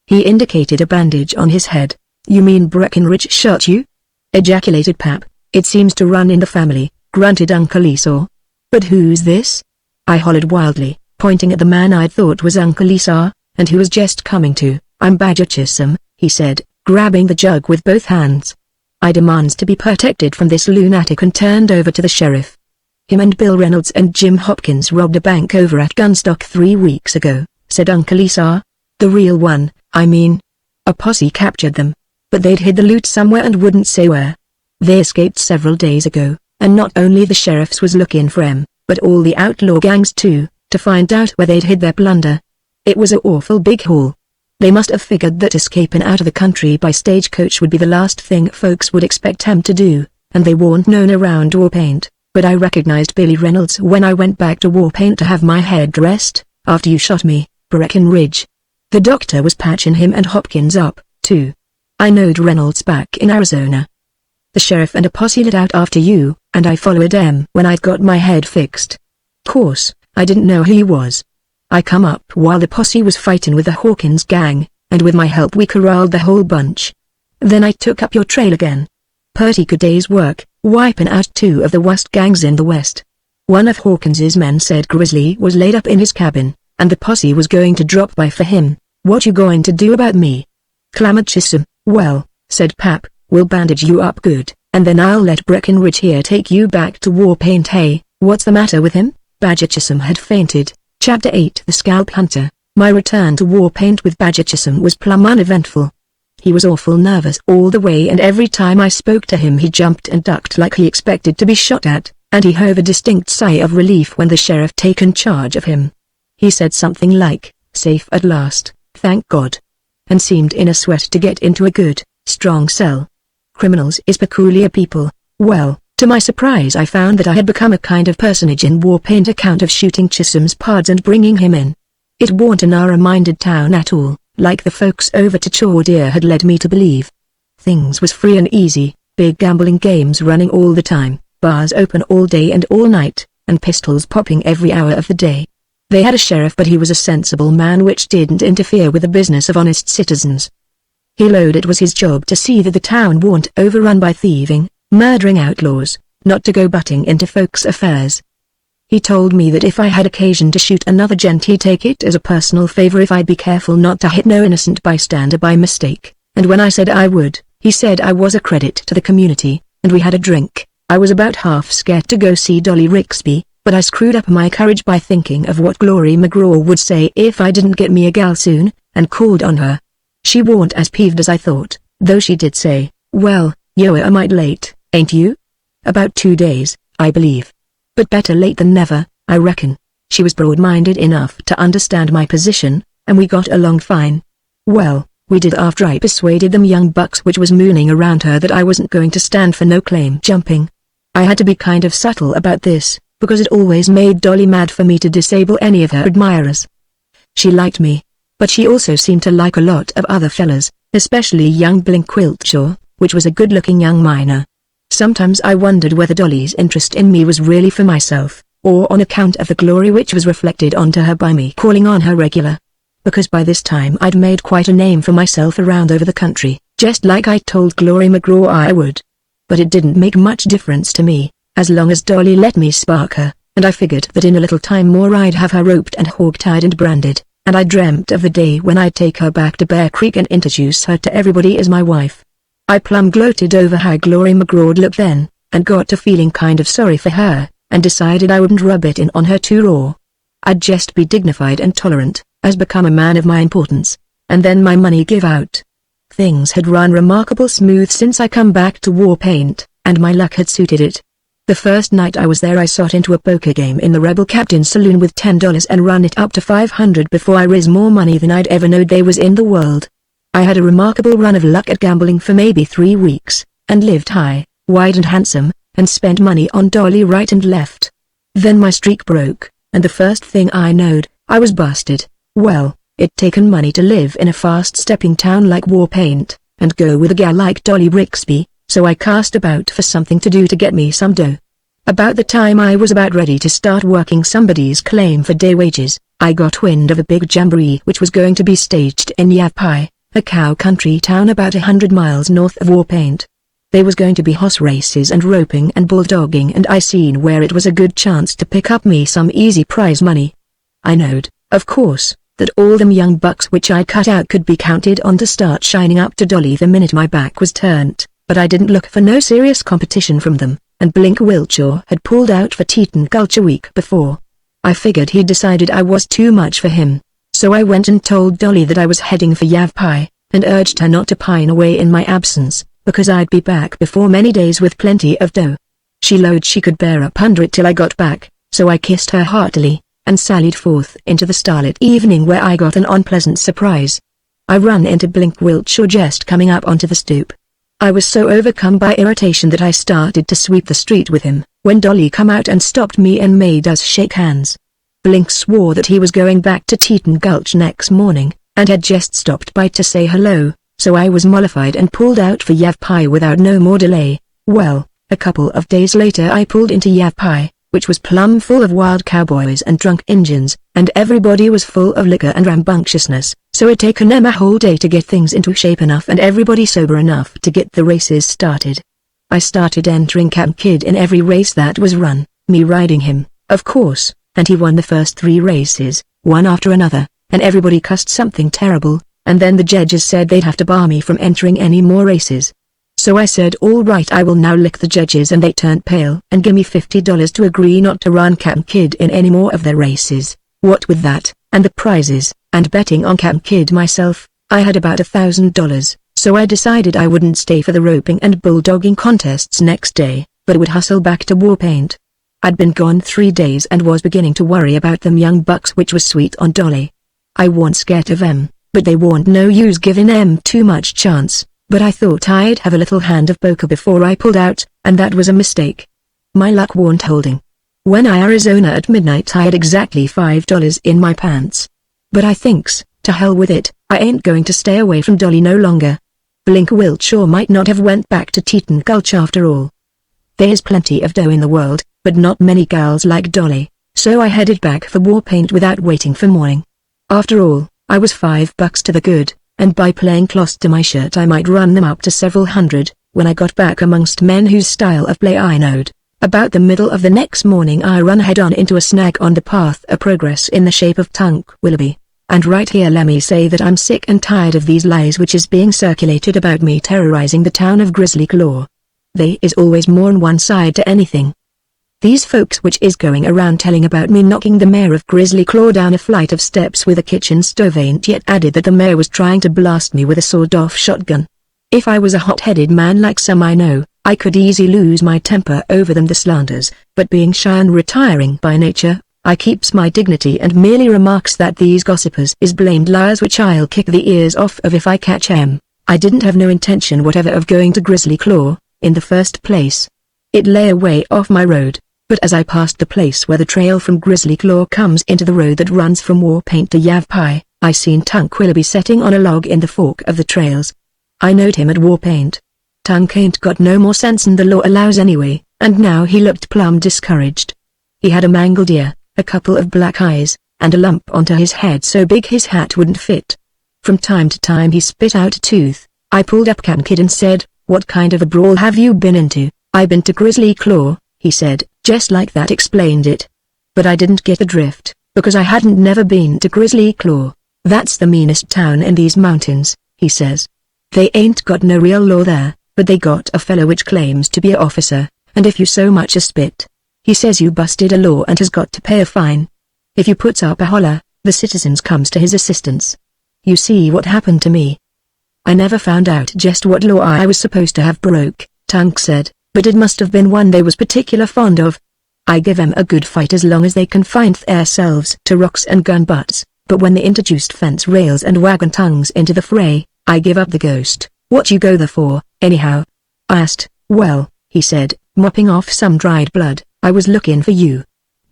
He indicated a bandage on his head. "You mean Breckenridge shot you?" ejaculated Pap. "It seems to run in the family," grunted Uncle Esau. "But who's this?" I hollered wildly, pointing at the man I thought was Uncle Esau, and who was just coming to. "I'm Badger Chisholm," he said, grabbing the jug with both hands. "I demands to be protected from this lunatic," and turned over to the sheriff. "Him and Bill Reynolds and Jim Hopkins robbed a bank over at Gunstock 3 weeks ago," said Uncle Esau. "The real one, I mean. A posse captured them, but they'd hid the loot somewhere and wouldn't say where. They escaped several days ago, and not only the sheriffs was looking for 'em, but all the outlaw gangs too, to find out where they'd hid their plunder. It was a awful big haul. They must have figured that escaping out of the country by stagecoach would be the last thing folks would expect 'em to do, and they weren't known around Warpaint. But I recognized Billy Reynolds when I went back to Warpaint to have my head dressed, after you shot me, Breckenridge. The doctor was patching him and Hopkins up, too. I knowed Reynolds back in Arizona. The sheriff and a posse lit out after you, and I followed 'em when I'd got my head fixed. Course, I didn't know who he was. I come up while the posse was fighting with the Hawkins gang, and with my help we corralled the whole bunch. Then I took up your trail again. Purty good day's work, wiping out 2 of the worst gangs in the West. One of Hawkins's men said Grizzly was laid up in his cabin, and the posse was going to drop by for him. "What you going to do about me?" clamored Chisholm. "Well," said Pap, "we'll bandage you up good, and then I'll let Breckenridge here take you back to Warpaint." "Hey, what's the matter with him?" Badger Chisholm had fainted. Chapter 8 The Scalp Hunter. My return to Warpaint with Badger Chisholm was plumb uneventful. He was awful nervous all the way, and every time I spoke to him he jumped and ducked like he expected to be shot at, and he heaved a distinct sigh of relief when the sheriff taken charge of him. He said something like, "Safe at last, thank God," and seemed in a sweat to get into a good, strong cell. Criminals is peculiar people. Well, to my surprise I found that I had become a kind of personage in Warpaint account of shooting Chisholm's pards and bringing him in. It warn't a narrow-minded town at all, like the folks over to Chaudier had led me to believe. Things was free and easy, big gambling games running all the time, bars open all day and all night, and pistols popping every hour of the day. They had a sheriff, but he was a sensible man which didn't interfere with the business of honest citizens. He lowed it was his job to see that the town warn't overrun by thieving, murdering outlaws, not to go butting into folks' affairs. He told me that if I had occasion to shoot another gent he'd take it as a personal favor if I'd be careful not to hit no innocent bystander by mistake, and when I said I would, he said I was a credit to the community, and we had a drink. I was about half scared to go see Dolly Rixby, but I screwed up my courage by thinking of what Glory McGraw would say if I didn't get me a gal soon, and called on her. She warn't as peeved as I thought, though she did say, "Well, you're a mite late, ain't you?" "About 2 days, I believe. But better late than never, I reckon." She was broad-minded enough to understand my position, and we got along fine. Well, we did after I persuaded them young bucks which was mooning around her that I wasn't going to stand for no claim jumping. I had to be kind of subtle about this, because it always made Dolly mad for me to disable any of her admirers. She liked me, but she also seemed to like a lot of other fellas, especially young Blink Wiltshaw, which was a good-looking young miner. Sometimes I wondered whether Dolly's interest in me was really for myself, or on account of the glory which was reflected onto her by me calling on her regular. Because by this time I'd made quite a name for myself around over the country, just like I told Glory McGraw I would. But it didn't make much difference to me, as long as Dolly let me spark her, and I figured that in a little time more I'd have her roped and hog-tied and branded, and I dreamt of the day when I'd take her back to Bear Creek and introduce her to everybody as my wife. I plumb gloated over how Glory McGraw'd look then, and got to feeling kind of sorry for her, and decided I wouldn't rub it in on her too raw. I'd just be dignified and tolerant, as become a man of my importance. And then my money give out. Things had run remarkable smooth since I come back to Warpaint, and my luck had suited it. The first night I was there I sot into a poker game in the Rebel Captain's saloon with $10 and run it up to $500 before I raised more money than I'd ever knowed there was in the world. I had a remarkable run of luck at gambling for maybe 3 weeks, and lived high, wide and handsome, and spent money on Dolly right and left. Then my streak broke, and the first thing I knowed, I was busted. Well, it'd taken money to live in a fast-stepping town like Warpaint, and go with a gal like Dolly Brixby, so I cast about for something to do to get me some dough. About the time I was about ready to start working somebody's claim for day wages, I got wind of a big jamboree which was going to be staged in Yavapai, a cow country town about 100 miles north of Warpaint. There was going to be horse races and roping and bulldogging, and I seen where it was a good chance to pick up me some easy prize money. I knowed, of course, that all them young bucks which I cut out could be counted on to start shining up to Dolly the minute my back was turned, but I didn't look for no serious competition from them, and Blink Wiltshire had pulled out for Teton Gulch a week before. I figured he'd decided I was too much for him, so I went and told Dolly that I was heading for Yavapai, and urged her not to pine away in my absence, because I'd be back before many days with plenty of dough. She lowed she could bear up under it till I got back, so I kissed her heartily, and sallied forth into the starlit evening where I got an unpleasant surprise. I run into Blink Wiltshire just coming up onto the stoop. I was so overcome by irritation that I started to sweep the street with him, when Dolly come out and stopped me and made us shake hands. Blink swore that he was going back to Teton Gulch next morning, and had just stopped by to say hello, so I was mollified and pulled out for Yavapai without no more delay. Well, a couple of days later I pulled into Yavapai, which was plumb full of wild cowboys and drunk Injuns, and everybody was full of liquor and rambunctiousness, so it'd taken them a whole day to get things into shape enough and everybody sober enough to get the races started. I started entering Camp Kid in every race that was run, me riding him, of course, and he won the first 3 races, one after another, and everybody cussed something terrible, and then the judges said they'd have to bar me from entering any more races. So I said all right, I will now lick the judges, and they turned pale and gave me $50 to agree not to run Camp Kid in any more of their races. What with that, and the prizes, and betting on Camp Kid myself, I had about $1,000, so I decided I wouldn't stay for the roping and bulldogging contests next day, but would hustle back to Warpaint. I'd been gone 3 days and was beginning to worry about them young bucks which was sweet on Dolly. I warn't scared of them, but they warn't no use giving them too much chance. But I thought I'd have a little hand of poker before I pulled out, and that was a mistake. My luck warn't holding. When I Arizona at midnight I had exactly $5 in my pants. But I thinks, to hell with it, I ain't going to stay away from Dolly no longer. Blink Wiltshire might not have went back to Teton Gulch after all. There's plenty of dough in the world, but not many gals like Dolly, so I headed back for Warpaint without waiting for morning. After all, I was $5 to the good, and by playing close to my shirt I might run them up to several hundred, when I got back amongst men whose style of play I knowed. About the middle of the next morning I run head-on into a snag on the path of progress in the shape of Tunk Willoughby. And right here let me say that I'm sick and tired of these lies which is being circulated about me terrorizing the town of Grizzly Claw. They is always more'n one side to anything. These folks which is going around telling about me knocking the mayor of Grizzly Claw down a flight of steps with a kitchen stove ain't yet added that the mayor was trying to blast me with a sawed-off shotgun. If I was a hot-headed man like some I know, I could easy lose my temper over them the slanders, but being shy and retiring by nature, I keeps my dignity and merely remarks that these gossipers is blamed liars which I'll kick the ears off of if I catch 'em. I didn't have no intention whatever of going to Grizzly Claw, in the first place. It lay away off my road. But as I passed the place where the trail from Grizzly Claw comes into the road that runs from Warpaint to Yavapai, I seen Tunk Willoughby setting on a log in the fork of the trails. I knowed him at Warpaint. Tunk ain't got no more sense than the law allows anyway, and now he looked plumb discouraged. He had a mangled ear, a couple of black eyes, and a lump onto his head so big his hat wouldn't fit. From time to time he spit out a tooth. I pulled up Camp Kid and said, "What kind of a brawl have you been into?" "I been to Grizzly Claw," he said. Just like that explained it. But I didn't get the drift, because I hadn't never been to Grizzly Claw. "That's the meanest town in these mountains," he says. "They ain't got no real law there, but they got a fellow which claims to be a officer, and if you so much as spit, he says you busted a law and has got to pay a fine." If you puts up a holler, the citizens comes to his assistance. You see what happened to me. I never found out just what law I was supposed to have broke, Tunk said, but it must have been one they was particular fond of. I give 'em a good fight as long as they confine theirselves to rocks and gun butts, but when they introduced fence rails and wagon tongues into the fray, I give up the ghost. What you go there for, anyhow? I asked. Well, he said, mopping off some dried blood, I was looking for you.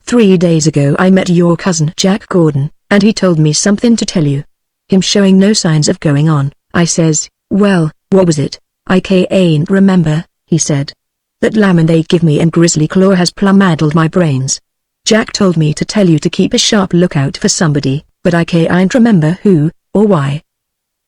3 days ago I met your cousin Jack Gordon, and he told me something to tell you. Him showing no signs of going on, I says, well, what was it? I can't remember, he said. That lemon they give me and Grizzly Claw has plum-addled my brains. Jack told me to tell you to keep a sharp lookout for somebody, but I can't remember who, or why.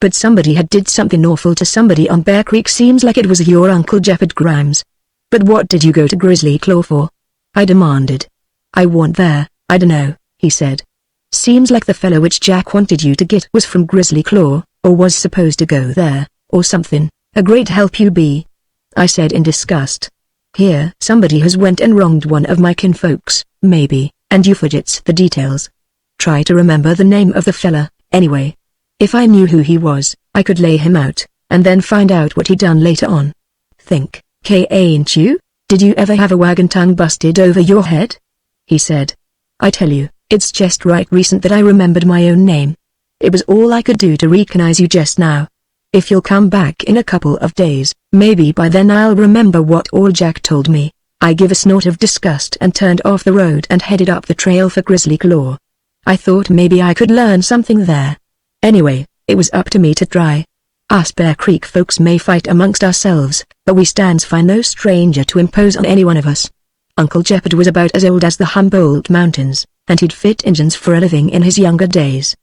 But somebody had did something awful to somebody on Bear Creek. Seems like it was your Uncle Jeopard Grimes. But what did you go to Grizzly Claw for? I demanded. I want there, I dunno, he said. Seems like the fellow which Jack wanted you to get was from Grizzly Claw, or was supposed to go there, or something. A great help you be, I said in disgust. Here somebody has went and wronged one of my kinfolks, maybe, and you forgets the details. Try to remember the name of the fella, anyway. If I knew who he was, I could lay him out, and then find out what he done later on. Think, ain't you? Did you ever have a wagon tongue busted over your head? He said. I tell you, it's just right recent that I remembered my own name. It was all I could do to recognize you just now. If you'll come back in a couple of days, maybe by then I'll remember what all Jack told me. I give a snort of disgust and turned off the road and headed up the trail for Grizzly Claw. I thought maybe I could learn something there. Anyway, it was up to me to try. Us Bear Creek folks may fight amongst ourselves, but we stands by no stranger to impose on any one of us. Uncle Jeopard was about as old as the Humboldt Mountains, and he'd fit Injuns for a living in his younger days.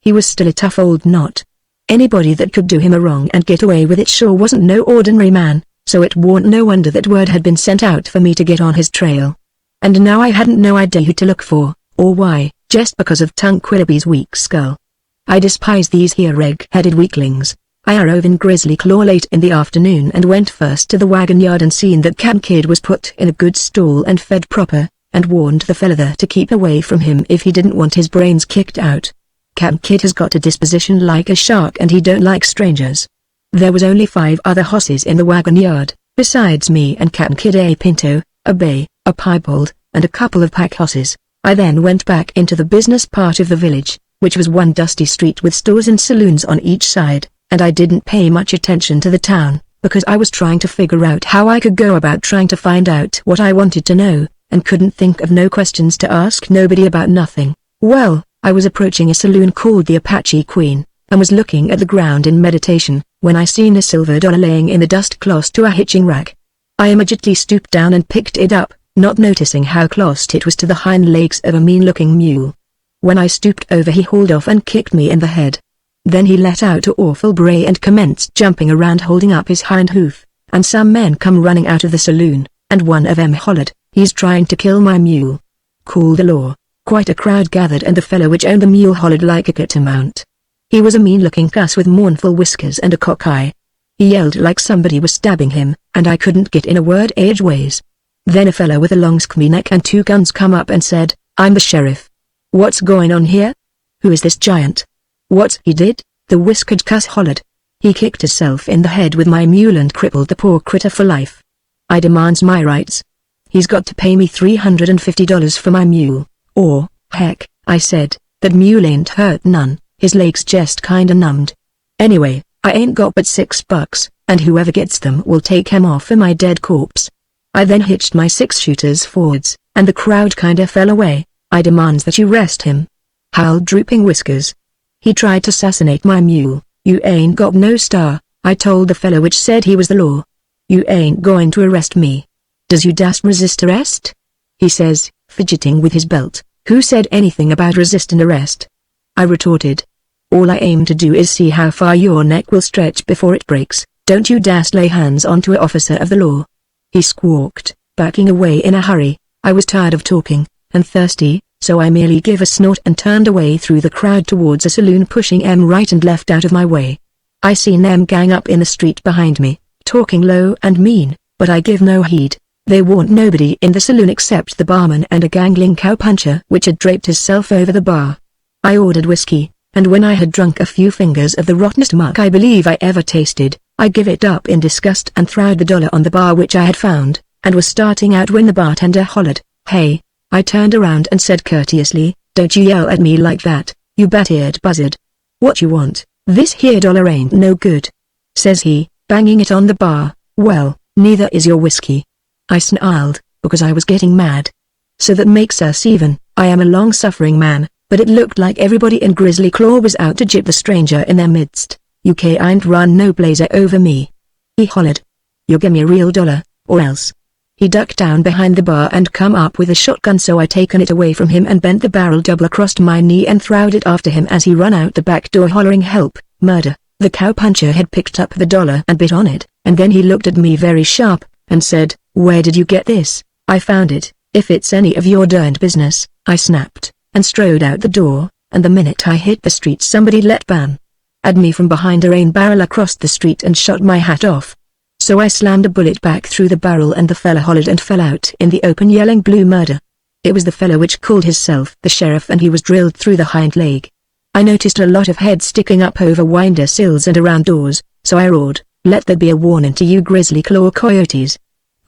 He was still a tough old knot. Anybody that could do him a wrong and get away with it sure wasn't no ordinary man, so it warn't no wonder that word had been sent out for me to get on his trail. And now I hadn't no idea who to look for, or why, just because of Tunk Willoughby's weak skull. I despise these here reg-headed weaklings. I arrove in Grizzly Claw late in the afternoon and went first to the wagon yard and seen that Cap'n Kid was put in a good stall and fed proper, and warned the fella there to keep away from him if he didn't want his brains kicked out. Cap'n Kid has got a disposition like a shark and he don't like strangers. There was only 5 other hosses in the wagon yard, besides me and Cap'n Kid, a pinto, a bay, a piebald, and a couple of pack hosses. I then went back into the business part of the village, which was one dusty street with stores and saloons on each side, and I didn't pay much attention to the town, because I was trying to figure out how I could go about trying to find out what I wanted to know, and couldn't think of no questions to ask nobody about nothing. Well, I was approaching a saloon called the Apache Queen, and was looking at the ground in meditation, when I seen a silver dollar laying in the dust close to a hitching rack. I immediately stooped down and picked it up, not noticing how close it was to the hind legs of a mean-looking mule. When I stooped over he hauled off and kicked me in the head. Then he let out a awful bray and commenced jumping around holding up his hind hoof, and some men come running out of the saloon, and one of them hollered, "He's trying to kill my mule. Call the law." Quite a crowd gathered and the fellow which owned the mule hollered like a catamount. He was a mean-looking cuss with mournful whiskers and a cock eye. He yelled like somebody was stabbing him, and I couldn't get in a word edgeways. Then a fellow with a long square neck and 2 guns come up and said, "I'm the sheriff. What's going on here? Who is this giant?" "What he did?" the whiskered cuss hollered. "He kicked himself in the head with my mule and crippled the poor critter for life. I demands my rights. He's got to pay me $350 for my mule. Or, heck," I said, "that mule ain't hurt none, his legs just kinda numbed. Anyway, I ain't got but $6, and whoever gets them will take him off for my dead corpse." I then hitched my 6-shooters forwards, and the crowd kinda fell away. "I demands that you arrest him," howled Drooping Whiskers. "He tried to assassinate my mule. You ain't got no star," I told the fellow which said he was the law. "You ain't going to arrest me. Does you dast resist arrest?" he says, fidgeting with his belt. "Who said anything about resisting arrest?" I retorted. "All I aim to do is see how far your neck will stretch before it breaks. Don't you dast lay hands onto an officer of the law." He squawked, backing away in a hurry. I was tired of talking, and thirsty, so I merely gave a snort and turned away through the crowd towards a saloon, pushing em right and left out of my way. I seen them gang up in the street behind me, talking low and mean, but I give no heed. They warned nobody in the saloon except the barman and a gangling cowpuncher which had draped himself over the bar. I ordered whiskey, and when I had drunk a few fingers of the rottenest muck I believe I ever tasted, I gave it up in disgust and throwed the dollar on the bar which I had found, and was starting out when the bartender hollered, "Hey!" I turned around and said courteously, "Don't you yell at me like that, you bat-eared buzzard. What you want? This here dollar ain't no good," says he, banging it on the bar. "Well, neither is your whiskey." I snarled, because I was getting mad. So that makes us even. I am a long-suffering man, but it looked like everybody in Grizzly Claw was out to jip the stranger in their midst. "You ain't run no blazer over me," he hollered. "You gimme a real dollar, or else." He ducked down behind the bar and come up with a shotgun, so I taken it away from him and bent the barrel double across my knee and throwed it after him as he run out the back door hollering help, murder. The cowpuncher had picked up the dollar and bit on it, and then he looked at me very sharp, and said, "Where did you get this?" "I found it, if it's any of your darned business," I snapped, and strode out the door, and the minute I hit the street somebody let bang at me from behind a rain barrel across the street and shot my hat off. So I slammed a bullet back through the barrel and the fella hollered and fell out in the open yelling blue murder. It was the fella which called himself the sheriff, and he was drilled through the hind leg. I noticed a lot of heads sticking up over window sills and around doors, so I roared, "Let there be a warning to you Grizzly Claw coyotes.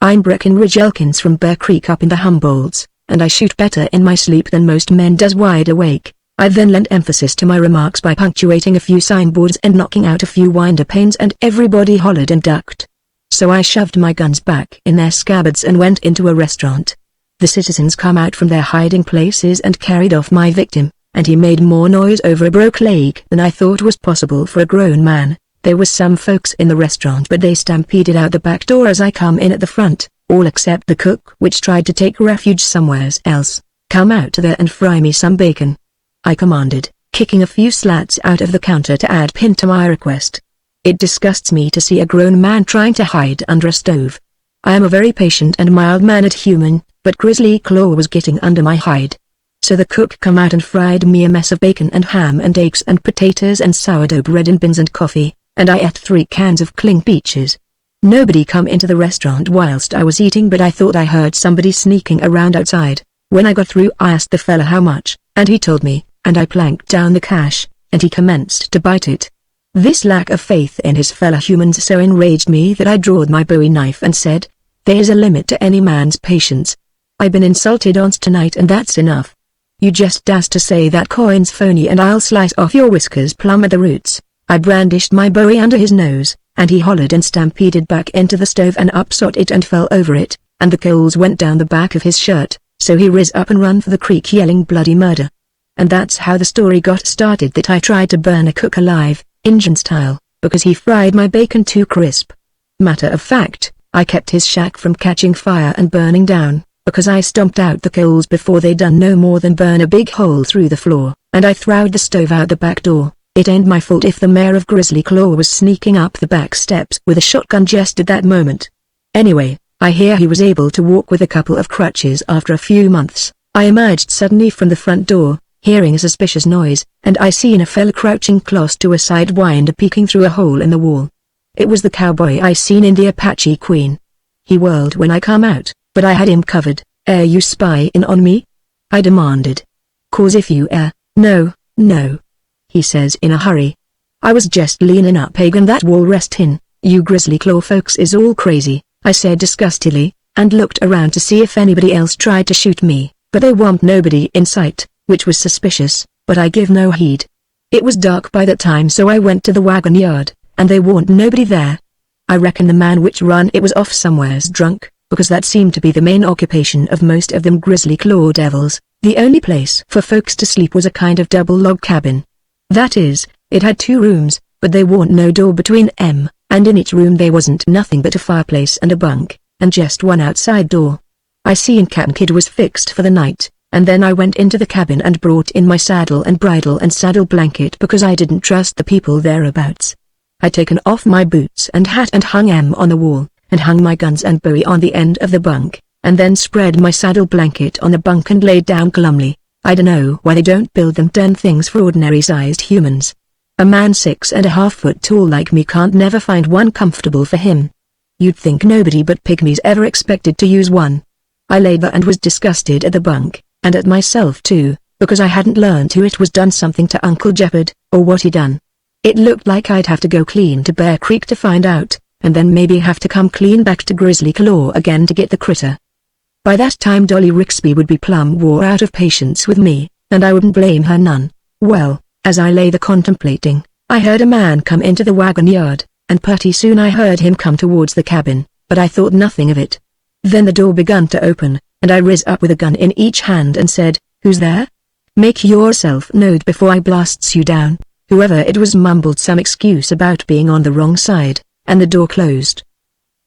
I'm Breckenridge Elkins from Bear Creek up in the Humboldts, and I shoot better in my sleep than most men does wide awake." I then lent emphasis to my remarks by punctuating a few signboards and knocking out a few window panes, and everybody hollered and ducked. So I shoved my guns back in their scabbards and went into a restaurant. The citizens come out from their hiding places and carried off my victim, and he made more noise over a broke leg than I thought was possible for a grown man. There was some folks in the restaurant, but they stampeded out the back door as I come in at the front, all except the cook which tried to take refuge somewheres else. "Come out there and fry me some bacon," I commanded, kicking a few slats out of the counter to add pin to my request. It disgusts me to see a grown man trying to hide under a stove. I am a very patient and mild-mannered human, but Grizzly Claw was getting under my hide. So the cook come out and fried me a mess of bacon and ham and eggs and potatoes and sourdough bread and beans and coffee, and I ate 3 cans of cling peaches. Nobody come into the restaurant whilst I was eating, but I thought I heard somebody sneaking around outside. When I got through I asked the fella how much, and he told me, and I planked down the cash, and he commenced to bite it. This lack of faith in his fellow humans so enraged me that I drawed my bowie knife and said, "There is a limit to any man's patience. I've been insulted once tonight and that's enough. You just dast to say that coin's phony and I'll slice off your whiskers plumb at the roots." I brandished my bowie under his nose, and he hollered and stampeded back into the stove and upset it and fell over it, and the coals went down the back of his shirt, so he riz up and run for the creek yelling bloody murder. And that's how the story got started, that I tried to burn a cook alive, Injun style, because he fried my bacon too crisp. Matter of fact, I kept his shack from catching fire and burning down, because I stomped out the coals before they done no more than burn a big hole through the floor, and I throwed the stove out the back door. It ain't my fault if the mayor of Grizzly Claw was sneaking up the back steps with a shotgun just at that moment. Anyway, I hear he was able to walk with a couple of crutches after a few months. I emerged suddenly from the front door, hearing a suspicious noise, and I seen a fella crouching close to a sidewinder peeking through a hole in the wall. It was the cowboy I seen in the Apache Queen. He whirled when I come out, but I had him covered. You spying on me?" I demanded. "'Cause if you no, he says in a hurry. "I was just leaning up egging that wall restin'. You Grizzly Claw folks is all crazy," I said disgustedly, and looked around to see if anybody else tried to shoot me, but there wasn't nobody in sight, which was suspicious, but I give no heed. It was dark by that time, so I went to the wagon yard, and there wasn't nobody there. I reckon the man which run it was off somewheres drunk, because that seemed to be the main occupation of most of them Grizzly Claw devils. The only place for folks to sleep was a kind of double log cabin. That is, it had 2 rooms, but there wasn't no door between 'em, and in each room there wasn't nothing but a fireplace and a bunk, and just one outside door. I seen Cap'n Kidd was fixed for the night, and then I went into the cabin and brought in my saddle and bridle and saddle blanket because I didn't trust the people thereabouts. I'd taken off my boots and hat and hung 'em on the wall, and hung my guns and bowie on the end of the bunk, and then spread my saddle blanket on the bunk and laid down glumly. I dunno why they don't build them darn things for ordinary-sized humans. A man 6.5 foot tall like me can't never find one comfortable for him. You'd think nobody but pygmies ever expected to use one. I lay there and was disgusted at the bunk, and at myself too, because I hadn't learned who it was done something to Uncle Jeopard, or what he done. It looked like I'd have to go clean to Bear Creek to find out, and then maybe have to come clean back to Grizzly Claw again to get the critter. By that time Dolly Rixby would be plumb wore out of patience with me, and I wouldn't blame her none. Well, as I lay there contemplating, I heard a man come into the wagon yard, and pretty soon I heard him come towards the cabin, but I thought nothing of it. Then the door begun to open, and I riz up with a gun in each hand and said, "Who's there? Make yourself known before I blasts you down." Whoever it was mumbled some excuse about being on the wrong side, and the door closed.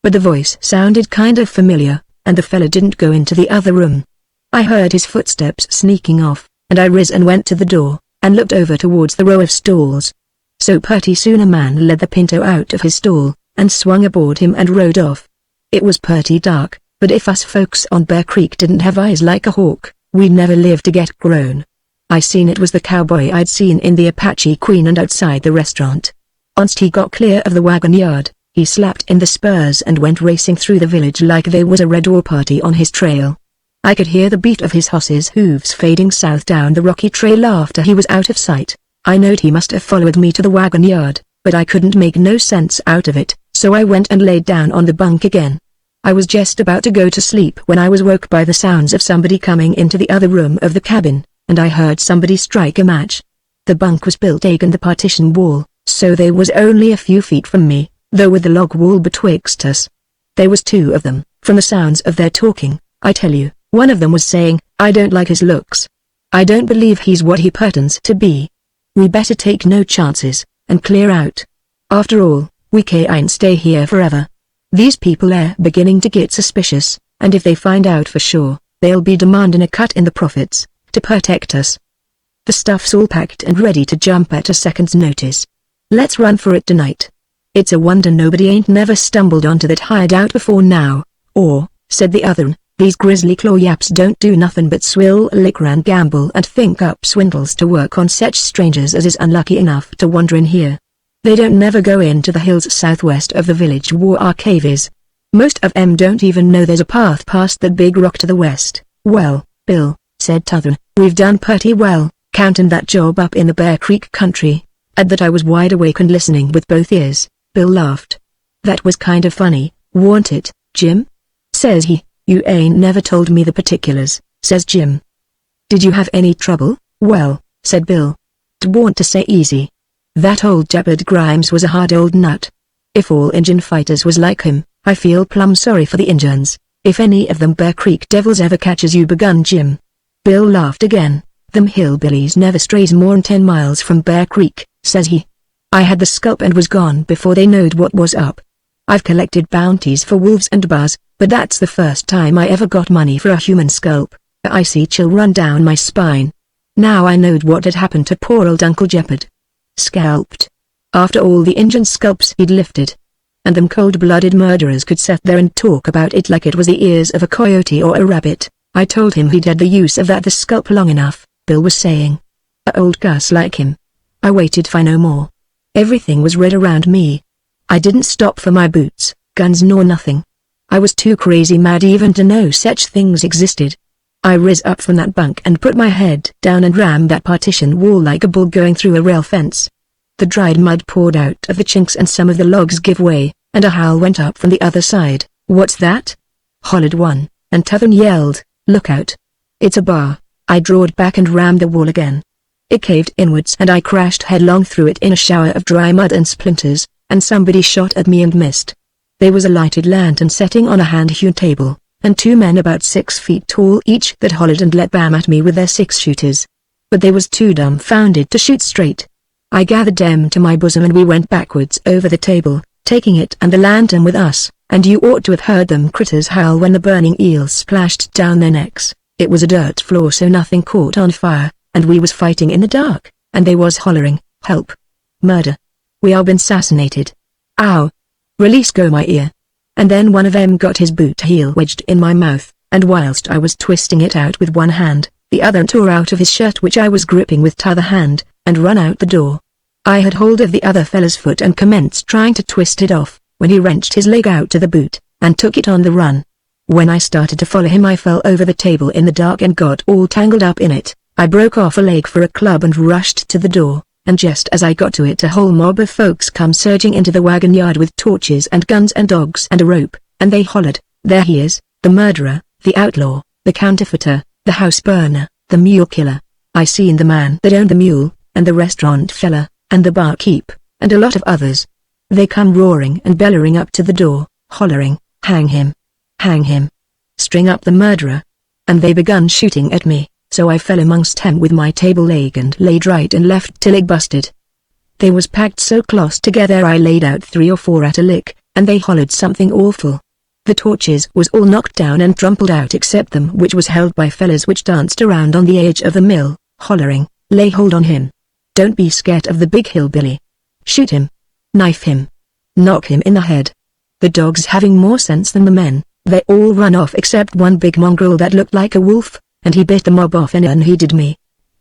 But the voice sounded kind of familiar, and the fella didn't go into the other room. I heard his footsteps sneaking off, and I riz and went to the door, and looked over towards the row of stalls. So pretty soon a man led the pinto out of his stall, and swung aboard him and rode off. It was pretty dark, but if us folks on Bear Creek didn't have eyes like a hawk, we'd never live to get grown. I seen it was the cowboy I'd seen in the Apache Queen and outside the restaurant. Once he got clear of the wagon yard, he slapped in the spurs and went racing through the village like there was a red war party on his trail. I could hear the beat of his horse's hooves fading south down the rocky trail after he was out of sight. I knowed he must have followed me to the wagon yard, but I couldn't make no sense out of it, so I went and laid down on the bunk again. I was just about to go to sleep when I was woke by the sounds of somebody coming into the other room of the cabin, and I heard somebody strike a match. The bunk was built against the partition wall, so they was only a few feet from me, though with the log wall betwixt us. There was two of them, from the sounds of their talking, I tell you. One of them was saying, "I don't like his looks. I don't believe he's what he pretends to be. We better take no chances, and clear out. After all, we can't stay here forever. These people are beginning to get suspicious, and if they find out for sure, they'll be demanding a cut in the profits, to protect us. The stuff's all packed and ready to jump at a second's notice. Let's run for it tonight. It's a wonder nobody ain't never stumbled onto that hideout before now, or," said the other, "these grizzly claw yaps don't do nothing but swill liquor and gamble and think up swindles to work on such strangers as is unlucky enough to wander in here. They don't never go into the hills southwest of the village where our cave is. Most of 'em don't even know there's a path past that big rock to the west." "Well, Bill," said t'other, "we've done pretty well, counting that job up in the Bear Creek country." At that I was wide awake and listening with both ears. Bill laughed. "That was kind of funny, warn't it, Jim?" says he. "You ain't never told me the particulars," says Jim. "Did you have any trouble?" "Well," said Bill. "'Twarn't to say easy. That old Jeopard Grimes was a hard old nut. If all Injun fighters was like him, I feel plumb sorry for the Injuns. If any of them Bear Creek devils ever catches you," begun Jim. Bill laughed again. "Them hillbillies never strays more'n 10 miles from Bear Creek," says he. "I had the scalp and was gone before they knowed what was up. I've collected bounties for wolves and bears, but that's the first time I ever got money for a human scalp." A icy chill run down my spine. Now I knowed what had happened to poor old Uncle Jeopard. Scalped. After all the Injun scalps he'd lifted. And them cold-blooded murderers could sit there and talk about it like it was the ears of a coyote or a rabbit. I told him he'd had the use of the scalp long enough, Bill was saying. A old cuss like him. I waited for no more. Everything was red around me. I didn't stop for my boots, guns nor nothing. I was too crazy mad even to know such things existed. I riz up from that bunk and put my head down and rammed that partition wall like a bull going through a rail fence. The dried mud poured out of the chinks and some of the logs give way, and a howl went up from the other side. "What's that?" hollered one, and t'other yelled, "Look out. It's a bar." I drawed back and rammed the wall again. It caved inwards and I crashed headlong through it in a shower of dry mud and splinters, and somebody shot at me and missed. There was a lighted lantern setting on a hand-hewn table, and 2 men about 6 feet tall each that hollered and let bam at me with their 6-shooters. But they was too dumbfounded to shoot straight. I gathered them to my bosom and we went backwards over the table, taking it and the lantern with us, and you ought to have heard them critters howl when the burning eels splashed down their necks. It was a dirt floor so nothing caught on fire, and we was fighting in the dark, and they was hollering, "Help! Murder! We are been assassinated! Ow! Release go my ear!" And then one of them got his boot heel wedged in my mouth, and whilst I was twisting it out with one hand, the other tore out of his shirt which I was gripping with t'other hand, and run out the door. I had hold of the other fella's foot and commenced trying to twist it off, when he wrenched his leg out to the boot, and took it on the run. When I started to follow him I fell over the table in the dark and got all tangled up in it. I broke off a leg for a club and rushed to the door, and just as I got to it a whole mob of folks come surging into the wagon yard with torches and guns and dogs and a rope, and they hollered, "There he is, the murderer, the outlaw, the counterfeiter, the house burner, the mule killer." I seen the man that owned the mule, and the restaurant fella, and the barkeep, and a lot of others. They come roaring and bellowing up to the door, hollering, "Hang him! Hang him! String up the murderer!" And they begun shooting at me, so I fell amongst 'em with my table leg and laid right and left till it busted. They was packed so close together I laid out 3 or 4 at a lick, and they hollered something awful. The torches was all knocked down and trampled out except them which was held by fellas which danced around on the edge of the mill, hollering, "Lay hold on him. Don't be scared of the big hillbilly. Shoot him. Knife him. Knock him in the head." The dogs having more sense than the men, they all run off except one big mongrel that looked like a wolf, and he bit the mob off and unheeded me.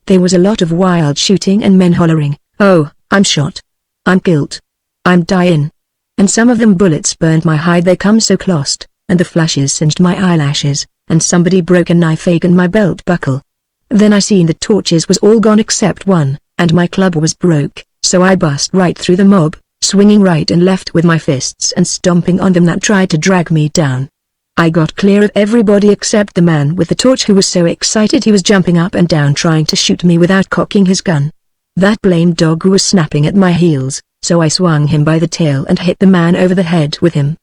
There was a lot of wild shooting and men hollering, "Oh, I'm shot. I'm killed. I'm dying." And some of them bullets burned my hide, they come so close, and the flashes singed my eyelashes, and somebody broke a knife egg in my belt buckle. Then I seen the torches was all gone except one, and my club was broke, so I bust right through the mob, swinging right and left with my fists and stomping on them that tried to drag me down. I got clear of everybody except the man with the torch who was so excited he was jumping up and down trying to shoot me without cocking his gun. That blamed dog was snapping at my heels, so I swung him by the tail and hit the man over the head with him.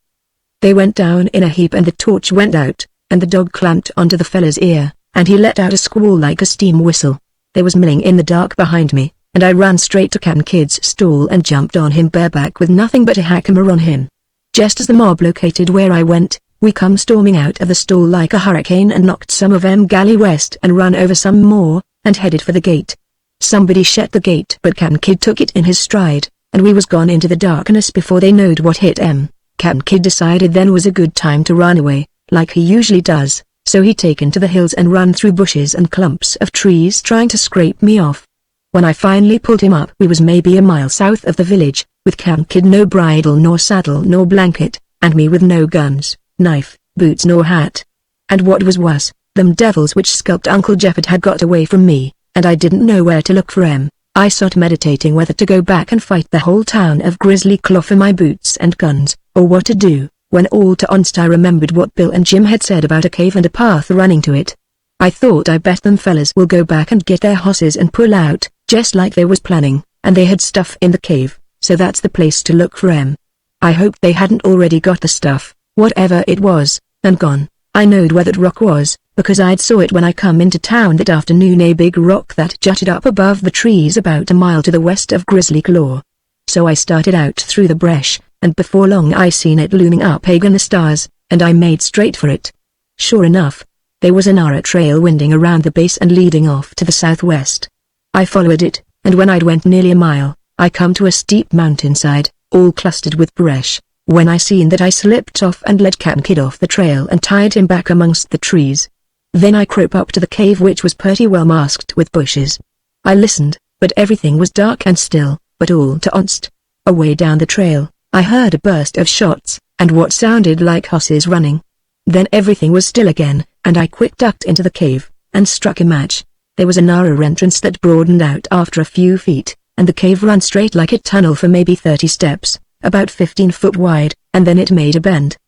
They went down in a heap and the torch went out, and the dog clamped onto the fella's ear, and he let out a squall like a steam whistle. There was milling in the dark behind me, and I ran straight to Cap'n Kid's stall and jumped on him bareback with nothing but a hammer on him. Just as the mob located where I went, we come storming out of the stall like a hurricane and knocked some of 'em galley west and run over some more, and headed for the gate. Somebody shut the gate but Cap'n Kid took it in his stride, and we was gone into the darkness before they knowed what hit 'em. Cap'n Kid decided then was a good time to run away, like he usually does, so he taken to the hills and run through bushes and clumps of trees trying to scrape me off. When I finally pulled him up we was maybe a mile south of the village, with Cap'n Kid no bridle nor saddle nor blanket, and me with no guns, knife, boots nor hat. And what was worse, them devils which skulked Uncle Jeff had got away from me, and I didn't know where to look for 'em. I sat meditating whether to go back and fight the whole town of Grizzly Claw for my boots and guns, or what to do, when all to onst I remembered what Bill and Jim had said about a cave and a path running to it. I thought I bet them fellas will go back and get their hosses and pull out, just like they was planning, and they had stuff in the cave, so that's the place to look for 'em. I hoped they hadn't already got the stuff, whatever it was, and gone. I knowed where that rock was, because I'd saw it when I come into town that afternoon, a big rock that jutted up above the trees about a mile to the west of Grizzly Claw. So I started out through the brush, and before long I seen it looming up in the stars, and I made straight for it. Sure enough, there was a narrow trail winding around the base and leading off to the southwest. I followed it, and when I'd went nearly a mile, I come to a steep mountainside, all clustered with brush. When I seen that I slipped off and led Cap'n Kid off the trail and tied him back amongst the trees. Then I crept up to the cave which was pretty well masked with bushes. I listened, but everything was dark and still, but all to onst. Away down the trail, I heard a burst of shots, and what sounded like horses running. Then everything was still again, and I quick ducked into the cave, and struck a match. There was a narrow entrance that broadened out after a few feet, and the cave ran straight like a tunnel for maybe 30 steps. About 15 foot wide, and then it made a bend.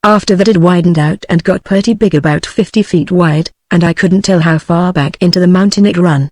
After that it widened out and got pretty big, about 50 feet wide, and I couldn't tell how far back into the mountain it run.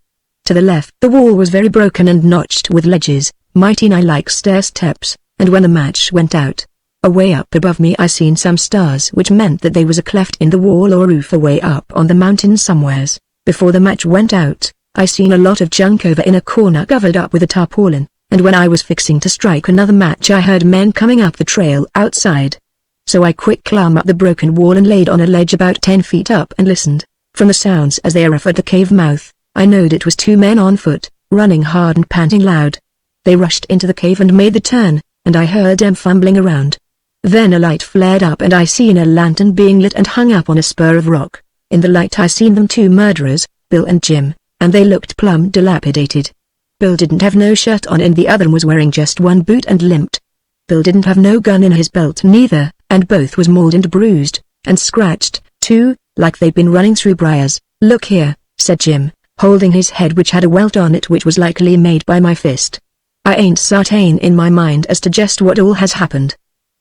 To the left the wall was very broken and notched with ledges, mighty nigh like stair steps, and when the match went out, away up above me I seen some stars, which meant that there was a cleft in the wall or roof away up on the mountain somewheres. Before the match went out, I seen a lot of junk over in a corner covered up with a tarpaulin. And when I was fixing to strike another match I heard men coming up the trail outside. So I quick climb up the broken wall and laid on a ledge about 10 feet up and listened. From the sounds as they roughed at the cave mouth, I knowed it was 2 men on foot, running hard and panting loud. They rushed into the cave and made the turn, and I heard them fumbling around. Then a light flared up and I seen a lantern being lit and hung up on a spur of rock. In the light I seen them 2 murderers, Bill and Jim, and they looked plumb dilapidated. Bill didn't have no shirt on and the other was wearing just one boot and limped. Bill didn't have no gun in his belt neither, and both was mauled and bruised, and scratched, too, like they'd been running through briars. "Look here," said Jim, holding his head which had a welt on it which was likely made by my fist. "I ain't certain in my mind as to just what all has happened.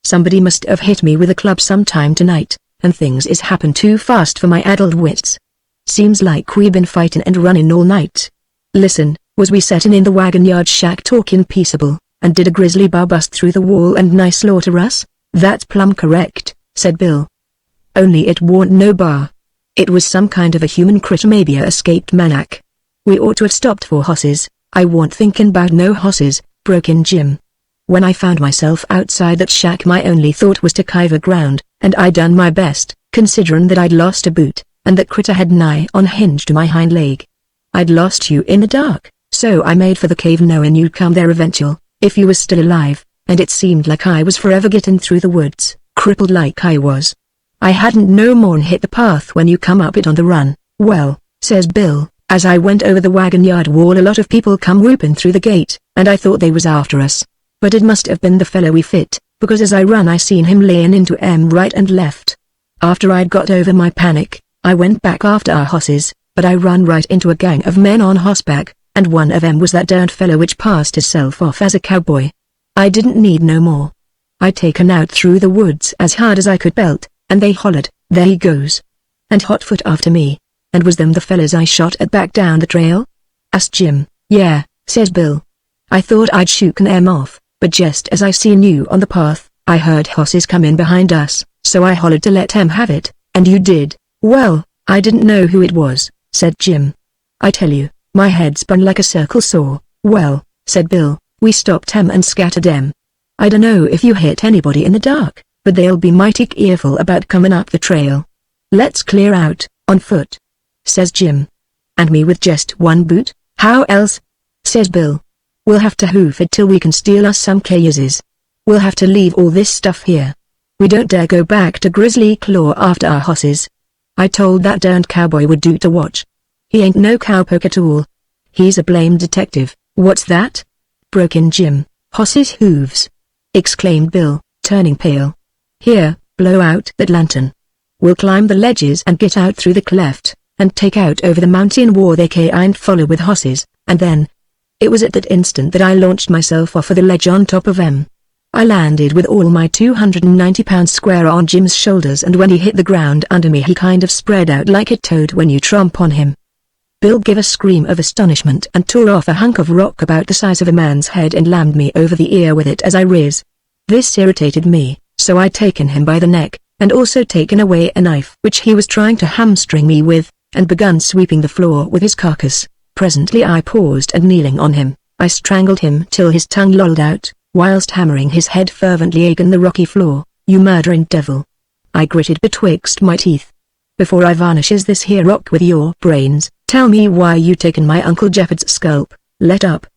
Somebody must have hit me with a club sometime tonight, and things is happened too fast for my addled wits. Seems like we been fighting and running all night. Listen, was we settin' in the wagon yard shack talkin' peaceable, and did a grizzly bar bust through the wall and nigh slaughter us?" "That's plumb correct," said Bill. "Only it warn't no bar. It was some kind of a human critter, maybe a escaped maniac. We ought to have stopped for hosses." "I warn't thinking 'bout no hosses," broke in Jim. "When I found myself outside that shack my only thought was to kiver ground, and I done my best, considerin' that I'd lost a boot, and that critter had nigh unhinged my hind leg. I'd lost you in the dark, so I made for the cave knowin' you'd come there eventual, if you was still alive, and it seemed like I was forever gettin' through the woods, crippled like I was. I hadn't no more'n hit the path when you come up it on the run." "Well," says Bill, "as I went over the wagon yard wall a lot of people come whoopin' through the gate, and I thought they was after us. But it must have been the fellow we fit, because as I run I seen him layin' into right and left. After I'd got over my panic, I went back after our hosses, but I run right into a gang of men on horseback, and one of 'em was that derned fellow which passed hisself off as a cowboy. I didn't need no more. I taken out through the woods as hard as I could belt, and they hollered, 'There he goes!' and hotfoot after me. And was them the fellas I shot at back down the trail?" asked Jim. "Yeah," says Bill. "I thought I'd shooken 'em off, but just as I seen you on the path, I heard hosses come in behind us, so I hollered to let 'em have it, and you did." "Well, I didn't know who it was," said Jim. "I tell you, my head spun like a circle saw." "Well," said Bill, "we stopped 'em and scattered 'em. I dunno if you hit anybody in the dark, but they'll be mighty careful about comin' up the trail. Let's clear out, on foot," says Jim. "And me with just one boot, how else?" says Bill. "We'll have to hoof it till we can steal us some cayuses. We'll have to leave all this stuff here. We don't dare go back to Grizzly Claw after our hosses. I told that derned cowboy would do to watch. He ain't no cowpoke at all. He's a blamed detective." "What's that?" broke in Jim. "Hosses' hooves!" exclaimed Bill, turning pale. "Here, blow out that lantern. We'll climb the ledges and get out through the cleft, and take out over the mountain wall they can't follow with hosses, and then—" It was at that instant that I launched myself off of the ledge on top of him. I landed with all my 290 pounds square on Jim's shoulders, and when he hit the ground under me he kind of spread out like a toad when you tromp on him. Bill gave a scream of astonishment and tore off a hunk of rock about the size of a man's head and lammed me over the ear with it as I riz. This irritated me, so I'd taken him by the neck, and also taken away a knife which he was trying to hamstring me with, and begun sweeping the floor with his carcass. Presently I paused, and kneeling on him, I strangled him till his tongue lolled out, whilst hammering his head fervently against the rocky floor. "You murdering devil!" I gritted betwixt my teeth. "Before I varnishes this here rock with your brains, tell me why you taken my Uncle Jeopard's scalp." "Let up,"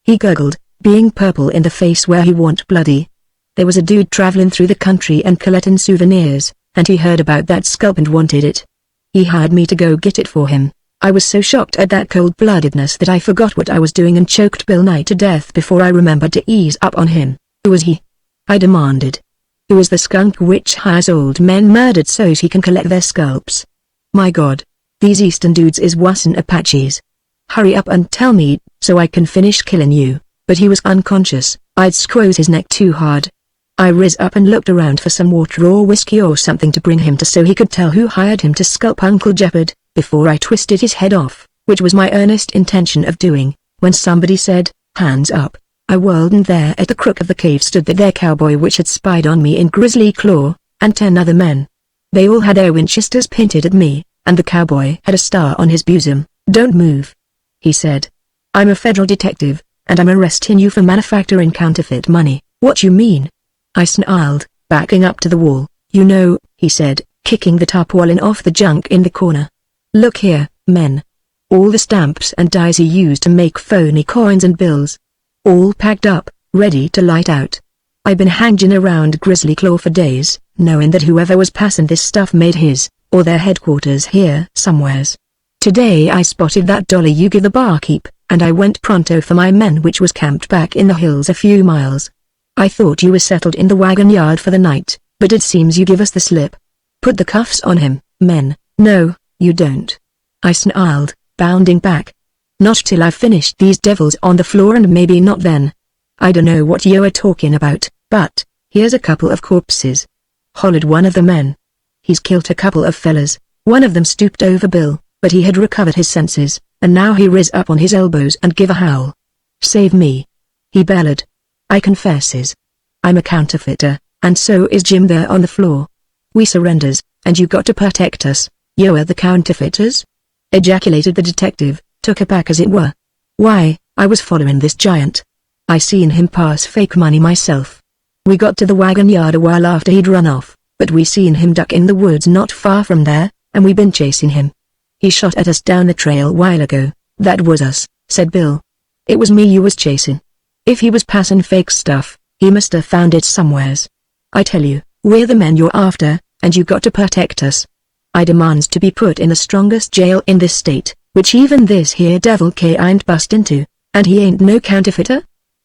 he gurgled, being purple in the face where he warn't bloody. "There was a dude traveling through the country and collecting souvenirs, and he heard about that scalp and wanted it. He hired me to go get it for him." I was so shocked at that cold-bloodedness that I forgot what I was doing and choked Bill nigh to death before I remembered to ease up on him. "Who was he?" I demanded. "Who is the skunk which hires old men murdered so's he can collect their scalps? My God, these eastern dudes is wuss'n Apaches. Hurry up and tell me, so I can finish killing you." But he was unconscious. I'd squoze his neck too hard. I riz up and looked around for some water or whiskey or something to bring him to so he could tell who hired him to scalp Uncle Jeopard, before I twisted his head off, which was my earnest intention of doing, when somebody said, "Hands up." I whirled, and there at the crook of the cave stood that there cowboy which had spied on me in Grizzly Claw, and 10 other men. They all had their Winchesters pointed at me, and the cowboy had a star on his bosom. "Don't move," he said. "I'm a federal detective, and I'm arresting you for manufacturing counterfeit money." "What you mean?" I snarled, backing up to the wall. "You know," he said, kicking the tarpaulin off the junk in the corner. "Look here, men. All the stamps and dies he used to make phony coins and bills. All packed up, ready to light out. I've been hanging around Grizzly Claw for days, knowing that whoever was passing this stuff made his, or their headquarters here somewheres. Today I spotted that dollar you give the barkeep, and I went pronto for my men which was camped back in the hills a few miles. I thought you were settled in the wagon yard for the night, but it seems you give us the slip. Put the cuffs on him, men." "No, you don't," I snarled, bounding back. "Not till I've finished these devils on the floor, and maybe not then. I don't know what you're talking about, but here's a couple of corpses," hollered one of the men. "He's killed a couple of fellas." One of them stooped over Bill, but he had recovered his senses, and now he riz up on his elbows and give a howl. "Save me," he bellowed. "I confesses. I'm a counterfeiter, and so is Jim there on the floor. We surrenders, and you got to protect us. You are the counterfeiters?" ejaculated the detective, took aback as it were. "Why, I was following this giant. I seen him pass fake money myself. We got to the wagon yard a while after he'd run off, but we seen him duck in the woods not far from there, and we been chasing him. He shot at us down the trail while ago." "That was us," said Bill. "It was me you was chasing. If he was passing fake stuff, he must have found it somewheres. I tell you, we're the men you're after, and you got to protect us. I demands to be put in the strongest jail in this state, which even this here devil ain't bust into." "And he ain't no counterfeiter?"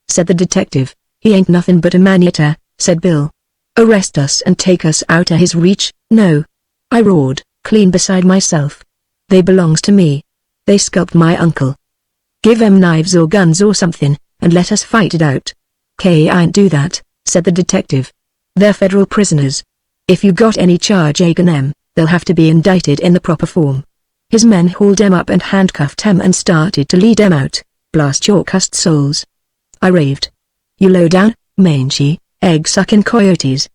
said the detective. "He ain't nothing but a man-eater," said Bill. "Arrest us and take us out of his reach." "No," I roared, clean beside myself. "They belongs to me. They scalped my uncle. Give 'em knives or guns or something, and let us fight it out." "I ain't do that," said the detective. "They're federal prisoners. If you got any charge against 'em, they'll have to be indicted in the proper form." His men hauled 'em up and handcuffed 'em and started to lead 'em out. "Blast your cussed souls," I raved. "You low-down, mangy, egg-sucking coyotes.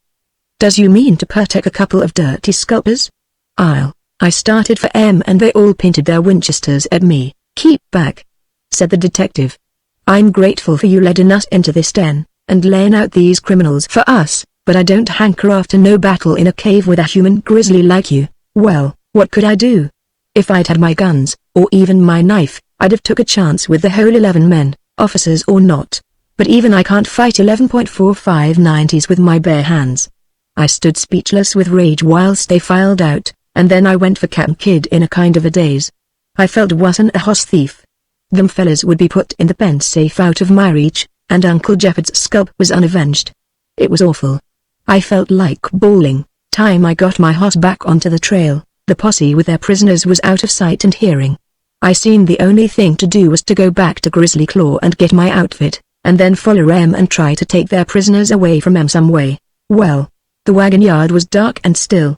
Does you mean to protect a couple of dirty scalpers?" I started for 'em and they all pointed their Winchesters at me. "Keep back," said the detective. "I'm grateful for you letting us into this den, and laying out these criminals for us, but I don't hanker after no battle in a cave with a human grizzly like you." "Well, what could I do? If I'd had my guns, or even my knife, I'd have took a chance with the whole 11 men, officers or not. But even I can't fight 11.4590s with my bare hands." I stood speechless with rage whilst they filed out, and then I went for Captain Kidd in a kind of a daze. I felt wasn't a hoss thief. Them fellas would be put in the pen safe out of my reach, and Uncle Jeopard's scalp was unavenged. It was awful. I felt like bawling. Time I got my hoss back onto the trail, the posse with their prisoners was out of sight and hearing. I seen the only thing to do was to go back to Grizzly Claw and get my outfit, and then follow 'em and try to take their prisoners away from 'em some way. Well, the wagon yard was dark and still.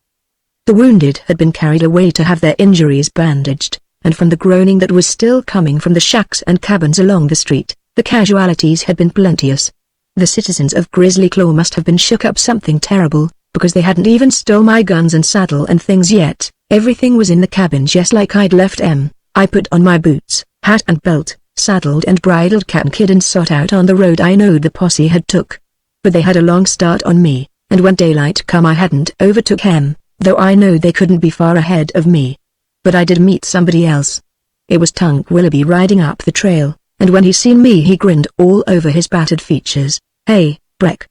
The wounded had been carried away to have their injuries bandaged, and from the groaning that was still coming from the shacks and cabins along the street, the casualties had been plenteous. The citizens of Grizzly Claw must have been shook up something terrible, because they hadn't even stole my guns and saddle and things yet. Everything was in the cabin just like I'd left 'em. I put on my boots, hat and belt, saddled and bridled Captain Kidd and sot out on the road I knowed the posse had took. But they had a long start on me, and when daylight come I hadn't overtook 'em, though I know they couldn't be far ahead of me. But I did meet somebody else. It was Tunk Willoughby riding up the trail, and when he seen me he grinned all over his battered features. "Hey, Breck,"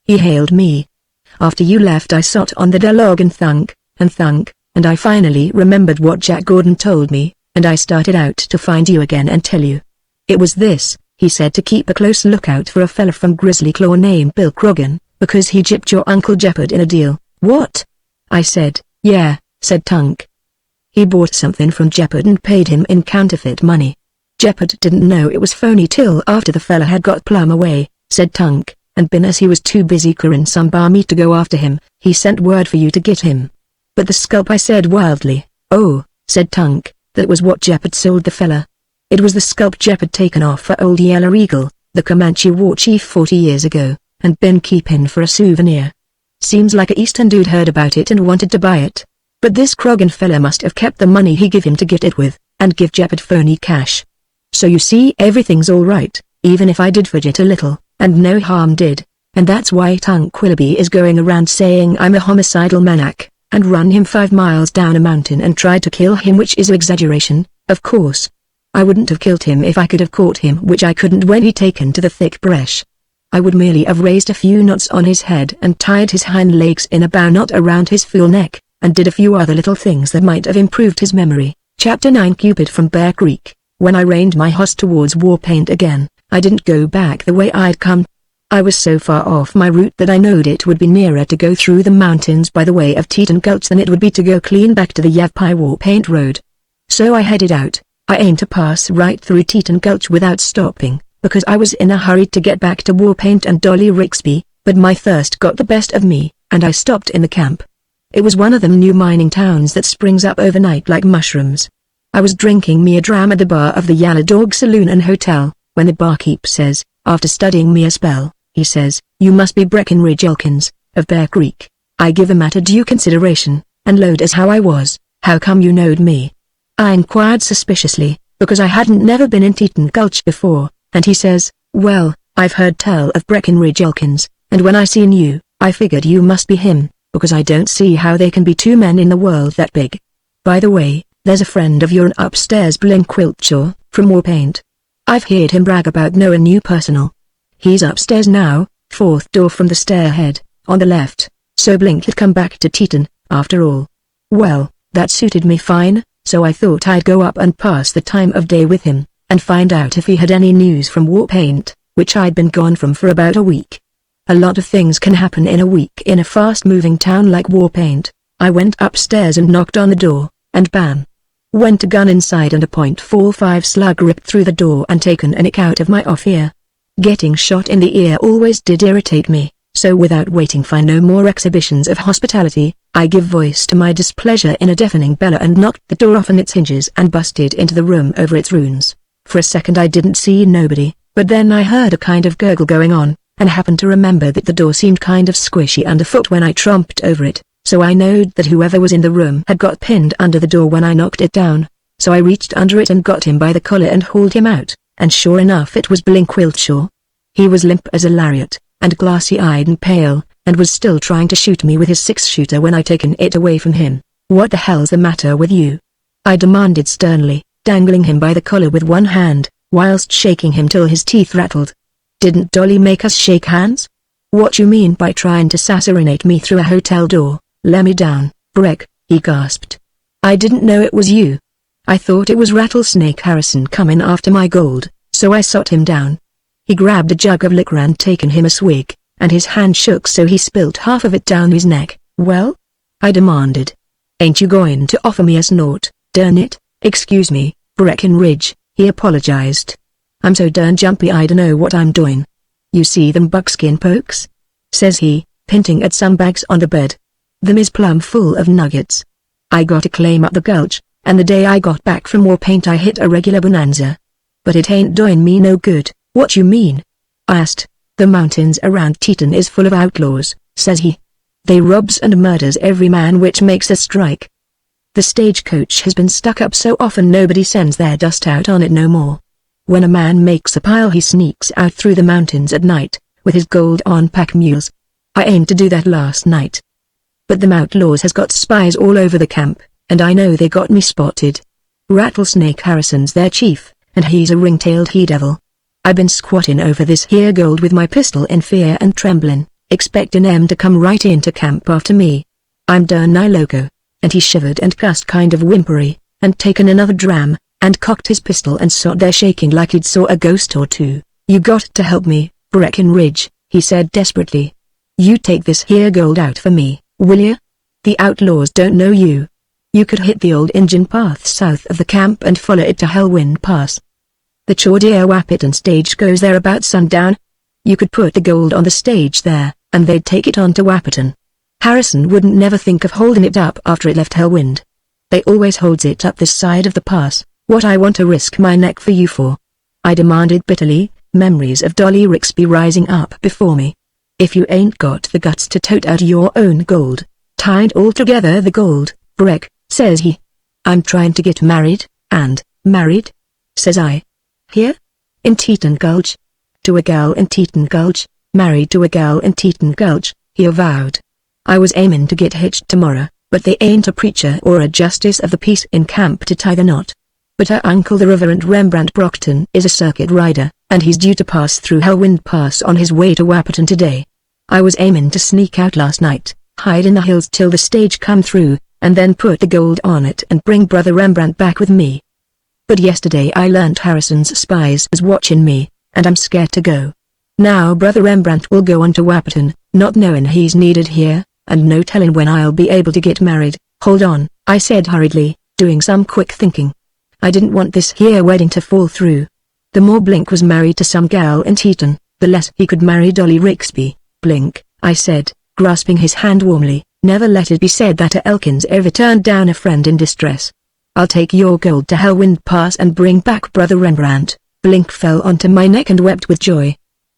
he hailed me. "After you left I sot on the log and thunk, and I finally remembered what Jack Gordon told me, and I started out to find you again and tell you. It was this," he said, "to keep a close lookout for a fella from Grizzly Claw named Bill Croggan, because he gypped your Uncle Jeopard in a deal." "What?" I said. "Yeah," said Tunk. "He bought something from Jeopard and paid him in counterfeit money. Jeopard didn't know it was phony till after the fella had got plumb away," said Tunk, "and bin as he was too busy curing some bar meat to go after him, he sent word for you to get him." "But the scalp," I said wildly. "Oh," said Tunk, "that was what Jeopard sold the fella. It was the scalp Jeopard taken off for old Yellow Eagle, the Comanche war chief 40 years ago, and been keepin' for a souvenir. Seems like a Eastern dude heard about it and wanted to buy it. But this Croggan fella must have kept the money he give him to get it with, and give Jeopard phony cash. So you see, everything's alright, even if I did fidget a little, and no harm did, and that's why Tunk Willoughby is going around saying I'm a homicidal maniac, and run him 5 miles down a mountain and tried to kill him, which is an exaggeration, of course. I wouldn't have killed him if I could have caught him, which I couldn't when he taken to the thick brush. I would merely have raised a few knots on his head and tied his hind legs in a bow knot around his full neck, and did a few other little things that might have improved his memory. Chapter 9 Cupid from Bear Creek. When I reined my horse towards Warpaint again, I didn't go back the way I'd come. I was so far off my route that I knowed it would be nearer to go through the mountains by the way of Teton Gulch than it would be to go clean back to the Yavpai Warpaint Road. So I headed out. I aimed to pass right through Teton Gulch without stopping, because I was in a hurry to get back to Warpaint and Dolly Rixby, but my thirst got the best of me, and I stopped in the camp. It was one of them new mining towns that springs up overnight like mushrooms. I was drinking me a dram at the bar of the Yellow Dog Saloon and Hotel, when the barkeep says, after studying me a spell, he says, "You must be Breckenridge Elkins, of Bear Creek." I give him matter due consideration, and load as how I was. "How come you knowed me?" I inquired suspiciously, because I hadn't never been in Teton Gulch before, and he says, "Well, I've heard tell of Breckenridge Elkins, and when I seen you, I figured you must be him, because I don't see how they can be two men in the world that big. By the way, there's a friend of yourn upstairs, Blink Wiltshire, from Warpaint. I've heard him brag about knowing you personal. He's upstairs now, fourth door from the stairhead, on the left, so Blink had come back to Teton, after all. Well, that suited me fine, so I thought I'd go up and pass the time of day with him, and find out if he had any news from Warpaint, which I'd been gone from for about a week. A lot of things can happen in a week in a fast-moving town like Warpaint. I went upstairs and knocked on the door, and bam! Went a gun inside and a .45 slug ripped through the door and taken a nick out of my off ear. Getting shot in the ear always did irritate me, so without waiting for no more exhibitions of hospitality, I give voice to my displeasure in a deafening bellow and knocked the door off on its hinges and busted into the room over its ruins. For a second I didn't see nobody, but then I heard a kind of gurgle going on, and happened to remember that the door seemed kind of squishy underfoot when I tromped over it, so I knowed that whoever was in the room had got pinned under the door when I knocked it down. So I reached under it and got him by the collar and hauled him out, and sure enough it was Blink Wiltshire. He was limp as a lariat, and glassy-eyed and pale, and was still trying to shoot me with his six-shooter when I taken it away from him. "What the hell's the matter with you?" I demanded sternly, dangling him by the collar with one hand, whilst shaking him till his teeth rattled. "Didn't Dolly make us shake hands? What you mean by trying to assassinate me through a hotel door? Let me down, Breck," he gasped. "I didn't know it was you. I thought it was Rattlesnake Harrison coming after my gold, so I shot him down." He grabbed a jug of liquor and taken him a swig, and his hand shook so he spilt half of it down his neck. "Well?" I demanded. "Ain't you going to offer me a snort, darn it?" "Excuse me, Breckenridge," he apologized. "I'm so darn jumpy I dunno what I'm doing. You see them buckskin pokes?" says he, pinting at some bags on the bed. "Them is plumb full of nuggets. I got a claim up the gulch, and the day I got back from Warpaint I hit a regular bonanza. But it ain't doing me no good." "What you mean?" I asked. "The mountains around Teton is full of outlaws," says he. "They robs and murders every man which makes a strike. The stagecoach has been stuck up so often nobody sends their dust out on it no more. When a man makes a pile he sneaks out through the mountains at night, with his gold on pack mules. I aimed to do that last night. But them outlaws has got spies all over the camp, and I know they got me spotted. Rattlesnake Harrison's their chief, and he's a ring-tailed he-devil. I been squatting over this here gold with my pistol in fear and trembling, expecting 'em to come right into camp after me. I'm darn nigh loco," and he shivered and cussed kind of whimpery, and taken another dram, and cocked his pistol and sat there shaking like he'd saw a ghost or two. "You got to help me, Breckenridge," he said desperately. "You take this here gold out for me, will ya? The outlaws don't know you. You could hit the old Injun path south of the camp and follow it to Hellwind Pass. The Chaudiere-Wahpeton stage goes there about sundown. You could put the gold on the stage there, and they'd take it on to Wahpeton. Harrison wouldn't never think of holding it up after it left Hellwind. They always holds it up this side of the pass. What I want to risk my neck for you for?" I demanded bitterly, memories of Dolly Rixby rising up before me. "If you ain't got the guts to tote out your own gold, tied all together the gold, Breck," says he. "I'm trying to get married, and, married?" says I. "Here? In Teton Gulch? To a gal in Teton Gulch, married to a gal in Teton Gulch," he avowed. "I was aimin' to get hitched tomorrow, but they ain't a preacher or a justice of the peace in camp to tie the knot. But her uncle the Reverend Rembrandt Brockton is a circuit rider, and he's due to pass through Hellwind Pass on his way to Wahpeton today. I was aimin' to sneak out last night, hide in the hills till the stage come through, and then put the gold on it and bring Brother Rembrandt back with me. But yesterday I learnt Harrison's spies was watching me, and I'm scared to go. Now brother Rembrandt will go on to Wapperton, not knowing he's needed here, and no telling when I'll be able to get married. Hold on, I said hurriedly, doing some quick thinking. I didn't want this here wedding to fall through. The more Blink was married to some gal in Teton, the less he could marry Dolly Rixby. Blink, I said, grasping his hand warmly, never let it be said that Elkins ever turned down a friend in distress. I'll take your gold to Hellwind Pass and bring back brother Rembrandt. Blink fell onto my neck and wept with joy.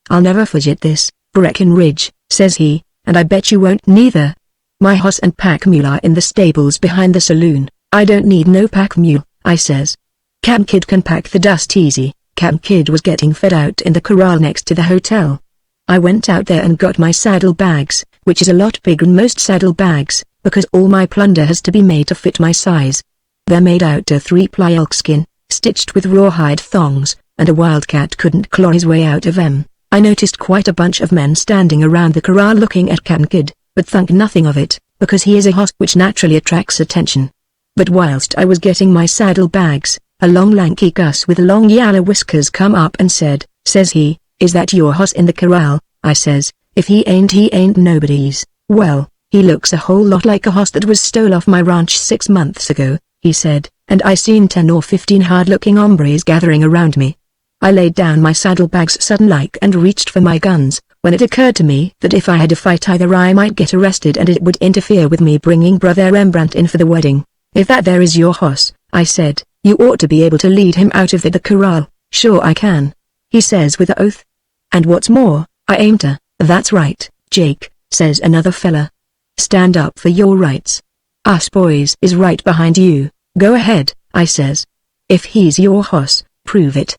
I'll never forget this, Breckenridge, says he, and I bet you won't neither. My horse and pack mule are in the stables behind the saloon. I don't need no pack mule, I says. Cam Kid can pack the dust easy. Cam Kid was getting fed out in the corral next to the hotel. I went out there and got my saddle bags, which is a lot bigger than most saddle bags, because all my plunder has to be made to fit my size. They're made out of 3-ply elkskin, stitched with rawhide thongs, and a wildcat couldn't claw his way out of them. I noticed quite a bunch of men standing around the corral looking at Cam Kid, but thunk nothing of it, because he is a horse which naturally attracts attention. But whilst I was getting my saddle bags, a long lanky Gus with long yaller whiskers come up and says he, is that your horse in the corral? I says, if he ain't nobody's. Well, he looks a whole lot like a horse that was stole off my ranch 6 months ago, he said, and I seen 10 or 15 hard-looking hombres gathering around me. I laid down my saddlebags sudden-like and reached for my guns, when it occurred to me that if I had a fight either I might get arrested and it would interfere with me bringing brother Rembrandt in for the wedding. If that there is your horse, I said, you ought to be able to lead him out of the corral. Sure I can, he says with an oath. And what's more, I aim to. That's right, Jake, says another fella. Stand up for your rights. Us boys is right behind you. Go ahead, I says. If he's your horse, prove it.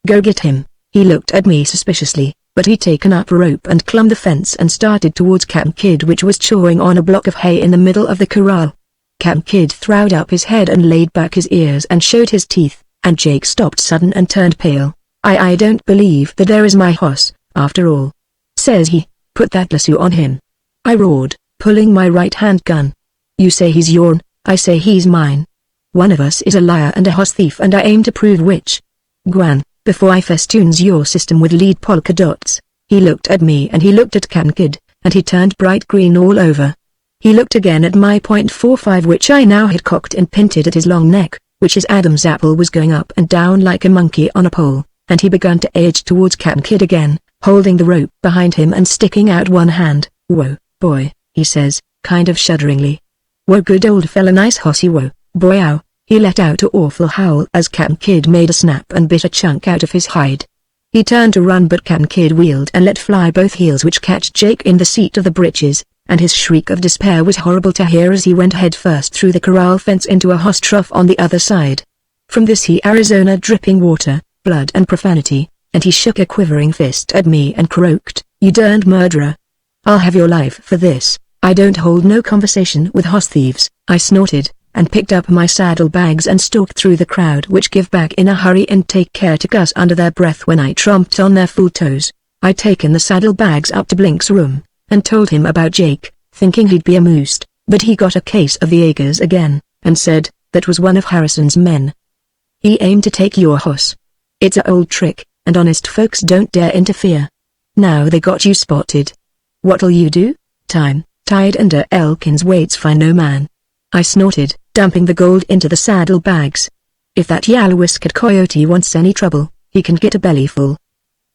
Go get him. He looked at me suspiciously, but he'd taken up a rope and climbed the fence and started towards Cam Kid, which was chawing on a block of hay in the middle of the corral. Cam Kid throwed up his head and laid back his ears and showed his teeth, and Jake stopped sudden and turned pale. I don't believe that there is my horse, after all, says he. Put that lasso on him. I roared, pulling my right-hand gun. You say he's yourn, I say he's mine. One of us is a liar and a horse thief, and I aim to prove which. Gwan, before I festoons your system with lead polka dots. He looked at me and he looked at Cam Kid, and he turned bright green all over. He looked again at my .45, which I now had cocked and pinted at his long neck, which his Adam's apple was going up and down like a monkey on a pole, and he began to edge towards Cam Kid again, holding the rope behind him and sticking out one hand. Whoa, boy, he says, kind of shudderingly. Whoa, good old fella, nice hossy, whoa, boy, ow. He let out an awful howl as Cam Kid made a snap and bit a chunk out of his hide. He turned to run, but Cam Kid wheeled and let fly both heels, which catch Jake in the seat of the breeches, and his shriek of despair was horrible to hear as he went headfirst through the corral fence into a horse trough on the other side. From this he Arizona dripping water, blood and profanity, and he shook a quivering fist at me and croaked, "You derned murderer. I'll have your life for this. I don't hold no conversation with horse thieves," I snorted, and picked up my saddlebags and stalked through the crowd, which give back in a hurry and take care to cuss under their breath when I tromped on their full toes. I'd taken the saddlebags up to Blink's room, and told him about Jake, thinking he'd be amused, but he got a case of the Agers again, and said, that was one of Harrison's men. He aimed to take your horse. It's a old trick, and honest folks don't dare interfere. Now they got you spotted. What'll you do? Time, tied under Elkins waits for no man. I snorted, dumping the gold into the saddlebags. If that yellow-whiskered coyote wants any trouble, he can get a bellyful.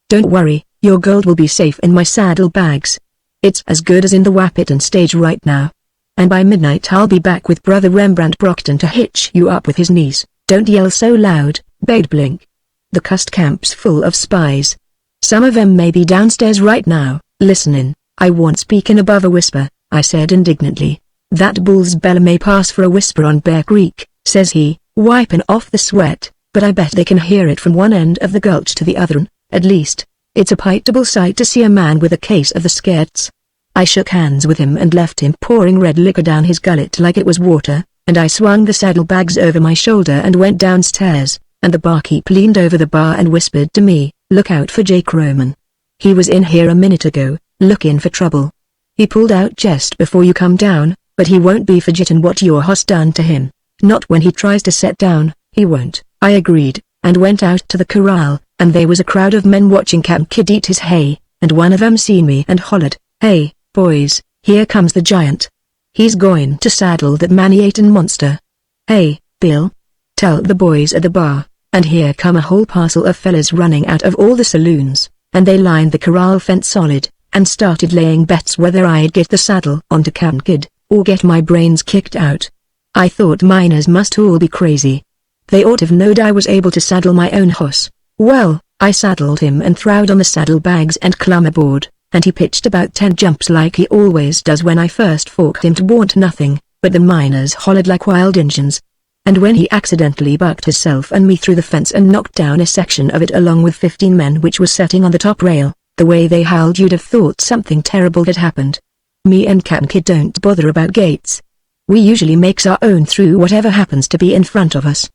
Don't worry, your gold will be safe in my saddlebags. It's as good as in the Wapperton stage right now. And by midnight I'll be back with brother Rembrandt Brockton to hitch you up with his niece. Don't yell so loud, begged Blink. The cussed camp's full of spies. Some of them may be downstairs right now, listening. I won't speaking above a whisper, I said indignantly. That bull's bell may pass for a whisper on Bear Creek, says he, wiping off the sweat, but I bet they can hear it from one end of the gulch to the other, at least. It's a pitiable sight to see a man with a case of the scarts. I shook hands with him and left him pouring red liquor down his gullet like it was water, and I swung the saddlebags over my shoulder and went downstairs, and the barkeep leaned over the bar and whispered to me, "Look out for Jake Roman. He was in here a minute ago, looking for trouble. He pulled out just before you come down, but he won't be forgetting what your hoss done to him. Not when he tries to set down, he won't." I agreed, and went out to the corral, and there was a crowd of men watching Cam Kid eat his hay, and one of 'em seen me and hollered, "Hey, boys, here comes the giant. He's going to saddle that man-eating monster. Hey, Bill. Tell the boys at the bar." And here come a whole parcel of fellas running out of all the saloons, and they lined the corral fence solid, and started laying bets whether I'd get the saddle onto Captain Kidd, or get my brains kicked out. I thought miners must all be crazy. They ought have knowed I was able to saddle my own horse. Well, I saddled him and throwed on the saddlebags and clumb aboard, and he pitched about 10 jumps like he always does when I first forked him to want nothing, but the miners hollered like wild Injuns. And when he accidentally bucked himself and me through the fence and knocked down a section of it along with 15 men which was setting on the top rail, the way they howled you'd have thought something terrible had happened. Me and Captain Kidd don't bother about gates. We usually makes our own through whatever happens to be in front of us.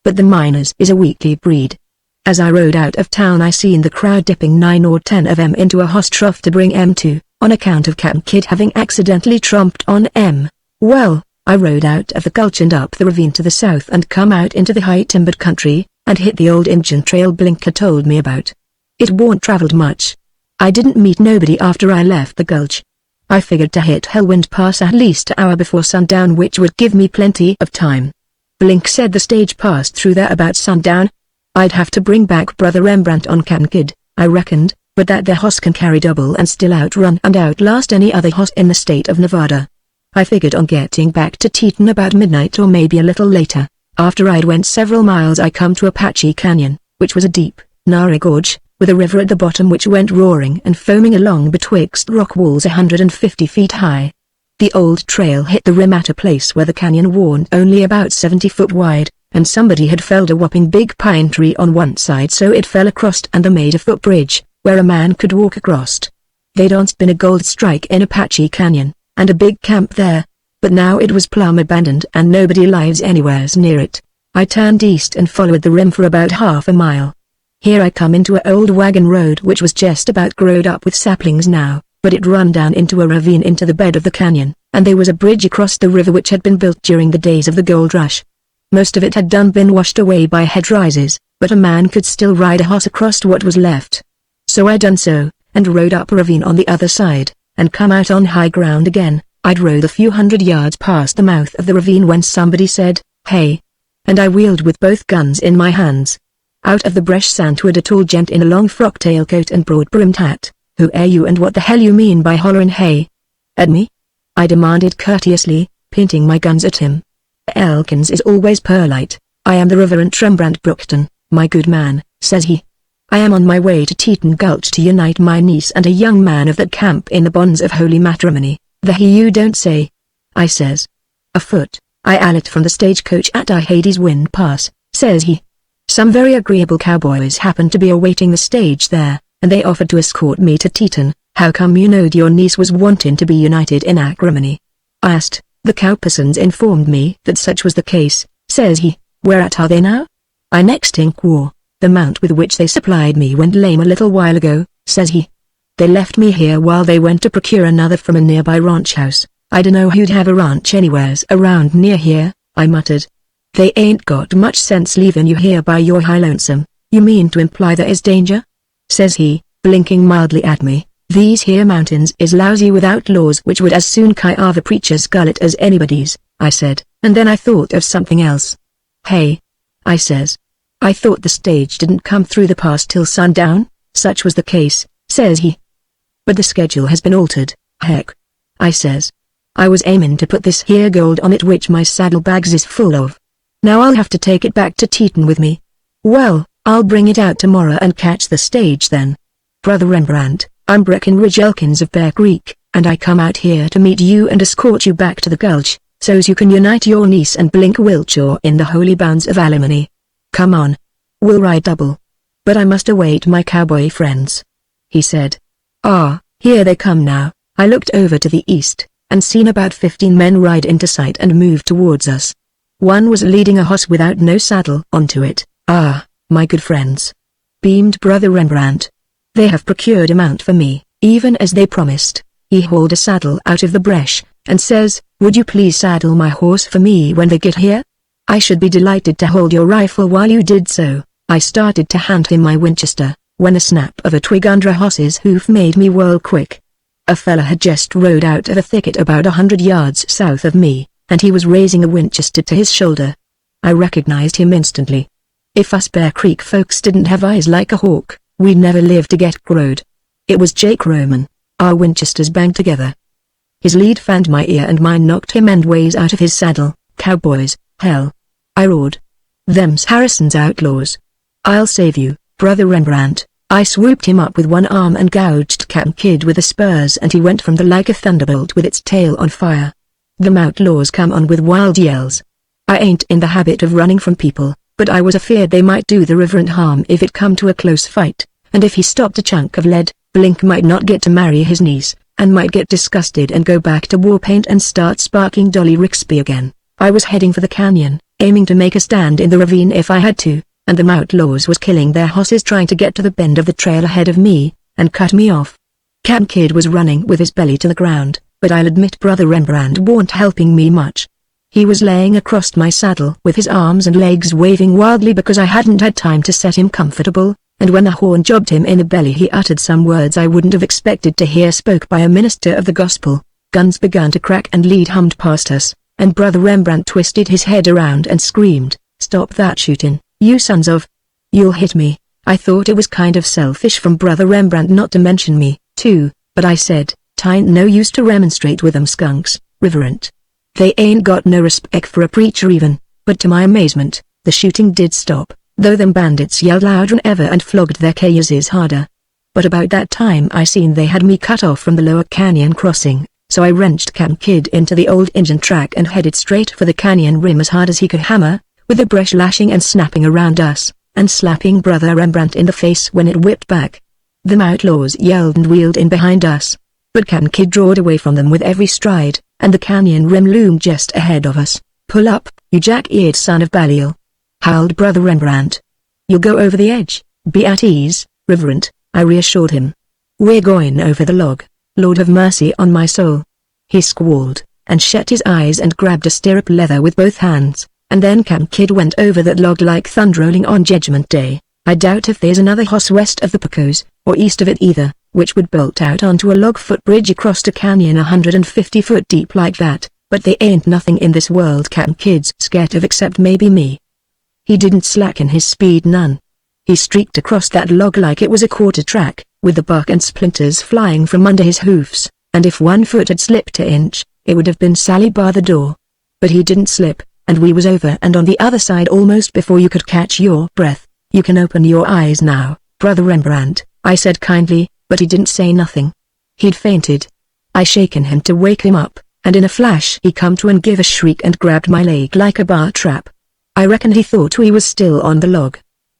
But the miners is a weakly breed. As I rode out of town I seen the crowd dipping 9 or 10 of 'em into a hoss trough to bring 'em to, on account of Captain Kidd having accidentally tromped on 'em. Well, I rode out of the gulch and up the ravine to the south and come out into the high timbered country, and hit the old Injun trail Blinker told me about. It warn't traveled much. I didn't meet nobody after I left the gulch. I figured to hit Hellwind Pass at least an hour before sundown, which would give me plenty of time. Blink said the stage passed through there about sundown. I'd have to bring back Brother Rembrandt on Captain Kidd, I reckoned, but that the hoss can carry double and still outrun and outlast any other hoss in the state of Nevada. I figured on getting back to Teton about midnight or maybe a little later. After I'd went several miles I come to Apache Canyon, which was a deep, narrow gorge, with a river at the bottom which went roaring and foaming along betwixt rock walls 150 feet high. The old trail hit the rim at a place where the canyon warn't only about 70 foot wide, and somebody had felled a whopping big pine tree on one side so it fell across and they made a footbridge, where a man could walk across. They'd once been a gold strike in Apache Canyon, and a big camp there, but now it was plumb abandoned and nobody lives anywheres near it. I turned east and followed the rim for about half a mile. Here I come into a old wagon road which was just about growed up with saplings now, but it run down into a ravine into the bed of the canyon, and there was a bridge across the river which had been built during the days of the gold rush. Most of it had been washed away by head rises, but a man could still ride a horse across what was left. So I done so, and rode up a ravine on the other side, and come out on high ground again. I'd rode a few hundred yards past the mouth of the ravine when somebody said, "Hey!" And I wheeled with both guns in my hands. Out of the brush santwood a tall gent in a long frock tailcoat and broad-brimmed hat. "Who are you and what the hell you mean by hollerin' hey?" "At me?" I demanded courteously, pointing my guns at him. "Elkins is always polite. I am the Reverend Rembrandt Brookton, my good man," says he. "I am on my way to Teton Gulch to unite my niece and a young man of that camp in the bonds of holy matrimony." "The he you don't say," I says. "Afoot, I alit from the stagecoach at Hades Wind Pass," says he. "Some very agreeable cowboys happened to be awaiting the stage there, and they offered to escort me to Teton. How come you knowed your niece was wanting to be united in acrimony?" I asked. "The cowpersons informed me that such was the case," says he. "Whereat are they now?" I next inquire. "The mount with which they supplied me went lame a little while ago," says he. "They left me here while they went to procure another from a nearby ranch house." "I dunno who'd have a ranch anywheres around near here," I muttered. "They ain't got much sense leaving you here by your high lonesome." "You mean to imply there is danger?" says he, blinking mildly at me. "These here mountains is lousy with outlaws which would as soon carve a preacher's gullet as anybody's," I said, and then I thought of something else. "Hey," I says. "I thought the stage didn't come through the pass till sundown." "Such was the case," says he. "But the schedule has been altered." "Heck," I says. "I was aimin' to put this here gold on it which my saddlebags is full of. Now I'll have to take it back to Teton with me." "Well, I'll bring it out tomorrow and catch the stage then. Brother Rembrandt, I'm Breckenridge Elkins of Bear Creek, and I come out here to meet you and escort you back to the gulch, so's you can unite your niece and Blink Wiltshire in the holy bounds of alimony. Come on. We'll ride double. But I must await my cowboy friends," he said. "Ah, here they come now." I looked over to the east, and seen about 15 men ride into sight and move towards us. One was leading a horse without no saddle onto it. "Ah, my good friends," beamed Brother Rembrandt. "They have procured a mount for me, even as they promised." He hauled a saddle out of the brush, and says, "Would you please saddle my horse for me when they get here? I should be delighted to hold your rifle while you did so." I started to hand him my Winchester, when a snap of a twig under a horse's hoof made me whirl quick. A fella had just rode out of a thicket about 100 yards south of me, and he was raising a Winchester to his shoulder. I recognized him instantly. If us Bear Creek folks didn't have eyes like a hawk, we'd never live to get growed. It was Jake Roman. Our Winchesters banged together. His lead fanned my ear and mine knocked him endways out of his saddle. "Cowboys, hell!" I roared. "Them's Harrison's outlaws. I'll save you, Brother Rembrandt." I swooped him up with one arm and gouged Cap'n Kidd with the spurs, and he went from the like a thunderbolt with its tail on fire. Them outlaws come on with wild yells. I ain't in the habit of running from people, but I was afeard they might do the Reverend harm if it come to a close fight, and if he stopped a chunk of lead, Blink might not get to marry his niece, and might get disgusted and go back to war paint and start sparking Dolly Rixby again. I was heading for the canyon, aiming to make a stand in the ravine if I had to, and them outlaws was killing their horses trying to get to the bend of the trail ahead of me, and cut me off. Cap'n Kidd was running with his belly to the ground, but I'll admit Brother Rembrandt wasn't helping me much. He was laying across my saddle with his arms and legs waving wildly because I hadn't had time to set him comfortable, and when the horn jobbed him in the belly he uttered some words I wouldn't have expected to hear spoke by a minister of the gospel. Guns began to crack and lead hummed past us, and Brother Rembrandt twisted his head around and screamed, "Stop that shootin', you sons of... You'll hit me." I thought it was kind of selfish from Brother Rembrandt not to mention me, too, but I said, "'Tain't no use to remonstrate with them skunks, Reverend. They ain't got no respect for a preacher even." But to my amazement, the shooting did stop, though them bandits yelled louder than ever and flogged their cayuses harder. But about that time I seen they had me cut off from the lower canyon crossing, so I wrenched Cap'n Kidd into the old Injun track and headed straight for the canyon rim as hard as he could hammer, with the brush lashing and snapping around us, and slapping Brother Rembrandt in the face when it whipped back. Them outlaws yelled and wheeled in behind us, but Cap'n Kidd drawed away from them with every stride, and the canyon rim loomed just ahead of us. "Pull up, you jack-eared son of Belial," howled Brother Rembrandt. "You'll go over the edge, be at ease, Reverend," I reassured him. "We're going over the log, Lord have mercy on my soul." He squalled, and shut his eyes and grabbed a stirrup leather with both hands, and then Cap'n Kidd went over that log like thunder rolling on Judgment Day. I doubt if there's another hoss west of the Pecos, or east of it either, which would bolt out onto a log footbridge across a canyon 150 foot deep like that, but they ain't nothing in this world Cap'n Kidd's scared of except maybe me. He didn't slacken his speed none. He streaked across that log like it was a quarter track, with the bark and splinters flying from under his hoofs, and if one foot had slipped an inch, it would have been Sally bar the door. But he didn't slip, and we was over and on the other side almost before you could catch your breath. "You can open your eyes now, Brother Rembrandt," I said kindly, but he didn't say nothing. He'd fainted. I shaken him to wake him up, and in a flash he come to and give a shriek and grabbed my leg like a bar trap. I reckon he thought we was still on the log.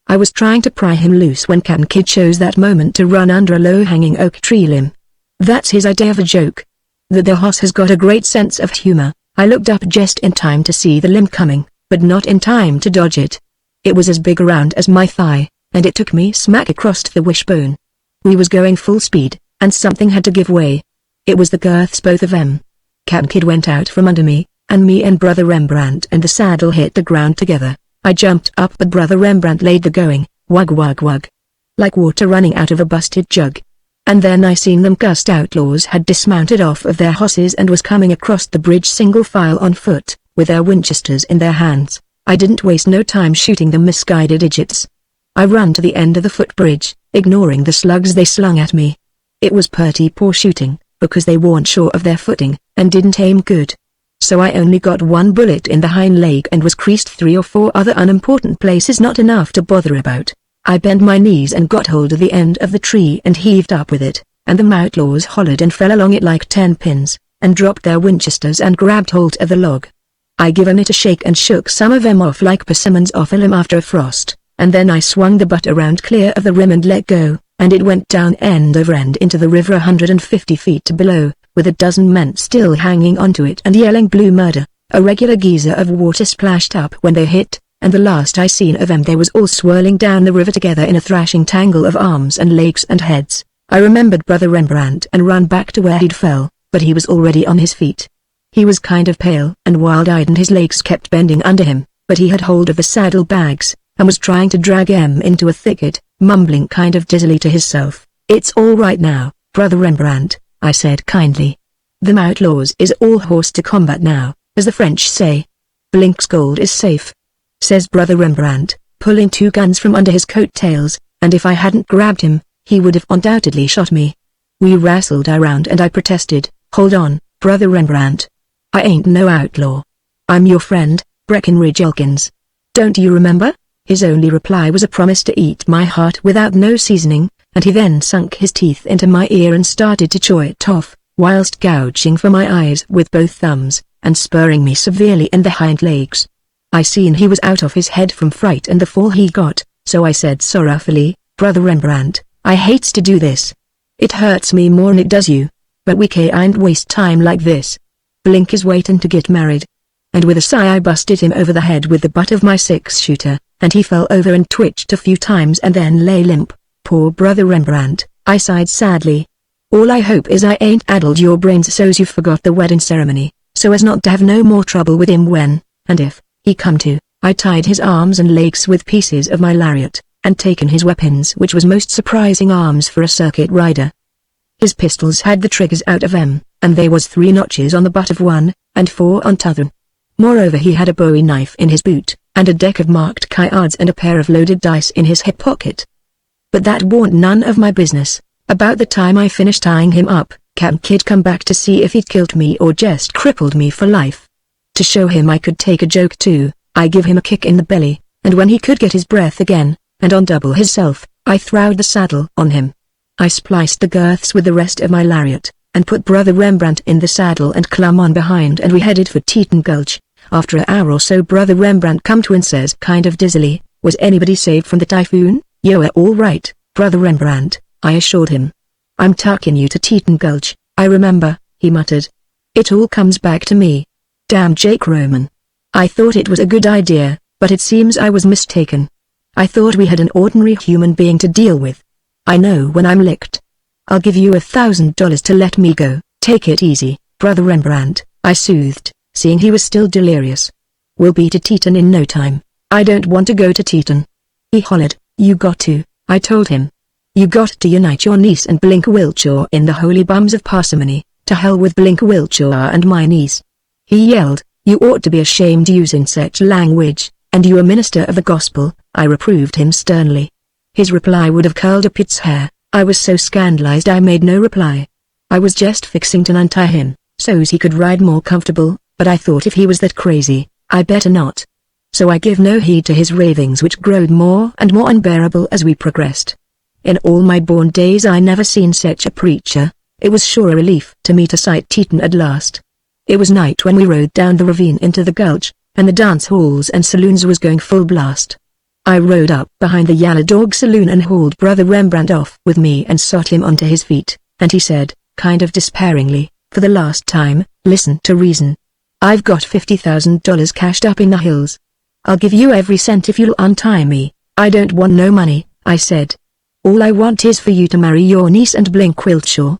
I was trying to pry him loose when Cap'n Kidd chose that moment to run under a low-hanging oak tree limb. That's his idea of a joke. The hoss has got a great sense of humor. I looked up just in time to see the limb coming, but not in time to dodge it. It was as big around as my thigh, and it took me smack across the wishbone. We was going full speed, and something had to give way. It was the girths both of them. Cap'n Kidd went out from under me, and Brother Rembrandt and the saddle hit the ground together. I jumped up but Brother Rembrandt laid the going, wug wug wug. Like water running out of a busted jug. And then I seen them cussed outlaws had dismounted off of their horses and was coming across the bridge single file on foot, with their Winchesters in their hands. I didn't waste no time shooting them misguided idiots. I run to the end of the footbridge, ignoring the slugs they slung at me. It was purty poor shooting, because they weren't sure of their footing, and didn't aim good. So I only got one bullet in the hind leg and was creased 3 or 4 other unimportant places not enough to bother about. I bent my knees and got hold of the end of the tree and heaved up with it, and the outlaws hollered and fell along it like 10 pins, and dropped their Winchesters and grabbed hold of the log. I given it a shake and shook some of them off like persimmons off a limb after a frost, and then I swung the butt around clear of the rim and let go, and it went down end over end into the river 150 feet below, with a dozen men still hanging onto it and yelling blue murder. A regular geyser of water splashed up when they hit, and the last I seen of them they was all swirling down the river together in a thrashing tangle of arms and legs and heads. I remembered Brother Rembrandt and ran back to where he'd fell, but he was already on his feet. He was kind of pale and wild-eyed and his legs kept bending under him, but he had hold of the saddle bags, and was trying to drag em into a thicket, mumbling kind of dizzily to himself. "It's all right now, Brother Rembrandt," I said kindly. "Them outlaws is all horse to combat now, as the French say. Blink's gold is safe," says Brother Rembrandt, pulling two guns from under his coat tails, "and if I hadn't grabbed him, he would have undoubtedly shot me." We wrestled around and I protested, "Hold on, Brother Rembrandt. I ain't no outlaw. I'm your friend, Breckenridge Elkins. Don't you remember?" His only reply was a promise to eat my heart without no seasoning, and he then sunk his teeth into my ear and started to chew it off, whilst gouging for my eyes with both thumbs, and spurring me severely in the hind legs. I seen he was out of his head from fright and the fall he got, so I said sorrowfully, "Brother Rembrandt, I hates to do this. It hurts me more'n it does you. But we can't waste time like this. Blink is waiting to get married." And with a sigh I busted him over the head with the butt of my 6-shooter, and he fell over and twitched a few times and then lay limp. "Poor Brother Rembrandt," I sighed sadly. "All I hope is I ain't addled your brains so's you forgot the wedding ceremony, so as not to have no more trouble with him when, and if, he come to." I tied his arms and legs with pieces of my lariat, and taken his weapons, which was most surprising arms for a circuit rider. His pistols had the triggers out of 'em, and they was 3 notches on the butt of one, and 4 on t'other. Moreover he had a bowie knife in his boot, and a deck of marked cards and a pair of loaded dice in his hip pocket. But that warn't none of my business. About the time I finished tying him up, Cap'n Kidd come back to see if he'd killed me or just crippled me for life. To show him I could take a joke too, I give him a kick in the belly, and when he could get his breath again, and undouble hisself, I throwed the saddle on him. I spliced the girths with the rest of my lariat, and put Brother Rembrandt in the saddle and clumb on behind, and we headed for Teton Gulch. After an hour or so Brother Rembrandt come to and says kind of dizzily, "Was anybody saved from the typhoon?" "You're all right, Brother Rembrandt," I assured him. "I'm taking you to Teton Gulch, I remember," he muttered. "It all comes back to me. Damn Jake Roman. I thought it was a good idea, but it seems I was mistaken. I thought we had an ordinary human being to deal with. I know when I'm licked. I'll give you $1,000 to let me go." "Take it easy, Brother Rembrandt," I soothed, seeing he was still delirious. "We'll be to Teton in no time." "I don't want to go to Teton." He hollered. "You got to," I told him. "You got to unite your niece and Blink Wiltshire in the holy bums of parsimony. To hell with Blink Wiltshire and my niece." He yelled, "You ought to be ashamed using such language, and you a minister of the gospel," I reproved him sternly. His reply would have curled a pit's hair. I was so scandalized I made no reply. I was just fixing to untie him, so's he could ride more comfortable, but I thought if he was that crazy, I better not. So I give no heed to his ravings, which growed more and more unbearable as we progressed. In all my born days I never seen such a preacher. It was sure a relief to me to sight Teton at last. It was night when we rode down the ravine into the gulch, and the dance halls and saloons was going full blast. I rode up behind the Yellow Dog Saloon and hauled Brother Rembrandt off with me and sot him onto his feet, and he said, kind of despairingly, "For the last time, listen to reason. I've got $50,000 cashed up in the hills. I'll give you every cent if you'll untie me." "I don't want no money," I said. "All I want is for you to marry your niece and Blink Wiltshire."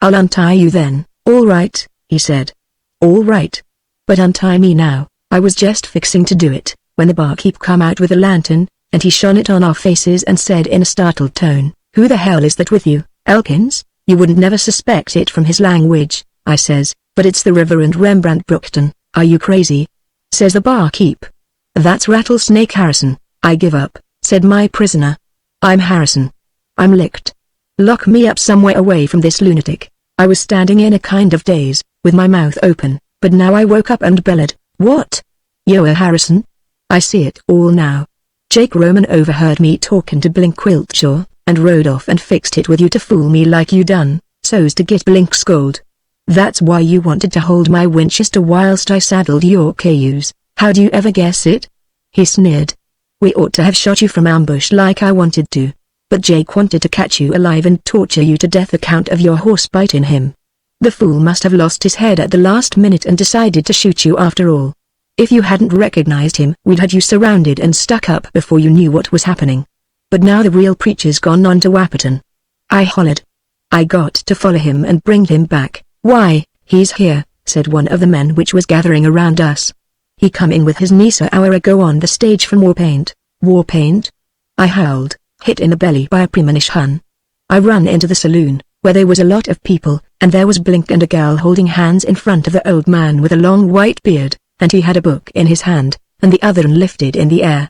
"I'll untie you then." "All right," he said. "All right. But untie me now." I was just fixing to do it, when the barkeep come out with a lantern, and he shone it on our faces and said in a startled tone, "Who the hell is that with you, Elkins?" "You wouldn't never suspect it from his language," I says, "but it's the Reverend Rembrandt Brookton." "Are you crazy?" says the barkeep. "That's Rattlesnake Harrison." "I give up," said my prisoner. "I'm Harrison. I'm licked. Lock me up somewhere away from this lunatic." I was standing in a kind of daze, with my mouth open, but now I woke up and bellowed, "What? You're Harrison? I see it all now. Jake Roman overheard me talking to Blink Wiltshire, and rode off and fixed it with you to fool me like you done, so's to get Blink's gold. That's why you wanted to hold my Winchester whilst I saddled your cayuse. How'd you ever guess it?" He sneered. "We ought to have shot you from ambush like I wanted to. But Jake wanted to catch you alive and torture you to death account of your horse biting him. The fool must have lost his head at the last minute and decided to shoot you after all. If you hadn't recognized him, we'd had you surrounded and stuck up before you knew what was happening. But now the real preacher's gone on to Wapperton." I hollered. "I got to follow him and bring him back." "Why, he's here," said one of the men which was gathering around us. "He come in with his niece an hour ago on the stage from Warpaint." "Warpaint?" I howled, hit in the belly by a premonish Hun. I run into the saloon, where there was a lot of people, and there was Blink and a girl holding hands in front of the old man with a long white beard, and he had a book in his hand, and the other one lifted in the air.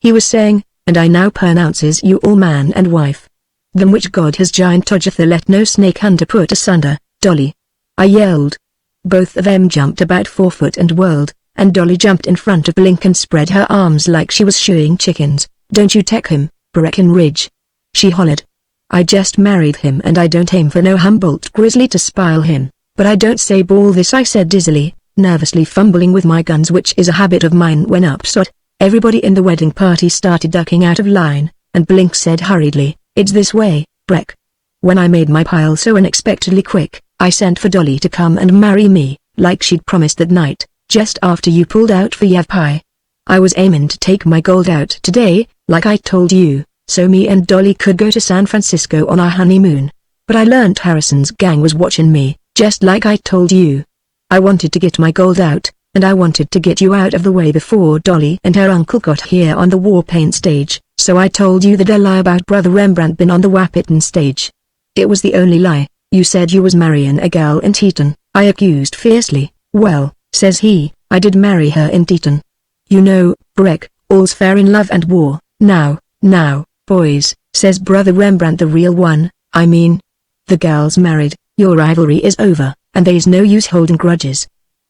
He was saying, "And I now pronounces you all man and wife. Them which God has giant Together let no snake hunter put asunder, Dolly." I yelled. Both of them jumped about 4 foot and whirled, and Dolly jumped in front of Blink and spread her arms like she was shooing chickens. "Don't you take him, Breckenridge," she hollered. "I just married him and I don't aim for no Humboldt grizzly to spile him, but I don't say all this," I said dizzily, nervously fumbling with my guns, which is a habit of mine when upset. Everybody in the wedding party started ducking out of line, and Blink said hurriedly, "It's this way, Breck." When I made my pile so unexpectedly quick, I sent for Dolly to come and marry me, like she'd promised that night, just after you pulled out for Yavapai. I was aiming to take my gold out today, like I told you, so me and Dolly could go to San Francisco on our honeymoon. But I learned Harrison's gang was watching me, just like I told you. I wanted to get my gold out, and I wanted to get you out of the way before Dolly and her uncle got here on the war paint stage, so I told you that lie about Brother Rembrandt been on the Wappiton stage. It was the only lie. You said you was marrying a gal in Teton, I accused fiercely. "Well," says he, "I did marry her in Teton. You know, Breck, all's fair in love and war." Now, boys," says Brother Rembrandt, the real one, "I mean, the gal's married, your rivalry is over, and there's no use holding grudges.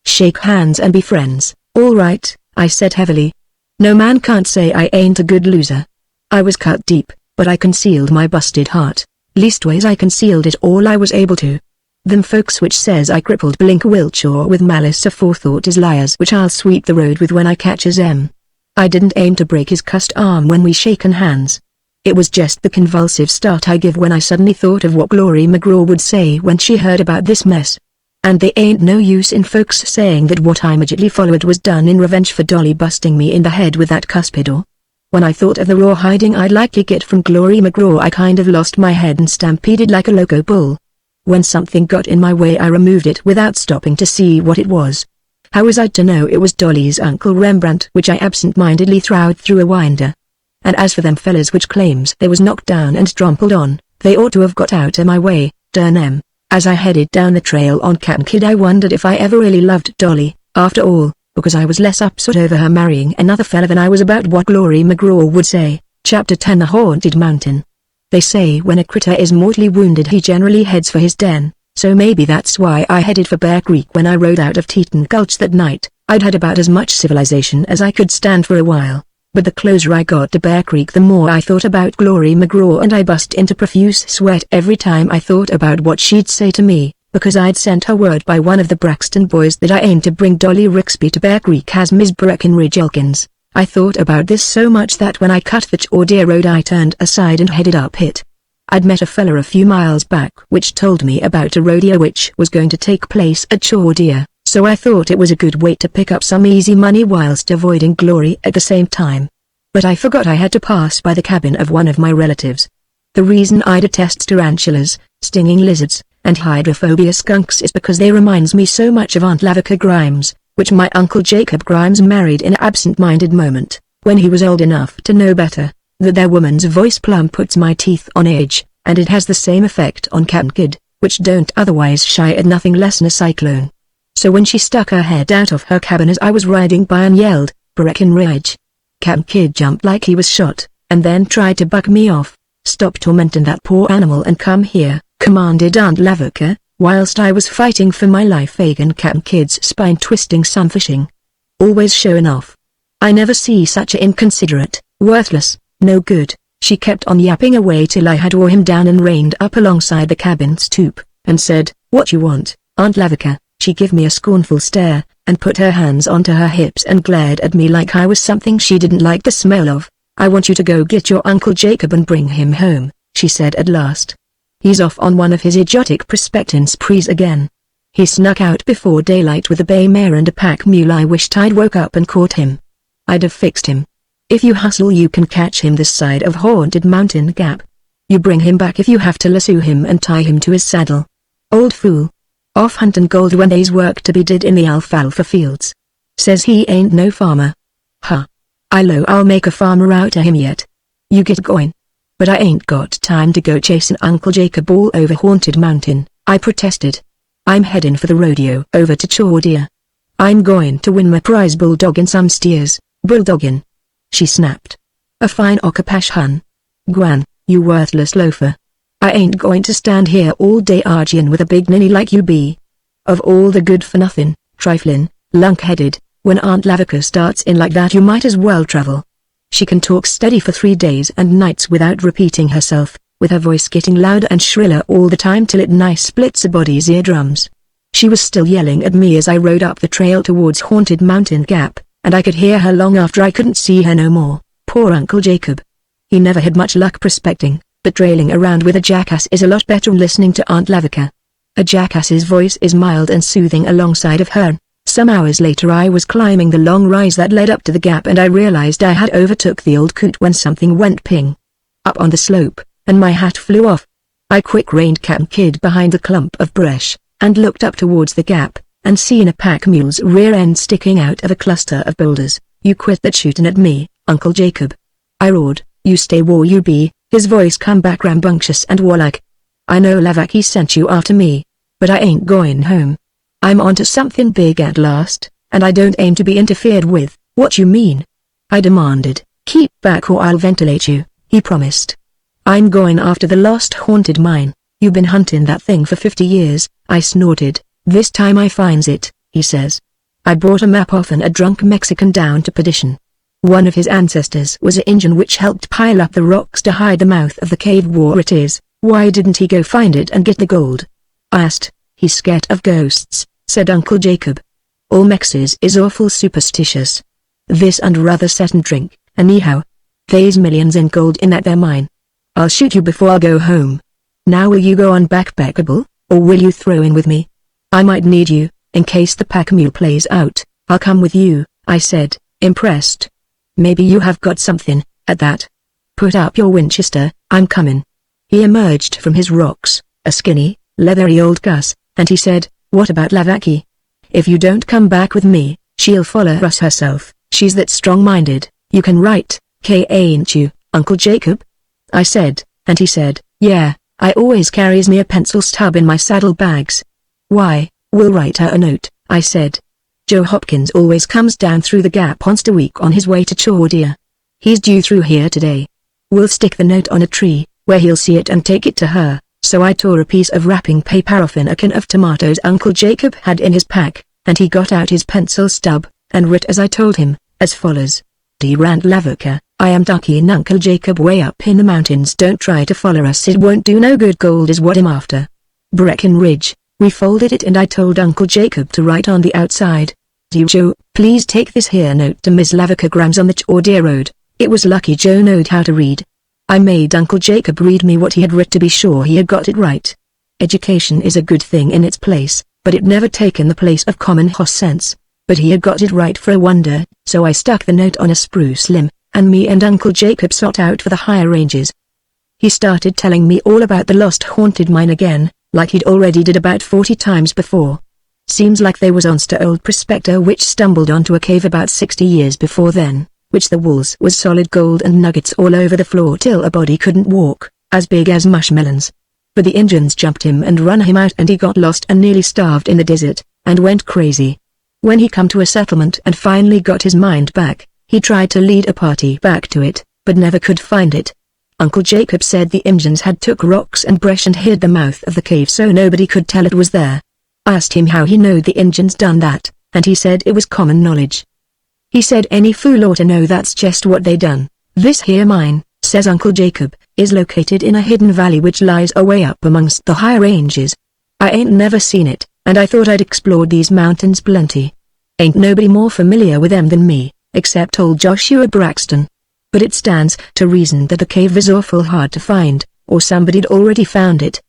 Shake hands and be friends." "All right," I said heavily. "No man can't say I ain't a good loser." I was cut deep, but I concealed my busted heart. Leastways I concealed it all I was able to. Them folks which says I crippled Blink Wiltshire with malice aforethought is liars which I'll sweep the road with when I catches 'em. I didn't aim to break his cussed arm when we shaken hands. It was just the convulsive start I give when I suddenly thought of what Glory McGraw would say when she heard about this mess. And they ain't no use in folks saying that what I immediately followed was done in revenge for Dolly busting me in the head with that cuspidor. When I thought of the raw hiding I'd likely get from Glory McGraw, I kind of lost my head and stampeded like a loco bull. When something got in my way I removed it without stopping to see what it was. How was I to know it was Dolly's Uncle Rembrandt, which I absent-mindedly throwed through a winder? And as for them fellas which claims they was knocked down and trampled on, they ought to have got out of my way, darn 'em. As I headed down the trail on Cap'n Kidd I wondered if I ever really loved Dolly, after all, because I was less upset over her marrying another fella than I was about what Glory McGraw would say. Chapter 10 The Haunted Mountain. They say when a critter is mortally wounded he generally heads for his den, so maybe that's why I headed for Bear Creek when I rode out of Teton Gulch that night. I'd had about as much civilization as I could stand for a while, but the closer I got to Bear Creek the more I thought about Glory McGraw, and I bust into profuse sweat every time I thought about what she'd say to me, because I'd sent her word by one of the Braxton boys that I aimed to bring Dolly Rixby to Bear Creek as Miss Breckenridge Elkins. I thought about this so much that when I cut the Chaudier Road I turned aside and headed up it. I'd met a fella a few miles back which told me about a rodeo which was going to take place at Chaudier, so I thought it was a good way to pick up some easy money whilst avoiding Glory at the same time. But I forgot I had to pass by the cabin of one of my relatives. The reason I detest tarantulas, stinging lizards, and hydrophobia skunks is because they reminds me so much of Aunt Lavica Grimes, which my Uncle Jacob Grimes married in an absent-minded moment, when he was old enough to know better. That their woman's voice plumb puts my teeth on edge, and it has the same effect on Cap'n Kidd, which don't otherwise shy at nothing less than a cyclone. So when she stuck her head out of her cabin as I was riding by and yelled, "Breckenridge!" Cap'n Kidd jumped like he was shot, and then tried to buck me off. "Stop tormenting that poor animal and come here," commanded Aunt Lavica, whilst I was fighting for my life against Cap'n Kidd's spine-twisting sunfishing. Always showing off. I never see such a inconsiderate, worthless, no good. She kept on yapping away till I had wore him down and reined up alongside the cabin stoop, and said, "What you want, Aunt Lavica?" She gave me a scornful stare, and put her hands onto her hips and glared at me like I was something she didn't like the smell of. "I want you to go get your Uncle Jacob and bring him home," she said at last. "He's off on one of his idiotic prospecting sprees again. He snuck out before daylight with a bay mare and a pack mule. I wished I'd woke up and caught him. I'd have fixed him. If you hustle you can catch him this side of Haunted Mountain Gap. You bring him back if you have to lasso him and tie him to his saddle. Old fool. Off hunting gold when there's work to be did in the alfalfa fields. Says he ain't no farmer. Huh. I'll make a farmer out of him yet. You get going." "But I ain't got time to go chasing Uncle Jacob all over Haunted Mountain," I protested. "I'm heading for the rodeo over to Chordia. I'm going to win my prize bulldogging some steers." "Bulldogging?" she snapped. "A fine occupation. Gwan, you worthless loafer. I ain't going to stand here all day arguing with a big ninny like you be. Of all the good-for-nothing, trifling, lunk-headed, when Aunt Lavika starts in like that you might as well travel. She can talk steady for 3 days and nights without repeating herself, with her voice getting louder and shriller all the time till it nigh splits a body's eardrums." She was still yelling at me as I rode up the trail towards Haunted Mountain Gap, and I could hear her long after I couldn't see her no more. Poor Uncle Jacob. He never had much luck prospecting, but trailing around with a jackass is a lot better than listening to Aunt Lavika. A jackass's voice is mild and soothing alongside of her. Some hours later I was climbing the long rise that led up to the gap and I realized I had overtook the old coot when something went ping up on the slope, and my hat flew off. I quick-reined Cat and Kid behind the clump of brush, and looked up towards the gap, and seen a pack mule's rear end sticking out of a cluster of boulders. "You quit that shooting at me, Uncle Jacob," I roared. "You stay where you be," his voice come back rambunctious and warlike. "I know Lavaki sent you after me, but I ain't going home. I'm onto something big at last, and I don't aim to be interfered with." "What you mean?" I demanded. "Keep back or I'll ventilate you," he promised. "I'm going after the lost haunted mine." "You been hunting that thing for 50 years, I snorted. "This time I finds it," he says. I brought a map off and a drunk Mexican down to perdition. One of his ancestors was a Injun which helped pile up the rocks to hide the mouth of the cave where it is. "Why didn't he go find it and get the gold?" I asked. "He's scared of ghosts," said Uncle Jacob. "All Mexes is awful superstitious. This and rather set and drink, anyhow. They's millions in gold in that there mine. I'll shoot you before I'll go home. Now will you go on backpackable, or will you throw in with me? I might need you, in case the pack mule plays out." "I'll come with you," I said, impressed. "Maybe you have got something, at that. Put up your Winchester, I'm coming." He emerged from his rocks, a skinny, leathery old Gus, and he said, "What about Lavaki? If you don't come back with me, she'll follow us herself. She's that strong-minded." "You can write, ain't you, Uncle Jacob?" I said, and he said, "Yeah, I always carries me a pencil stub in my saddle bags." "Why, we'll write her a note," I said. "Joe Hopkins always comes down through the gap once a week on his way to Chordia. He's due through here today. We'll stick the note on a tree, where he'll see it and take it to her." So I tore a piece of wrapping paper off in a can of tomatoes Uncle Jacob had in his pack, and he got out his pencil stub, and writ as I told him, as follows. "Dear Aunt Lavika, I am ducking Uncle Jacob way up in the mountains. Don't try to follow us, it won't do no good. Gold is what I'm after. Breckenridge." We folded it and I told Uncle Jacob to write on the outside. "Dear Joe, please take this here note to Miss Lavika Grams on the Chordia Road." It was lucky Joe knowed how to read. I made Uncle Jacob read me what he had writ to be sure he had got it right. Education is a good thing in its place, but it never taken the place of common hoss sense. But he had got it right for a wonder, so I stuck the note on a spruce limb, and me and Uncle Jacob sought out for the higher ranges. He started telling me all about the lost haunted mine again, like he'd already did about 40 times before. Seems like they was onst a old prospector which stumbled onto a cave about 60 years before then, which the walls was solid gold and nuggets all over the floor till a body couldn't walk, as big as mushmelons. But the Injuns jumped him and run him out and he got lost and nearly starved in the desert, and went crazy. When he come to a settlement and finally got his mind back, he tried to lead a party back to it, but never could find it. Uncle Jacob said the Injuns had took rocks and brush and hid the mouth of the cave so nobody could tell it was there. I asked him how he knowed the Injuns done that, and he said it was common knowledge. He said any fool ought to know that's just what they done. "This here mine," says Uncle Jacob, "is located in a hidden valley which lies away up amongst the high ranges. I ain't never seen it, and I thought I'd explored these mountains plenty. Ain't nobody more familiar with them than me, except old Joshua Braxton. But it stands to reason that the cave is awful hard to find, or somebody'd already found it.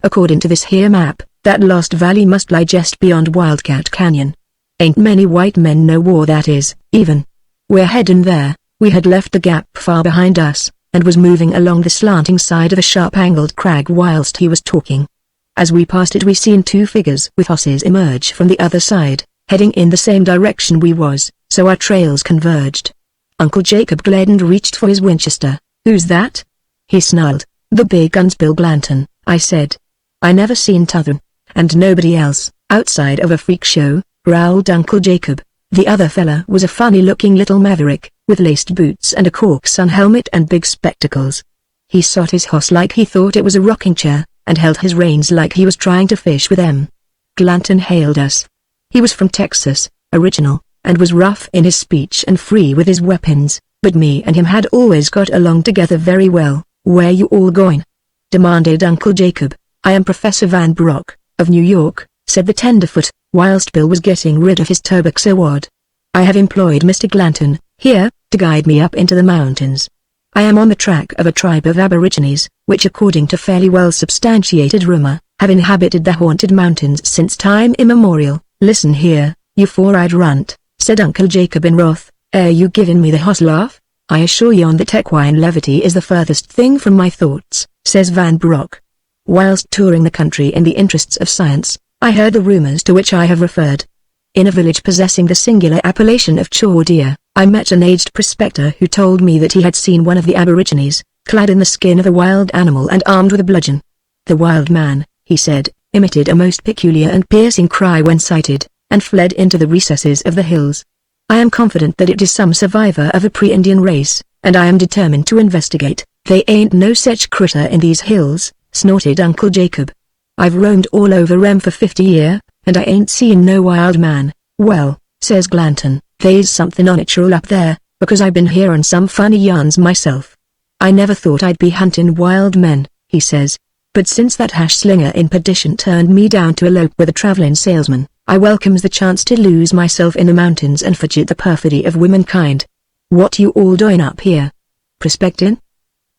According to this here map, that lost valley must lie just beyond Wildcat Canyon. Ain't many white men know where that is, even. We're heading there." We had left the gap far behind us, and was moving along the slanting side of a sharp-angled crag whilst he was talking. As we passed it we seen 2 figures with horses emerge from the other side, heading in the same direction we was, so our trails converged. Uncle Jacob glared and reached for his Winchester. "Who's that?" He snarled. "The big guns, Bill Glanton," I said. "I never seen t'other. And nobody else, outside of a freak show," growled Uncle Jacob. The other fella was a funny-looking little maverick, with laced boots and a cork-sun helmet and big spectacles. He sat his horse like he thought it was a rocking chair, and held his reins like he was trying to fish with them. Glanton hailed us. He was from Texas, original, and was rough in his speech and free with his weapons, but me and him had always got along together very well. "Where you all going?" demanded Uncle Jacob. "I am Professor Van Brock, of New York," said the tenderfoot, whilst Bill was getting rid of his tobaxo wad. "I have employed Mr. Glanton, here, to guide me up into the mountains. I am on the track of a tribe of aborigines, which according to fairly well substantiated rumor, have inhabited the haunted mountains since time immemorial." "Listen here, you four-eyed runt," said Uncle Jacob in wrath, "you giving me the hoss laugh? I assure yon that equine levity is the furthest thing from my thoughts," says Van Brock. "Whilst touring the country in the interests of science, I heard the rumors to which I have referred. In a village possessing the singular appellation of Chaudier, I met an aged prospector who told me that he had seen one of the aborigines, clad in the skin of a wild animal and armed with a bludgeon. The wild man, he said, emitted a most peculiar and piercing cry when sighted, and fled into the recesses of the hills. I am confident that it is some survivor of a pre-Indian race, and I am determined to investigate." "They ain't no such critter in these hills," snorted Uncle Jacob. "I've roamed all over 'em for 50 year, and I ain't seen no wild man." "Well," says Glanton, "they's something unnatural up there, because I been hearin' some funny yarns myself. I never thought I'd be hunting wild men," he says. "But since that hash slinger in perdition turned me down to elope with a traveling salesman, I welcomes the chance to lose myself in the mountains and forget the perfidy of womankind. What you all doing up here? Prospecting?"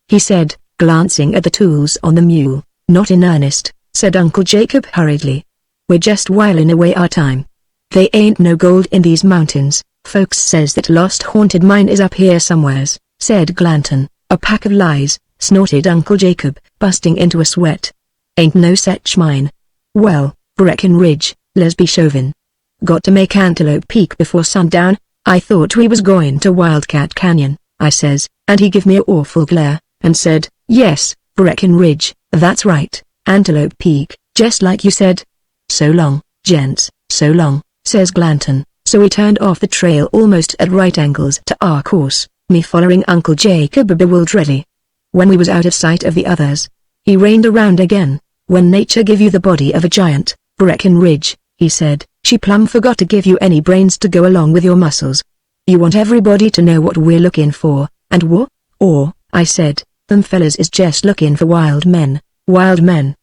he said, glancing at the tools on the mule. "Not in earnest," said Uncle Jacob hurriedly. "We're just whiling away our time. They ain't no gold in these mountains. Folks says that lost haunted mine is up here somewheres," said Glanton. "A pack of lies," snorted Uncle Jacob, busting into a sweat. "Ain't no such mine. Well, Breckenridge, Lesby Chauvin. Got to make Antelope Peak before sundown. I thought we was going to Wildcat Canyon," I says, and he give me a awful glare, and said, "Yes, Breckenridge, that's right, Antelope Peak, just like you said. So long, gents, so long," says Glanton. So we turned off the trail almost at right angles to our course, me following Uncle Jacob bewilderedly. When we was out of sight of the others, he reined around again. "When nature give you the body of a giant, Breckenridge," he said, "she plumb forgot to give you any brains to go along with your muscles. You want everybody to know what we're looking for, and what?" "Or," I said, "them fellas is just looking for wild men." "Wild men?"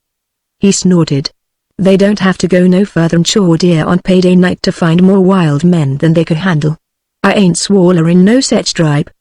he snorted. "They don't have to go no further'n Chaudier on payday night to find more wild men than they could handle. I ain't swallering no such tribe.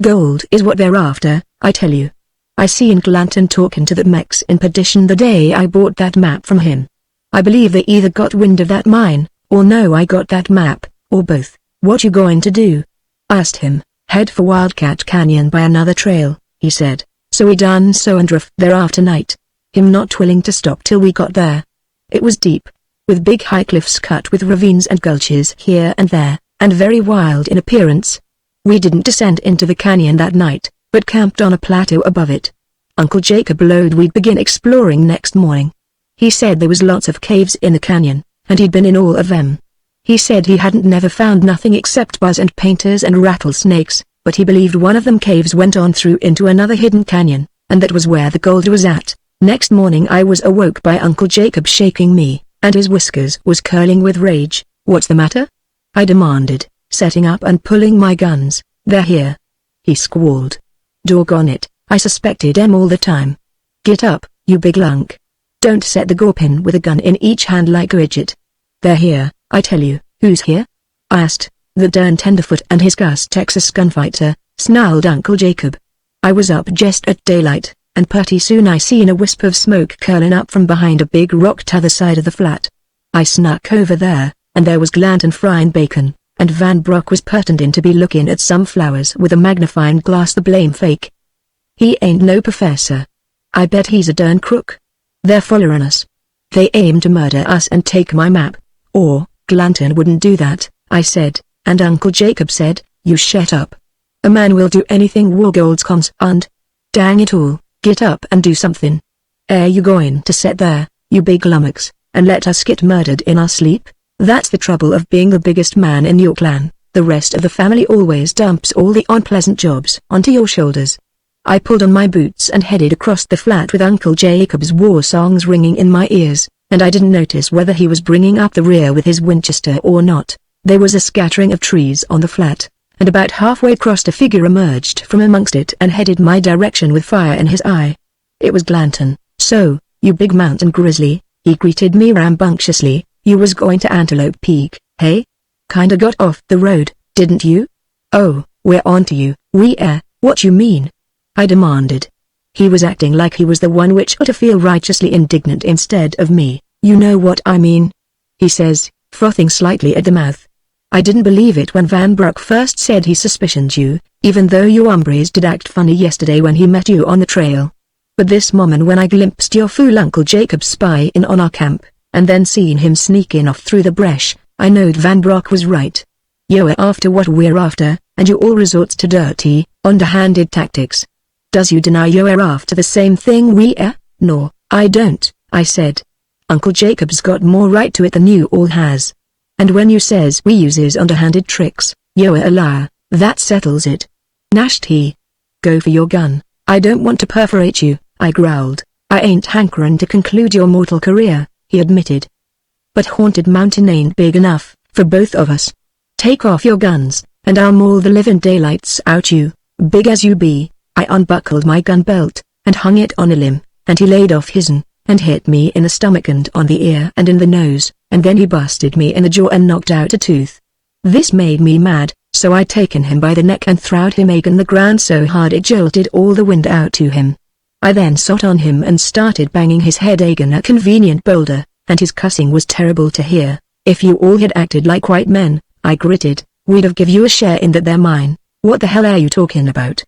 Gold is what they're after, I tell you. I seen Glanton talking to the Mex in perdition the day I bought that map from him. I believe they either got wind of that mine, or know I got that map, or both." "What you going to do?" I asked him. "Head for Wildcat Canyon by another trail," he said. So we done so and drove there after night, him not willing to stop till we got there. It was deep, with big high cliffs cut with ravines and gulches here and there, and very wild in appearance. We didn't descend into the canyon that night, but camped on a plateau above it. Uncle Jacob allowed we'd begin exploring next morning. He said there was lots of caves in the canyon, and he'd been in all of them. He said he hadn't never found nothing except buzz and painters and rattlesnakes, but he believed one of them caves went on through into another hidden canyon, and that was where the gold was at. Next morning I was awoke by Uncle Jacob shaking me, and his whiskers was curling with rage. "What's the matter?" I demanded, setting up and pulling my guns. "They're here," he squalled. "Doggone it, I suspected 'em all the time. Get up, you big lunk. Don't set the gorpin with a gun in each hand like a idiot. They're here, I tell you." "Who's here?" I asked. "The darn tenderfoot and his Gus Texas gunfighter," snarled Uncle Jacob. "I was up just at daylight, and pretty soon I seen a wisp of smoke curling up from behind a big rock t'other side of the flat. I snuck over there, and there was Glanton frying bacon, and Van Brock was pretending to be looking at some flowers with a magnifying glass. The blame fake. He ain't no professor. I bet he's a darn crook. They're following us. They aim to murder us and take my map." "Or, Glanton wouldn't do that," I said, and Uncle Jacob said, "You shut up. A man will do anything war gold's concerned. Dang it all, Get up and do something. You going to sit there, you big lummox, and let us get murdered in our sleep? That's the trouble of being the biggest man in your clan. The rest of the family always dumps all the unpleasant jobs onto your shoulders. I pulled on my boots and headed across the flat with Uncle Jacob's war songs ringing in my ears, and I didn't notice whether he was bringing up the rear with his Winchester or not. There was a scattering of trees on the flat, and about halfway across a figure emerged from amongst it and headed my direction with fire in his eye. It was Glanton. "So, you big mountain grizzly," he greeted me rambunctiously, "you was going to Antelope Peak, hey? Kinda got off the road, didn't you?" "Oh, we're on to you." What you mean?" I demanded. He was acting like he was the one which ought to feel righteously indignant instead of me. "You know what I mean," he says, frothing slightly at the mouth. "I didn't believe it when Van Broek first said he suspicioned you, even though you hombres did act funny yesterday when he met you on the trail. But this moment when I glimpsed your fool Uncle Jacob spy in on our camp, and then seen him sneaking off through the brush, I knowed Van Broek was right. You're after what we're after, and you all resort to dirty, underhanded tactics. Does you deny you're after the same thing we are?" "No, I don't," I said. "Uncle Jacob's got more right to it than you all has. And when you says we uses underhanded tricks, you're a liar, that settles it," gnashed he. "Go for your gun, I don't want to perforate you," I growled. "I ain't hankering to conclude your mortal career," he admitted. "But Haunted Mountain ain't big enough for both of us. Take off your guns, and I'll maul the living daylights out you, big as you be." I unbuckled my gun belt, and hung it on a limb, and he laid off his'n, and hit me in the stomach and on the ear and in the nose, and then he busted me in the jaw and knocked out a tooth. This made me mad, so I taken him by the neck and throwed him against the ground so hard it jolted all the wind out to him. I then sat on him and started banging his head against a convenient boulder, and his cussing was terrible to hear. "If you all had acted like white men," I gritted, "we'd have give you a share in that they're mine." "What the hell are you talking about?"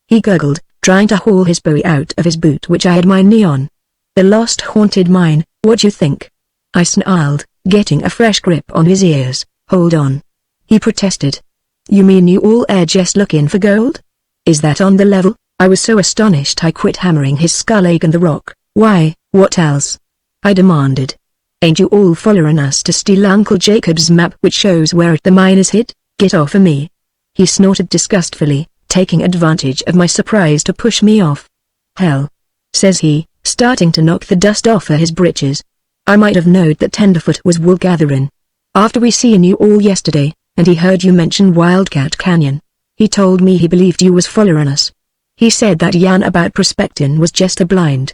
he gurgled, trying to haul his bowie out of his boot which I had my knee on. "The lost haunted mine, what you think?" I snarled, getting a fresh grip on his ears. "Hold on," he protested. "You mean you all are just looking for gold? Is that on the level?" I was so astonished I quit hammering his skull against the rock. "Why, what else?" I demanded. "Ain't you all following us to steal Uncle Jacob's map which shows where the mine is hid? Get off of me." He snorted disgustfully, taking advantage of my surprise to push me off. "Hell," says he, starting to knock the dust off of his breeches. "I might have knowed that Tenderfoot was wool gathering. After we seen you all yesterday, and he heard you mention Wildcat Canyon. He told me he believed you was following us. He said that yarn about prospecting was just a blind.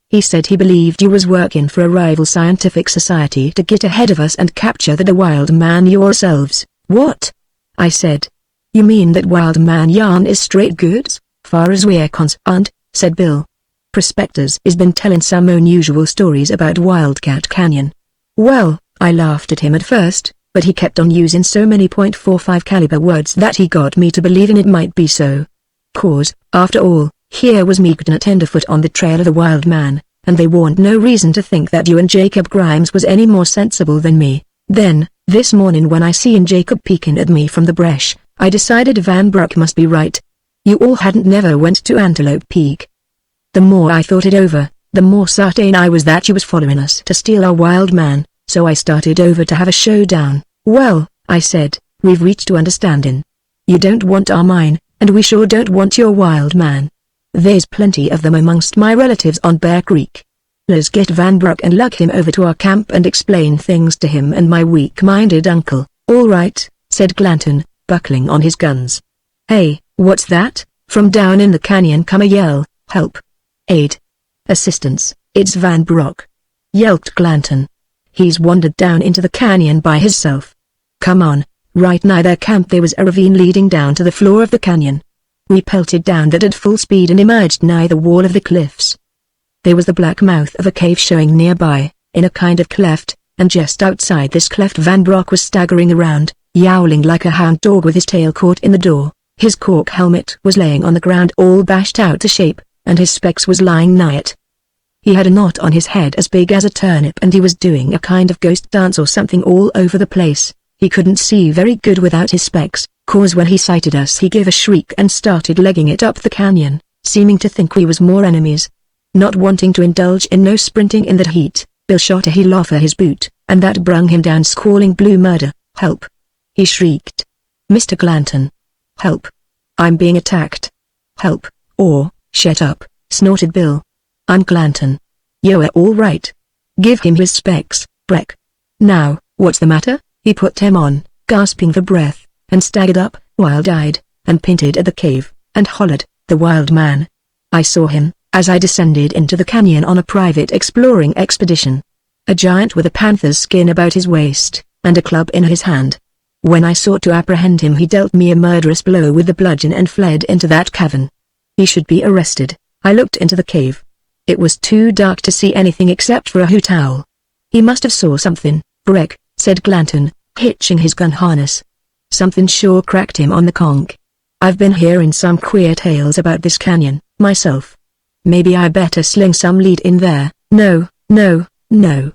He said he believed you was working for a rival scientific society to get ahead of us and capture the wild man yourselves." "What?" I said. "You mean that wild man yarn is straight goods, far as we're concerned," said Bill. "Prospectors is been telling some unusual stories about Wildcat Canyon." Well, I laughed at him at first, but he kept on using so many .45 caliber words that he got me to believing it might be so. 'Cause, after all, here was me and a Tenderfoot on the trail of the wild man, and they warn't no reason to think that you and Jacob Grimes was any more sensible than me. Then, this morning when I seen Jacob peeking at me from the brush, I decided Van Broek must be right. You all hadn't never went to Antelope Peak. The more I thought it over, the more certain I was that you was following us to steal our wild man, so I started over to have a showdown. "Well," I said, "we've reached to understanding. You don't want our mine, and we sure don't want your wild man. There's plenty of them amongst my relatives on Bear Creek. Let's get Van Broek and lug him over to our camp and explain things to him and my weak-minded uncle." "All right," said Glanton, buckling on his guns. "Hey, what's that?" From down in the canyon come a yell. "Help! Aid! Assistance, it's Van Broek!" yelped Glanton. "He's wandered down into the canyon by himself. Come on." Right nigh their camp there was a ravine leading down to the floor of the canyon. We pelted down that at full speed and emerged nigh the wall of the cliffs. There was the black mouth of a cave showing nearby, in a kind of cleft, and just outside this cleft Van Broek was staggering around, yowling like a hound dog with his tail caught in the door. His cork helmet was laying on the ground all bashed out to shape, and his specs was lying nigh it. He had a knot on his head as big as a turnip and he was doing a kind of ghost dance or something all over the place. He couldn't see very good without his specs, 'cause when he sighted us he gave a shriek and started legging it up the canyon. seeming to think we was more enemies. Not wanting to indulge in no sprinting in that heat, Bill shot a heel off his boot, and that brung him down squalling blue murder. "Help!" he shrieked. "Mr. Glanton! Help! I'm being attacked! Help, or, shut up," snorted Bill. "I'm Glanton. You're all right. Give him his specs, Breck." "Now, what's the matter?" He put them on, gasping for breath, and staggered up, wild-eyed, and pointed at the cave, and hollered, "The wild man!" I saw him, as I descended into the canyon on a private exploring expedition. A giant with a panther's skin about his waist, and a club in his hand. When I sought to apprehend him, he dealt me a murderous blow with the bludgeon and fled into that cavern. He should be arrested. I looked into the cave. It was too dark to see anything except for a hoot owl. "He must have saw something, Breck," said Glanton, hitching his gun harness. "Something sure cracked him on the conch. I've been hearing some queer tales about this canyon, myself. Maybe I better sling some lead in there." "No, no, no,"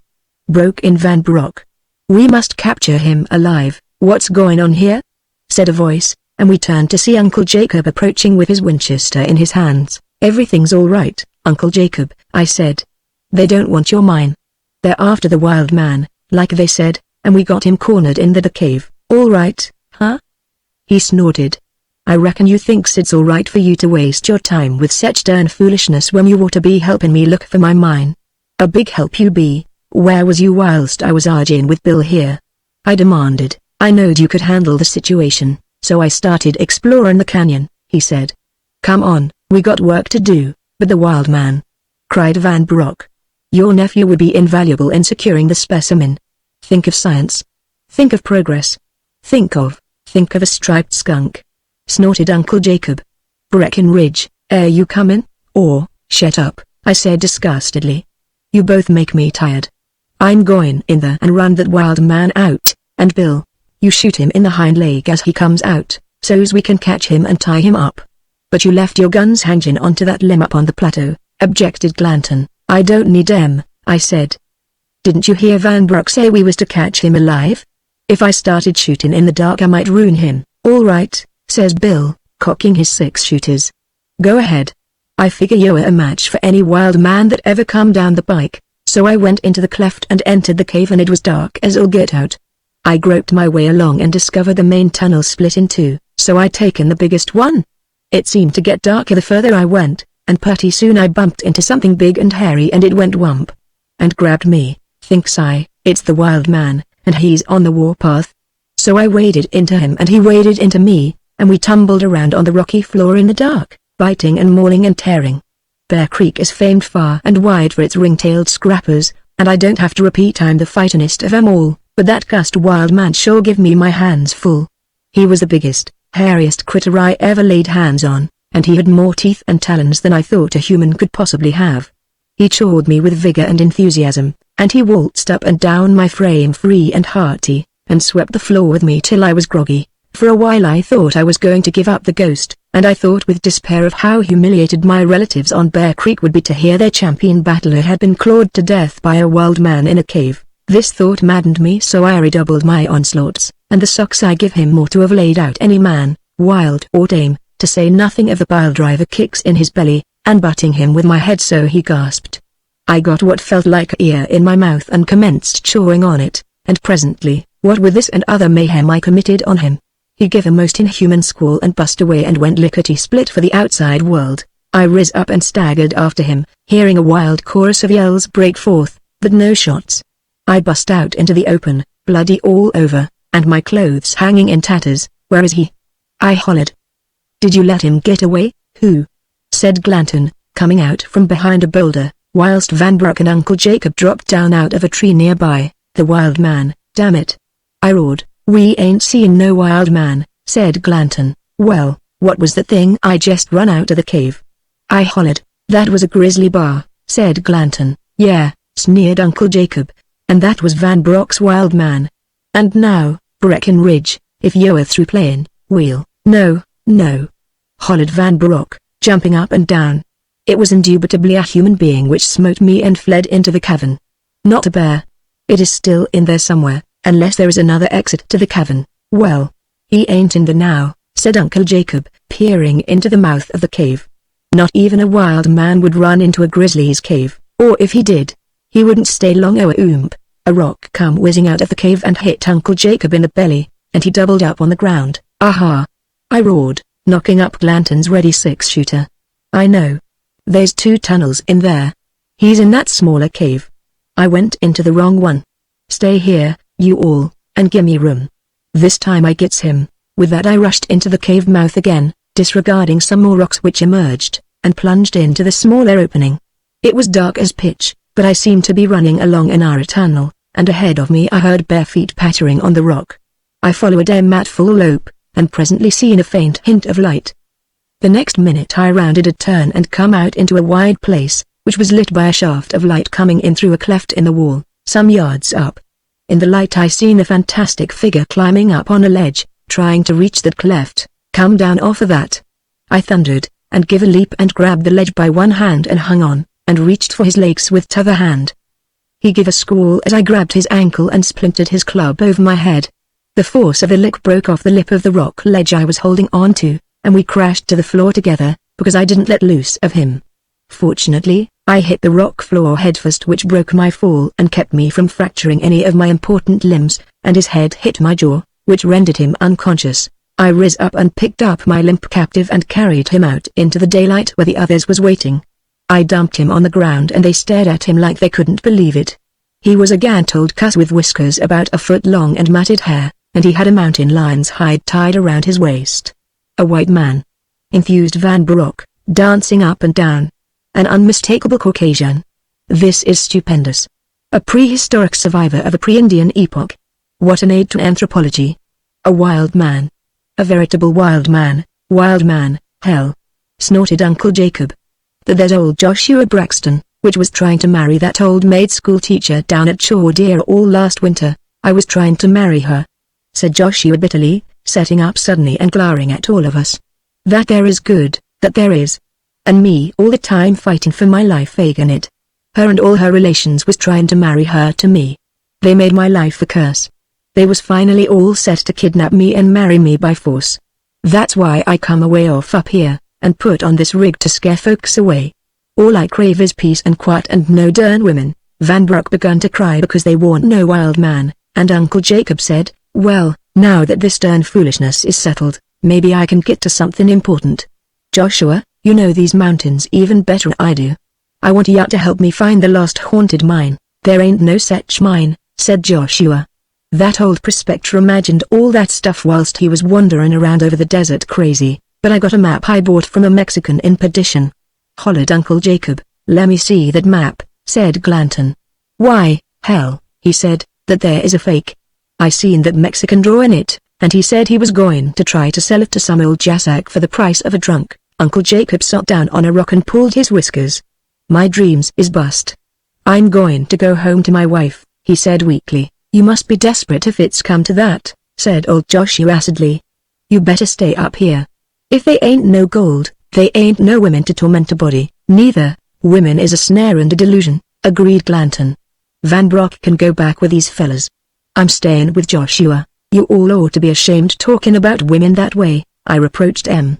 broke in Van Brock. "We must capture him alive." "What's going on here?" said a voice, and we turned to see Uncle Jacob approaching with his Winchester in his hands. "Everything's all right, Uncle Jacob," I said. "They don't want your mine. They're after the wild man, like they said, and we got him cornered in the cave." "All right, huh?" he snorted. "I reckon you thinks it's all right for you to waste your time with such darn foolishness when you ought to be helping me look for my mine. A big help you be. Where was you whilst I was arguing with Bill here?" I demanded. "I knowed you could handle the situation, so I started exploring the canyon," he said. "Come on, we got work to do." "But the wild man!" cried Van Brock. "Your nephew would be invaluable in securing the specimen. Think of science. Think of progress. Think of a striped skunk," snorted Uncle Jacob. "Breckenridge, are you coming, or, shut up," I said disgustedly. "You both make me tired. I'm going in there and run that wild man out, and Bill, you shoot him in the hind leg as he comes out, so's we can catch him and tie him up." "But you left your guns hanging onto that limb up on the plateau," objected Glanton. "I don't need 'em," I said. "Didn't you hear Van Brock say we was to catch him alive? If I started shooting in the dark I might ruin him." "All right," says Bill, cocking his 6-shooters. "Go ahead. I figure you're a match for any wild man that ever come down the pike." So I went into the cleft and entered the cave, and it was dark as all get out. I groped my way along and discovered the main tunnel split in two, so I taken the biggest one. It seemed to get darker the further I went, and pretty soon I bumped into something big and hairy, and it went whump and grabbed me. Thinks I, it's the wild man, and he's on the warpath. So I waded into him and he waded into me, and we tumbled around on the rocky floor in the dark, biting and mauling and tearing. Bear Creek is famed far and wide for its ring-tailed scrappers, and I don't have to repeat I'm the fightin'est of 'em all, but that cussed wild man sure give me my hands full. He was the biggest, hairiest critter I ever laid hands on, and he had more teeth and talons than I thought a human could possibly have. He chawed me with vigor and enthusiasm, and he waltzed up and down my frame free and hearty, and swept the floor with me till I was groggy. For a while I thought I was going to give up the ghost, and I thought with despair of how humiliated my relatives on Bear Creek would be to hear their champion battler had been clawed to death by a wild man in a cave. This thought maddened me, so I redoubled my onslaughts, and the socks I give him more to have laid out any man, wild or tame, to say nothing of the pile-driver kicks in his belly, and butting him with my head so he gasped. I got what felt like a ear in my mouth and commenced chawing on it, and presently, what with this and other mayhem I committed on him, he gave a most inhuman squall and bust away and went lickety-split for the outside world. I riz up and staggered after him, hearing a wild chorus of yells break forth, but no shots. I bust out into the open, bloody all over, and my clothes hanging in tatters. "Where is he?" I hollered. "Did you let him get away?" "Who?" said Glanton, coming out from behind a boulder, whilst Van Brock and Uncle Jacob dropped down out of a tree nearby. "The wild man, damn it!" I roared. "We ain't seen no wild man," said Glanton. "Well, what was the thing I just run out of the cave?" I hollered. "That was a grizzly bear," said Glanton. "Yeah," sneered Uncle Jacob, "and that was Van Brock's wild man. And now, Breckenridge, if you're through playing, we'll—" "No, no," hollered Van Brock, jumping up and down. "It was indubitably a human being which smote me and fled into the cavern. Not a bear. It is still in there somewhere, unless there is another exit to the cavern." "Well, he ain't in there now," said Uncle Jacob, peering into the mouth of the cave. Not even a wild man would run into a grizzly's cave, or if he did, he wouldn't stay long. A rock come whizzing out of the cave and hit Uncle Jacob in the belly, and he doubled up on the ground. Aha! I roared, knocking up Glanton's ready 6-shooter. I know. There's 2 tunnels in there. He's in that smaller cave. I went into the wrong one. Stay here, you all, and gimme room. This time I gets him. With that I rushed into the cave mouth again, disregarding some more rocks which emerged, and plunged into the smaller opening. It was dark as pitch, but I seemed to be running along a narrow tunnel, and ahead of me I heard bare feet pattering on the rock. I followed them at full lope, and presently seen a faint hint of light. The next minute I rounded a turn and come out into a wide place, which was lit by a shaft of light coming in through a cleft in the wall, some yards up. In the light I seen a fantastic figure climbing up on a ledge, trying to reach that cleft. Come down off of that. I thundered, and give a leap and grabbed the ledge by one hand and hung on, and reached for his legs with t'other hand. He gave a squall as I grabbed his ankle and splintered his club over my head. The force of the lick broke off the lip of the rock ledge I was holding on to, and we crashed to the floor together, because I didn't let loose of him. Fortunately, I hit the rock floor headfirst, which broke my fall and kept me from fracturing any of my important limbs, and his head hit my jaw, which rendered him unconscious. I riz up and picked up my limp captive and carried him out into the daylight where the others was waiting. I dumped him on the ground and they stared at him like they couldn't believe it. He was a gaunt old cuss with whiskers about a foot long and matted hair, and he had a mountain lion's hide tied around his waist. A white man. Enthused Van Broek, dancing up and down. An unmistakable Caucasian. This is stupendous. A prehistoric survivor of a pre-Indian epoch. What an aid to anthropology. A wild man. A veritable wild man, hell. Snorted Uncle Jacob. There's old Joshua Braxton, which was trying to marry that old maid school teacher down at Chaudiere all last winter. I was trying to marry her, said Joshua bitterly, setting up suddenly and glaring at all of us. That there is good, that there is. And me all the time fighting for my life agin it. Her and all her relations was trying to marry her to me. They made my life a curse. They was finally all set to kidnap me and marry me by force. That's why I come away off up here, and put on this rig to scare folks away. All I crave is peace and quiet and no darn women. Van Broek begun to cry because they want no wild man, and Uncle Jacob said, well, now that this darn foolishness is settled, maybe I can get to something important. Joshua, you know these mountains even better I do. I want ya to help me find the lost haunted mine. There ain't no such mine, said Joshua. That old prospector imagined all that stuff whilst he was wandering around over the desert crazy, but I got a map I bought from a Mexican in perdition. Hollered Uncle Jacob. Let me see that map, said Glanton. Why, hell, he said, that there is a fake. I seen that Mexican drawing it, and he said he was going to try to sell it to some old jassack for the price of a drunk. Uncle Jacob sat down on a rock and pulled his whiskers. My dreams is bust. I'm going to go home to my wife, he said weakly. You must be desperate if it's come to that, said old Joshua acidly. You better stay up here. If they ain't no gold, they ain't no women to torment a body. Neither, women is a snare and a delusion, agreed Glanton. Van Broek can go back with these fellas. I'm staying with Joshua. You all ought to be ashamed talking about women that way, I reproached em.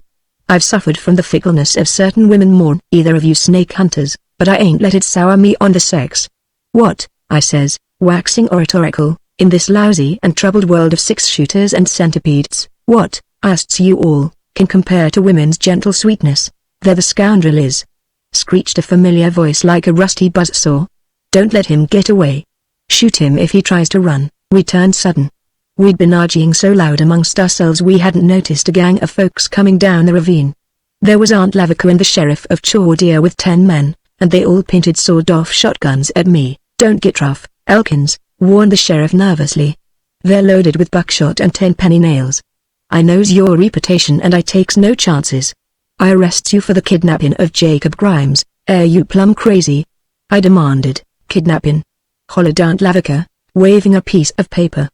I've suffered from the fickleness of certain women more, either of you snake hunters, but I ain't let it sour me on the sex. What, I says, waxing oratorical, in this lousy and troubled world of 6-shooters and centipedes, what, asks you all, can compare to women's gentle sweetness? There the scoundrel is. Screeched a familiar voice like a rusty buzzsaw. Don't let him get away. Shoot him if he tries to run. We turned sudden. We'd been arguing so loud amongst ourselves we hadn't noticed a gang of folks coming down the ravine. There was Aunt Lavica and the sheriff of Chaudiere with 10 men, and they all pointed sawed-off shotguns at me. Don't get rough, Elkins, warned the sheriff nervously. They're loaded with buckshot and 10-penny nails. I knows your reputation and I takes no chances. I arrests you for the kidnapping of Jacob Grimes. You plumb crazy? I demanded. Kidnapping? Hollered Aunt Lavica, waving a piece of paper.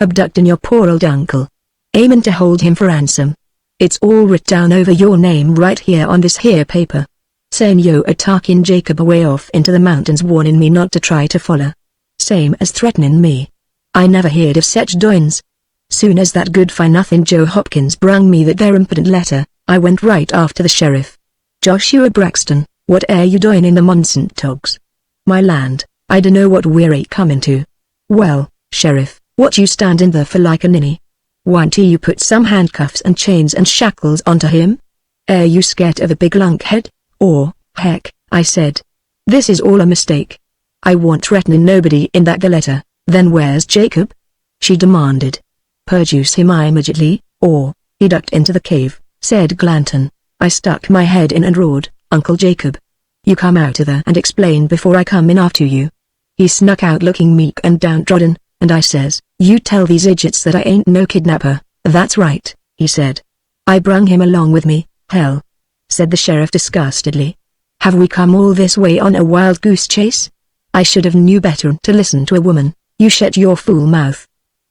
Abducting your poor old uncle. Aiming to hold him for ransom. It's all writ down over your name right here on this here paper. Saying yo a-talking Jacob away off into the mountains, warning me not to try to follow. Same as threatening me. I never heard of such doins. Soon as that good-for-nothing Joe Hopkins brung me that there impudent letter, I went right after the sheriff. Joshua Braxton, what air you doing in the Monsant Togs? My land, I dunno what we're a comin' to. Well, Sheriff, what you standin' there for like a ninny? Why'n't you put some handcuffs and chains and shackles onto him? Air you scared of a big lunkhead? Or, heck, I said. This is all a mistake. I won't threaten nobody in that the letter. Then where's Jacob? She demanded. Produce him immediately, or, he ducked into the cave, said Glanton. I stuck my head in and roared, Uncle Jacob. You come out of there and explain before I come in after you. He snuck out looking meek and downtrodden, and I says, you tell these idiots that I ain't no kidnapper. That's right, he said. I brung him along with me, hell, said the sheriff disgustedly. Have we come all this way on a wild goose chase? I should have knew better to listen to a woman. You shut your fool mouth,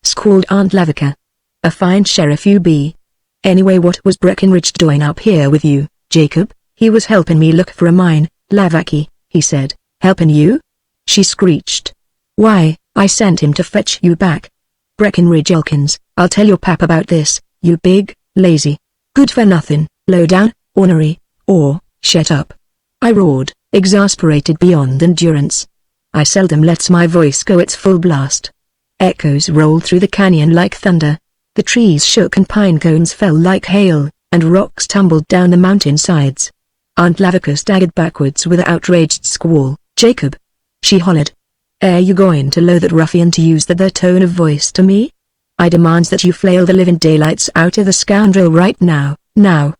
squalled Aunt Lavica. A fine sheriff you be. Anyway, what was Breckenridge doing up here with you, Jacob? He was helping me look for a mine, Lavaki, he said. Helping you? She screeched. Why, I sent him to fetch you back. Breckenridge Elkins, I'll tell your pap about this, you big, lazy, good-for-nothing, low-down, ornery, or, shut up. I roared, exasperated beyond endurance. I seldom lets my voice go its full blast. Echoes rolled through the canyon like thunder. The trees shook and pine cones fell like hail, and rocks tumbled down the mountain sides. Aunt Lavica staggered backwards with an outraged squall. Jacob! She hollered. Air you going to allow that ruffian to use that there tone of voice to me? I demands that you flail the living daylights out of the scoundrel right now, now,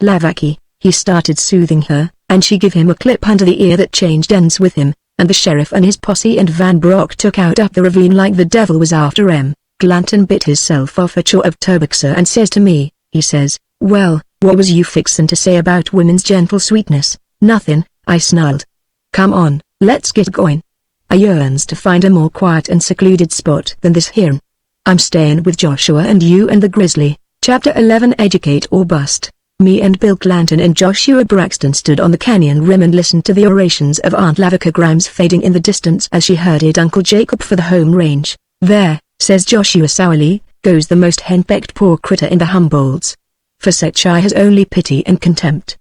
Lavaki. He started soothing her, and she gave him a clip under the ear that changed ends with him, and the sheriff and his posse and Van Brock took out up the ravine like the devil was after 'em. Glanton bit hisself off a chaw of Tobaxer and says to me, he says, well, what was you fixin' to say about women's gentle sweetness? Nothin', I snarled. Come on, let's get going. I yearns to find a more quiet and secluded spot than this here. I'm stayin' with Joshua and you and the grizzly. Chapter 11 Educate or Bust. Me and Bill Glanton and Joshua Braxton stood on the canyon rim and listened to the orations of Aunt Lavica Grimes fading in the distance as she herded Uncle Jacob for the home range. There, says Joshua sourly, goes the most henpecked poor critter in the Humboldts. For such I has only pity and contempt.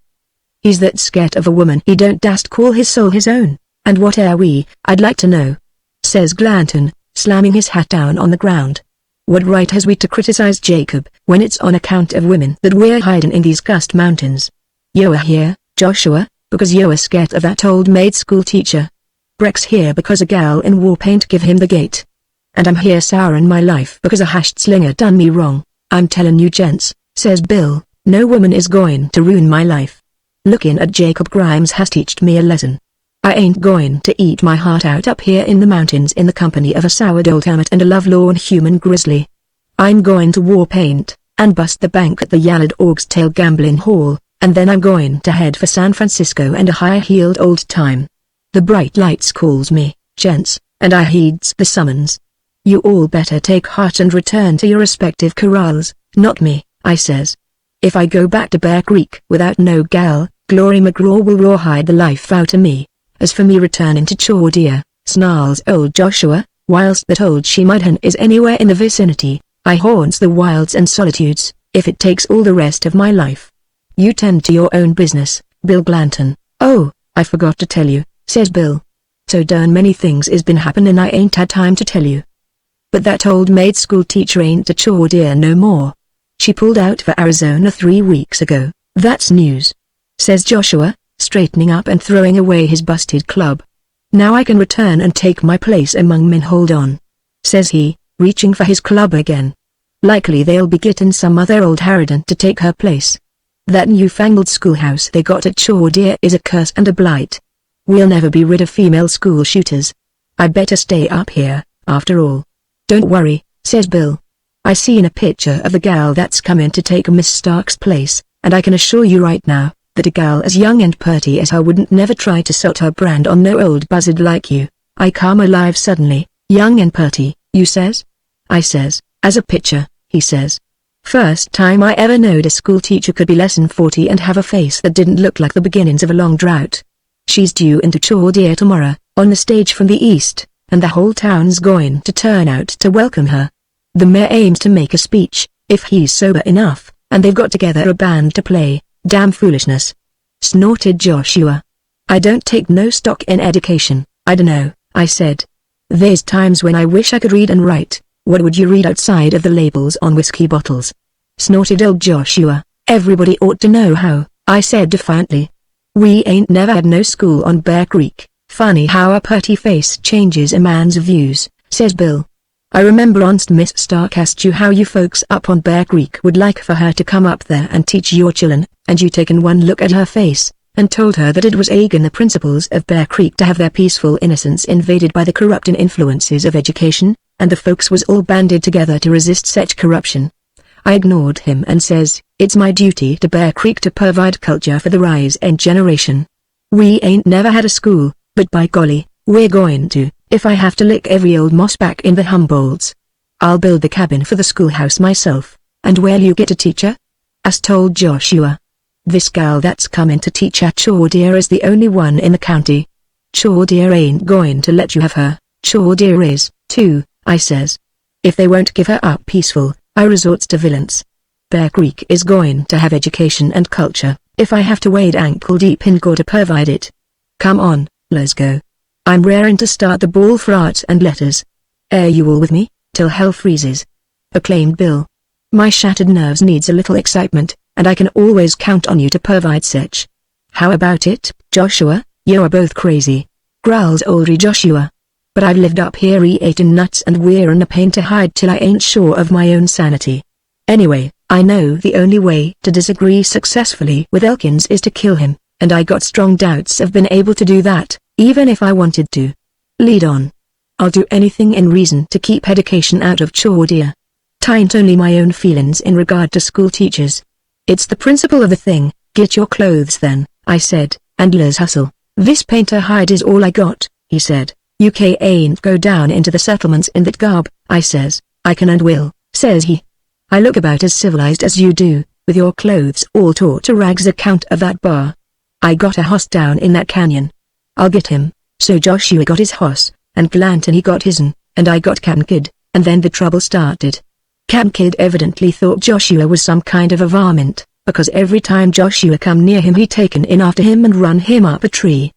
He's that scared of a woman he don't dast call his soul his own, and what are we, I'd like to know? Says Glanton, slamming his hat down on the ground. What right has we to criticize Jacob, when it's on account of women that we're hiding in these cussed mountains? You're here, Joshua, because you're scared of that old maid school teacher. Breck's here because a gal in war paint give him the gate. And I'm here sourin' my life because a hashed slinger done me wrong. I'm tellin' you gents, says Bill, no woman is going to ruin my life. Lookin' at Jacob Grimes has teached me a lesson. I ain't going to eat my heart out up here in the mountains in the company of a soured old hermit and a lovelorn human grizzly. I'm going to war paint, and bust the bank at the Yallard Org's Tail Gambling Hall, and then I'm going to head for San Francisco and a high-heeled old time. The bright lights calls me, gents, and I heeds the summons. You all better take heart and return to your respective corrals, not me, I says. If I go back to Bear Creek without no gal, Glory McGraw will rawhide the life out of me. As for me returning to Chordia, snarls old Joshua, whilst that old she-mudhen is anywhere in the vicinity, I haunts the wilds and solitudes, if it takes all the rest of my life. You tend to your own business, Bill Glanton. Oh, I forgot to tell you, says Bill. So darn many things is been happenin' I ain't had time to tell you. But that old maid school teacher ain't a Chordia no more. She pulled out for Arizona 3 weeks ago. That's news, says Joshua, straightening up and throwing away his busted club. Now I can return and take my place among men. Hold on, says he, reaching for his club again. Likely they'll be gettin' some other old harridan to take her place. That newfangled schoolhouse they got at Chordia is a curse and a blight. We'll never be rid of female school shooters. I better stay up here, after all. Don't worry, says Bill. I seen a picture of the gal that's comin' to take Miss Stark's place, and I can assure you right now, that a gal as young and purty as her wouldn't never try to sot her brand on no old buzzard like you. I come alive suddenly. Young and purty, you says? I says, as a picture, he says. First time I ever knowed a school teacher could be less'n 40 and have a face that didn't look like the beginnings of a long drought. She's due into Chordia tomorrow, on the stage from the east, and the whole town's going to turn out to welcome her. The mayor aims to make a speech, if he's sober enough, and they've got together a band to play. Damn foolishness. snorted Joshua. I don't take no stock in education. I dunno, I said. There's times when I wish I could read and write. What would you read outside of the labels on whiskey bottles? Snorted old Joshua. Everybody ought to know how, I said defiantly. We ain't never had no school on Bear Creek. Funny how a putty face changes a man's views, says Bill. I remember once Miss Stark asked you how you folks up on Bear Creek would like for her to come up there and teach your children, and you taken one look at her face, and told her that it was agin the principles of Bear Creek to have their peaceful innocence invaded by the corrupting influences of education, and the folks was all banded together to resist such corruption. I ignored him and says, it's my duty to Bear Creek to provide culture for the rise-end generation. We ain't never had a school, but by golly, we're going to, if I have to lick every old moss back in the Humboldts. I'll build the cabin for the schoolhouse myself. And where'll you get a teacher? Asked old Joshua. This gal that's coming to teach at Chaudier is the only one in the county. Chaudier ain't going to let you have her. Chaudier is, too, I says. If they won't give her up peaceful, I resorts to violence. Bear Creek is going to have education and culture, if I have to wade ankle deep in gore to provide it. Come on, let's go. I'm raring to start the ball for arts and letters. Are you all with me, till hell freezes? Acclaimed Bill. My shattered nerves needs a little excitement, and I can always count on you to provide such. How about it, Joshua? You are both crazy. Growls old Joshua. But I've lived up here eating nuts and we're in a pain to hide till I ain't sure of my own sanity. Anyway, I know the only way to disagree successfully with Elkins is to kill him, and I got strong doubts of being able to do that, even if I wanted to. Lead on. I'll do anything in reason to keep education out of Chaudier. Tain't only my own feelings in regard to school teachers. It's the principle of the thing. Get your clothes then, I said, and let's hustle. This painter hide is all I got, he said. UK ain't go down into the settlements in that garb, I says. I can and will, says he. I look about as civilized as you do, with your clothes all tore to rags account of that bar. I got a hoss down in that canyon. I'll get him. So Joshua got his hoss, and Glanton he got his'n, and I got Cap'n Kidd, and then the trouble started. Cap'n Kidd evidently thought Joshua was some kind of a varmint, because every time Joshua come near him he taken in after him and run him up a tree.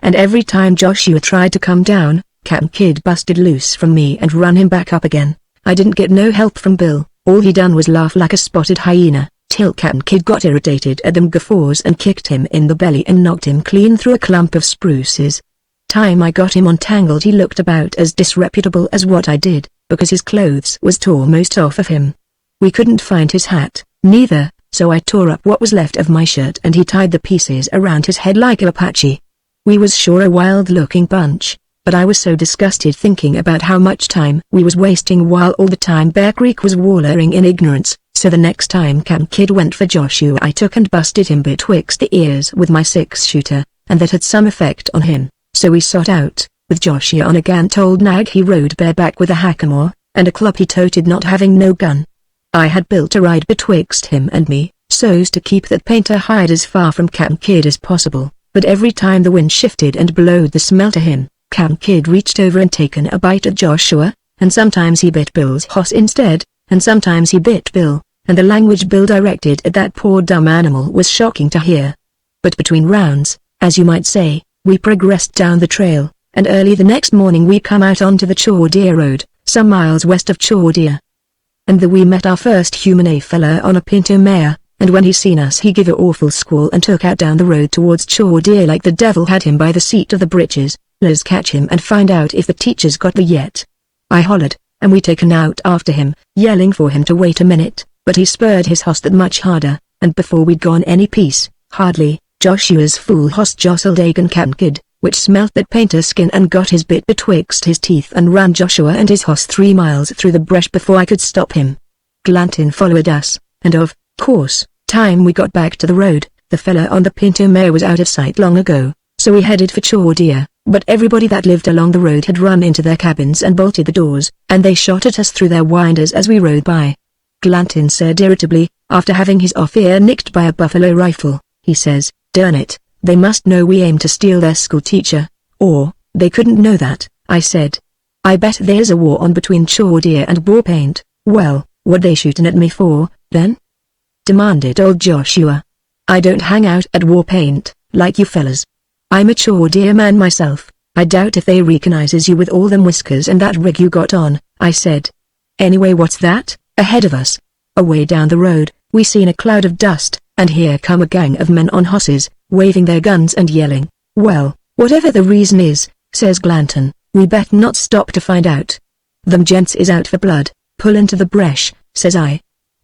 And every time Joshua tried to come down, Cap'n Kidd busted loose from me and run him back up again. I didn't get no help from Bill, all he done was laugh like a spotted hyena, till Cap'n Kidd got irritated at them guffaws and kicked him in the belly and knocked him clean through a clump of spruces. Time I got him untangled he looked about as disreputable as what I did, because his clothes was tore most off of him. We couldn't find his hat, neither, so I tore up what was left of my shirt and he tied the pieces around his head like a Apache. We was sure a wild-looking bunch, but I was so disgusted thinking about how much time we was wasting while all the time Bear Creek was wallowing in ignorance, so the next time Cap'n Kidd went for Joshua I took and busted him betwixt the ears with my 6-shooter, and that had some effect on him, so we sought out, with Joshua on a gant old nag he rode bareback with a hackamore, and a club he toted not having no gun. I had built a ride betwixt him and me, so's to keep that painter hide as far from Cap'n Kidd as possible. But every time the wind shifted and blowed the smell to him, Cap'n Kidd reached over and taken a bite at Joshua, and sometimes he bit Bill's hoss instead, and sometimes he bit Bill, and the language Bill directed at that poor dumb animal was shocking to hear. But between rounds, as you might say, we progressed down the trail, and early the next morning we come out onto the Chaudier Road, some miles west of Chaudier. And there we met our first human a fella on a pinto mare. And when he seen us he give a awful squall and took out down the road towards Chaudier like the devil had him by the seat of the breeches. Let's catch him and find out if the teacher's got the yet. I hollered, and we taken out after him, yelling for him to wait a minute, but he spurred his hoss that much harder, and before we'd gone any piece, hardly, Joshua's fool hoss jostled Agan Cap'n Kidd, which smelt that painter skin and got his bit betwixt his teeth and ran Joshua and his hoss 3 miles through the brush before I could stop him. Glanton followed us, and of course, time we got back to the road, the fella on the pinto mare was out of sight long ago, so we headed for Chaudier, but everybody that lived along the road had run into their cabins and bolted the doors, and they shot at us through their winders as we rode by. Glanton said irritably, after having his off-ear nicked by a buffalo rifle, he says, "Darn it, they must know we aim to steal their school teacher, or, they couldn't know that," I said. "I bet there's a war on between Chaudier and Warpaint." "Well, what they shooting at me for, then?" demanded old Joshua. I don't hang out at war paint, like you fellas. I'm a chore deer man myself. I doubt if they recognizes you with all them whiskers and that rig you got on, I said. Anyway, what's that? Ahead of us. Away down the road, we seen a cloud of dust, and here come a gang of men on horses, waving their guns and yelling. Well, whatever the reason is, says Glanton, we bet not stop to find out. Them gents is out for blood, pull into the bresh, says I.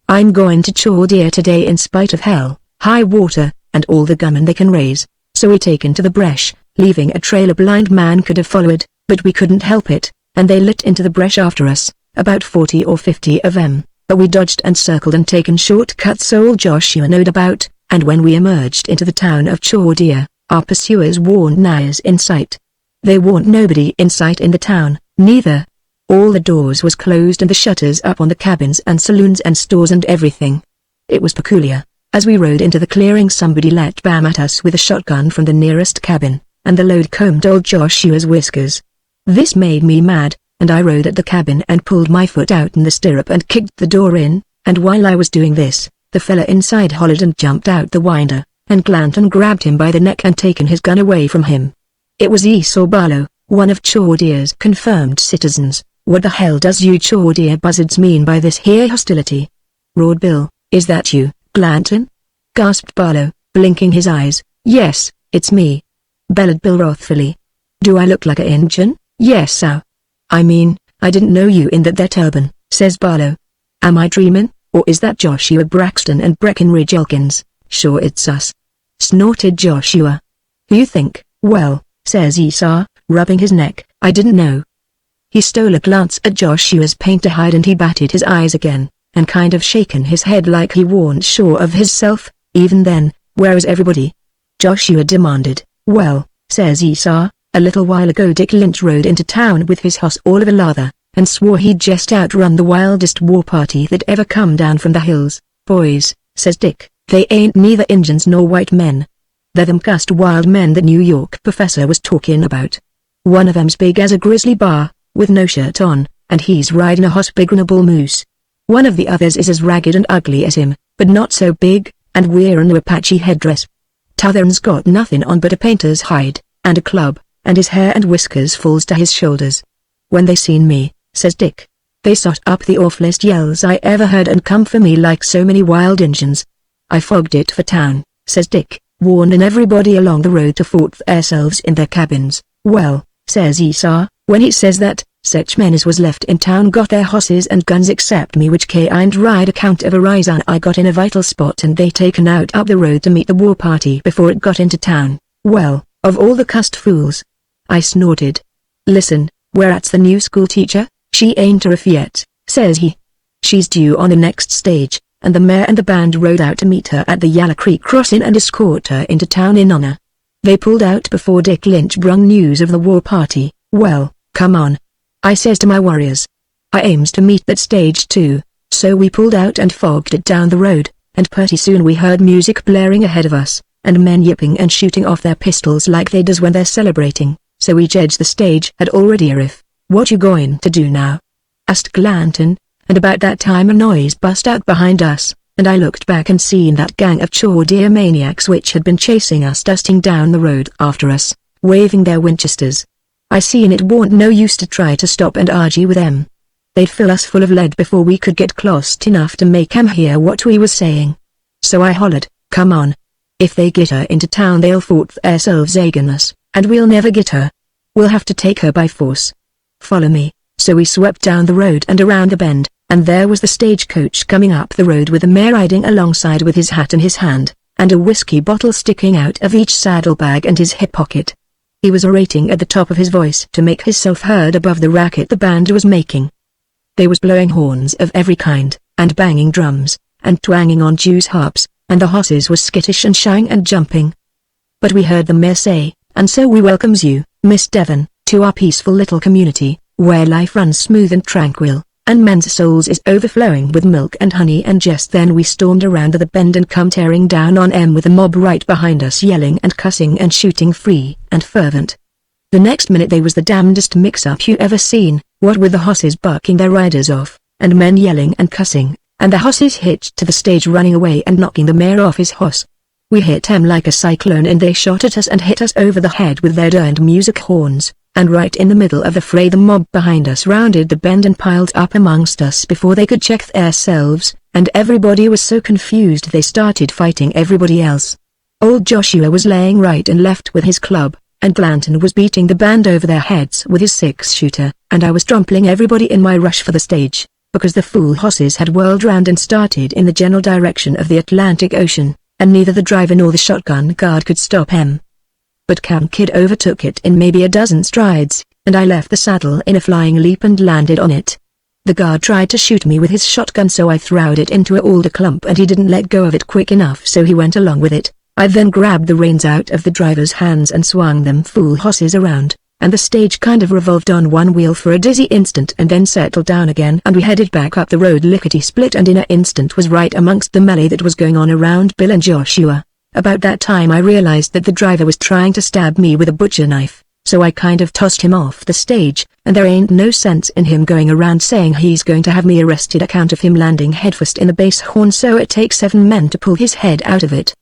I'm going to chore deer today in spite of hell, high water, and all the gunmen they can raise. So we take into the bresh, leaving a trail a blind man could have followed, but we couldn't help it, and they lit into the bresh after us, about 40 or 50 of them, but we dodged and circled and taken shortcuts so old Joshua knowed about, and when we emerged into the town of Chore Deer, our pursuers warn't nigh in sight. They warn't nobody in sight in the town, neither. All the doors was closed and the shutters up on the cabins and saloons and stores and everything. It was peculiar. As we rode into the clearing, somebody let bam at us with a shotgun from the nearest cabin, and the load combed old Joshua's whiskers. This made me mad, and I rode at the cabin and pulled my foot out in the stirrup and kicked the door in, and while I was doing this, the fella inside hollered and jumped out the winder, and Glanton grabbed him by the neck and taken his gun away from him. It was Esau Barlow, one of Chore Deer's confirmed citizens. What the hell does you Chore Deer buzzards mean by this here hostility? Roared Bill. Is that you, Glanton? Gasped Barlow, blinking his eyes. Yes, it's me. Bellowed Bill wrathfully. Do I look like a Injun? Yes sir. I mean, I didn't know you in that there turban, says Barlow. Am I dreaming, or is that Joshua Braxton and Breckenridge Elkins? Sure it's us. Snorted Joshua. Who you think? Well, says Esau, rubbing his neck, I didn't know. He stole a glance at Joshua's paint to hide and he batted his eyes again, and kind of shaken his head like he warn't sure of hisself. Even then, where was everybody? Joshua demanded. Well, says Esau, a little while ago Dick Lynch rode into town with his hoss all of a lather, and swore he'd just outrun the wildest war party that ever come down from the hills. Boys, says Dick, they ain't neither Injuns nor white men. They're them cussed wild men that New York professor was talking about. One of them's big as a grizzly bear, with no shirt on, and he's riding a hoss bigger'n a bull moose. One of the others is as ragged and ugly as him, but not so big, and wearin' a Apache headdress. T'other'n's got nothing on but a painter's hide, and a club, and his hair and whiskers falls to his shoulders. When they seen me, says Dick, they sot up the awfulest yells I ever heard and come for me like so many wild Injuns. I fogged it for town, says Dick, warnin' everybody along the road to fort theirselves in their cabins. Well, says Esau, when he says that, such men as was left in town got their hosses and guns except me, which can't ride account of a rizan I got in a vital spot and they taken out up the road to meet the war party before it got into town. Well, of all the cussed fools. I snorted. Listen, whereat's the new school teacher? She ain't a riff yet, says he. She's due on the next stage, and the mayor and the band rode out to meet her at the Yalla Creek crossing and escort her into town in honor. They pulled out before Dick Lynch brung news of the war party. Well, come on, I says to my warriors. I aims to meet that stage too, so we pulled out and fogged it down the road, and pretty soon we heard music blaring ahead of us, and men yipping and shooting off their pistols like they does when they're celebrating, so we judged the stage had already a riff. What you going to do now? Asked Glanton, and about that time a noise bust out behind us, and I looked back and seen that gang of Chore Deer maniacs which had been chasing us dusting down the road after us, waving their Winchesters. I seen it warn't no use to try to stop and argue with them. They'd fill us full of lead before we could get close enough to make 'em hear what we was saying. So I hollered, come on. If they get her into town they'll fort theirselves agin us, and we'll never get her. We'll have to take her by force. Follow me. So we swept down the road and around the bend, and there was the stagecoach coming up the road with the mayor riding alongside with his hat in his hand, and a whiskey bottle sticking out of each saddlebag and his hip pocket. He was orating at the top of his voice to make himself heard above the racket the band was making. They was blowing horns of every kind, and banging drums, and twanging on Jews' harps, and the horses was skittish and shying and jumping. But we heard the mayor say, and so we welcomes you, Miss Devon, to our peaceful little community, where life runs smooth and tranquil, and men's souls is overflowing with milk and honey. And just then we stormed around the bend and come tearing down on 'em with a mob right behind us yelling and cussing and shooting free and fervent. The next minute they was the damnedest mix-up you ever seen, what with the hosses bucking their riders off, and men yelling and cussing, and the hosses hitched to the stage running away and knocking the mayor off his hoss. We hit 'em like a cyclone and they shot at us and hit us over the head with their darned music horns, and right in the middle of the fray the mob behind us rounded the bend and piled up amongst us before they could check themselves, and everybody was so confused they started fighting everybody else. Old Joshua was laying right and left with his club, and Glanton was beating the band over their heads with his 6-shooter, and I was trampling everybody in my rush for the stage, because the fool horses had whirled round and started in the general direction of the Atlantic Ocean, and neither the driver nor the shotgun guard could stop him. But Camp Kid overtook it in maybe a dozen strides, and I left the saddle in a flying leap and landed on it. The guard tried to shoot me with his shotgun, so I throwed it into a alder clump and he didn't let go of it quick enough, so he went along with it. I then grabbed the reins out of the driver's hands and swung them fool horses around, and the stage kind of revolved on one wheel for a dizzy instant and then settled down again, and we headed back up the road lickety-split, and in an instant was right amongst the melee that was going on around Bill and Joshua. About that time I realized that the driver was trying to stab me with a butcher knife, so I kind of tossed him off the stage, and there ain't no sense in him going around saying he's going to have me arrested account of him landing headfirst in the base horn, so it takes 7 men to pull his head out of it.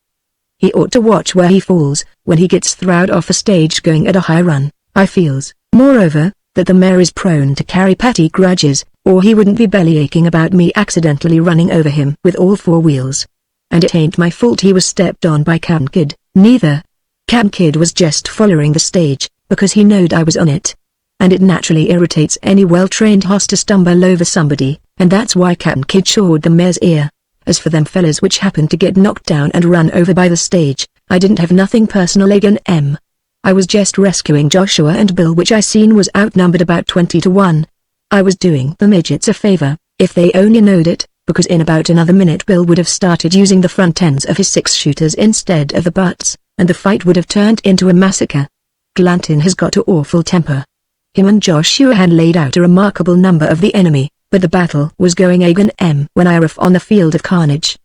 He ought to watch where he falls when he gets throwed off a stage going at a high run. I feels, moreover, that the mayor is prone to carry petty grudges, or he wouldn't be bellyaching about me accidentally running over him with all 4 wheels. And it ain't my fault he was stepped on by Camp Kid, neither. Camp Kid was just following the stage, because he knowed I was on it. And it naturally irritates any well-trained hoss to stumble over somebody, and that's why Camp Kid shawed the mayor's ear. As for them fellas which happened to get knocked down and run over by the stage, I didn't have nothing personal against 'em. I was just rescuing Joshua and Bill, which I seen was outnumbered about 20 to 1. I was doing the midgets a favor, if they only knowed it, because in about another minute Bill would have started using the front ends of his 6-shooters instead of the butts, and the fight would have turned into a massacre. Glanton has got an awful temper. Him and Joshua had laid out a remarkable number of the enemy, but the battle was going against 'em when I arrived on the field of carnage.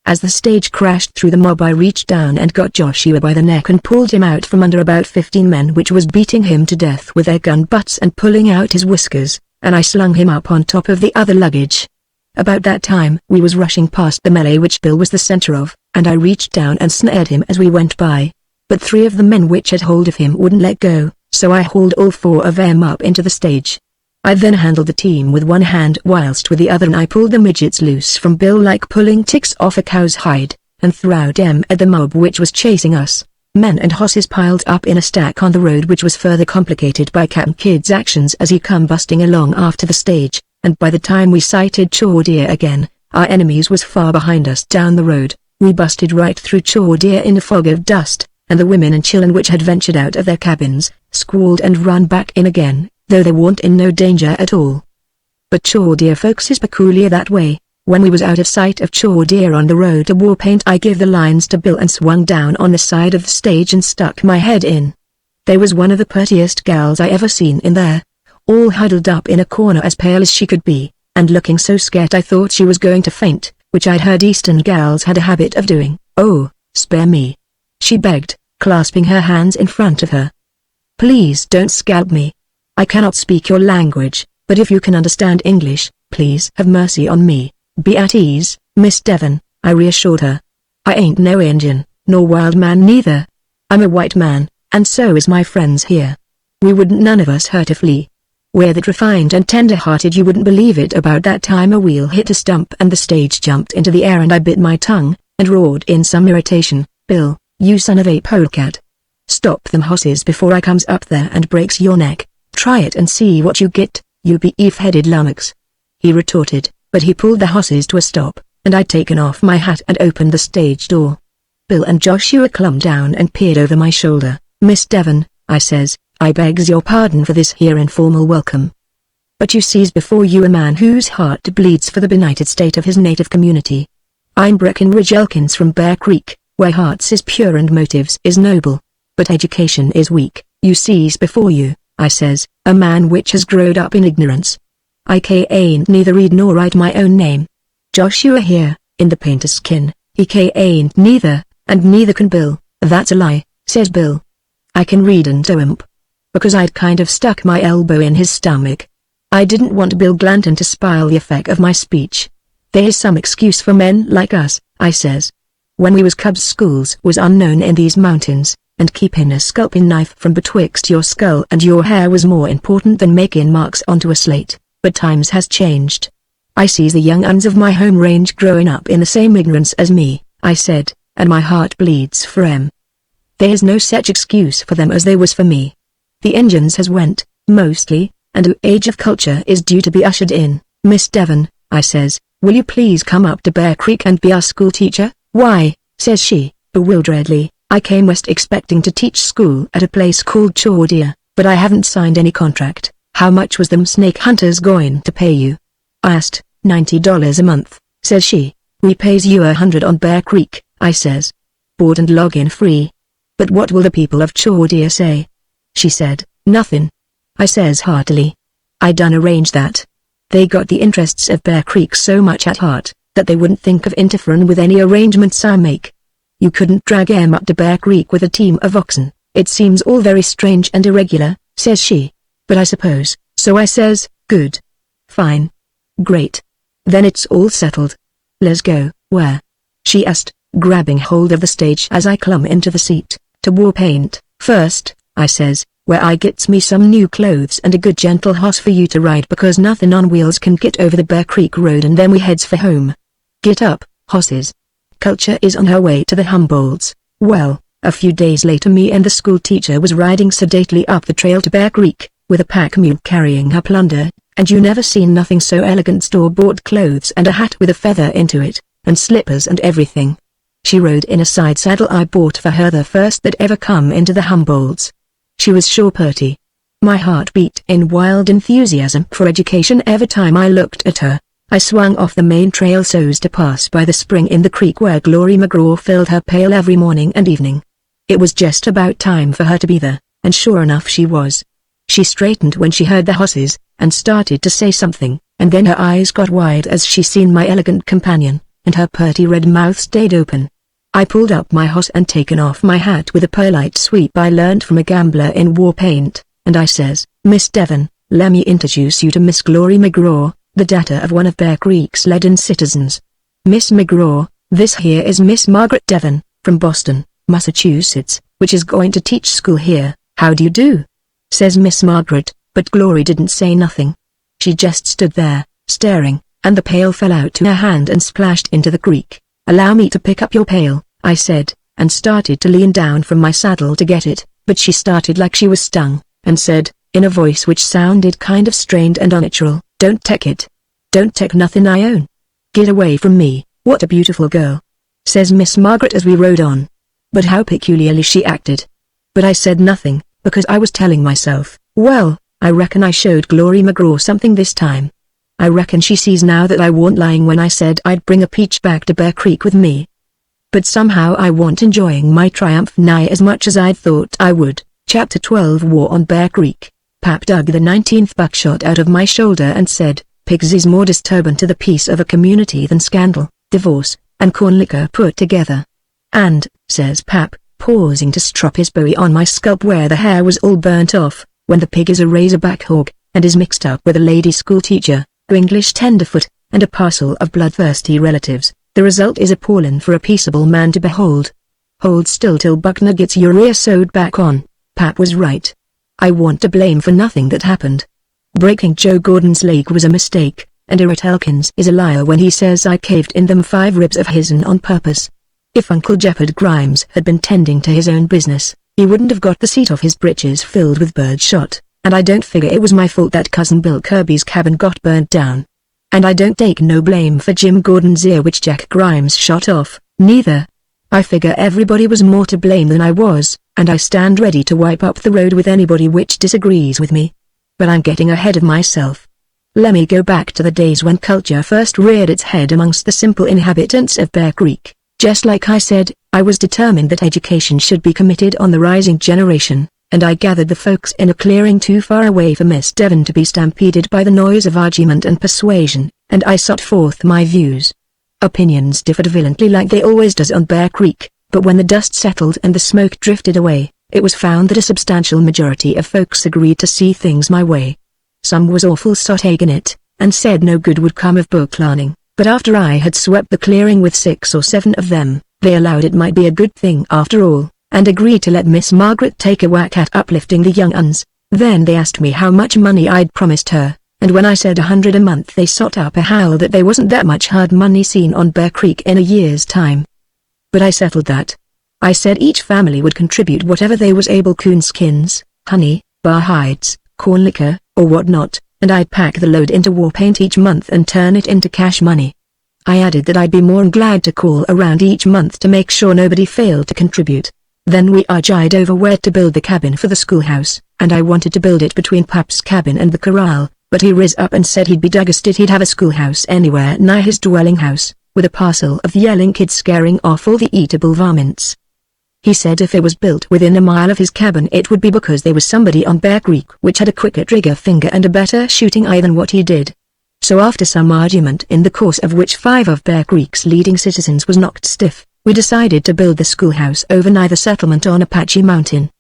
As the stage crashed through the mob, I reached down and got Joshua by the neck and pulled him out from under about 15 men which was beating him to death with their gun butts and pulling out his whiskers, and I slung him up on top of the other luggage. About that time we was rushing past the melee which Bill was the center of, and I reached down and snared him as we went by. But 3 of the men which had hold of him wouldn't let go, so I hauled all 4 of them up into the stage. I then handled the team with one hand whilst with the other I pulled the midgets loose from Bill like pulling ticks off a cow's hide, and throwed them at the mob which was chasing us. Men and horses piled up in a stack on the road, which was further complicated by Camp Kid's actions as he come busting along after the stage, and by the time we sighted Chaudier again, our enemies was far behind us down the road. We busted right through Chaudier in a fog of dust, and the women and children which had ventured out of their cabins, squalled and run back in again, though they weren't in no danger at all. But Chaudier folks is peculiar that way. When we was out of sight of Chaudier on the road to Warpaint, I give the lines to Bill and swung down on the side of the stage and stuck my head in. There was one of the prettiest gals I ever seen in there, all huddled up in a corner as pale as she could be, and looking so scared I thought she was going to faint, which I'd heard Eastern gals had a habit of doing. "Oh, spare me," she begged, clasping her hands in front of her. "Please don't scalp me. I cannot speak your language, but if you can understand English, please have mercy on me. Be at ease, Miss Devon," I reassured her. "I ain't no Indian, nor wild man neither. I'm a white man, and so is my friends here. We wouldn't none of us hurt a flea. We're that refined and tender-hearted you wouldn't believe it." About that time a wheel hit a stump and the stage jumped into the air, and I bit my tongue, and roared in some irritation, "Bill, you son of a polecat. Stop them hosses before I comes up there and breaks your neck. Try it and see what you get, you beef-headed lummox." He retorted, but he pulled the hosses to a stop, and I'd taken off my hat and opened the stage door. Bill and Joshua clumb down and peered over my shoulder. "Miss Devon," I says, "I begs your pardon for this here informal welcome. But you sees before you a man whose heart bleeds for the benighted state of his native community. I'm Breckenridge Elkins from Bear Creek, where hearts is pure and motives is noble, but education is weak. You sees before you," I says, "a man which has growed up in ignorance. I ain't neither read nor write my own name. Joshua here, in the painter's skin, he ain't neither, and neither can Bill." "That's a lie," says Bill. "I can read and imp." Because I'd kind of stuck my elbow in his stomach. I didn't want Bill Glanton to spoil the effect of my speech. "There's some excuse for men like us," I says. When we was cubs, schools was unknown in these mountains, and keeping a sculpin knife from betwixt your skull and your hair was more important than making marks onto a slate. But times has changed. I sees the young uns of my home range growing up in the same ignorance as me, I said, and my heart bleeds for 'em. There is no such excuse for them as there was for me. The engines has went, mostly, and a age of culture is due to be ushered in. Miss Devon, I says, will you please come up to Bear Creek and be our school teacher? Why, says she, bewilderedly, I came west expecting to teach school at a place called Chordia, but I haven't signed any contract. How much was them snake hunters going to pay you? I asked. $90 a month, says she. We pays you $100 on Bear Creek, I says. Board and login free. But what will the people of Chordia say? She said, nothing. I says heartily. I done arrange that. They got the interests of Bear Creek so much at heart, that they wouldn't think of interfering with any arrangements I make. You couldn't drag 'em up to Bear Creek with a team of oxen. It seems all very strange and irregular, says she. But I suppose, so I says, good. Fine. Great. Then it's all settled. Let's go. Where? She asked, grabbing hold of the stage as I clumb into the seat. To War Paint, first, I says, where I gets me some new clothes and a good gentle hoss for you to ride because nothing on wheels can get over the Bear Creek road, and then we heads for home. Get up, hosses. Culture is on her way to the Humboldts. Well, a few days later me and the school teacher was riding sedately up the trail to Bear Creek, with a pack mule carrying her plunder, and you never seen nothing so elegant, store-bought clothes and a hat with a feather into it, and slippers and everything. She rode in a side saddle I bought for her, the first that ever come into the Humboldts. She was sure purty. My heart beat in wild enthusiasm for education every time I looked at her. I swung off the main trail so's to pass by the spring in the creek where Glory McGraw filled her pail every morning and evening. It was just about time for her to be there, and sure enough she was. She straightened when she heard the horses, and started to say something, and then her eyes got wide as she seen my elegant companion, and her purty red mouth stayed open. I pulled up my horse and taken off my hat with a polite sweep I learned from a gambler in War Paint, and I says, Miss Devon, let me introduce you to Miss Glory McGraw, the daughter of one of Bear Creek's leading citizens. Miss McGraw, this here is Miss Margaret Devon, from Boston, Massachusetts, which is going to teach school here. How do you do? Says Miss Margaret, but Glory didn't say nothing. She just stood there, staring, and the pail fell out to her hand and splashed into the creek. Allow me to pick up your pail, I said, and started to lean down from my saddle to get it, but she started like she was stung, and said, in a voice which sounded kind of strained and unnatural, don't take it. Don't take nothing I own. Get away from me, what a beautiful girl. Says Miss Margaret as we rode on. But how peculiarly she acted. But I said nothing, because I was telling myself, well, I reckon I showed Glory McGraw something this time. I reckon she sees now that I wasn't lying when I said I'd bring a peach back to Bear Creek with me. But somehow I wasn't enjoying my triumph nigh as much as I'd thought I would. Chapter 12 War on Bear Creek. Pap dug the 19th buckshot out of my shoulder and said, pigs is more disturbing to the peace of a community than scandal, divorce, and corn liquor put together. And, says Pap, pausing to strop his bowie on my scalp where the hair was all burnt off, when the pig is a razorback hog, and is mixed up with a lady school teacher, a English tenderfoot, and a parcel of bloodthirsty relatives, the result is appalling for a peaceable man to behold. Hold still till Buckner gets your ear sewed back on. Pap was right. I want to blame for nothing that happened. Breaking Joe Gordon's leg was a mistake, and Errett Elkins is a liar when he says I caved in them 5 ribs of his'n on purpose. If Uncle Jeopard Grimes had been tending to his own business, he wouldn't have got the seat of his britches filled with bird shot, and I don't figure it was my fault that Cousin Bill Kirby's cabin got burnt down. And I don't take no blame for Jim Gordon's ear which Jack Grimes shot off, neither. I figure everybody was more to blame than I was, and I stand ready to wipe up the road with anybody which disagrees with me. But I'm getting ahead of myself. Let me go back to the days when culture first reared its head amongst the simple inhabitants of Bear Creek. Just like I said, I was determined that education should be committed on the rising generation, and I gathered the folks in a clearing too far away for Miss Devon to be stampeded by the noise of argument and persuasion, and I set forth my views. Opinions differed violently like they always does on Bear Creek, but when the dust settled and the smoke drifted away, it was found that a substantial majority of folks agreed to see things my way. Some was awful sot in it, and said no good would come of book learning. But after I had swept the clearing with 6 or 7 of them, They allowed it might be a good thing after all, and agreed to let Miss Margaret take a whack at uplifting the young uns. Then they asked me how much money I'd promised her, and when I said $100 a month they sot up a howl that there wasn't that much hard money seen on Bear Creek in a year's time. But I settled that. I said each family would contribute whatever they was able, coon skins, honey, bar hides, corn liquor, or whatnot, and I'd pack the load into war paint each month and turn it into cash money. I added that I'd be more than glad to call around each month to make sure nobody failed to contribute. Then we argued over where to build the cabin for the schoolhouse, and I wanted to build it between Pap's cabin and the corral, but he riz up and said he'd be daggersted he'd have a schoolhouse anywhere nigh his dwelling house, with a parcel of yelling kids scaring off all the eatable varmints. He said if it was built within a mile of his cabin it would be because there was somebody on Bear Creek which had a quicker trigger finger and a better shooting eye than what he did. So after some argument in the course of which 5 of Bear Creek's leading citizens was knocked stiff, we decided to build the schoolhouse over nigh the settlement on Apache Mountain.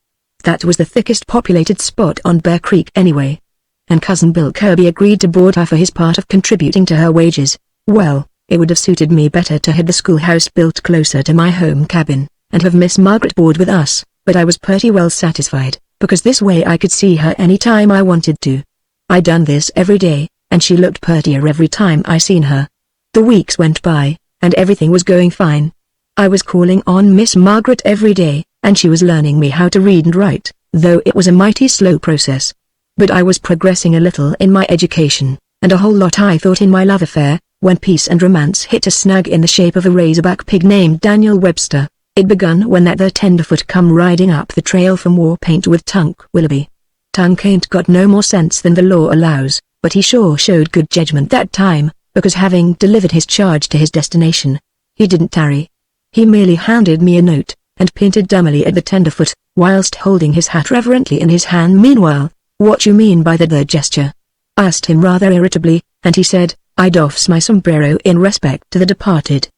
That was the thickest populated spot on Bear Creek anyway. And Cousin Bill Kirby agreed to board her for his part of contributing to her wages. Well, it would have suited me better to have the schoolhouse built closer to my home cabin, and have Miss Margaret board with us, but I was pretty well satisfied, because this way I could see her any time I wanted to. I done this every day, and she looked prettier every time I seen her. The weeks went by, and everything was going fine. I was calling on Miss Margaret every day, and she was learning me how to read and write, though it was a mighty slow process. But I was progressing a little in my education, and a whole lot I thought in my love affair, when peace and romance hit a snag in the shape of a razorback pig named Daniel Webster. It begun when that there tenderfoot come riding up the trail from war paint with Tunk Willoughby. Tunk ain't got no more sense than the law allows, but he sure showed good judgment that time, because having delivered his charge to his destination, he didn't tarry. He merely handed me a note, and pointed dumbly at the tenderfoot, whilst holding his hat reverently in his hand meanwhile. "What you mean by that there gesture?" I asked him rather irritably, and he said, "I doffs my sombrero in respect to the departed.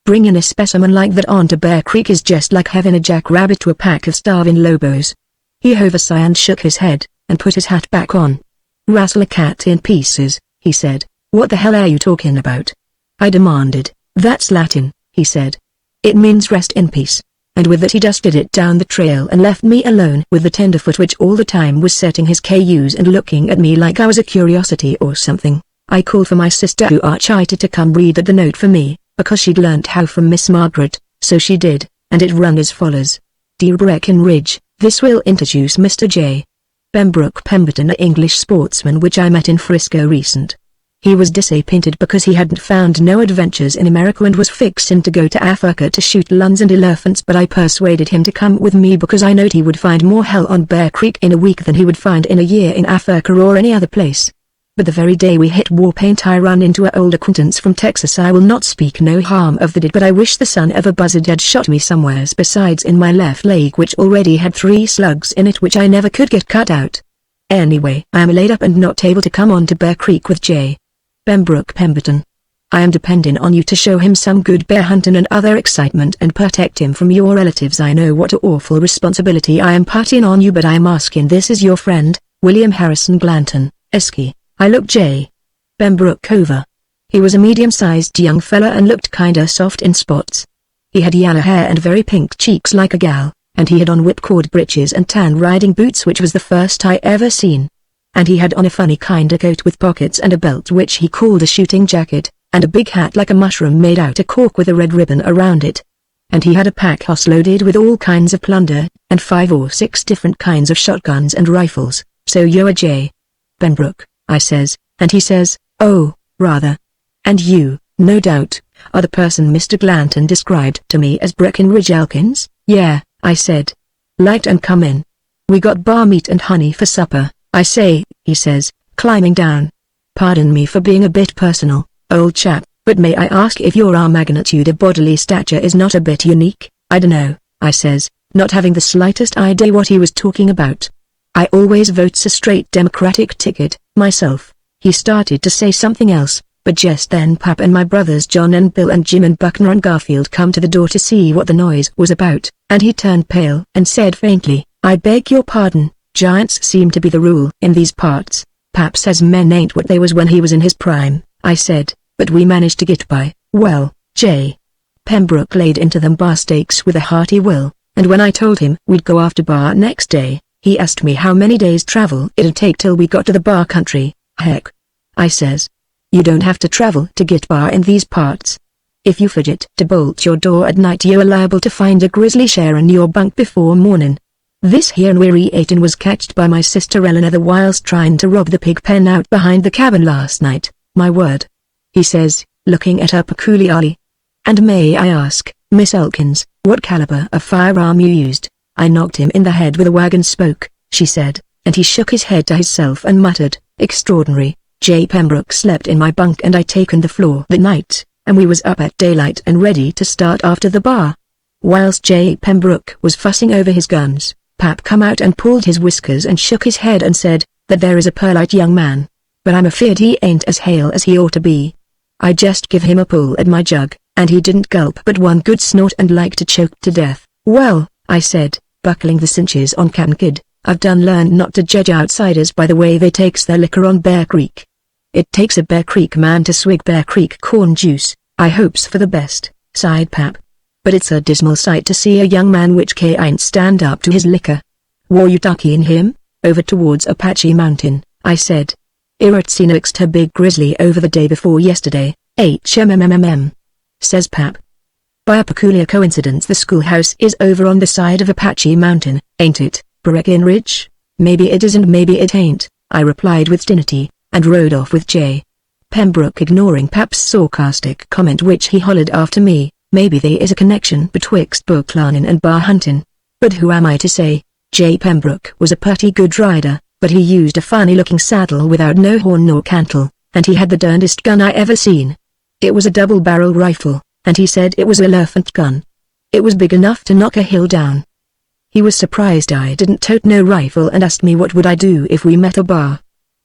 Bringing a specimen like that onto Bear Creek is just like having a jackrabbit to a pack of starving lobos." He hove a sigh and shook his head, and put his hat back on. "Rustle a cat in pieces," he said. "What the hell are you talking about?" I demanded. "That's Latin," he said. "It means rest in peace." And with that he dusted it down the trail and left me alone with the tenderfoot, which all the time was setting his KUs and looking at me like I was a curiosity or something. I called for my sister Archita to come read the note for me, because she'd learnt how from Miss Margaret, so she did, and it run as follows. "Dear Breckenridge, this will introduce Mr. J. Pembroke Pemberton, a English sportsman which I met in Frisco recent. He was disappointed because he hadn't found no adventures in America and was fixin' to go to Africa to shoot lions and elephants, but I persuaded him to come with me because I knowed he would find more hell on Bear Creek in a week than he would find in a year in Africa or any other place. But the very day we hit war paint I run into a old acquaintance from Texas. I will not speak no harm of the did, but I wish the son of a buzzard had shot me somewheres besides in my left leg, which already had 3 slugs in it which I never could get cut out. Anyway, I am laid up and not able to come on to Bear Creek with J. Pembroke Pemberton. I am depending on you to show him some good bear hunting and other excitement and protect him from your relatives. I know what a awful responsibility I am putting on you, but I am asking this as your friend, William Harrison Glanton, Esq. I looked J. Pembroke over. He was a medium-sized young fella and looked kinda soft in spots. He had yellow hair and very pink cheeks like a gal, and he had on whipcord breeches and tan riding boots, which was the first I ever seen. And he had on a funny kinda coat with pockets and a belt which he called a shooting jacket, and a big hat like a mushroom made out of cork with a red ribbon around it. And he had a pack horse loaded with all kinds of plunder, and 5 or 6 different kinds of shotguns and rifles. "So you're a J. Pembroke," I says, and he says, "Oh, rather. And you, no doubt, are the person Mr. Glanton described to me as Breckenridge Elkins?" "Yeah," I said. "Light and come in. We got bar meat and honey for supper, I say," he says, climbing down. "Pardon me for being a bit personal, old chap, but may I ask if your magnitude of bodily stature is not a bit unique?" "I dunno," I says, not having the slightest idea what he was talking about. "I always votes a straight Democratic ticket, myself." He started to say something else, but just then Pap and my brothers John and Bill and Jim and Buckner and Garfield come to the door to see what the noise was about, and he turned pale and said faintly, "I beg your pardon. Giants seem to be the rule in these parts. Pap says men ain't what they was when he was in his prime," I said, "but we managed to get by." "Well, J. Pembroke laid into them bar steaks with a hearty will, and when I told him we'd go after bar next day, he asked me how many days' travel it'd take till we got to the bar country. Heck, I says. You don't have to travel to get bar in these parts. If you forget to bolt your door at night, you're liable to find a grizzly share in your bunk before morning. This here infuriating was catched by my sister Eleanor whilst trying to rob the pig pen out behind the cabin last night. My word, he says, looking at her peculiarly. And may I ask, Miss Elkins, what caliber of firearm you used? I knocked him in the head with a wagon spoke, she said, and he shook his head to himself and muttered, extraordinary. J. Pembroke slept in my bunk and I taken the floor that night, and we was up at daylight and ready to start after the bar. Whilst J. Pembroke was fussing over his guns, Pap come out and pulled his whiskers and shook his head and said, that there is a polite young man, but I'm afeard he ain't as hale as he ought to be. I just give him a pull at my jug, and he didn't gulp but one good snort and like to choke to death. Well, I said, buckling the cinches on Cap'n Kidd, I've done learned not to judge outsiders by the way they takes their liquor on Bear Creek. It takes a Bear Creek man to swig Bear Creek corn juice. I hopes for the best, sighed Pap. But it's a dismal sight to see a young man which ain't stand up to his liquor. War you ducking him, over towards Apache Mountain, I said. Seen next her big grizzly over the day before yesterday, says Pap. By a peculiar coincidence the schoolhouse is over on the side of Apache Mountain, ain't it, Breckenridge? Maybe it is and maybe it ain't, I replied with dignity, and rode off with J. Pembroke ignoring Pap's sarcastic comment which he hollered after me, maybe there is a connection betwixt book learning and bar hunting. But who am I to say? J. Pembroke was a pretty good rider, but he used a funny-looking saddle without no horn nor cantle, and he had the darndest gun I ever seen. It was a double-barrel rifle, and he said it was an elephant gun. It was big enough to knock a hill down. He was surprised I didn't tote no rifle and asked me what would I do if we met a bar.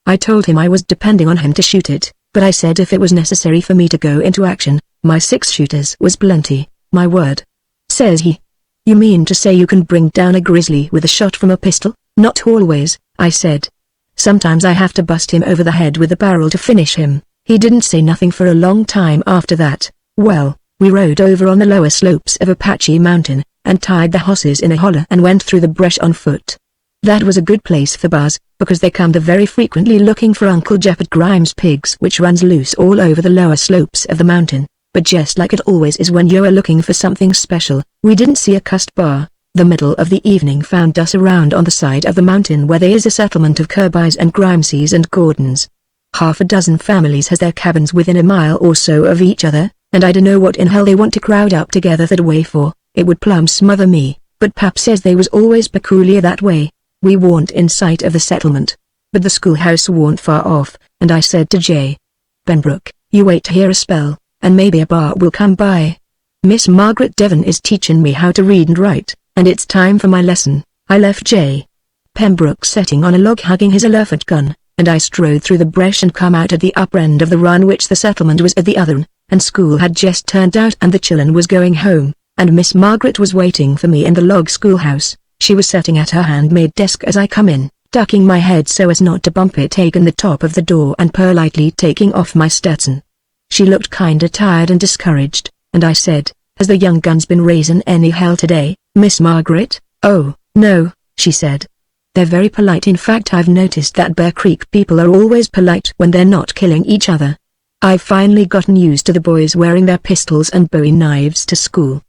I told him I was depending on him to shoot it, but I said if it was necessary for me to go into action, my 6-shooters was plenty. My word. Says he. You mean to say you can bring down a grizzly with a shot from a pistol? Not always, I said. Sometimes I have to bust him over the head with the barrel to finish him. He didn't say nothing for a long time after that. Well, we rode over on the lower slopes of Apache Mountain, and tied the horses in a holler and went through the brush on foot. That was a good place for bars, because they come there very frequently looking for Uncle Jeff Grimes' pigs which runs loose all over the lower slopes of the mountain. But just like it always is when you're looking for something special, we didn't see a cussed bar. The middle of the evening found us around on the side of the mountain where there is a settlement of Kirbys and Grimeses and Gordons. Half a dozen families has their cabins within a mile or so of each other, and I dunno what in hell they want to crowd up together that way for. It would plumb smother me, but Pap says they was always peculiar that way. We warn't in sight of the settlement, but the schoolhouse warn't far off, and I said to J. Pembroke, you wait here a spell, and maybe a bar will come by. Miss Margaret Devon is teaching me how to read and write, and it's time for my lesson. I left J. Pembroke sitting on a log hugging his elephant gun, and I strode through the brush and come out at the upper end of the run which the settlement was at the other, and school had just turned out and the children was going home, and Miss Margaret was waiting for me in the log schoolhouse. She was sitting at her handmade desk as I come in, ducking my head so as not to bump it taking the top of the door and politely taking off my Stetson. She looked kinda tired and discouraged, and I said, has the young guns been raising any hell today, Miss Margaret? Oh, no, she said. They're very polite. In fact, I've noticed that Bear Creek people are always polite when they're not killing each other. I've finally gotten used to the boys wearing their pistols and bowie knives to school.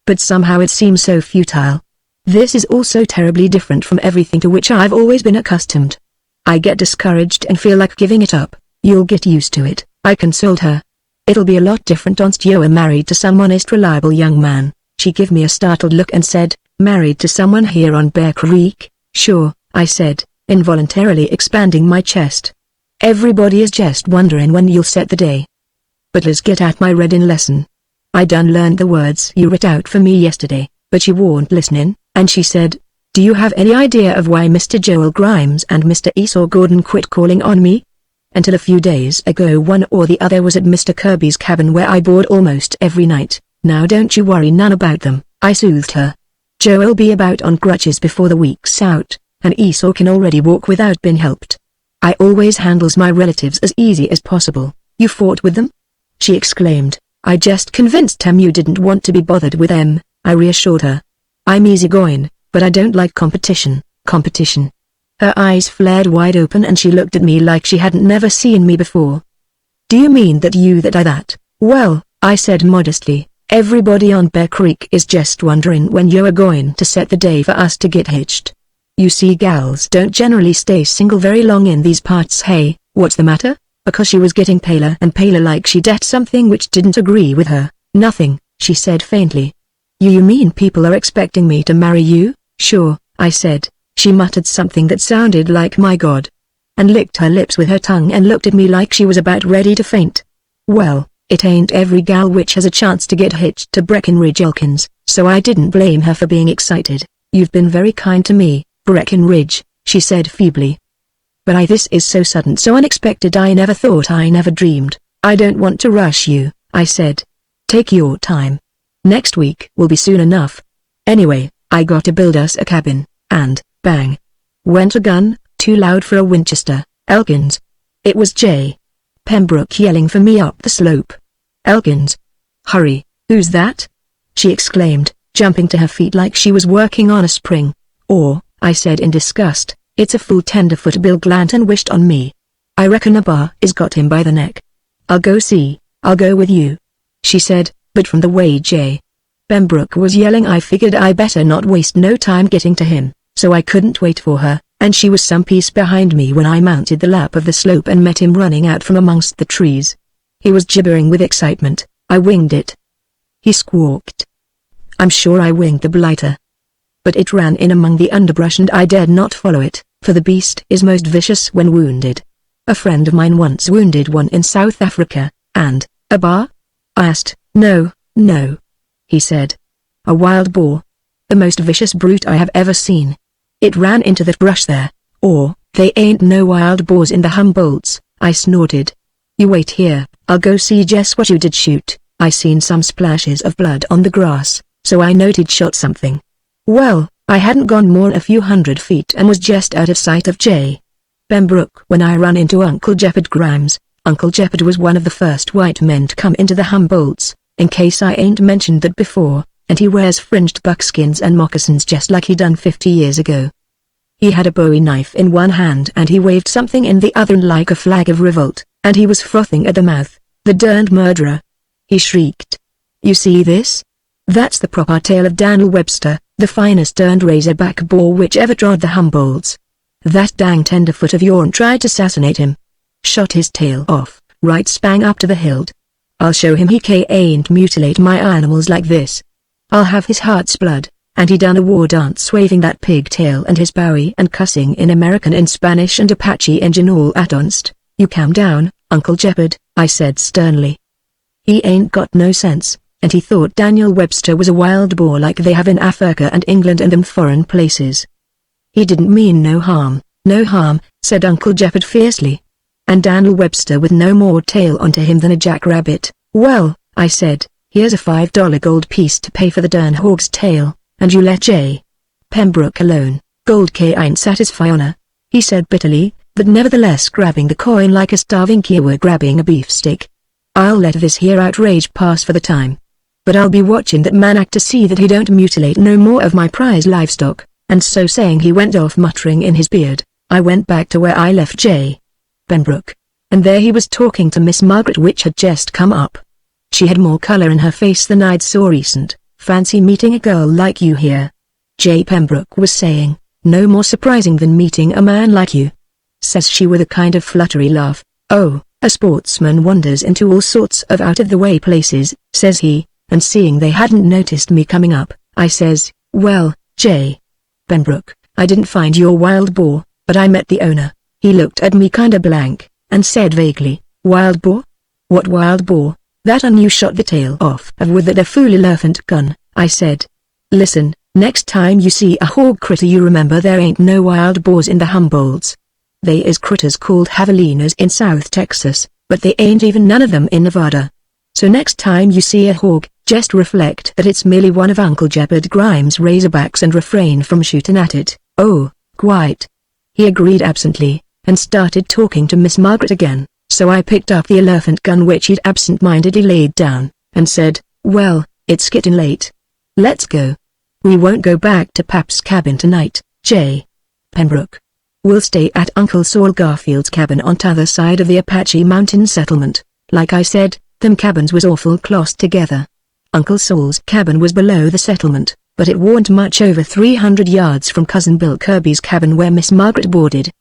But somehow it seems so futile. This is all so terribly different from everything to which I've always been accustomed. I get discouraged and feel like giving it up. You'll get used to it, I consoled her. It'll be a lot different once you're married to some honest reliable young man. She gave me a startled look and said, married to someone here on Bear Creek? Sure, I said, involuntarily expanding my chest. Everybody is just wondering when you'll set the day. But let's get at my reading lesson. I done learned the words you writ out for me yesterday, but she warn't listening, and she said, do you have any idea of why Mr. Joel Grimes and Mr. Esau Gordon quit calling on me? Until a few days ago one or the other was at Mr. Kirby's cabin where I board almost every night. Now don't you worry none about them, I soothed her. Joe'll be about on crutches before the week's out, and Esau can already walk without being helped. I always handles my relatives as easy as possible. You fought with them? She exclaimed. I just convinced him you didn't want to be bothered with him, I reassured her. I'm easygoing, but I don't like competition. Competition. Her eyes flared wide open and she looked at me like she hadn't never seen me before. Do you mean that I that? Well, I said modestly, everybody on Bear Creek is just wondering when you are going to set the day for us to get hitched. You see, gals don't generally stay single very long in these parts. Hey, what's the matter? Because she was getting paler and paler like she'd ate something which didn't agree with her. Nothing, she said faintly. You mean people are expecting me to marry you? Sure, I said. She muttered something that sounded like my God, and licked her lips with her tongue and looked at me like she was about ready to faint. Well, it ain't every gal which has a chance to get hitched to Breckenridge Elkins, so I didn't blame her for being excited. You've been very kind to me, Breckenridge, she said feebly. But this is so sudden, so unexpected. I never thought, I never dreamed. I don't want to rush you, I said. Take your time. Next week will be soon enough. Anyway, I got to build us a cabin, and, bang, went a gun, too loud for a Winchester. Elkins. It was J. Pembroke yelling for me up the slope. Elkins. Hurry, who's that? She exclaimed, jumping to her feet like she was working on a spring. Or, I said in disgust, it's a full tenderfoot Bill Glanton wished on me. I reckon a bar is got him by the neck. I'll go see, I'll go with you, she said, but from the way J. Pembroke was yelling I figured I better not waste no time getting to him, so I couldn't wait for her, and she was some piece behind me when I mounted the lap of the slope and met him running out from amongst the trees. He was gibbering with excitement. I winged it. He squawked. I'm sure I winged the blighter. But it ran in among the underbrush and I dared not follow it, for the beast is most vicious when wounded. A friend of mine once wounded one in South Africa, and, a bar? I asked. No, he said. A wild boar. The most vicious brute I have ever seen. It ran into that brush there. Or, they ain't no wild boars in the Humboldts, I snorted. You wait here, I'll go see just what you did shoot. I seen some splashes of blood on the grass, so I noted shot something. Well, I hadn't gone more a few hundred feet and was just out of sight of J. Pembroke when I ran into Uncle Jeppard Grimes. Uncle Jeppard was one of the first white men to come into the Humboldts, in case I ain't mentioned that before, and he wears fringed buckskins and moccasins just like he done 50 years ago. He had a bowie knife in one hand and he waved something in the other like a flag of revolt, and he was frothing at the mouth. The derned murderer! He shrieked. You see this? That's the proper tail of Daniel Webster, the finest derned razorback boar which ever trod the Humboldts. That dang tenderfoot of yourn tried to assassinate him. Shot his tail off, right spang up to the hilt. I'll show him he ain't mutilate my animals like this. I'll have his heart's blood, and he done a war dance waving that pigtail and his bowie and cussing in American and Spanish and Apache engine all at onst. You calm down, Uncle Jeppard, I said sternly. He ain't got no sense, and he thought Daniel Webster was a wild boar like they have in Africa and England and them foreign places. He didn't mean no harm, said Uncle Jeppard fiercely. And Daniel Webster with no more tail onto him than a jackrabbit. Well, I said, here's a $5 gold piece to pay for the darn hog's tail, and you let J. Pembroke alone. Gold ain't satisfyin', he said bitterly, but nevertheless grabbing the coin like a starving Kiowa grabbing a beefsteak. I'll let this here outrage pass for the time. But I'll be watching that man act to see that he don't mutilate no more of my prize livestock, and so saying he went off muttering in his beard. I went back to where I left J. Pembroke, and there he was talking to Miss Margaret which had just come up. She had more color in her face than I'd saw recent. Fancy meeting a girl like you here. J. Pembroke was saying, no more surprising than meeting a man like you. Says she with a kind of fluttery laugh. Oh, a sportsman wanders into all sorts of out-of-the-way places, says he, and seeing they hadn't noticed me coming up, I says, well, J. Pembroke, I didn't find your wild boar, but I met the owner. He looked at me kinda blank, and said vaguely, wild boar? What wild boar? That one you shot the tail off of with that fool elephant gun, I said. Listen, next time you see a hog critter you remember there ain't no wild boars in the Humboldts. They is critters called javelinas in South Texas, but they ain't even none of them in Nevada. So next time you see a hog, just reflect that it's merely one of Uncle Jeppard Grimes' razorbacks and refrain from shooting at it. Oh, quite. He agreed absently, and started talking to Miss Margaret again, so I picked up the elephant gun which he'd absent-mindedly laid down, and said, "Well, it's getting late. Let's go." "We won't go back to Pap's cabin tonight, J. Pembroke. We'll stay at Uncle Saul Garfield's cabin on t'other side of the Apache Mountain settlement." Like I said, them cabins was awful close together. Uncle Saul's cabin was below the settlement, but it warn't much over 300 yards from Cousin Bill Kirby's cabin where Miss Margaret boarded.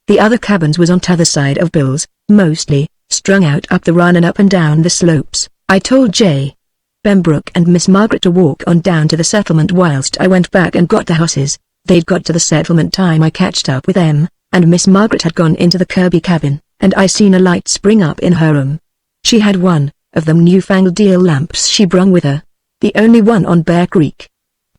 The other cabins was on t'other side of Bill's, mostly, strung out up the run and up and down the slopes. I told J. Pembroke and Miss Margaret to walk on down to the settlement whilst I went back and got the horses. They'd got to the settlement time I catched up with them, and Miss Margaret had gone into the Kirby cabin, and I seen a light spring up in her room. She had one of them newfangled deal lamps she brung with her, the only one on Bear Creek.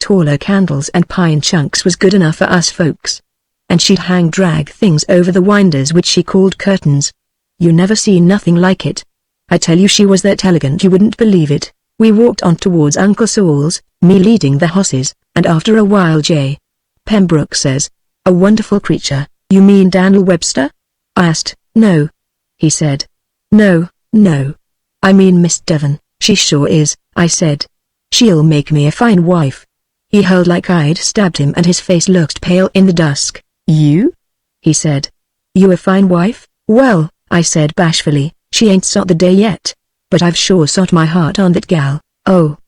Taller candles and pine chunks was good enough for us folks. And she'd hang drag things over the winders which she called curtains. You never seen nothing like it. I tell you, she was that elegant you wouldn't believe it. We walked on towards Uncle Saul's, me leading the horses, and after a while J. Pembroke says, "A wonderful creature, you mean Daniel Webster?" I asked. "No," he said. No, I mean Miss Devon." "She sure is," I said. "She'll make me a fine wife." He hurled like I'd stabbed him and his face looked pale in the dusk. "You?" he said. "You a fine wife?" "Well," I said bashfully, "she ain't sot the day yet. But I've sure sot my heart on that gal." "Oh,"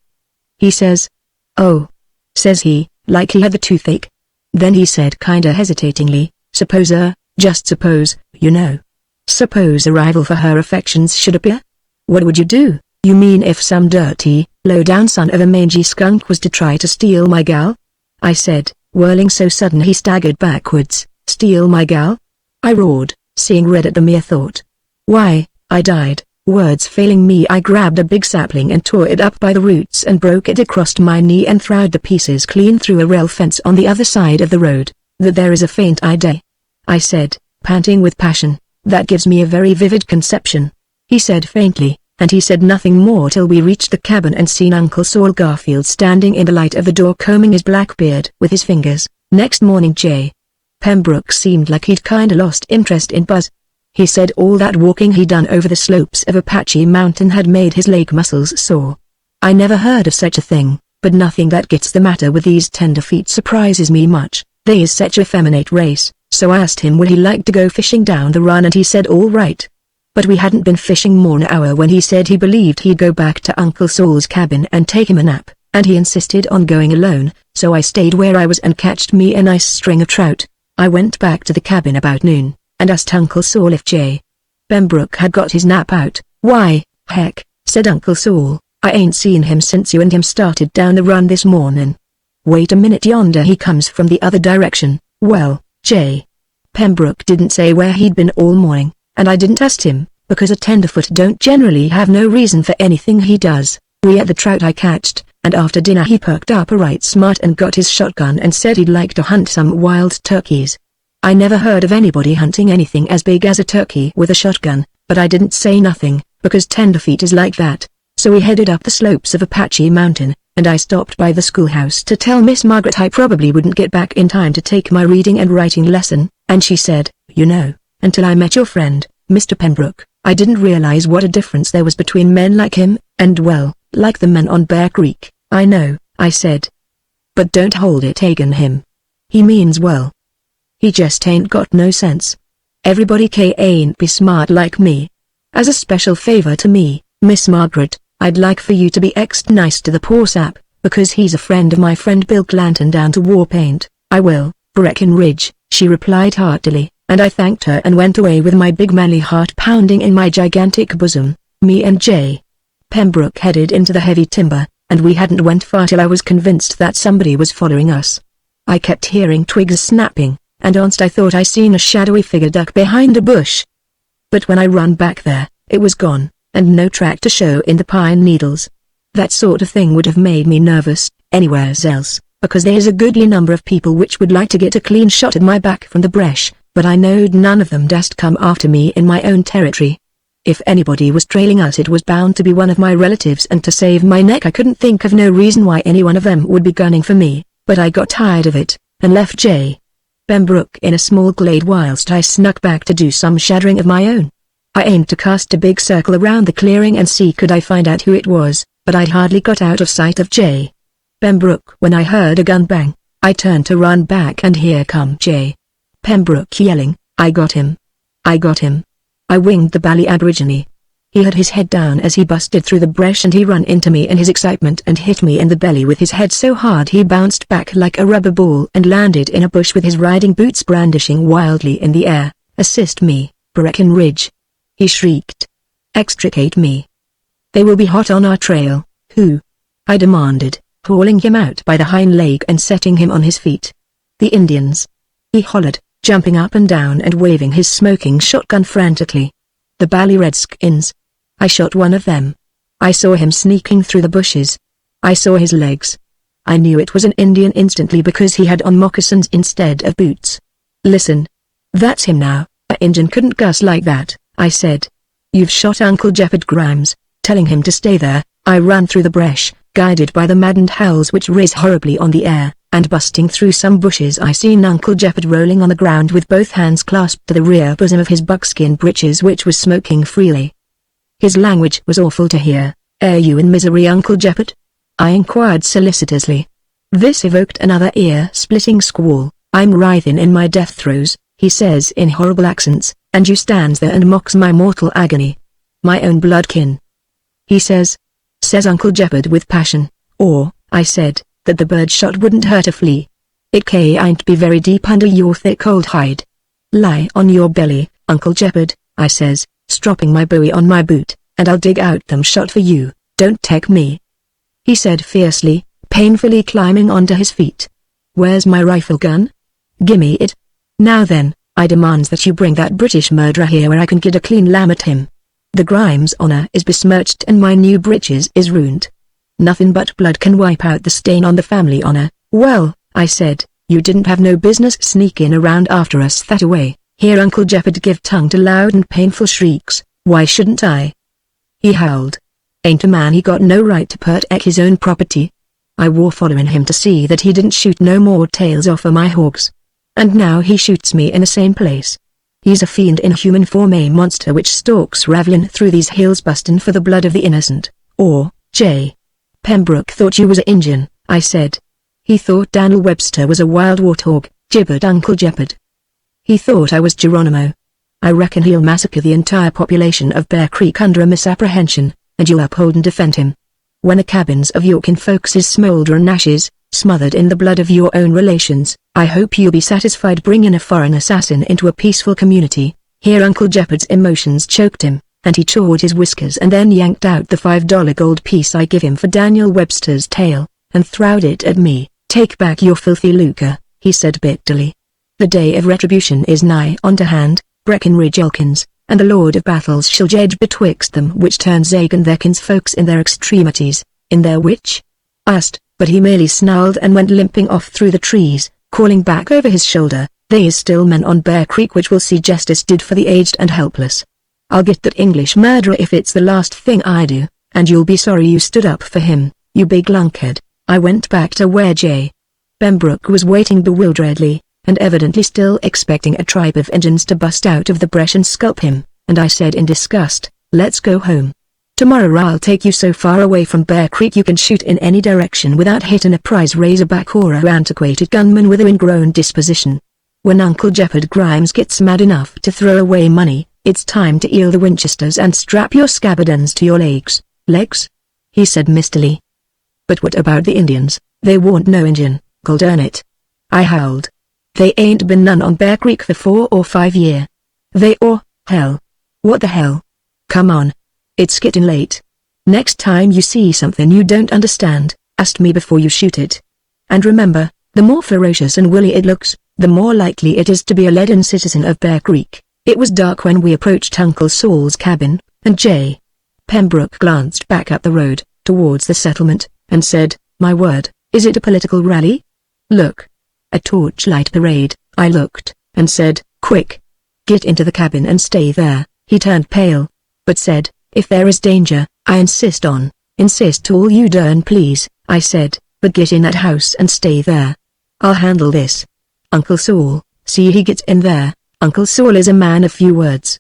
he says. "Oh," says he, like he had the toothache. Then he said kinda hesitatingly, just suppose, you know. Suppose a rival for her affections should appear? What would you do?" "You mean if some dirty, low-down son of a mangy skunk was to try to steal my gal?" I said, whirling so sudden he staggered backwards. "Steal my gal?" I roared, seeing red at the mere thought. "Why," I died, words failing me. I grabbed a big sapling and tore it up by the roots and broke it across my knee and throwed the pieces clean through a rail fence on the other side of the road. "That there is a faint idea," I said, panting with passion, "that gives me a very vivid conception." He said faintly, and he said nothing more till we reached the cabin and seen Uncle Saul Garfield standing in the light of the door combing his black beard with his fingers. Next morning J. Pembroke seemed like he'd kinda lost interest in Buzz. He said all that walking he'd done over the slopes of Apache Mountain had made his leg muscles sore. I never heard of such a thing, but nothing that gets the matter with these tenderfeet surprises me much. They is such a feminate race, so I asked him would he like to go fishing down the run and he said all right. But we hadn't been fishing more than an hour when he said he believed he'd go back to Uncle Saul's cabin and take him a nap, and he insisted on going alone, so I stayed where I was and catched me a nice string of trout. I went back to the cabin about noon, and asked Uncle Saul if J. Pembroke had got his nap out. "Why, heck," said Uncle Saul, "I ain't seen him since you and him started down the run this morning. Wait a minute, yonder he comes from the other direction." Well, J. Pembroke didn't say where he'd been all morning, and I didn't ask him, because a tenderfoot don't generally have no reason for anything he does. We ate the trout I catched, and after dinner he perked up a right smart and got his shotgun and said he'd like to hunt some wild turkeys. I never heard of anybody hunting anything as big as a turkey with a shotgun, but I didn't say nothing, because tenderfeet is like that. So we headed up the slopes of Apache Mountain, and I stopped by the schoolhouse to tell Miss Margaret I probably wouldn't get back in time to take my reading and writing lesson, and she said, "You know, until I met your friend, Mr. Pembroke, I didn't realize what a difference there was between men like him, and well, like the men on Bear Creek." "I know," I said. "But don't hold it agin him. He means well. He just ain't got no sense. Everybody ain't be smart like me. As a special favor to me, Miss Margaret, I'd like for you to be extra nice to the poor sap, because he's a friend of my friend Bill Clanton down to Warpaint." "I will, Breckenridge," she replied heartily, and I thanked her and went away with my big manly heart pounding in my gigantic bosom. Me and J. Pembroke headed into the heavy timber, and we hadn't went far till I was convinced that somebody was following us. I kept hearing twigs snapping, and once I thought I seen a shadowy figure duck behind a bush. But when I run back there, it was gone, and no track to show in the pine needles. That sort of thing would have made me nervous, anywheres else, because there's a goodly number of people which would like to get a clean shot at my back from the brush, but I knowed none of them dast come after me in my own territory. If anybody was trailing us it was bound to be one of my relatives, and to save my neck I couldn't think of no reason why any one of them would be gunning for me, but I got tired of it, and left J. Pembroke in a small glade whilst I snuck back to do some shadowing of my own. I aimed to cast a big circle around the clearing and see could I find out who it was, but I'd hardly got out of sight of J. Pembroke when I heard a gun bang. I turned to run back and here come J. Pembroke yelling, "I got him! I got him!" I winged the bally aborigine. He had his head down as he busted through the brush and he ran into me in his excitement and hit me in the belly with his head so hard he bounced back like a rubber ball and landed in a bush with his riding boots brandishing wildly in the air. "Assist me, Breckenridge!" he shrieked. "Extricate me! They will be hot on our trail." "Who?" I demanded, hauling him out by the hind leg and setting him on his feet. "The Indians!" he hollered, jumping up and down and waving his smoking shotgun frantically. "The bally redskins! I shot one of them. I saw him sneaking through the bushes. I saw his legs. I knew it was an Indian instantly because he had on moccasins instead of boots." "Listen. That's him now. A Injun couldn't cuss like that," I said. "You've shot Uncle Jeppard Grimes, telling him to stay there." I ran through the brush, guided by the maddened howls which raised horribly on the air, and busting through some bushes I seen Uncle Jeppard rolling on the ground with both hands clasped to the rear bosom of his buckskin breeches which was smoking freely. His language was awful to hear. "Are you in misery, Uncle Jeppard?" I inquired solicitously. This evoked another ear-splitting squall. "I'm writhing in my death throes," he says in horrible accents, "and you stands there and mocks my mortal agony. My own bloodkin," he says Uncle Jeppard with passion. "Or," I said, "that the bird shot wouldn't hurt a flea. It can't be very deep under your thick old hide. Lie on your belly, Uncle Jeppard," I says, stropping my bowie on my boot, "and I'll dig out them shot for you. Don't take me," he said fiercely, painfully climbing onto his feet. "Where's my rifle gun? Gimme it. Now then, I demands that you bring that British murderer here where I can get a clean lam at him. The Grimes' honor is besmirched and my new breeches is ruined. Nothing but blood can wipe out the stain on the family honor." "Well," I said, "you didn't have no business sneaking around after us that way." Here Uncle Jeppard give tongue to loud and painful shrieks. "Why shouldn't I?" he howled. "Ain't a man he got no right to protect his own property?" I war following him to see that he didn't shoot no more tails off of my hogs. And now he shoots me in the same place. He's a fiend in human form, a monster which stalks raveling through these hills bustin' for the blood of the innocent. "Or, J. Pembroke thought you was a Injun," I said. "He thought Daniel Webster was a wild warthog," gibbered Uncle Jeppard. "He thought I was Geronimo. I reckon he'll massacre the entire population of Bear Creek under a misapprehension, and you'll uphold and defend him. When the cabins of your kinfolks smolder in ashes, smothered in the blood of your own relations, I hope you'll be satisfied bringing a foreign assassin into a peaceful community." Here Uncle Jeppard's emotions choked him, and he chawed his whiskers and then yanked out the $5 gold piece I give him for Daniel Webster's tail, and throwed it at me. "Take back your filthy lucre," he said bitterly. "The day of retribution is nigh unto hand, Breckenridge Elkins, and the Lord of Battles shall judge betwixt them which turn Zagan their kinsfolks in their extremities." "In their which?" I asked, but he merely snarled and went limping off through the trees, calling back over his shoulder, "They is still men on Bear Creek which will see justice did for the aged and helpless. I'll get that English murderer if it's the last thing I do, and you'll be sorry you stood up for him, you big lunkhead." I went back to where J. Pembroke was waiting bewilderedly, and evidently still expecting a tribe of Indians to bust out of the brush and scalp him, and I said in disgust, "Let's go home. Tomorrow I'll take you so far away from Bear Creek you can shoot in any direction without hitting a prize razorback or a antiquated gunman with a ingrown disposition. When Uncle Jeppard Grimes gets mad enough to throw away money, it's time to eel the Winchesters and strap your scabbardens to your legs." "Legs?" he said mistily. "But what about the Indians? They warn't no Indian, gol darn it," I howled. "They ain't been none on Bear Creek for 4 or 5 year. Hell. What the hell? Come on. It's getting late. Next time you see something you don't understand, ask me before you shoot it. And remember, the more ferocious and woolly it looks, the more likely it is to be a leaden citizen of Bear Creek." It was dark when we approached Uncle Saul's cabin, and J. Pembroke glanced back up the road, towards the settlement, and said, "My word, is it a political rally? Look. A torchlight parade." I looked, and said, "Quick. Get into the cabin and stay there." He turned pale, but said, "If there is danger, I insist all you darn please," I said, "but get in that house and stay there. I'll handle this. Uncle Saul, see he gets in there." Uncle Saul is a man of few words.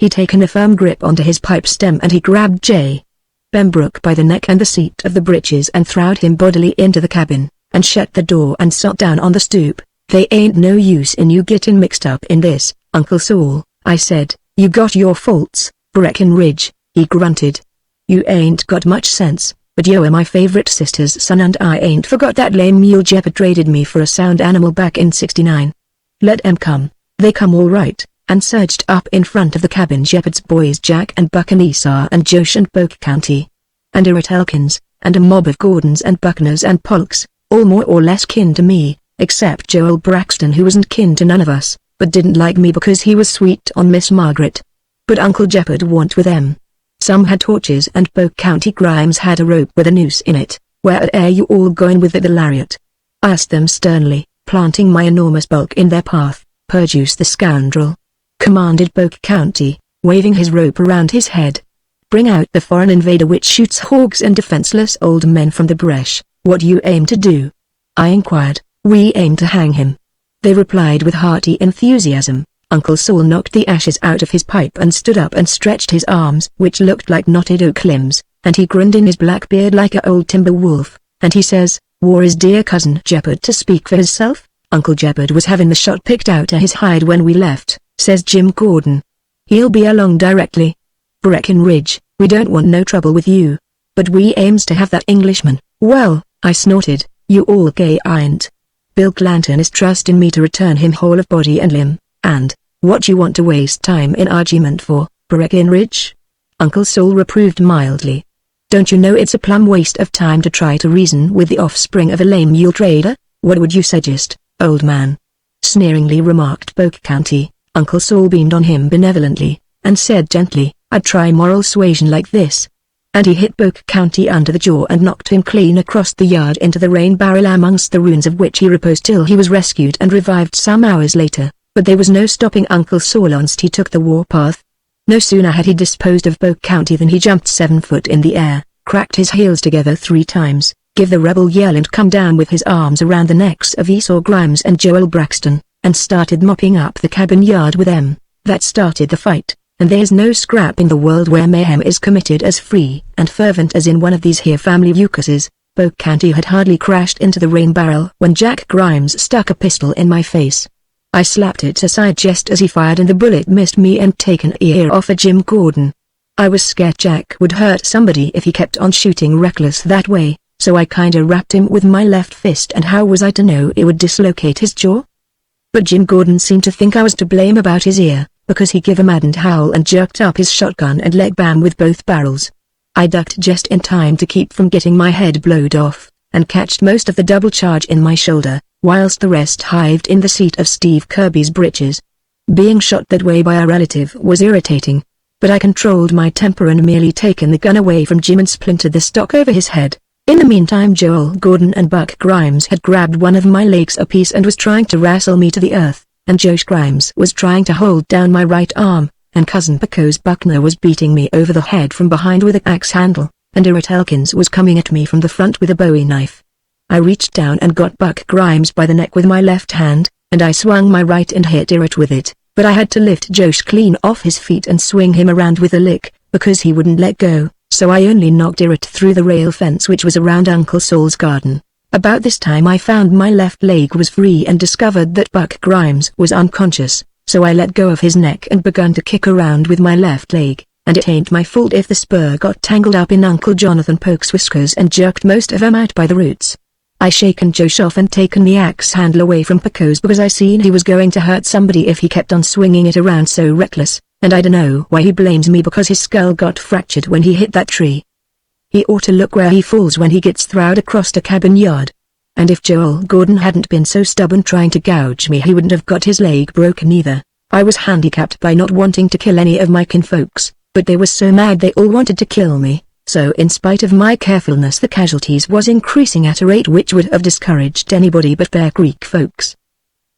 He taken a firm grip onto his pipe stem and he grabbed J. Pembroke by the neck and the seat of the breeches and throwed him bodily into the cabin, and shut the door and sat down on the stoop. "They ain't no use in you getting mixed up in this, Uncle Saul," I said. "You got your faults, Breckenridge," he grunted. "You ain't got much sense, but you are my favorite sister's son and I ain't forgot that lame mule Jeppard traded me for a sound animal back in '69. Let 'em come." They come all right, and surged up in front of the cabin. Jeppard's boys Jack and Buck and Esau and Josh and Polk County, and Errett Elkins, and a mob of Gordons and Buckners and Polks, all more or less kin to me, except Joel Braxton, who wasn't kin to none of us, but didn't like me because he was sweet on Miss Margaret. But Uncle Jeppard wa'n't with them. Some had torches and Polk County Grimes had a rope with a noose in it. "Where are you all going with the lariat?" I asked them sternly, planting my enormous bulk in their path. "Produce the scoundrel," commanded Polk County, waving his rope around his head. "Bring out the foreign invader which shoots hogs and defenseless old men from the bresh. What do you aim to do?" I inquired. "We aim to hang him," they replied with hearty enthusiasm. Uncle Saul knocked the ashes out of his pipe and stood up and stretched his arms, which looked like knotted oak limbs, and he grinned in his black beard like a old timber wolf, and he says, "War is dear cousin Jeppard to speak for himself. Uncle Jeppard was having the shot picked out of his hide when we left," says Jim Gordon. "He'll be along directly. Breckenridge, we don't want no trouble with you. But we aims to have that Englishman." "Well," I snorted, "you all gay ain't. Bill Clanton is trusting me to return him whole of body and limb, and what you want to waste time in argument for, Breckenridge?" Uncle Saul reproved mildly. "Don't you know it's a plumb waste of time to try to reason with the offspring of a lame mule trader? What would you suggest, old man?" sneeringly remarked Polk County. Uncle Saul beamed on him benevolently, and said gently, "I'd try moral suasion like this." And he hit Polk County under the jaw and knocked him clean across the yard into the rain barrel, amongst the ruins of which he reposed till he was rescued and revived some hours later. But there was no stopping Uncle Saul once he took the warpath. No sooner had he disposed of Polk County than he jumped 7 foot in the air, cracked his heels together 3 times, give the rebel yell and come down with his arms around the necks of Esau Grimes and Joel Braxton, and started mopping up the cabin yard with them. That started the fight, and there's no scrap in the world where mayhem is committed as free and fervent as in one of these here family vucuses. Polk County had hardly crashed into the rain barrel when Jack Grimes stuck a pistol in my face. I slapped it aside just as he fired and the bullet missed me and taken ear off of Jim Gordon. I was scared Jack would hurt somebody if he kept on shooting reckless that way, so I kinda rapped him with my left fist, and how was I to know it would dislocate his jaw? But Jim Gordon seemed to think I was to blame about his ear, because he gave a maddened howl and jerked up his shotgun and let bam with both barrels. I ducked just in time to keep from getting my head blowed off, and catched most of the double charge in my shoulder, whilst the rest hived in the seat of Steve Kirby's breeches. Being shot that way by a relative was irritating, but I controlled my temper and merely taken the gun away from Jim and splintered the stock over his head. In the meantime Joel Gordon and Buck Grimes had grabbed one of my legs apiece and was trying to wrestle me to the earth, and Josh Grimes was trying to hold down my right arm, and Cousin Pecos Buckner was beating me over the head from behind with an axe handle, and Errett Elkins was coming at me from the front with a bowie knife. I reached down and got Buck Grimes by the neck with my left hand, and I swung my right and hit Errett with it, but I had to lift Josh clean off his feet and swing him around with a lick, because he wouldn't let go, so I only knocked Errett through the rail fence which was around Uncle Saul's garden. About this time I found my left leg was free and discovered that Buck Grimes was unconscious, so I let go of his neck and begun to kick around with my left leg, and it ain't my fault if the spur got tangled up in Uncle Jonathan Polk's whiskers and jerked most of 'em out by the roots. I shaken Josh off and taken the axe handle away from Pecos because I seen he was going to hurt somebody if he kept on swinging it around so reckless, and I dunno why he blames me because his skull got fractured when he hit that tree. He ought to look where he falls when he gets throwed across the cabin yard. And if Joel Gordon hadn't been so stubborn trying to gouge me, he wouldn't have got his leg broken either. I was handicapped by not wanting to kill any of my kinfolks, but they were so mad they all wanted to kill me. So in spite of my carefulness the casualties was increasing at a rate which would have discouraged anybody but Bear Creek folks.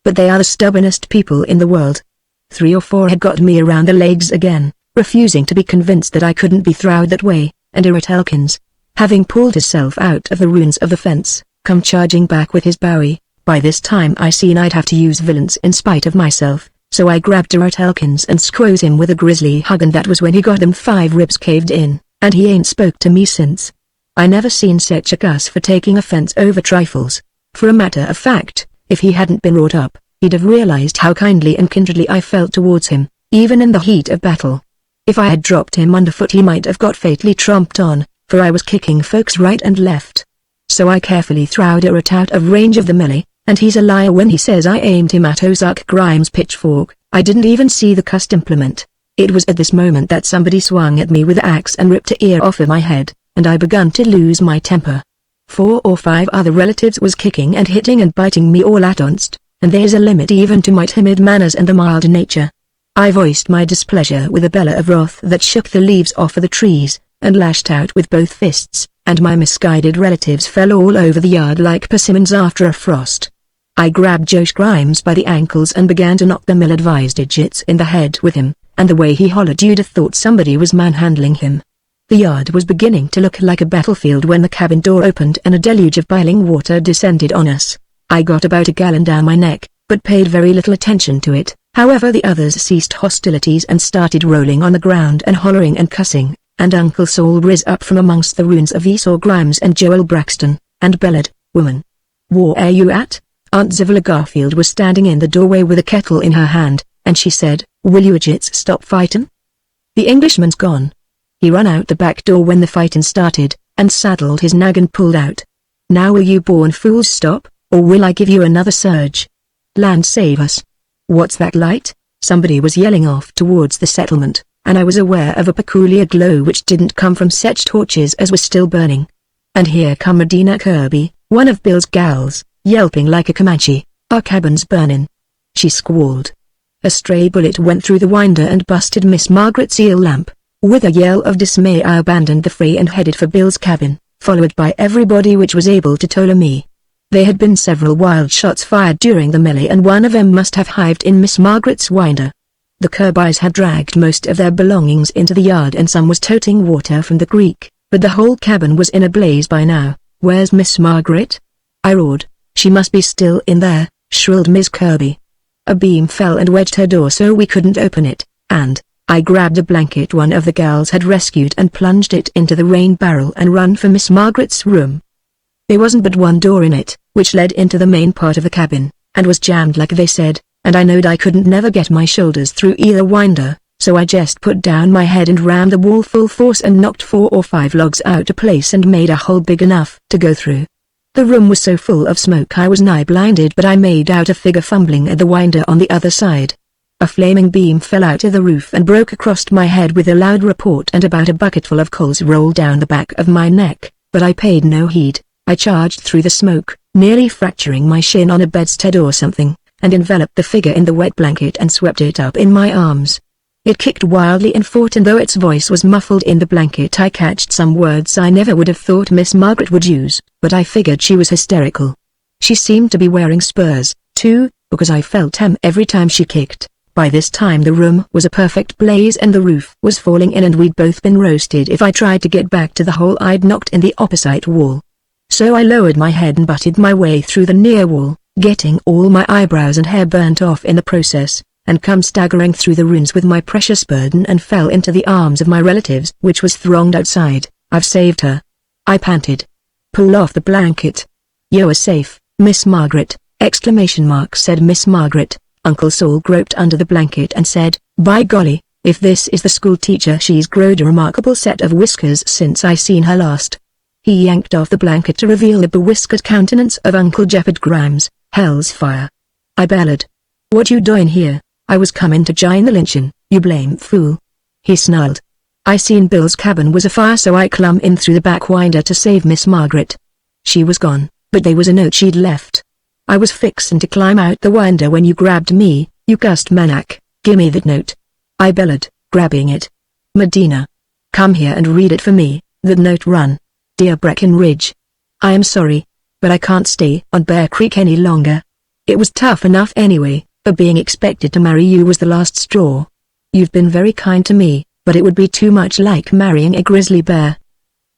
But they are the stubbornest people in the world. 3 or 4 had got me around the legs again, refusing to be convinced that I couldn't be throwed that way, and Errett Elkins, having pulled himself out of the ruins of the fence, come charging back with his bowie. By this time I seen I'd have to use violence in spite of myself, so I grabbed Durrett Elkins and squoze him with a grisly hug, and that was when he got them 5 ribs caved in, and he ain't spoke to me since. I never seen such a cuss for taking offense over trifles. For a matter of fact, if he hadn't been wrought up, he'd have realized how kindly and kindredly I felt towards him, even in the heat of battle. If I had dropped him underfoot he might have got fatally tromped on, for I was kicking folks right and left. So I carefully throwed Durrett out of range of the melee, and he's a liar when he says I aimed him at Ozark Grimes' pitchfork. I didn't even see the cussed implement. It was at this moment that somebody swung at me with an axe and ripped a ear off of my head, and I begun to lose my temper. 4 or 5 other relatives was kicking and hitting and biting me all at once, and there's a limit even to my timid manners and a mild nature. I voiced my displeasure with a bellow of wrath that shook the leaves off of the trees, and lashed out with both fists, and my misguided relatives fell all over the yard like persimmons after a frost. I grabbed Josh Grimes by the ankles and began to knock the ill-advised idiots in the head with him, and the way he hollered you'd have thought somebody was manhandling him. The yard was beginning to look like a battlefield when the cabin door opened and a deluge of boiling water descended on us. I got about a gallon down my neck, but paid very little attention to it. However, the others ceased hostilities and started rolling on the ground and hollering and cussing, and Uncle Saul riz up from amongst the ruins of Esau Grimes and Joel Braxton, and bellowed, "Woman, where are you at?" Aunt Zivila Garfield was standing in the doorway with a kettle in her hand, and she said, "Will you idiots stop fightin'? The Englishman's gone. He run out the back door when the fightin' started, and saddled his nag and pulled out. Now will you born fools stop, or will I give you another surge? Land save us. What's that light?" Somebody was yelling off towards the settlement, and I was aware of a peculiar glow which didn't come from such torches as were still burning. And here come Medina Kirby, one of Bill's gals, yelping like a Comanche. "Our cabin's burnin'," she squalled. A stray bullet went through the winder and busted Miss Margaret's eel lamp. With a yell of dismay I abandoned the fray and headed for Bill's cabin, followed by everybody which was able to toller me. There had been several wild shots fired during the melee, and one of them must have hived in Miss Margaret's winder. The Kirbys had dragged most of their belongings into the yard and some was toting water from the creek, but the whole cabin was in a blaze by now. "Where's Miss Margaret?" I roared. "She must be still in there," shrilled Miss Kirby. A beam fell and wedged her door so we couldn't open it, and I grabbed a blanket one of the gals had rescued and plunged it into the rain barrel and run for Miss Margaret's room. There wasn't but one door in it, which led into the main part of the cabin, and was jammed like they said, and I knowed I couldn't never get my shoulders through either winder, so I just put down my head and rammed the wall full force and knocked 4 or 5 logs out of place and made a hole big enough to go through. The room was so full of smoke I was nigh blinded, but I made out a figure fumbling at the winder on the other side. A flaming beam fell out of the roof and broke across my head with a loud report, and about a bucketful of coals rolled down the back of my neck, but I paid no heed. I charged through the smoke, nearly fracturing my shin on a bedstead or something, and enveloped the figure in the wet blanket and swept it up in my arms. It kicked wildly and fought, and though its voice was muffled in the blanket I catched some words I never would have thought Miss Margaret would use, but I figured she was hysterical. She seemed to be wearing spurs, too, because I felt them every time she kicked. By this time the room was a perfect blaze and the roof was falling in, and we'd both been roasted if I tried to get back to the hole I'd knocked in the opposite wall. So I lowered my head and butted my way through the near wall, getting all my eyebrows and hair burnt off in the process, and come staggering through the ruins with my precious burden and fell into the arms of my relatives, which was thronged outside. "I've saved her," I panted. "Pull off the blanket. You're safe, Miss Margaret!" said Miss Margaret. Uncle Saul groped under the blanket and said, "By golly, if this is the school teacher, she's growed a remarkable set of whiskers since I seen her last." He yanked off the blanket to reveal the bewhiskered countenance of Uncle Jeopard Grimes. "Hell's fire!" I bellowed. "What you doin' here? I was comin' to join the lynchin', you blame fool." He snarled. "I seen Bill's cabin was afire, so I clumb in through the back winder to save Miss Margaret. She was gone, but there was a note she'd left. I was fixin' to climb out the winder when you grabbed me, you cussed maniac. Gimme that note," I bellowed, grabbing it. "Medina, come here and read it for me." That note run: "Dear Breckenridge, I am sorry, but I can't stay on Bear Creek any longer. It was tough enough anyway, but being expected to marry you was the last straw. You've been very kind to me, but it would be too much like marrying a grizzly bear.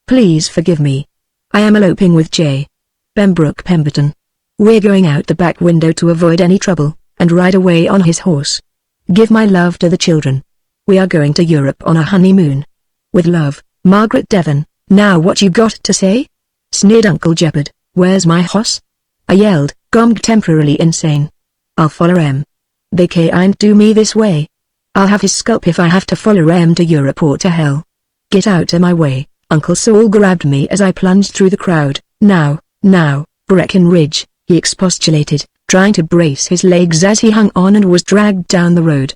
Please forgive me. I am eloping with J. Pembroke Pemberton. We're going out the back window to avoid any trouble, and ride away on his horse. Give my love to the children. We are going to Europe on a honeymoon. With love, Margaret Devon. Now what you got to say? Sneered Uncle Jeopard. Where's my hoss? I yelled, gommed temporarily insane. I'll follow em. They can't do me this way. I'll have his scalp if I have to follow em to Europe or to hell. Get out of my way. Uncle Saul grabbed me as I plunged through the crowd. Now, Breckenridge, he expostulated, trying to brace his legs as he hung on and was dragged down the road.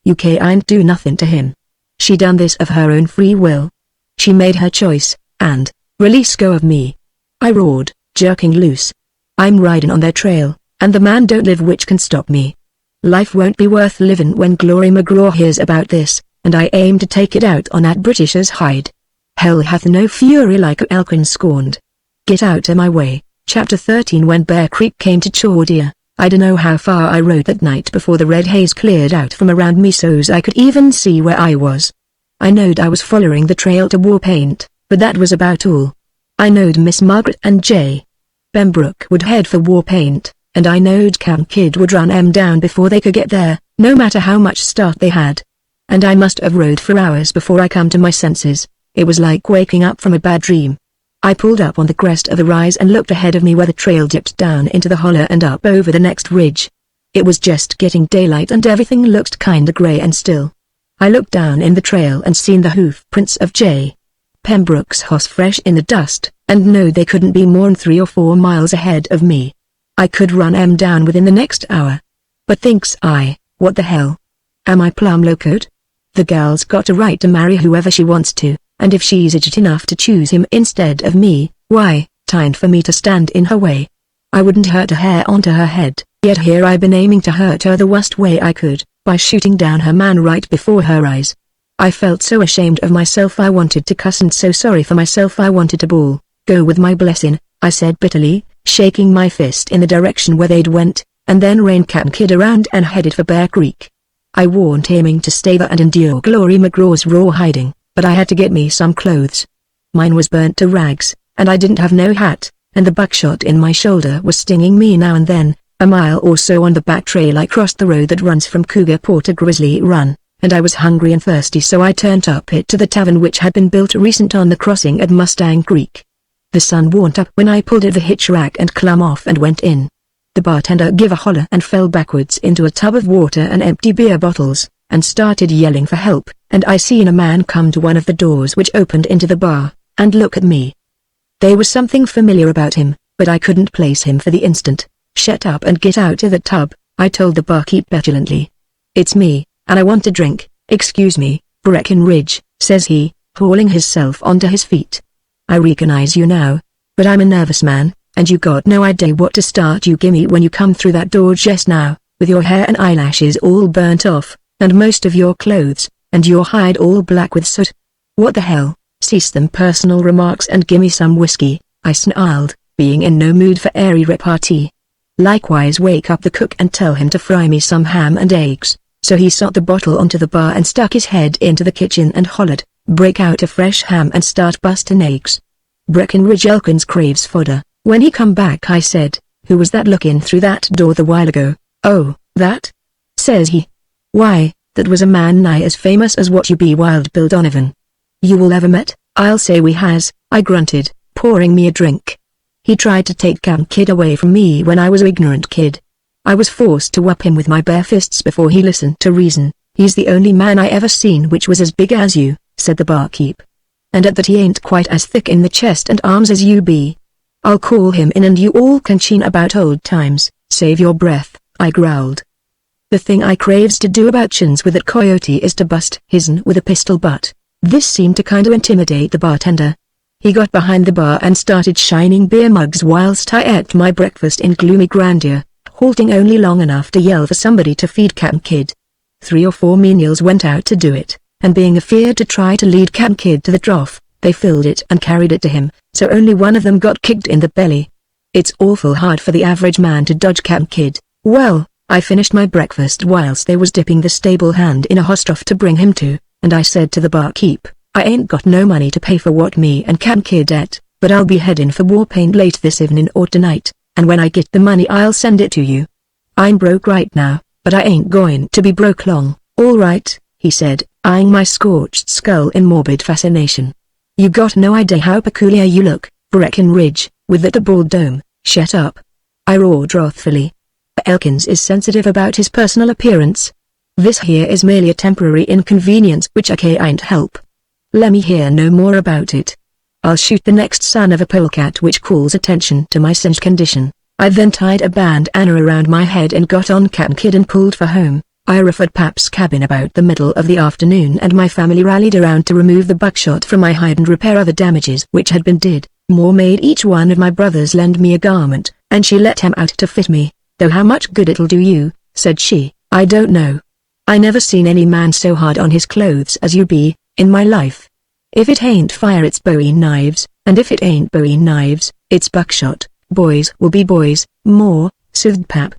You can't do nothing to him. She done this of her own free will. She made her choice, and, release go of me. I roared, jerking loose. I'm riding on their trail, and the man don't live which can stop me. Life won't be worth living when Glory McGraw hears about this, and I aim to take it out on that Britisher's hide. Hell hath no fury like a Elkin scorned. Get out of my way. Chapter 13. When Bear Creek came to Chordia, I dunno how far I rode that night before the red haze cleared out from around me so's I could even see where I was. I knowed I was following the trail to Warpaint, but that was about all. I knowed Miss Margaret and J. Pembroke would head for Warpaint, and I knowed Camp Kidd would run em down before they could get there, no matter how much start they had. And I must have rode for hours before I come to my senses. It was like waking up from a bad dream. I pulled up on the crest of the rise and looked ahead of me where the trail dipped down into the holler and up over the next ridge. It was just getting daylight and everything looked kinda grey and still. I looked down in the trail and seen the hoof prints of J. Pembroke's hoss fresh in the dust, and knowed they couldn't be more'n 3 or 4 miles ahead of me. I could run em down within the next hour. But thinks I, what the hell? Am I plumb locoed? The gal's got a right to marry whoever she wants to. And if she's idiot enough to choose him instead of me, why, time for me to stand in her way. I wouldn't hurt a hair onto her head, yet here I been aiming to hurt her the worst way I could, by shooting down her man right before her eyes. I felt so ashamed of myself I wanted to cuss and so sorry for myself I wanted to bawl. Go with my blessin', I said bitterly, shaking my fist in the direction where they'd went, and then reined Cap'n Kidd around and headed for Bear Creek. I warn't aiming to stay there and endure Glory McGraw's raw hiding. But I had to get me some clothes. Mine was burnt to rags, and I didn't have no hat, and the buckshot in my shoulder was stinging me now and then. A mile or so on the back trail I crossed the road that runs from Cougar Paw to Grizzly Run, and I was hungry and thirsty so I turned up it to the tavern which had been built recent on the crossing at Mustang Creek. The sun warn't up when I pulled at the hitch rack and clumb off and went in. The bartender gave a holler and fell backwards into a tub of water and empty beer bottles, and started yelling for help, and I seen a man come to one of the doors which opened into the bar, and look at me. There was something familiar about him, but I couldn't place him for the instant. Shut up and get out of the tub, I told the barkeep petulantly. It's me, and I want a drink. Excuse me, Breckenridge, says he, hauling himself onto his feet. I recognize you now, but I'm a nervous man, and you got no idea what a start you gimme when you come through that door just now, with your hair and eyelashes all burnt off, and most of your clothes, and your hide all black with soot. What the hell? Cease them personal remarks and gimme some whiskey, I snarled, being in no mood for airy repartee. Likewise wake up the cook and tell him to fry me some ham and eggs. So he sot the bottle onto the bar and stuck his head into the kitchen and hollered, break out a fresh ham and start bustin' eggs. Breckenridge Elkins craves fodder. When he come back I said, who was that looking through that door the while ago? Oh, that? Says he. Why, that was a man nigh as famous as what you be, Wild Bill Donovan. You all ever met? I'll say we has, I grunted, pouring me a drink. He tried to take Camp Kidd away from me when I was an ignorant kid. I was forced to whap him with my bare fists before he listened to reason. He's the only man I ever seen which was as big as you, said the barkeep. And at that he ain't quite as thick in the chest and arms as you be. I'll call him in and you all can chin about old times. Save your breath, I growled. The thing I craves to do about chins with that coyote is to bust his'n with a pistol butt. This seemed to kinda intimidate the bartender. He got behind the bar and started shining beer mugs whilst I ate my breakfast in gloomy grandeur, halting only long enough to yell for somebody to feed Camp Kidd. 3 or 4 menials went out to do it, and being afeard to try to lead Camp Kidd to the trough, they filled it and carried it to him, so only one of them got kicked in the belly. It's awful hard for the average man to dodge Camp Kidd. Well, I finished my breakfast whilst they was dipping the stable hand in a hot trough to bring him to, and I said to the barkeep, I ain't got no money to pay for what me and Camp Kidd ate, but I'll be heading for Warpaint late this evening or tonight, and when I get the money I'll send it to you. I'm broke right now, but I ain't going to be broke long. All right, he said, eyeing my scorched skull in morbid fascination. You got no idea how peculiar you look, Breckenridge, with that bald dome. Shut up. I roared wrathfully. Elkins is sensitive about his personal appearance. This here is merely a temporary inconvenience which I can't help. Lemme hear no more about it. I'll shoot the next son of a polecat which calls attention to my singed condition. I then tied a bandana around my head and got on Cap'n Kidd and pulled for home. I arrived at Pap's cabin about the middle of the afternoon and my family rallied around to remove the buckshot from my hide and repair other damages which had been did. Moore made each one of my brothers lend me a garment, and she let him out to fit me, though how much good it'll do you, said she, I don't know. I never seen any man so hard on his clothes as you be, in my life. If it ain't fire it's bowie knives, and if it ain't bowie knives, it's buckshot. Boys will be boys, Moore, soothed Pap.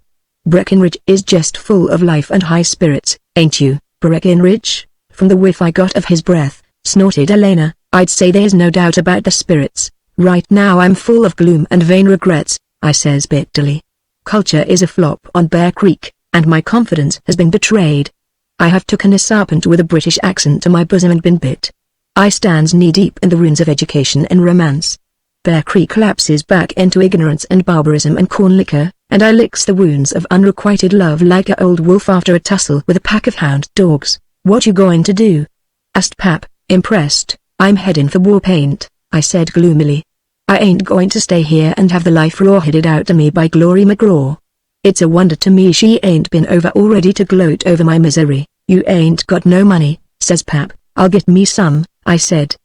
Breckenridge is just full of life and high spirits, ain't you, Breckenridge? From the whiff I got of his breath, snorted Elena, I'd say there's no doubt about the spirits. Right now I'm full of gloom and vain regrets, I says bitterly. Culture is a flop on Bear Creek, and my confidence has been betrayed. I have taken a serpent with a British accent to my bosom and been bit. I stands knee-deep in the ruins of education and romance. Bear Creek lapses back into ignorance and barbarism and corn liquor, and I licks the wounds of unrequited love like a old wolf after a tussle with a pack of hound dogs. What you going to do? Asked Pap, impressed. I'm heading for war paint, I said gloomily. I ain't going to stay here and have the life raw-headed out to me by Glory McGraw. It's a wonder to me she ain't been over already to gloat over my misery. You ain't got no money, says Pap. I'll get me some, I said.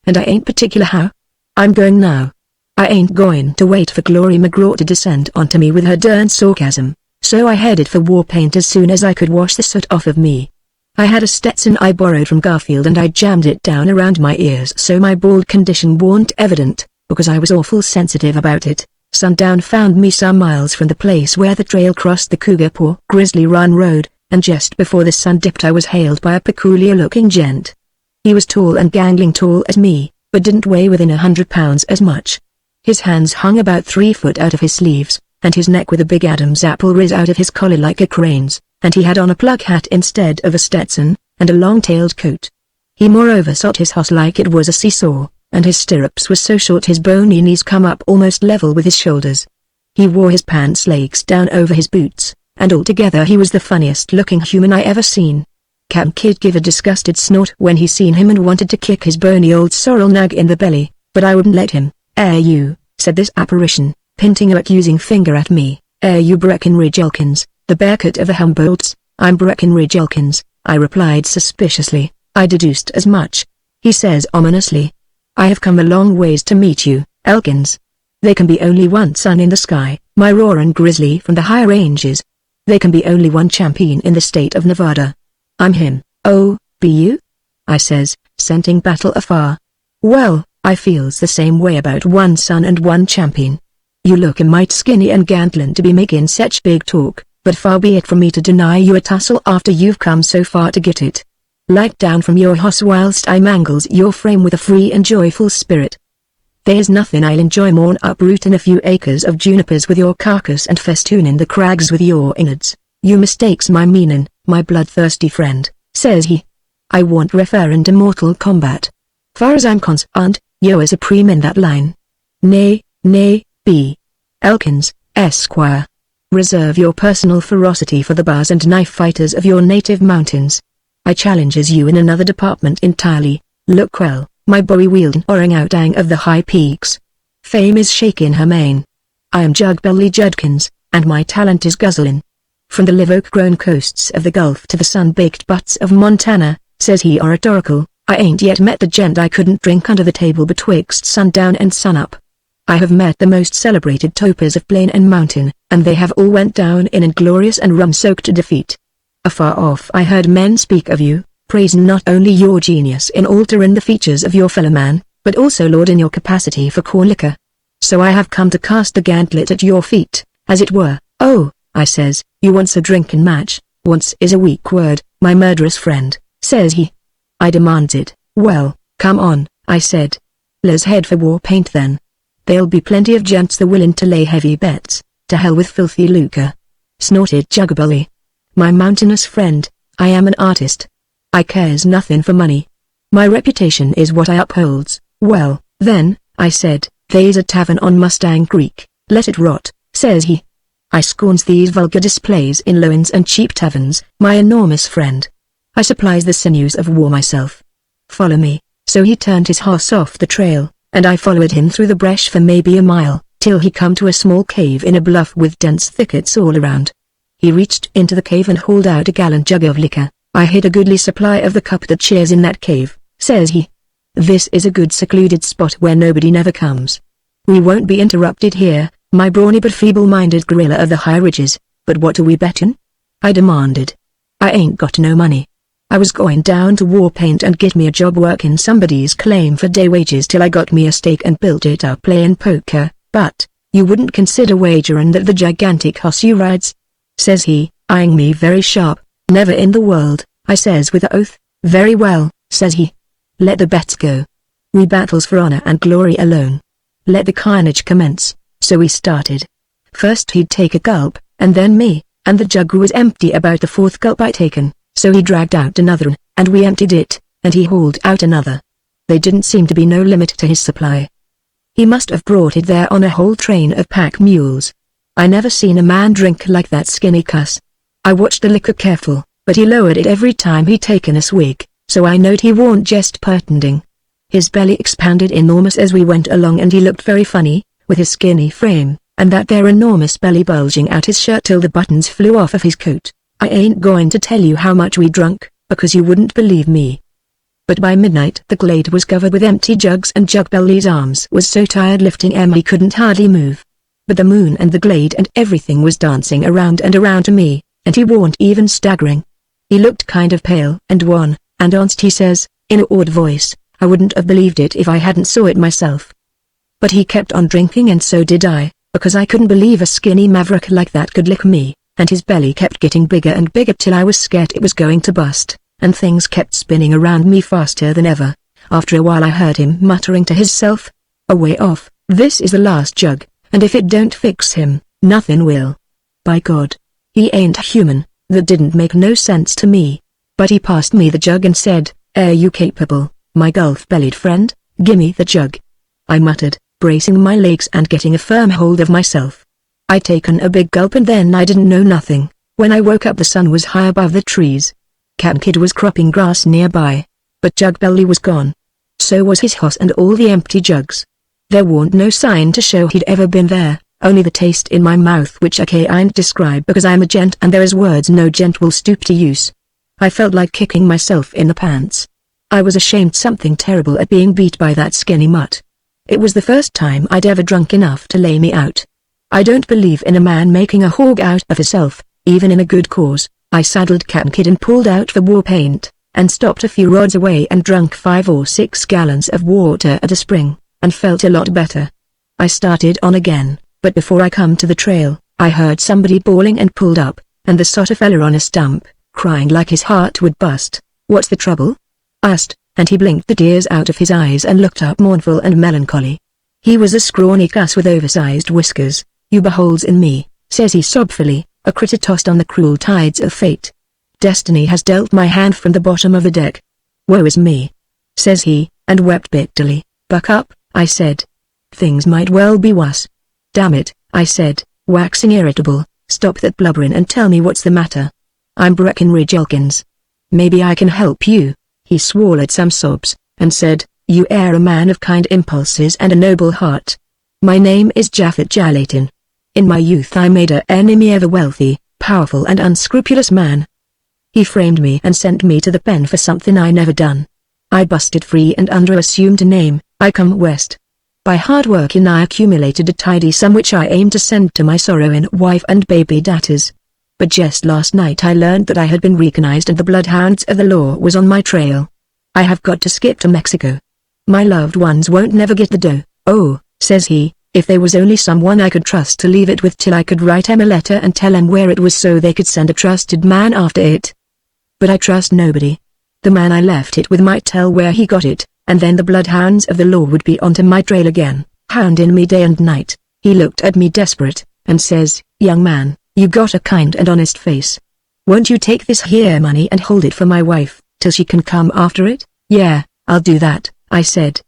And I ain't particular how. I'm going now. I ain't going to wait for Glory McGraw to descend onto me with her darn sarcasm, so I headed for war paint as soon as I could wash the soot off of me. I had a Stetson I borrowed from Garfield and I jammed it down around my ears so my bald condition warn't evident, because I was awful sensitive about it. Sundown found me some miles from the place where the trail crossed the Cougar Paw Grizzly Run Road, and just before the sun dipped I was hailed by a peculiar-looking gent. He was tall and gangling tall as me, but didn't weigh within 100 pounds as much. His hands hung about 3 foot out of his sleeves, and his neck with a big Adam's apple riz out of his collar like a crane's, and he had on a plug hat instead of a Stetson, and a long-tailed coat. He moreover sat his horse like it was a seesaw, and his stirrups were so short his bony knees come up almost level with his shoulders. He wore his pants legs down over his boots, and altogether he was the funniest-looking human I ever seen. Cap'n Kidd gave a disgusted snort when he seen him and wanted to kick his bony old sorrel nag in the belly, but I wouldn't let him. You, said this apparition, pointing an accusing finger at me. You Breckenridge Elkins, the bearcat of the Humboldts? I'm Breckenridge Elkins, I replied suspiciously. I deduced as much. He says ominously. I have come a long ways to meet you, Elkins. There can be only one sun in the sky, my roaring grizzly from the high ranges. There can be only one champion in the state of Nevada. I'm him. Oh, be you? I says, scenting battle afar. Well, I feels the same way about one sun and one champion. You look a mite skinny and gantling to be making such big talk, but far be it from me to deny you a tussle after you've come so far to get it. Light down from your hoss whilst I mangles your frame with a free and joyful spirit. There's nothing I'll enjoy more'n uprooting a few acres of junipers with your carcass and festooning the crags with your innards. You mistakes my meanin', my bloodthirsty friend, says he. I want referring to mortal combat. Far as I'm concerned, you're supreme in that line. Nay, B. Elkins, Esquire. Reserve your personal ferocity for the bars and knife fighters of your native mountains. I challenges you in another department entirely. Look well, my bowie-wielding orang-outang of the high peaks. Fame is shaking her mane. I am Jugbelly Judkins, and my talent is guzzling. From the live-oak-grown coasts of the Gulf to the sun-baked butts of Montana, says he oratorical, I ain't yet met the gent I couldn't drink under the table betwixt sundown and sunup. I have met the most celebrated topers of plain and mountain, and they have all went down in inglorious and rum-soaked defeat. Afar off I heard men speak of you, praising not only your genius in altering the features of your fellow man, but also lauding your capacity for corn liquor. So I have come to cast the gauntlet at your feet, as it were. Oh, I says, you want's a drinking match. Once is a weak word, my murderous friend, says he. I demanded. Well, come on, I said. Let's head for war paint then. There'll be plenty of gents that willing to lay heavy bets. To hell with filthy lucre, snorted Jugbelly. My mountainous friend, I am an artist. I cares nothing for money. My reputation is what I upholds. Well, then, I said, there's a tavern on Mustang Creek, let it rot, says he. I scorns these vulgar displays in low-ends and cheap taverns, my enormous friend. I supplies the sinews of war myself. Follow me. So he turned his horse off the trail, and I followed him through the brush for maybe a mile, till he come to a small cave in a bluff with dense thickets all around. He reached into the cave and hauled out a gallon jug of liquor. I hid a goodly supply of the cup that cheers in that cave, says he. This is a good secluded spot where nobody never comes. We won't be interrupted here, my brawny but feeble-minded gorilla of the high ridges, but what are we betting? I demanded. I ain't got no money. I was going down to Warpaint and get me a job working somebody's claim for day wages till I got me a stake and built it up playing poker, but, you wouldn't consider wagering that the gigantic horse you rides? Says he, eyeing me very sharp. Never in the world, I says with an oath. Very well, says he. Let the bets go. We battles for honor and glory alone. Let the carnage commence. So we started. First he'd take a gulp, and then me, and the jug was empty about the fourth gulp I'd taken, so he dragged out another, and we emptied it, and he hauled out another. There didn't seem to be no limit to his supply. He must have brought it there on a whole train of pack mules. I never seen a man drink like that skinny cuss. I watched the liquor careful, but he lowered it every time he'd taken a swig, so I knowed he warn't jest pretending. His belly expanded enormous as we went along and he looked very funny, with his skinny frame, and that there enormous belly bulging out his shirt till the buttons flew off of his coat. I ain't going to tell you how much we drunk, because you wouldn't believe me. But by midnight the glade was covered with empty jugs and Jugbelly's arms was so tired lifting em he couldn't hardly move. But the moon and the glade and everything was dancing around and around to me, and he warn't even staggering. He looked kind of pale and wan, and honest he says, in a awed voice, I wouldn't have believed it if I hadn't saw it myself. But he kept on drinking and so did I, because I couldn't believe a skinny maverick like that could lick me, and his belly kept getting bigger and bigger till I was scared it was going to bust, and things kept spinning around me faster than ever. After a while I heard him muttering to himself, away off, this is the last jug, and if it don't fix him, nothing will. By God, he ain't human. That didn't make no sense to me. But he passed me the jug and said, "Are you capable, my gulf-bellied friend? Gimme the jug." I muttered, bracing my legs and getting a firm hold of myself. I'd taken a big gulp and then I didn't know nothing. When I woke up the sun was high above the trees. Cat Kid was cropping grass nearby. But Jugbelly was gone. So was his horse and all the empty jugs. There warn't no sign to show he'd ever been there. Only the taste in my mouth which I can't describe because I'm a gent and there is words no gent will stoop to use. I felt like kicking myself in the pants. I was ashamed something terrible at being beat by that skinny mutt. It was the first time I'd ever drunk enough to lay me out. I don't believe in a man making a hog out of himself, even in a good cause. I saddled Cap'n Kid and pulled out the war paint, and stopped a few rods away and drunk 5 or 6 gallons of water at a spring, and felt a lot better. I started on again. But before I come to the trail, I heard somebody bawling and pulled up, and the sort of fella on a stump, crying like his heart would bust. "What's the trouble?" I asked, and he blinked the tears out of his eyes and looked up mournful and melancholy. He was a scrawny cuss with oversized whiskers. "You beholds in me," says he sobfully, "a critter tossed on the cruel tides of fate. Destiny has dealt my hand from the bottom of the deck. Woe is me," says he, and wept bitterly. "Buck up," I said. "Things might well be worse." "Damn it," I said, waxing irritable, "stop that blubbering and tell me what's the matter." "I'm Breckenridge Elkins. Maybe I can help you." He swallowed some sobs, and said, "You are a man of kind impulses and a noble heart. My name is Japhet Jalatin. In my youth I made an enemy of a wealthy, powerful and unscrupulous man. He framed me and sent me to the pen for something I never done. I busted free and under assumed name, I come west. By hard working I accumulated a tidy sum which I aimed to send to my sorrowing wife and baby daughters. But just last night I learned that I had been recognized and the bloodhounds of the law was on my trail. I have got to skip to Mexico. My loved ones won't never get the dough." "Oh," says he, "if there was only someone I could trust to leave it with till I could write 'em a letter and tell 'em where it was so they could send a trusted man after it. But I trust nobody. The man I left it with might tell where he got it, and then the bloodhounds of the law would be onto my trail again, hounding me day and night." He looked at me desperate, and says, "Young man, you got a kind and honest face. Won't you take this here money and hold it for my wife, till she can come after it? Yeah, I'll do that, I said.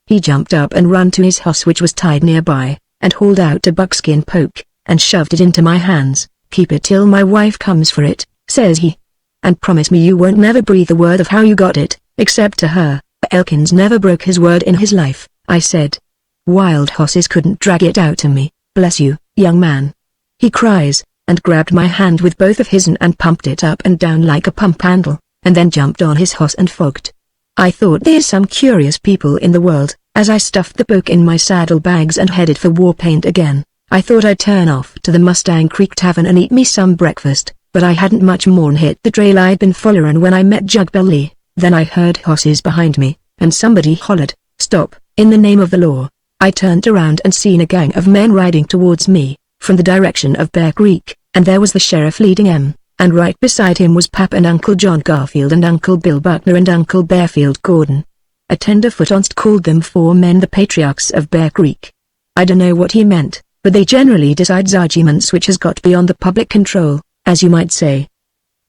He jumped up and ran to his horse which was tied nearby, and hauled out a buckskin poke, and shoved it into my hands. Keep it till my wife comes for it, says he. And promise me you won't never breathe a word of how you got it, except to her. Elkins never broke his word in his life, I said. Wild horses couldn't drag it out of me, bless you, young man. He cries, and grabbed my hand with both of his and pumped it up and down like a pump handle, and then jumped on his horse and fogged. I thought there's some curious people in the world. As I stuffed the poke in my saddlebags and headed for Warpaint again, I thought I'd turn off to the Mustang Creek Tavern and eat me some breakfast, but I hadn't much more'n hit the trail I'd been following when I met Jug Belly. Then I heard horses behind me, and somebody hollered, "Stop, in the name of the law." I turned around and seen a gang of men riding towards me, from the direction of Bear Creek, and there was the sheriff leading them, and right beside him was Pap and Uncle John Garfield and Uncle Bill Buckner and Uncle Bearfield Gordon. A tenderfoot onst called them 4 men the patriarchs of Bear Creek. I dunno what he meant, but they generally decides arguments which has got beyond the public control, as you might say.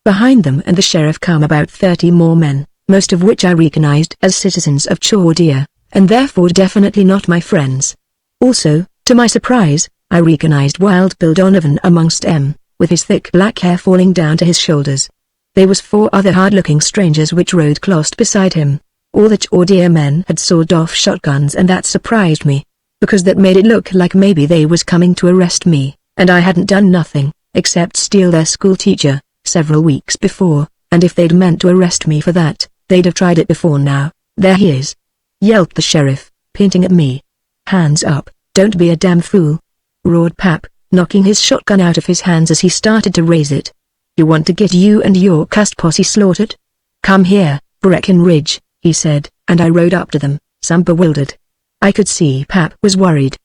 Behind them and the sheriff come about 30 more men, most of which I recognized as citizens of Chordia, and therefore definitely not my friends. Also, to my surprise, I recognized Wild Bill Donovan amongst them, with his thick black hair falling down to his shoulders. There was 4 other hard-looking strangers which rode close beside him. All the Chordia men had sawed-off shotguns, and that surprised me, because that made it look like maybe they was coming to arrest me, and I hadn't done nothing, except steal their school teacher, several weeks before, and if they'd meant to arrest me for that, they'd have tried it before now. "There he is!" yelped the sheriff, pointing at me. "Hands up, don't be a damn fool!" roared Pap, knocking his shotgun out of his hands as he started to raise it. "You want to get you and your cussed posse slaughtered? Come here, Breckenridge," he said, and I rode up to them, some bewildered. I could see Pap was worried.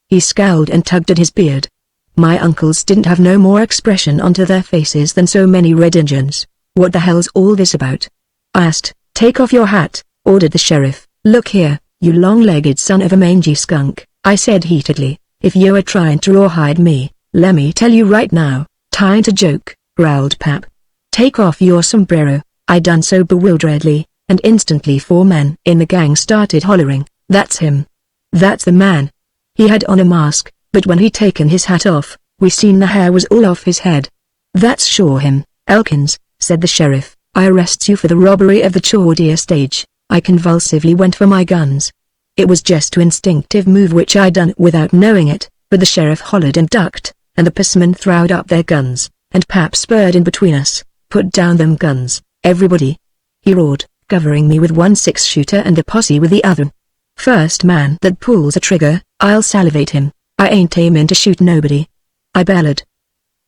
He scowled and tugged at his beard. My uncles didn't have no more expression onto their faces than so many red Indians. "What the hell's all this about?" I asked. "Take off your hat," ordered the sheriff. "Look here, you long-legged son of a mangy skunk," I said heatedly. "If you are trying to rawhide me, let me tell you right now, time to joke," growled Pap. "Take off your sombrero." I done so bewilderedly, and instantly 4 men in the gang started hollering, "That's him. That's the man." He had on a mask, but when he'd taken his hat off, we seen the hair was all off his head. "That's sure him, Elkins," said the sheriff. "I arrests you for the robbery of the Chordia stage." I convulsively went for my guns. It was just an instinctive move which I done without knowing it, but the sheriff hollered and ducked, and the policemen throwed up their guns, and Pap spurred in between us. "Put down them guns, everybody!" he roared, covering me with one 6-shooter and the posse with the other. "First man that pulls a trigger, I'll salivate him. I ain't aiming to shoot nobody," I bellowed.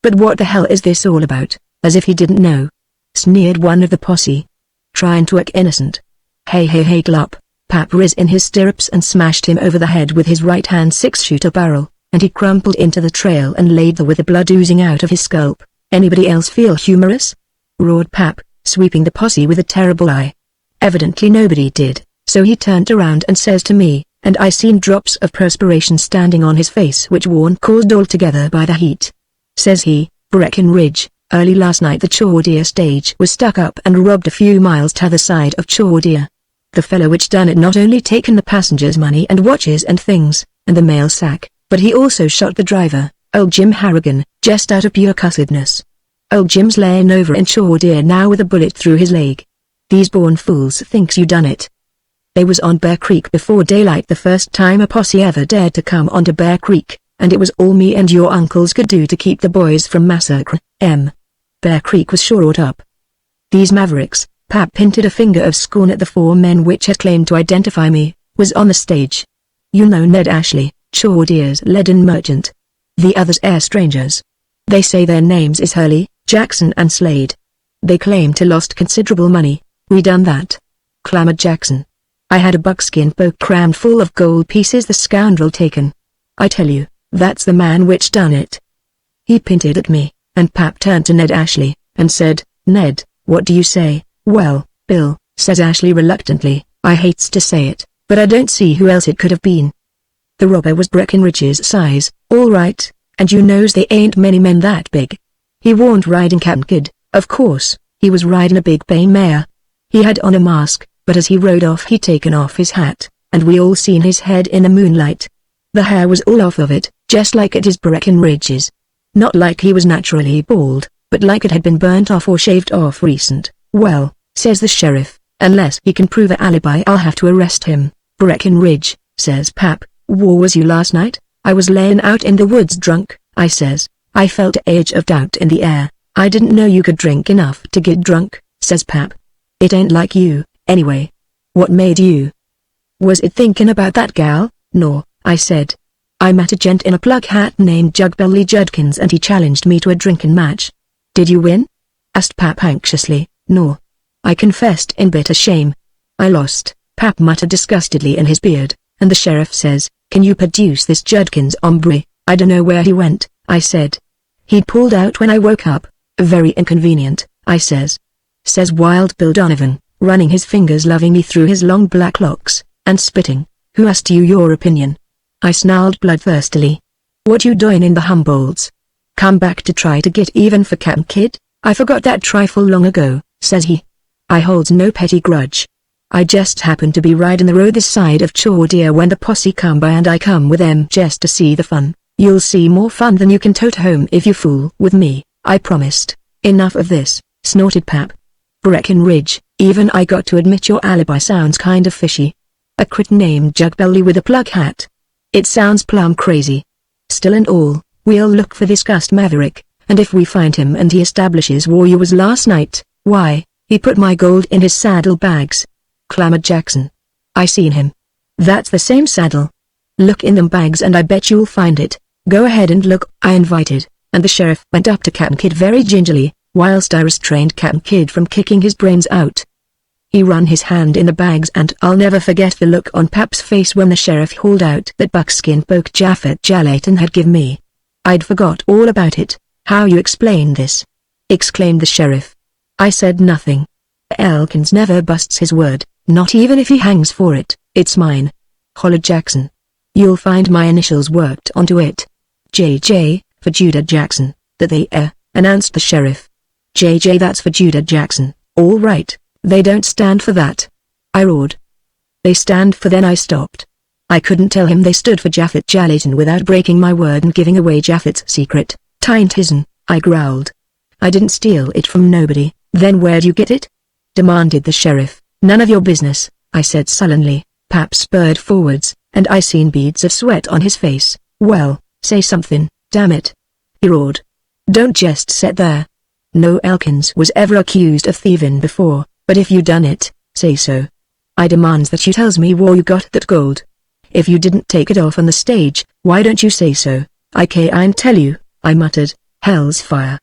"But what the hell is this all about?" As if he didn't know, sneered one of the posse. "Trying to act innocent. Hey Glup." Pap rose in his stirrups and smashed him over the head with his right-hand 6-shooter barrel, and he crumpled into the trail and laid there with the blood oozing out of his scalp. "Anybody else feel humorous?" roared Pap, sweeping the posse with a terrible eye. Evidently nobody did, so he turned around and says to me, and I seen drops of perspiration standing on his face which worn caused altogether by the heat. Says he, "Breckenridge, early last night the Chordia stage was stuck up and robbed a few miles t'other side of Chordia. The fellow which done it not only taken the passengers' money and watches and things, and the mail sack, but he also shot the driver, old Jim Harrigan, just out of pure cussedness. Old Jim's laying over in Chordia now with a bullet through his leg. These born fools thinks you done it." They was on Bear Creek before daylight the first time a posse ever dared to come onto Bear Creek, and it was all me and your uncles could do to keep the boys from massacre. Bear Creek was shored up. These mavericks, Pap pinted a finger of scorn at the 4 men which had claimed to identify me, was on the stage. "You know Ned Ashley, Chordia's leaden merchant. The others are strangers. They say their names is Hurley, Jackson and Slade. They claim to lost considerable money." "We done that," clamored Jackson. "I had a buckskin poke crammed full of gold pieces the scoundrel taken. I tell you, that's the man which done it." He pinted at me, and Pap turned to Ned Ashley, and said, "Ned, what do you say?" "Well, Bill," says Ashley reluctantly, "I hates to say it, but I don't see who else it could have been. The robber was Breckenridge's size, all right, and you knows they ain't many men that big. He warn't riding Captain Kidd, Of course, he was riding a big bay mare. He had on a mask, but as he rode off he'd taken off his hat, and we all seen his head in the moonlight. The hair was all off of it, just like at his Breckenridge's. Not like he was naturally bald, but like it had been burnt off or shaved off recent. Well, says the sheriff, unless he can prove an alibi I'll have to arrest him. Breckenridge, says Pap, where was you last night? I was laying out in the woods drunk, I says. I felt an edge of doubt in the air. I didn't know you could drink enough to get drunk, says Pap. It ain't like you, anyway. What made you? Was it thinking about that gal? No, I said. I met a gent in a plug hat named Jugbelly Judkins and he challenged me to a drinking match. Did you win? Asked Pap anxiously. No. I confessed in bitter shame. I lost, Pap muttered disgustedly in his beard, and the sheriff says, can you produce this Judkins hombre? I don't know where he went, I said. He pulled out when I woke up. Very inconvenient, I says. Says Wild Bill Donovan, running his fingers lovingly through his long black locks, and spitting. Who asked you your opinion? I snarled bloodthirstily. What you doing in the Humboldts? Come back to try to get even for Cap'n Kidd? I forgot that trifle long ago, says he. I holds no petty grudge. I just happened to be riding the road this side of Chaudier when the posse come by and I come with them just to see the fun. You'll see more fun than you can tote home if you fool with me, I promised. Enough of this, snorted Pap. Breckenridge, even I got to admit your alibi sounds kind of fishy. A crit named Jugbelly with a plug hat. It sounds plumb crazy. Still and all, we'll look for this cussed maverick, and if we find him and he establishes where you was last night, why, he put my gold in his saddlebags. Clamored Jackson. I seen him. That's the same saddle. Look in them bags and I bet you'll find it. Go ahead and look, I invited, and the sheriff went up to Cap'n Kidd very gingerly, whilst I restrained Cap'n Kidd from kicking his brains out. He run his hand in the bags and I'll never forget the look on Pap's face when the sheriff hauled out that buckskin poke Japhet Jalaton had give me. I'd forgot all about it. How you explain this? Exclaimed the sheriff. I said nothing. Elkins never busts his word, not even if he hangs for it. It's mine. Hollered Jackson. You'll find my initials worked onto it. JJ, for Judah Jackson, that they announced the sheriff. JJ, that's for Judah Jackson. All right. They don't stand for that. I roared. They stand for. Then I stopped. I couldn't tell him they stood for Japhet Jalaton without breaking my word and giving away Japhet's secret. Tain't his'n, I growled. I didn't steal it from nobody. Then where'd you get it? Demanded the sheriff. None of your business, I said sullenly. Pap spurred forwards, and I seen beads of sweat on his face. Well, say something, damn it. He roared. Don't just sit there. No Elkins was ever accused of thieving before. But if you done it, say so. I demands that you tells me where you got that gold. If you didn't take it off on the stage, why don't you say so? I can't tell you, I muttered. Hell's fire.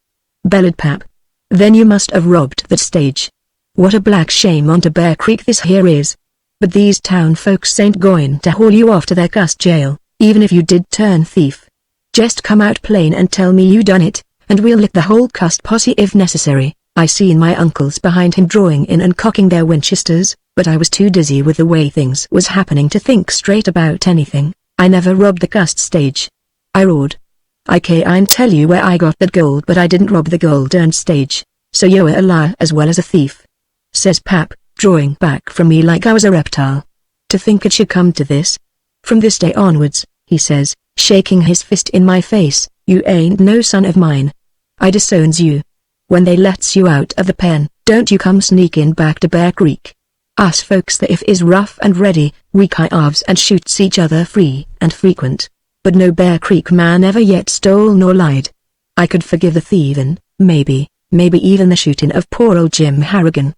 Bellowed Pap. Then you must have robbed that stage. What a black shame onto Bear Creek this here is. But these town folks ain't going to haul you off to their cussed jail, even if you did turn thief. Just come out plain and tell me you done it, and we'll lick the whole cussed posse if necessary. I seen my uncles behind him drawing in and cocking their Winchesters, but I was too dizzy with the way things was happening to think straight about anything. I never robbed the cussed stage. I roared. I can't tell you where I got that gold, but I didn't rob the gold-earned stage, so you're a liar as well as a thief. Says Pap, drawing back from me like I was a reptile. To think it should come to this. From this day onwards, he says, shaking his fist in my face, you ain't no son of mine. I disowns you. When they lets you out of the pen, don't you come sneaking back to Bear Creek. Us folks that if is rough and ready, we halves and shoots each other free and frequent. But no Bear Creek man ever yet stole nor lied. I could forgive the thieving, maybe even the shooting of poor old Jim Harrigan.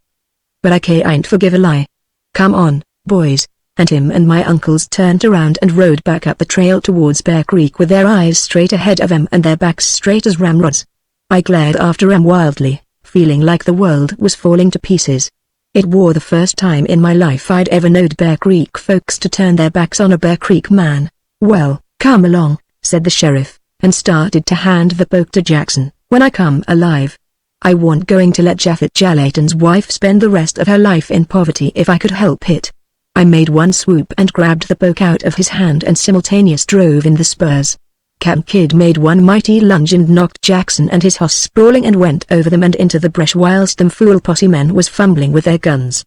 But I can't forgive a lie. Come on, boys, and him and my uncles turned around and rode back up the trail towards Bear Creek with their eyes straight ahead of them and their backs straight as ramrods. I glared after them wildly, feeling like the world was falling to pieces. It were the first time in my life I'd ever knowed Bear Creek folks to turn their backs on a Bear Creek man. Well, come along, said the sheriff, and started to hand the poke to Jackson. When I come alive, I wasn't going to let Japhet Jalaton's wife spend the rest of her life in poverty if I could help it. I made one swoop and grabbed the poke out of his hand and simultaneous drove in the spurs. Captain Kidd made one mighty lunge and knocked Jackson and his horse sprawling and went over them and into the brush whilst them fool posse men was fumbling with their guns.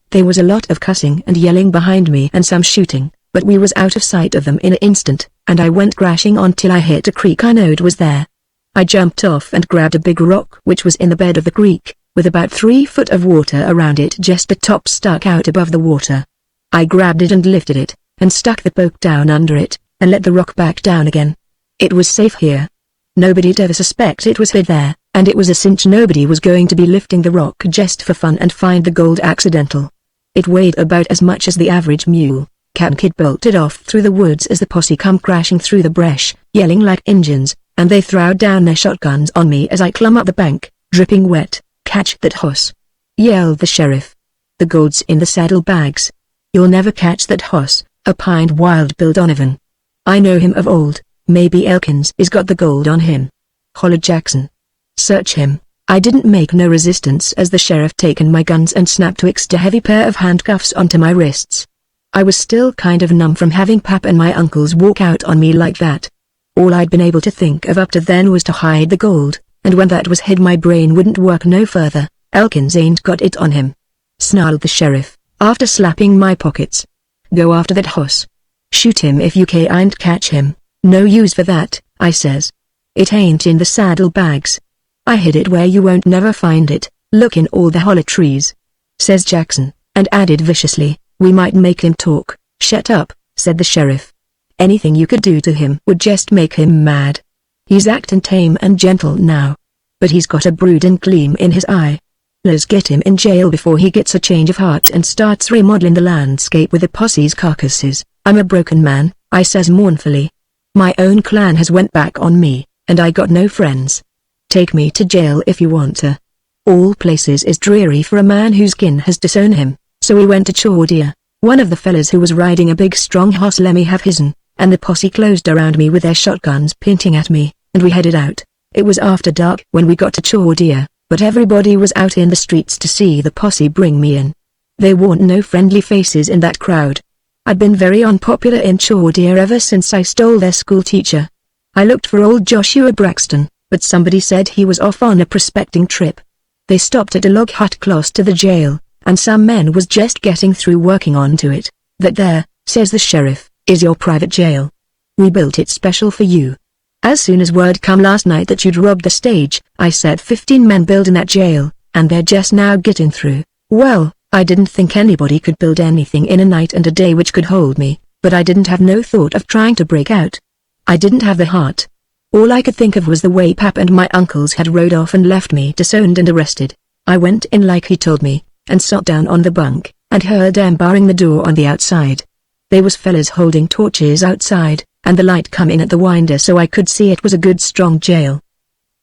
There was a lot of cussing and yelling behind me and some shooting, but we was out of sight of them in an instant, and I went crashing on till I hit a creek I knowed was there. I jumped off and grabbed a big rock which was in the bed of the creek, with about 3 foot of water around it, just the top stuck out above the water. I grabbed it and lifted it, and stuck the poke down under it, and let the rock back down again. It was safe here. Nobody'd ever suspect it was hid there, and it was a cinch nobody was going to be lifting the rock just for fun and find the gold accidental. It weighed about as much as the average mule. Captain Kidd bolted off through the woods as the posse come crashing through the brush, yelling like Injuns, and they throwed down their shotguns on me as I clumb up the bank, dripping wet. "Catch that hoss!" yelled the sheriff. "The gold's in the saddle bags." "You'll never catch that hoss," opined Wild Bill Donovan. "I know him of old, maybe Elkins is got the gold on him," hollered Jackson. "Search him." I didn't make no resistance as the sheriff taken my guns and snapped twixt a heavy pair of handcuffs onto my wrists. I was still kind of numb from having Pap and my uncles walk out on me like that. All I'd been able to think of up to then was to hide the gold, and when that was hid my brain wouldn't work no further. "Elkins ain't got it on him," snarled the sheriff, after slapping my pockets. "Go after that hoss. Shoot him if you can't catch him." "No use for that," I says. "It ain't in the saddle bags. I hid it where you won't never find it. Look in all the hollow trees," says Jackson, and added viciously, "We might make him talk." "Shut up," said the sheriff. "Anything you could do to him would just make him mad. He's acting tame and gentle now, but he's got a brooding gleam in his eye. Let's get him in jail before he gets a change of heart and starts remodeling the landscape with the posse's carcasses." "I'm a broken man," I says mournfully. "My own clan has went back on me, and I got no friends. Take me to jail if you want to. All places is dreary for a man whose kin has disowned him, so we went to Chordia. One of the fellas who was riding a big strong hoss let me have his'n, and the posse closed around me with their shotguns pointing at me, and we headed out. It was after dark when we got to Chordia, but everybody was out in the streets to see the posse bring me in. There weren't no friendly faces in that crowd. I'd been very unpopular in Chordia ever since I stole their school teacher. I looked for old Joshua Braxton, but somebody said he was off on a prospecting trip. They stopped at a log hut close to the jail, and some men was just getting through working onto it. "That there," says the sheriff, "is your private jail. We built it special for you. As soon as word come last night that you'd robbed the stage, I said 15 men building that jail, and they're just now getting through." Well, I didn't think anybody could build anything in a night and a day which could hold me, but I didn't have no thought of trying to break out. I didn't have the heart. All I could think of was the way Pap and my uncles had rode off and left me disowned and arrested. I went in like he told me, and sat down on the bunk, and heard them barring the door on the outside. They was fellas holding torches outside, and the light come in at the window so I could see it was a good strong jail.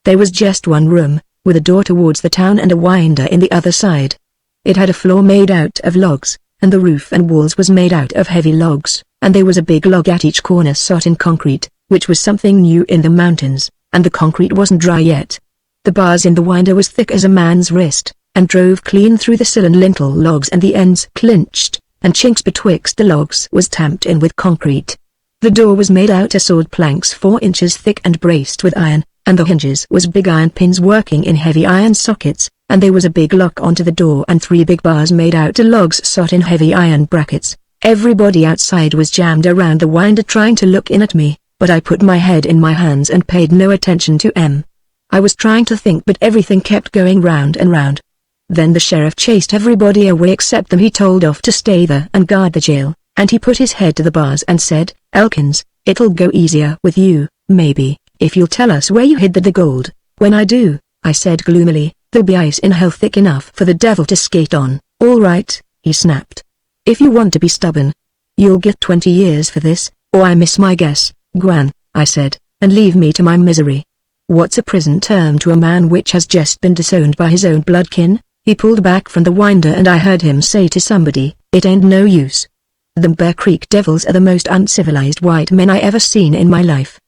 There was just one room, with a door towards the town and a window in the other side. It had a floor made out of logs, and the roof and walls was made out of heavy logs, and there was a big log at each corner set in concrete, which was something new in the mountains, and the concrete wasn't dry yet. The bars in the window was thick as a man's wrist, and drove clean through the sill and lintel logs, and the ends clinched, and chinks betwixt the logs was tamped in with concrete. The door was made out of sawed planks 4 inches thick and braced with iron, and the hinges was big iron pins working in heavy iron sockets, and there was a big lock onto the door and 3 big bars made out of logs set in heavy iron brackets. Everybody outside was jammed around the window trying to look in at me, but I put my head in my hands and paid no attention to them. I was trying to think, but everything kept going round and round. Then the sheriff chased everybody away except them. He told off to stay there and guard the jail, and he put his head to the bars and said, "Elkins, it'll go easier with you, maybe, if you'll tell us where you hid the gold." "When I do," I said gloomily, "there'll be ice in hell thick enough for the devil to skate on." "All right," he snapped. "If you want to be stubborn, you'll get 20 years for this, or I miss my guess. Gwan," I said, "and leave me to my misery. What's a prison term to a man which has just been disowned by his own blood kin?" He pulled back from the window and I heard him say to somebody, "It ain't no use. Them Bear Creek devils are the most uncivilized white men I ever seen in my life.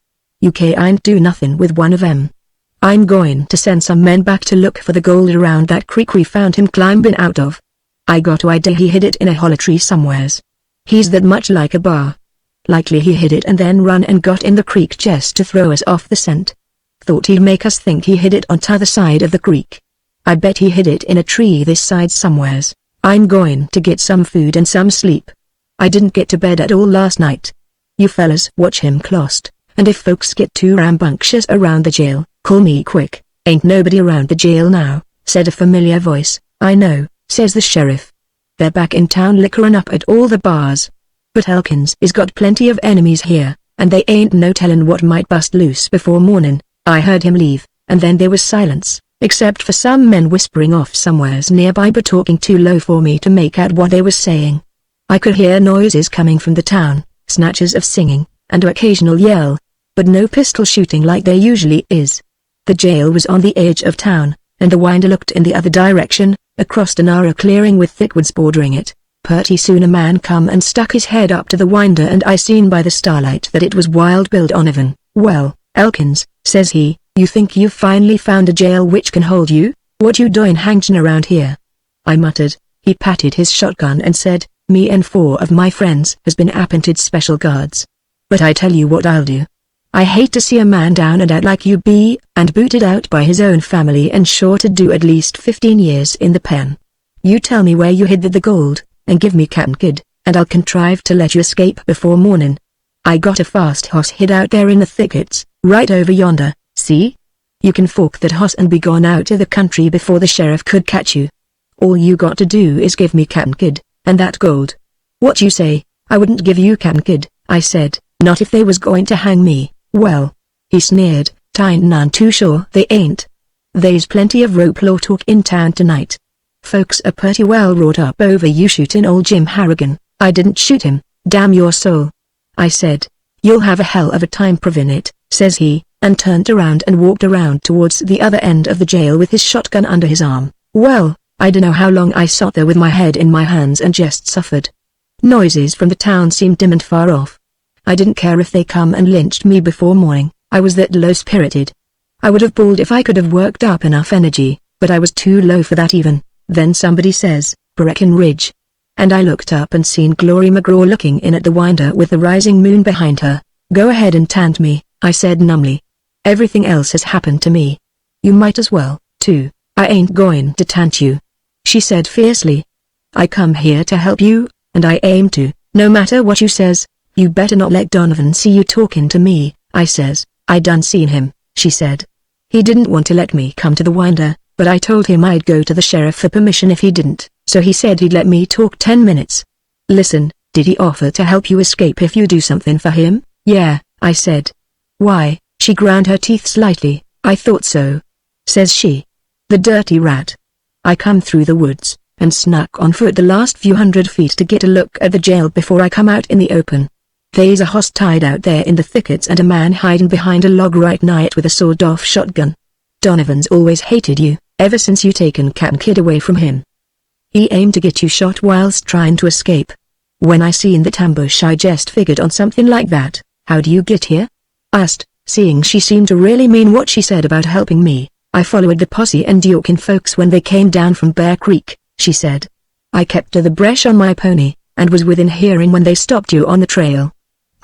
You can't do nothing with one of 'em. I'm going to send some men back to look for the gold around that creek we found him climbing out of. I got to idea he hid it in a hollow tree somewheres. He's that much like a bar." Likely he hid it and then run and got in the creek just to throw us off the scent. Thought he'd make us think he hid it on t'other side of the creek. I bet he hid it in a tree this side somewheres. I'm going to get some food and some sleep. I didn't get to bed at all last night. You fellas watch him clost, and if folks get too rambunctious around the jail, call me quick. Ain't nobody around the jail now, said a familiar voice. I know, says the sheriff. They're back in town liquorin' up at all the bars. But Elkins is got plenty of enemies here, and they ain't no tellin' what might bust loose before mornin'. I heard him leave, and then there was silence, except for some men whispering off somewheres nearby but talking too low for me to make out what they was saying. I could hear noises coming from the town, snatches of singing, and an occasional yell, but no pistol shooting like there usually is. The jail was on the edge of town, and the winder looked in the other direction, across a narrow clearing with thick woods bordering it. Pretty soon a man come and stuck his head up to the winder and I seen by the starlight that it was Wild Bill Donovan. Well, Elkins, says he, you think you've finally found a jail which can hold you? What you doin' hangin' around here? I muttered. He patted his shotgun and said, me and 4 of my friends has been appointed special guards. But I tell you what I'll do. I hate to see a man down and out like you be, and booted out by his own family and sure to do at least 15 years in the pen. You tell me where you hid the gold, and give me Cap'n Kidd, and I'll contrive to let you escape before morning. I got a fast hoss hid out there in the thickets, right over yonder, see? You can fork that hoss and be gone out to the country before the sheriff could catch you. All you got to do is give me Cap'n Kidd, and that gold. What you say? I wouldn't give you Cap'n Kidd, I said, not if they was going to hang me. Well, he sneered, "'Tain't none too sure they ain't. They's plenty of rope law talk in town tonight. Folks are pretty well wrought up over you shootin' old Jim Harrigan." I didn't shoot him, damn your soul, I said. You'll have a hell of a time proving it, says he, and turned around and walked around towards the other end of the jail with his shotgun under his arm. Well, I dunno how long I sat there with my head in my hands and just suffered. Noises from the town seemed dim and far off. I didn't care if they come and lynched me before morning, I was that low-spirited. I would have bawled if I could have worked up enough energy, but I was too low for that even. Then somebody says, "Breckenridge." And I looked up and seen Glory McGraw looking in at the winder with the rising moon behind her. "Go ahead and tant me," I said numbly. "Everything else has happened to me. You might as well, too." "I ain't going to tant you," she said fiercely. "I come here to help you, and I aim to, no matter what you says. You better not let Donovan see you talking to me," I says. "I done seen him," she said. "He didn't want to let me come to the winder, but I told him I'd go to the sheriff for permission if he didn't, so he said he'd let me talk 10 minutes. "Listen, did he offer to help you escape if you do something for him?" "Yeah," I said. "Why?" She ground her teeth slightly. "I thought so," says she. "The dirty rat. I come through the woods, and snuck on foot the last few hundred feet to get a look at the jail before I come out in the open. They's a hoss tied out there in the thickets and a man hiding behind a log right nigh it with a sawed-off shotgun. Donovan's always hated you, ever since you taken Cap'n Kidd away from him. He aimed to get you shot whilst trying to escape. When I seen that ambush I just figured on something like that." "How do you get here?" I asked, seeing she seemed to really mean what she said about helping me. "I followed the posse and Yorkin folks when they came down from Bear Creek," she said. "I kept to the brush on my pony, and was within hearing when they stopped you on the trail.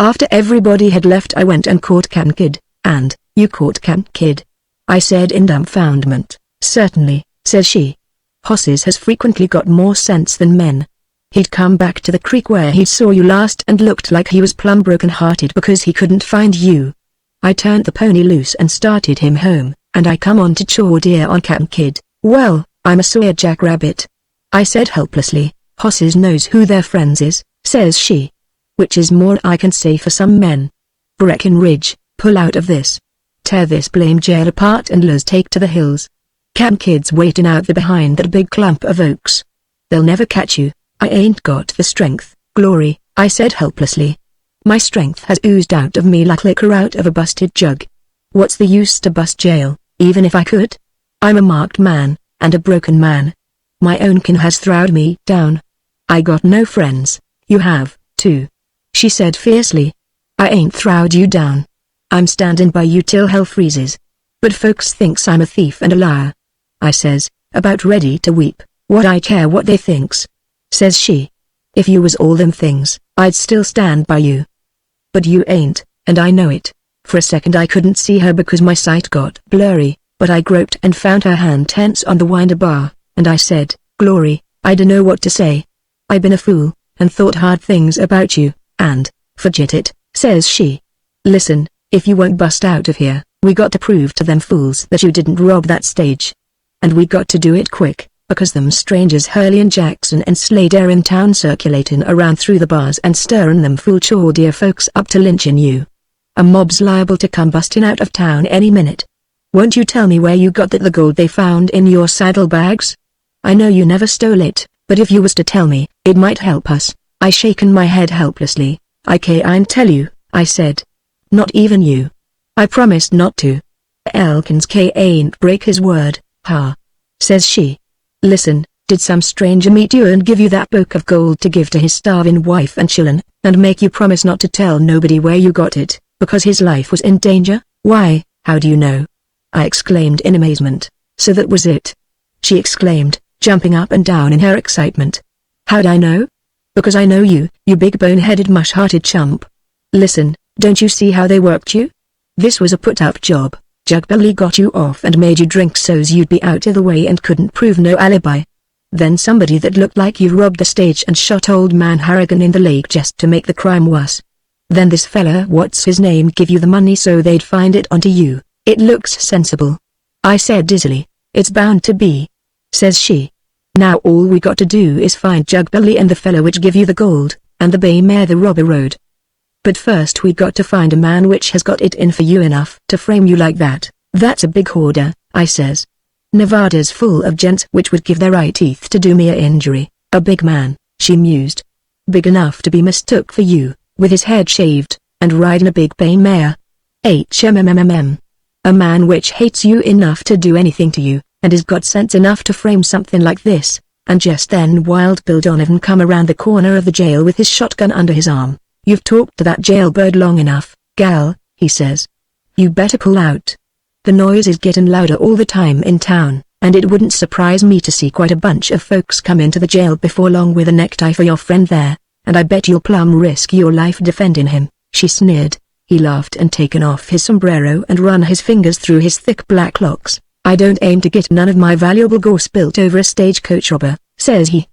After everybody had left I went and caught Cap'n Kidd." "And, you caught Cap'n Kidd?" I said in dumbfoundment. "Certainly," says she. "Hosses has frequently got more sense than men. He'd come back to the creek where he saw you last and looked like he was plumb broken-hearted because he couldn't find you. I turned the pony loose and started him home, and I come on to chaw deer on Cap'n Kidd." "Well, I'm a sore jackrabbit," I said helplessly. "Hosses knows who their friends is," says she. "Which is more I can say for some men. Breckenridge, pull out of this. Tear this blame jail apart and let's take to the hills. Cap'n Kidd's waiting out there behind that big clump of oaks. They'll never catch you." "I ain't got the strength, Glory," I said helplessly. "My strength has oozed out of me like liquor out of a busted jug. What's the use to bust jail, even if I could? I'm a marked man, and a broken man. My own kin has throwed me down. I got no friends. You have, too," she said fiercely. "I ain't throwed you down. I'm standing by you till hell freezes. But folks thinks I'm a thief and a liar," I says, about ready to weep. "What I care what they thinks," says she. "If you was all them things, I'd still stand by you." But you ain't, and I know it. For a second I couldn't see her because my sight got blurry, but I groped and found her hand tense on the winder bar, and I said, Glory, I dunno what to say. I been a fool, and thought hard things about you, and, forget it, says she. Listen, if you won't bust out of here, we got to prove to them fools that you didn't rob that stage. And we got to do it quick, because them strangers Hurley and Jackson and Slade are in town circulating around through the bars and stirring them fool chore dear folks up to lynching you. A mob's liable to come busting out of town any minute. Won't you tell me where you got the gold they found in your saddlebags? I know you never stole it, but if you was to tell me, it might help us. I shaken my head helplessly. I can't tell you, I said. Not even you. I promised not to. Elkins ain't break his word, ha. Says she. Listen, did some stranger meet you and give you that book of gold to give to his starving wife and children, and make you promise not to tell nobody where you got it, because his life was in danger? Why, how do you know? I exclaimed in amazement. So that was it? She exclaimed, jumping up and down in her excitement. How'd I know? Because I know you, you big bone-headed mush-hearted chump. Listen, don't you see how they worked you? This was a put-up job. Jugbelly got you off and made you drink so's you'd be out of the way and couldn't prove no alibi. Then somebody that looked like you robbed the stage and shot old man Harrigan in the leg just to make the crime worse. Then this fella what's his name give you the money so they'd find it onto you. It looks sensible. I said dizzily. It's bound to be. Says she. Now all we got to do is find Jugbelly and the fella which give you the gold, and the bay mare the robber rode. But first we got to find a man which has got it in for you enough to frame you like that. That's a big hoarder, I says. Nevada's full of gents which would give their eye teeth to do me a injury. A big man, she mused. Big enough to be mistook for you, with his head shaved, and riding a big bay mare. HMMMM. A man which hates you enough to do anything to you, and has got sense enough to frame something like this. And just then Wild Bill Donovan come around the corner of the jail with his shotgun under his arm. You've talked to that jailbird long enough, gal, he says. You better pull out. The noise is getting louder all the time in town, and it wouldn't surprise me to see quite a bunch of folks come into the jail before long with a necktie for your friend there, and I bet you'll plumb risk your life defending him, she sneered. He laughed and taken off his sombrero and run his fingers through his thick black locks. I don't aim to get none of my valuable gore spilt over a stagecoach robber, says he.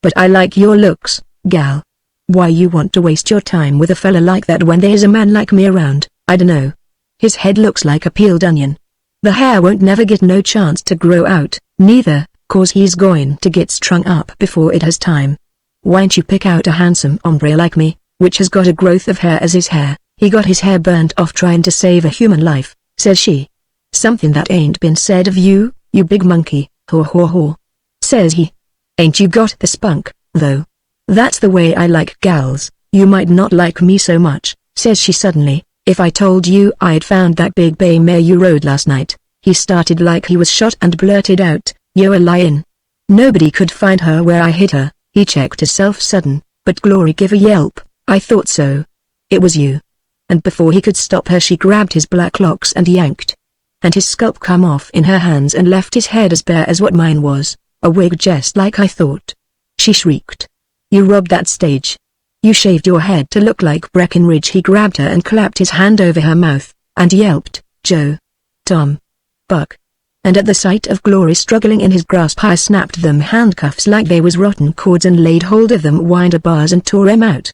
But I like your looks, gal. Why you want to waste your time with a fella like that when there's a man like me around? I dunno. His head looks like a peeled onion. The hair won't never get no chance to grow out, neither, 'cause he's going to get strung up before it has time. Why'n't you pick out a handsome hombre like me, which has got a growth of hair as his hair? He got his hair burnt off trying to save a human life, says she. Something that ain't been said of you, you big monkey, haw haw haw. Says he. Ain't you got the spunk, though? That's the way I like gals. You might not like me so much, says she suddenly, if I told you I'd found that big bay mare you rode last night. He started like he was shot and blurted out, you're a lyin'. Nobody could find her where I hid her. He checked himself sudden, but Glory give a yelp. I thought so. It was you. And before he could stop her she grabbed his black locks and yanked. And his scalp come off in her hands and left his head as bare as what mine was, a wig just like I thought. She shrieked. You robbed that stage. You shaved your head to look like Breckenridge. He grabbed her and clapped his hand over her mouth, and yelped, Joe. Tom. Buck. And at the sight of Glory struggling in his grasp I snapped them handcuffs like they was rotten cords and laid hold of them winder bars and tore 'em out.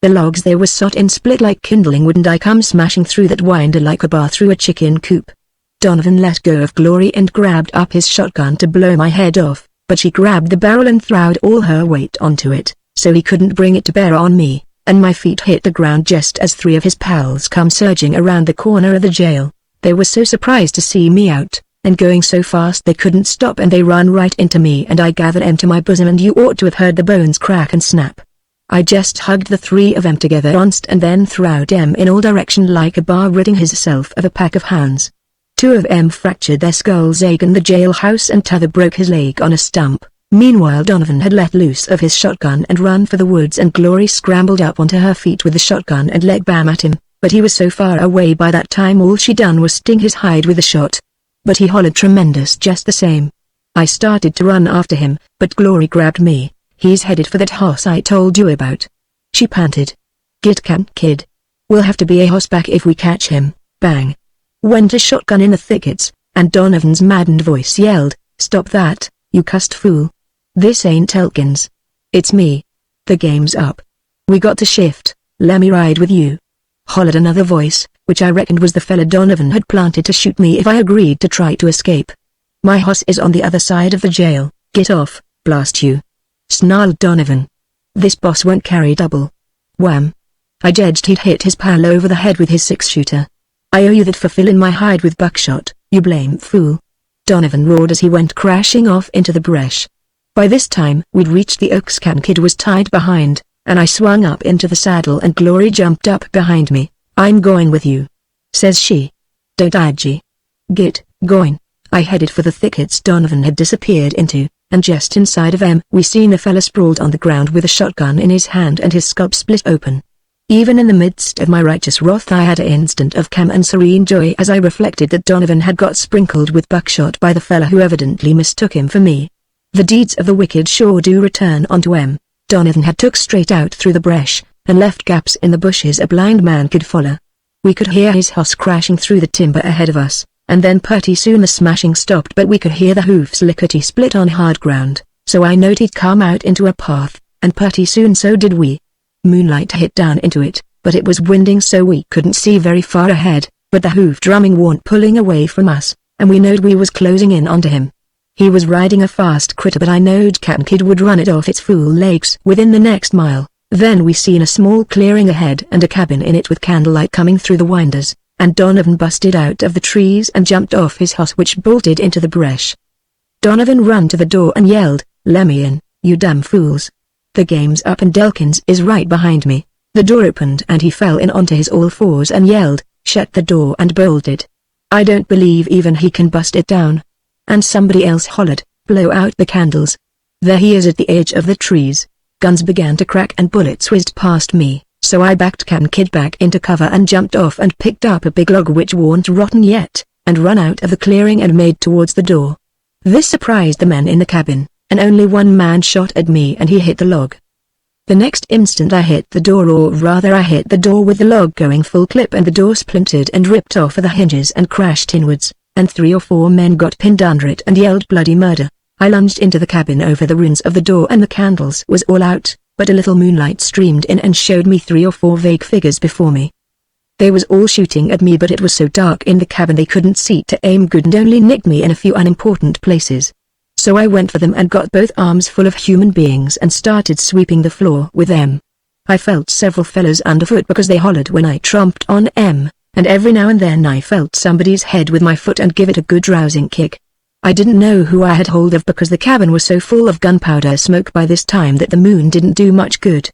The logs they was sot in split like kindling wood and I come smashing through that winder like a bar through a chicken coop. Donovan let go of Glory and grabbed up his shotgun to blow my head off, but she grabbed the barrel and throwed all her weight onto it, so he couldn't bring it to bear on me, and my feet hit the ground just as three of his pals come surging around the corner of the jail. They were so surprised to see me out, and going so fast they couldn't stop and they ran right into me and I gathered them to my bosom and you ought to have heard the bones crack and snap. I just hugged the three of them together onst and then throwed them in all direction like a bar ridding hisself of a pack of hands. Two of them fractured their skulls in the jailhouse and t'other broke his leg on a stump. Meanwhile Donovan had let loose of his shotgun and run for the woods and Glory scrambled up onto her feet with the shotgun and let bam at him, but he was so far away by that time all she done was sting his hide with a shot. But he hollered tremendous just the same. I started to run after him, but Glory grabbed me. He's headed for that house I told you about. She panted. Git can, kid. We'll have to be a hossback if we catch him. Bang! Went a shotgun in the thickets, and Donovan's maddened voice yelled, "Stop that, you cussed fool. This ain't Elkins. It's me. The game's up. We got to shift, lemme ride with you," hollered another voice, which I reckoned was the fella Donovan had planted to shoot me if I agreed to try to escape. "My hoss is on the other side of the jail, get off, blast you," snarled Donovan. "This boss won't carry double." Wham! I judged he'd hit his pal over the head with his 6-shooter. "I owe you that for filling my hide with buckshot, you blame fool," Donovan roared as he went crashing off into the brush. By this time we'd reached the oaks. Kid was tied behind, and I swung up into the saddle and Glory jumped up behind me. "I'm going with you," says she. "Don't IG. Get going." I headed for the thickets Donovan had disappeared into, and just inside of them we seen a fella sprawled on the ground with a shotgun in his hand and his scalp split open. Even in the midst of my righteous wrath I had an instant of calm and serene joy as I reflected that Donovan had got sprinkled with buckshot by the fella who evidently mistook him for me. The deeds of the wicked sure do return onto them. Donovan had took straight out through the brush, and left gaps in the bushes a blind man could follow. We could hear his hoss crashing through the timber ahead of us, and then pretty soon the smashing stopped but we could hear the hoofs lickety-split on hard ground, so I knowed he'd come out into a path, and pretty soon so did we. Moonlight hit down into it, but it was winding so we couldn't see very far ahead, but the hoof drumming warn't pulling away from us, and we knowed we was closing in onto him. He was riding a fast critter but I knowed Kid would run it off its fool legs within the next mile. Then we seen a small clearing ahead and a cabin in it with candlelight coming through the winders, and Donovan busted out of the trees and jumped off his hoss which bolted into the brush. Donovan run to the door and yelled, "Lemme in, you damn fools. The game's up and Elkins is right behind me." The door opened and he fell in onto his all fours and yelled, "Shut the door and bolt it. I don't believe even he can bust it down." And somebody else hollered, "Blow out the candles." There he is at the edge of the trees. Guns began to crack and bullets whizzed past me, so I backed Kid back into cover and jumped off and picked up a big log which warn't rotten yet, and run out of the clearing and made towards the door. This surprised the men in the cabin, and only one man shot at me and he hit the log. The next instant I hit the door, or rather I hit the door with the log going full clip, and the door splintered and ripped off of the hinges and crashed inwards, and 3 or 4 men got pinned under it and yelled bloody murder. I lunged into the cabin over the ruins of the door and the candles was all out, but a little moonlight streamed in and showed me 3 or 4 vague figures before me. They was all shooting at me but it was so dark in the cabin they couldn't see to aim good and only nicked me in a few unimportant places. So I went for them and got both arms full of human beings and started sweeping the floor with them. I felt several fellas underfoot because they hollered when I tromped on them, and every now and then I felt somebody's head with my foot and give it a good rousing kick. I didn't know who I had hold of because the cabin was so full of gunpowder smoke by this time that the moon didn't do much good.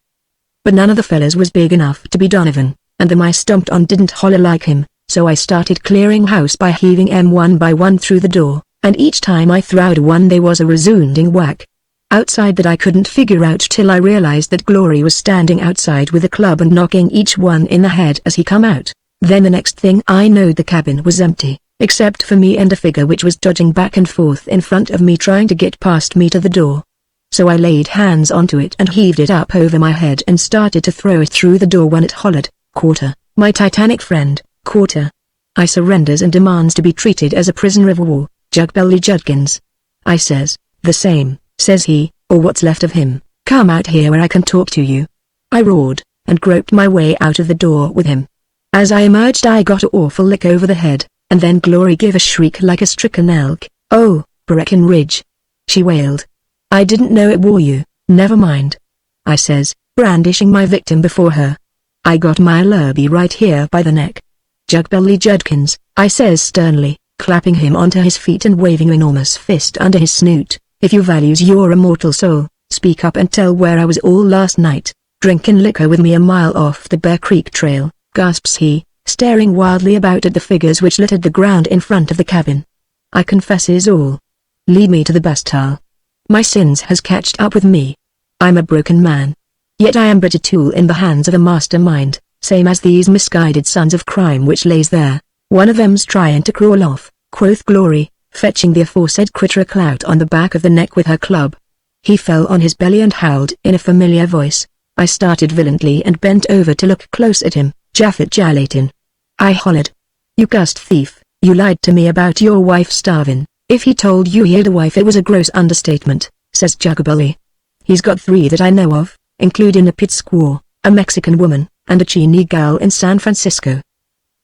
But none of the fellas was big enough to be Donovan, and them I stomped on didn't holler like him, so I started clearing house by heaving them one by one through the door, and each time I throwed one they was a resounding whack. Outside that I couldn't figure out till I realized that Glory was standing outside with a club and knocking each one in the head as he come out. Then the next thing I knowed the cabin was empty, except for me and a figure which was dodging back and forth in front of me trying to get past me to the door. So I laid hands onto it and heaved it up over my head and started to throw it through the door when it hollered, "Quarter, my Titanic friend, quarter." I surrenders and demands to be treated as a prisoner of war, Jugbelly Judkins. I says, "The same," says he, "or what's left of him. Come out here where I can talk to you." I roared, and groped my way out of the door with him. As I emerged I got an awful lick over the head, and then Glory gave a shriek like a stricken elk. "Oh, Breckenridge," she wailed. "I didn't know it wore you." "Never mind," I says, brandishing my victim before her. "I got my lurby right here by the neck." "Jugbelly Judkins," I says sternly, clapping him onto his feet and waving an enormous fist under his snoot, "if you values your immortal soul, speak up and tell where I was all last night, drinking liquor with me a mile off the Bear Creek Trail," gasps he, staring wildly about at the figures which littered the ground in front of the cabin. "I confesses all. Lead me to the Bastal. My sins has catched up with me. I'm a broken man. Yet I am but a tool in the hands of a mastermind, same as these misguided sons of crime which lays there. One of them's trying to crawl off," quoth Glory, fetching the aforesaid critter a clout on the back of the neck with her club. He fell on his belly and howled in a familiar voice. I started violently and bent over to look close at him, Japhet Jalatin. I hollered. You cussed thief, you lied to me about your wife starving. If he told you he had a wife it was a gross understatement, says Jugabully. He's got 3 that I know of, including a pit squaw, a Mexican woman, and a Chini gal in San Francisco.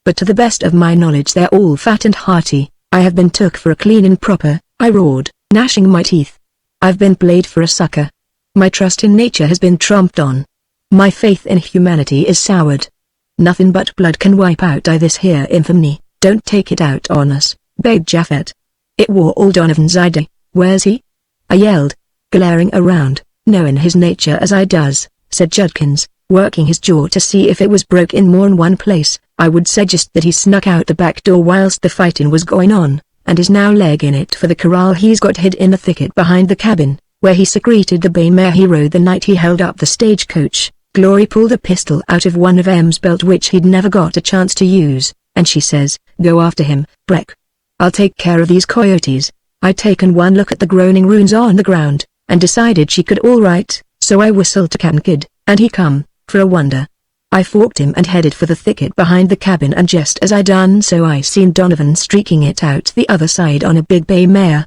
But to the best of my knowledge they're all fat and hearty. I have been took for a clean and proper, I roared, gnashing my teeth. I've been played for a sucker. My trust in nature has been trumped on. My faith in humanity is soured. Nothing but blood can wipe out this here infamy. Don't take it out on us, begged Japhet. It wore all Donovan's ID. Where's he? I yelled, glaring around. Knowing his nature as I does, said Judkins, working his jaw to see if it was broke in more than one place. I would suggest that he snuck out the back door whilst the fighting was going on, and is now legging it for the corral he's got hid in the thicket behind the cabin, where he secreted the bay mare he rode the night he held up the stagecoach. Glory pulled a pistol out of one of M's belt which he'd never got a chance to use, and she says, "Go after him, Breck. I'll take care of these coyotes." I'd taken one look at the groaning runes on the ground, and decided she could all right, so I whistled to Captain Kidd, and he come, for a wonder. I forked him and headed for the thicket behind the cabin, and just as I done so I seen Donovan streaking it out the other side on a big bay mare.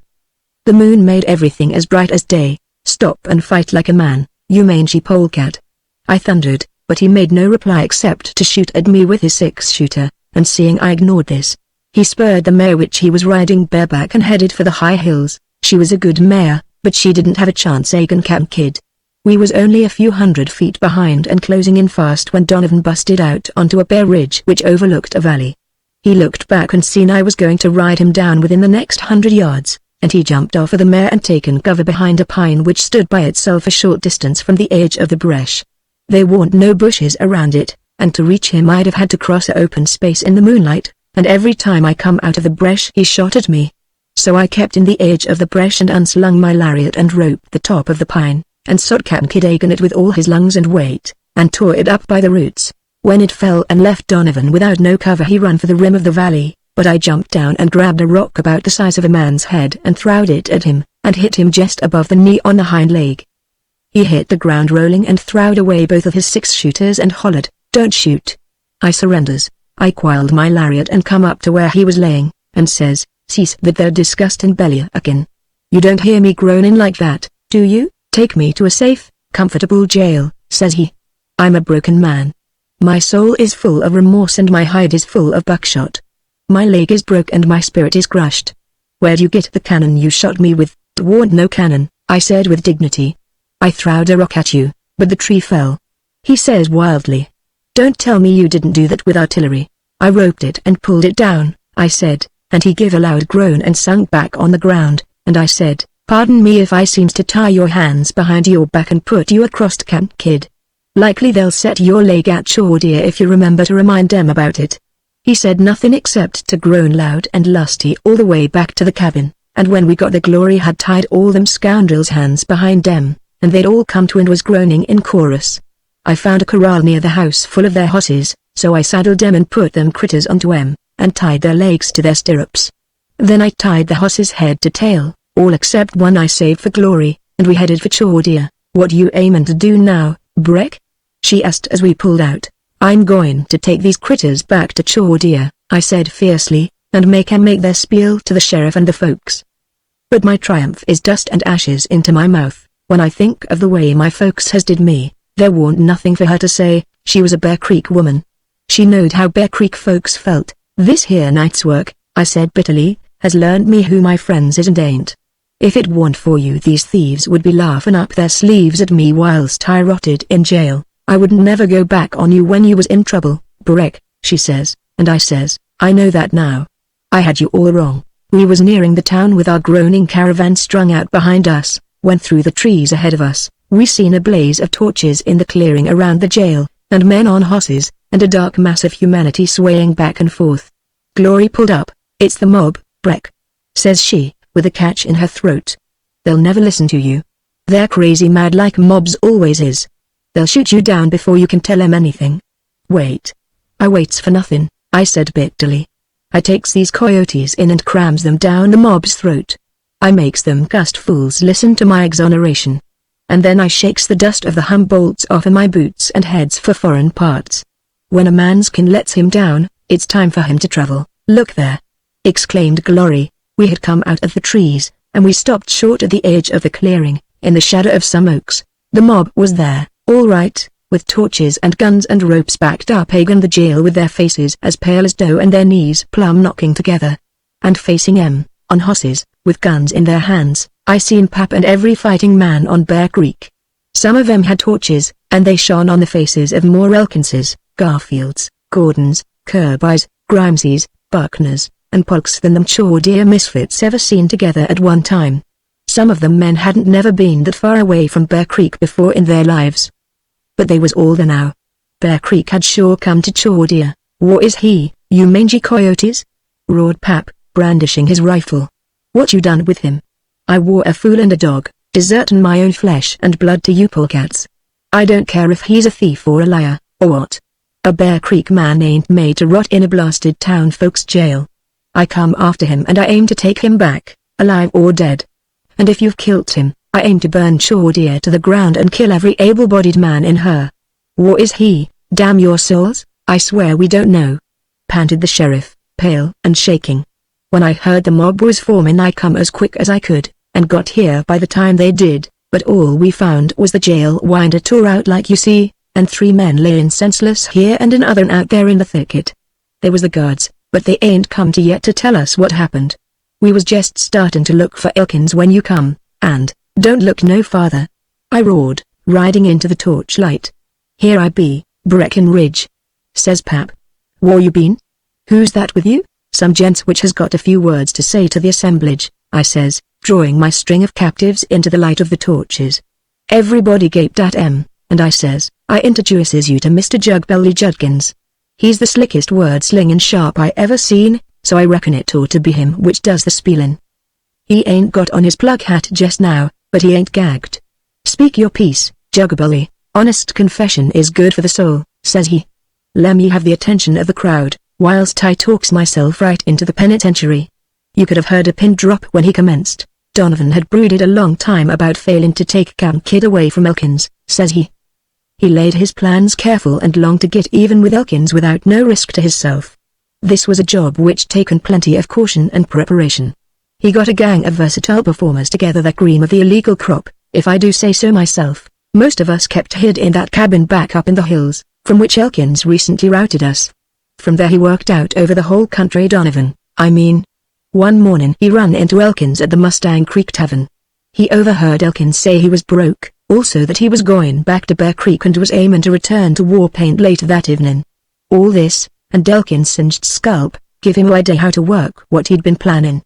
The moon made everything as bright as day. "Stop and fight like a man, you mangy polecat," I thundered, but he made no reply except to shoot at me with his 6-shooter, and seeing I ignored this, he spurred the mare which he was riding bareback and headed for the high hills. She was a good mare, but she didn't have a chance against Captain Kidd. We was only a few hundred feet behind and closing in fast when Donovan busted out onto a bare ridge which overlooked a valley. He looked back and seen I was going to ride him down within the next 100 yards, and he jumped off of the mare and taken cover behind a pine which stood by itself a short distance from the edge of the brush. There weren't no bushes around it, and to reach him I'd have had to cross an open space in the moonlight, and every time I come out of the brush he shot at me. So I kept in the edge of the brush and unslung my lariat and roped the top of the pine, and shot Captain Kidd again it with all his lungs and weight, and tore it up by the roots. When it fell and left Donovan without no cover he ran for the rim of the valley, but I jumped down and grabbed a rock about the size of a man's head and throwed it at him, and hit him just above the knee on the hind leg. He hit the ground rolling and throwed away both of his 6-shooters and hollered, "Don't shoot." I surrenders. I coiled my lariat and come up to where he was laying, and says, "Cease with their disgust and belly again. You don't hear me groaning like that, do you? Take me to a safe, comfortable jail," says he. "I'm a broken man. My soul is full of remorse and my hide is full of buckshot. My leg is broke and my spirit is crushed. Where'd you get the cannon you shot me with?" "It warn't no cannon," I said with dignity. "I throwed a rock at you, but the tree fell." He says wildly, "Don't tell me you didn't do that with artillery." "I roped it and pulled it down," I said, and he gave a loud groan and sunk back on the ground, and I said, "Pardon me if I seems to tie your hands behind your back and put you across to Captain Kidd. Likely they'll set your leg at your dear if you remember to remind them about it." He said nothing except to groan loud and lusty all the way back to the cabin, and when we got the Glory had tied all them scoundrels' hands behind them, and they'd all come to and was groaning in chorus. I found a corral near the house full of their horses, so I saddled them and put them critters onto them, and tied their legs to their stirrups. Then I tied the horses head to tail, all except one I saved for Glory, and we headed for Chordia. "What you aimin' to do now, Breck?" she asked as we pulled out. "I'm going to take these critters back to Chordia," I said fiercely, "and make 'em make their spiel to the sheriff and the folks. But my triumph is dust and ashes into my mouth, when I think of the way my folks has did me." There warn't nothing for her to say, she was a Bear Creek woman. She knowed how Bear Creek folks felt. "This here night's work," I said bitterly, "has learned me who my friends is and ain't. If it warn't for you these thieves would be laughing up their sleeves at me whilst I rotted in jail. I would never go back on you when you was in trouble, Breck," she says, and I says, "I know that now. I had you all wrong." We was nearing the town with our groaning caravan strung out behind us, when through the trees ahead of us, we seen a blaze of torches in the clearing around the jail, and men on horses, and a dark mass of humanity swaying back and forth. Glory pulled up. "It's the mob, Breck," says she, with a catch in her throat. "They'll never listen to you. They're crazy mad like mobs always is. They'll shoot you down before you can tell 'em anything." "Wait." "I waits for nothing," I said bitterly. "I takes these coyotes in and crams them down the mob's throat. I makes them cussed fools listen to my exoneration. And then I shakes the dust of the Humboldts off of my boots and heads for foreign parts. When a man's kin lets him down, it's time for him to travel. "Look there!" exclaimed Glory. We had come out of the trees, and we stopped short at the edge of the clearing, in the shadow of some oaks. The mob was there, all right, with torches and guns and ropes backed up against the jail, with their faces as pale as dough and their knees plumb knocking together. And facing on horses, with guns in their hands, I seen Pap and every fighting man on Bear Creek. Some of them had torches, and they shone on the faces of more Elkinses, Garfields, Gordons, Kirbys, Grimeses, Buckners, and Polks than them Chaudier misfits ever seen together at one time. Some of them men hadn't never been that far away from Bear Creek before in their lives. But they was all there now. Bear Creek had sure come to Chaudier. "What is he, you mangy coyotes?" roared Pap, brandishing his rifle. "What you done with him?" "I war a fool and a dog, desertin' my own flesh and blood to you polecats. I don't care if he's a thief or a liar, or what. A Bear Creek man ain't made to rot in a blasted town folks' jail. I come after him and I aim to take him back, alive or dead. And if you've killed him, I aim to burn Chaudier to the ground and kill every able-bodied man in her." "What is he, damn your souls? I swear we don't know," panted the sheriff, pale and shaking. "When I heard the mob was forming I come as quick as I could, and got here by the time they did, but all we found was the jail winder tore out like you see, and 3 men layin' senseless here and another out there in the thicket. They was the guards, but they ain't come to yet to tell us what happened. We was just startin' to look for Elkins when you come, and, don't look no farther," I roared, riding into the torchlight. "Here I be, Breckenridge," says Pap. "Where you been? Who's that with you?" "Some gents which has got a few words to say to the assemblage," I says, drawing my string of captives into the light of the torches. Everybody gaped at and I says, "I introduces you to Mr. Jugbelly Judkins. He's the slickest word-slingin' sharp I ever seen, so I reckon it ought to be him which does the spielin'. He ain't got on his plug hat just now, but he ain't gagged." "Speak your piece, Jugbelly, honest confession is good for the soul," says he. "Lemme have the attention of the crowd, whilst I talks myself right into the penitentiary." You could have heard a pin drop when he commenced. Donovan had brooded a long time about failing to take Camp Kid away from Elkins, says he. He laid his plans careful and long to get even with Elkins without no risk to himself. This was a job which taken plenty of caution and preparation. He got a gang of versatile performers together that cream of the illegal crop, if I do say so myself. Most of us kept hid in that cabin back up in the hills, from which Elkins recently routed us. From there he worked out over the whole country. Donovan, I mean. One morning he ran into Elkins at the Mustang Creek Tavern. He overheard Elkins say he was broke, also that he was going back to Bear Creek and was aiming to return to Warpaint later that evening. All this, and Elkins' singed scalp, give him no idea how to work what he'd been planning.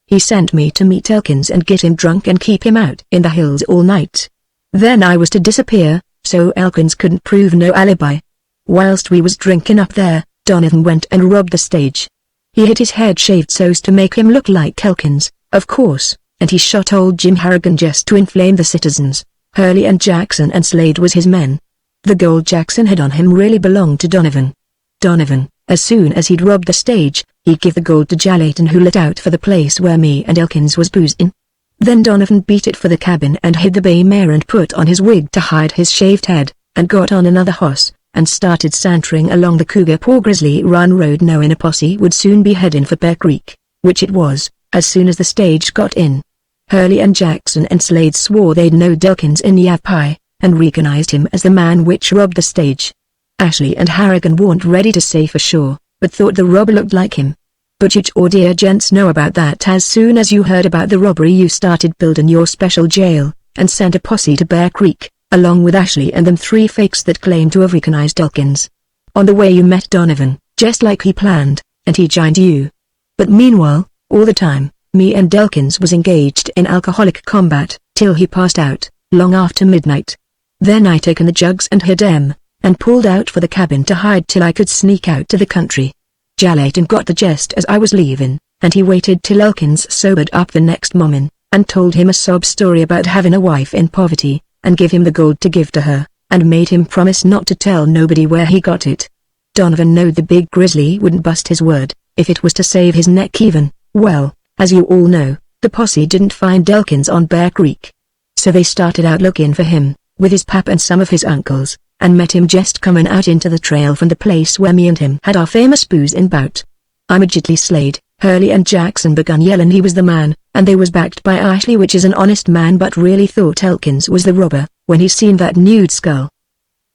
He sent me to meet Elkins and get him drunk and keep him out in the hills all night. Then I was to disappear, so Elkins couldn't prove no alibi. Whilst we was drinking up there, Donovan went and robbed the stage. He had his head shaved so's to make him look like Elkins, of course, and he shot old Jim Harrigan just to inflame the citizens. Hurley and Jackson and Slade was his men. The gold Jackson had on him really belonged to Donovan. Donovan, as soon as he'd robbed the stage, he'd give the gold to Jalaiton, who lit out for the place where me and Elkins was boozing. Then Donovan beat it for the cabin and hid the bay mare and put on his wig to hide his shaved head, and got on another horse, and started santering along the Cougar Paw Grizzly Run road, knowing a posse would soon be heading for Bear Creek, which it was, as soon as the stage got in. Hurley and Jackson and Slade swore they'd knowed Elkins in Yavapai, and recognized him as the man which robbed the stage. Ashley and Harrigan weren't ready to say for sure, but thought the robber looked like him. But you or dear gents know about that. As soon as you heard about the robbery you started building your special jail, and sent a posse to Bear Creek, along with Ashley and them 3 fakes that claimed to have recognized Elkins. On the way you met Donovan, just like he planned, and he joined you. But meanwhile, all the time, me and Elkins was engaged in alcoholic combat, till he passed out, long after midnight. Then I taken the jugs and hid and pulled out for the cabin to hide till I could sneak out to the country. Jalaiton got the jest as I was leaving, and he waited till Elkins sobered up the next morning, and told him a sob story about having a wife in poverty, and give him the gold to give to her, and made him promise not to tell nobody where he got it. Donovan knowed the big grizzly wouldn't bust his word, if it was to save his neck even. Well, as you all know, the posse didn't find Elkins on Bear Creek. So they started out looking for him, with his pap and some of his uncles. and met him just coming out into the trail from the place where me and him had our famous boozing bout. Immediately Slade, Hurley and Jackson begun yelling he was the man, and they was backed by Ashley, which is an honest man but really thought Elkins was the robber, when he seen that nude skull.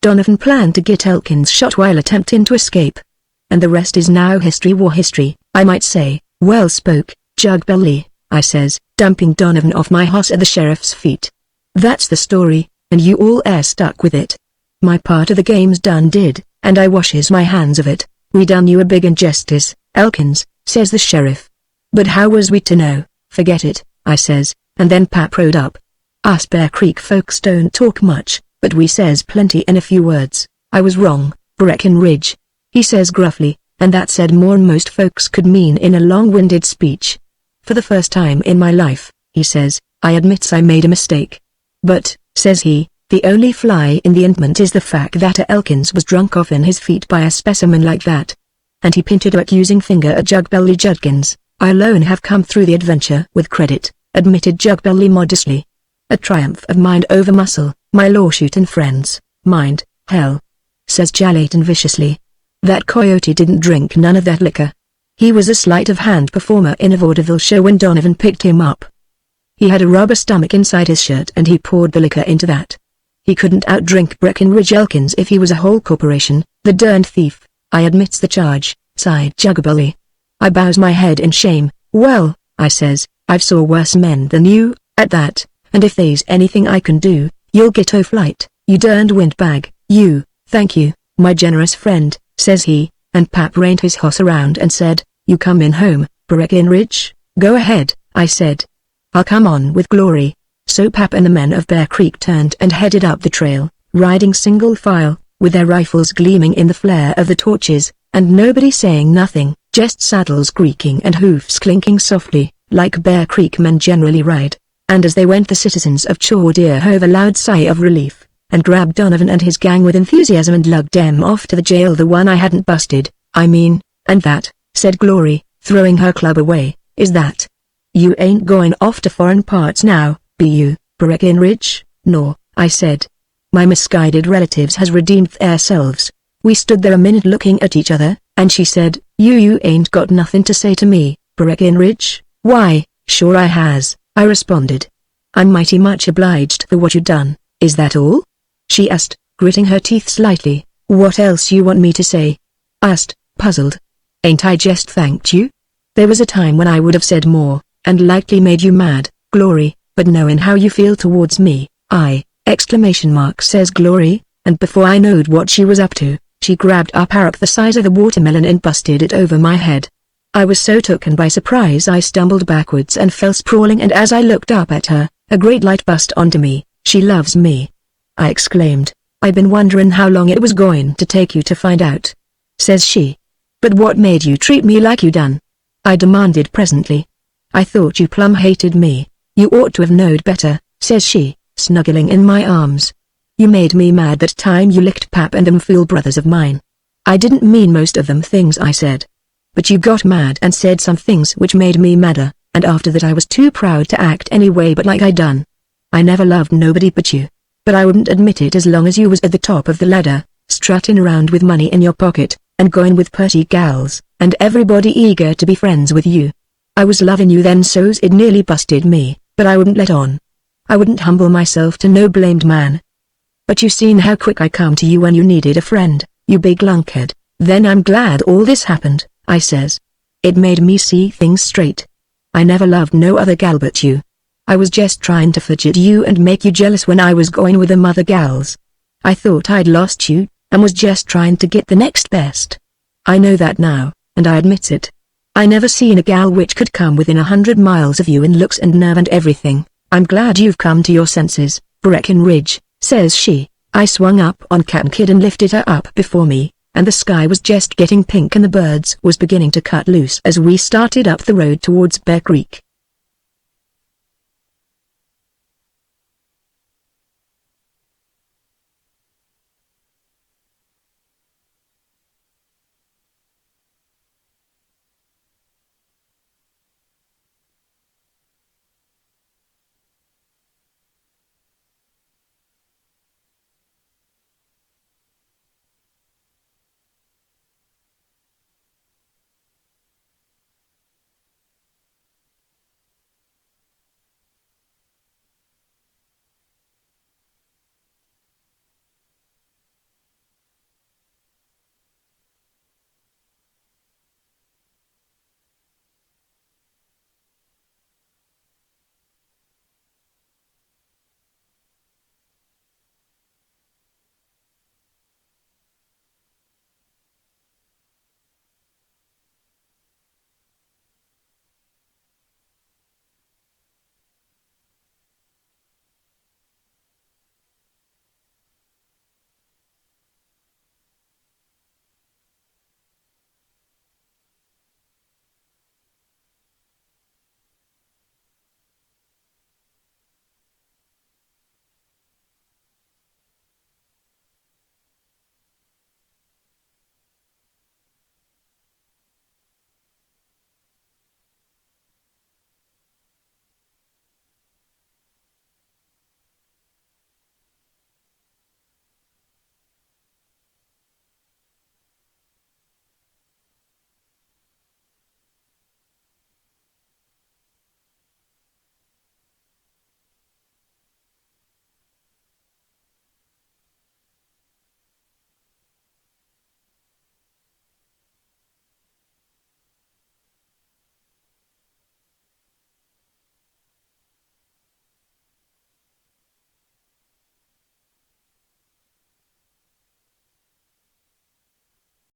Donovan planned to get Elkins shot while attempting to escape. And the rest is now history, war history, I might say. Well spoke, Jug Belly, I says, dumping Donovan off my hoss at the sheriff's feet. That's the story, and you all air stuck with it. My part of the game's done did, and I washes my hands of it. We done you a big injustice, Elkins, says the sheriff. But how was we to know? Forget it, I says, and then Pap rode up. Us Bear Creek folks don't talk much, but we says plenty in a few words. I was wrong, Breckenridge, he says gruffly, and that said more'n most folks could mean in a long-winded speech. For the first time in my life, he says, I admits I made a mistake. But, says he, the only fly in the ointment is the fact that Elkins was drunk off in his feet by a specimen like that. And he pointed a accusing finger at Jugbelly Judkins. I alone have come through the adventure with credit, admitted Jugbelly modestly. A triumph of mind over muscle, my lawshooting friends, mind, hell, says Jalaton viciously. That coyote didn't drink none of that liquor. He was a sleight of hand performer in a vaudeville show when Donovan picked him up. He had a rubber stomach inside his shirt and he poured the liquor into that. He couldn't outdrink Breckenridge Elkins if he was a whole corporation, the derned thief. I admits the charge, sighed Jugbelly. I bows my head in shame. Well, I says, I've saw worse men than you, at that, and if they's anything I can do, you'll get off light, you derned windbag, you. Thank you, my generous friend, says he, and Pap reined his hoss around and said, you come in home, Breckenridge? Go ahead, I said. I'll come on with glory. So Pap and the men of Bear Creek turned and headed up the trail, riding single file, with their rifles gleaming in the flare of the torches, and nobody saying nothing, just saddles creaking and hoofs clinking softly, like Bear Creek men generally ride. And as they went the citizens of Chaudier hove a loud sigh of relief, and grabbed Donovan and his gang with enthusiasm and lugged them off to the jail, the one I hadn't busted, I mean. And that, said Glory, throwing her club away, is that. You ain't going off to foreign parts now, be you, Breckenridge? No, I said. My misguided relatives has redeemed theirselves. We stood there a minute looking at each other, and she said, you ain't got nothing to say to me, Breckenridge? Why, sure I has, I responded. I'm mighty much obliged for what you done, is that all? She asked, gritting her teeth slightly. What else you want me to say? Asked, puzzled. Ain't I just thanked you? There was a time when I would have said more, and likely made you mad, Glory, but knowing how you feel towards me, says Glory, and before I knowed what she was up to, she grabbed a parrot the size of a watermelon and busted it over my head. I was so taken by surprise I stumbled backwards and fell sprawling, and as I looked up at her, a great light burst onto me. She loves me, I exclaimed. I've been wondering how long it was going to take you to find out, says she. But what made you treat me like you done? I demanded presently. I thought you plumb hated me. You ought to have knowed better, says she, snuggling in my arms. You made me mad that time you licked Pap and them fool brothers of mine. I didn't mean most of them things I said. But you got mad and said some things which made me madder, and after that I was too proud to act any way but like I done. I never loved nobody but you. But I wouldn't admit it as long as you was at the top of the ladder, strutting around with money in your pocket, and going with purty gals, and everybody eager to be friends with you. I was loving you then so's it nearly busted me, but I wouldn't let on. I wouldn't humble myself to no blamed man. But you seen how quick I come to you when you needed a friend, you big lunkhead. Then I'm glad all this happened, I says. It made me see things straight. I never loved no other gal but you. I was just trying to fidget you and make you jealous when I was going with them other gals. I thought I'd lost you, and was just trying to get the next best. I know that now, and I admits it. I never seen a gal which could come within 100 miles of you in looks and nerve and everything. I'm glad you've come to your senses, Breckenridge, says she. I swung up on Cat Kid and lifted her up before me, and the sky was just getting pink and the birds was beginning to cut loose as we started up the road towards Bear Creek.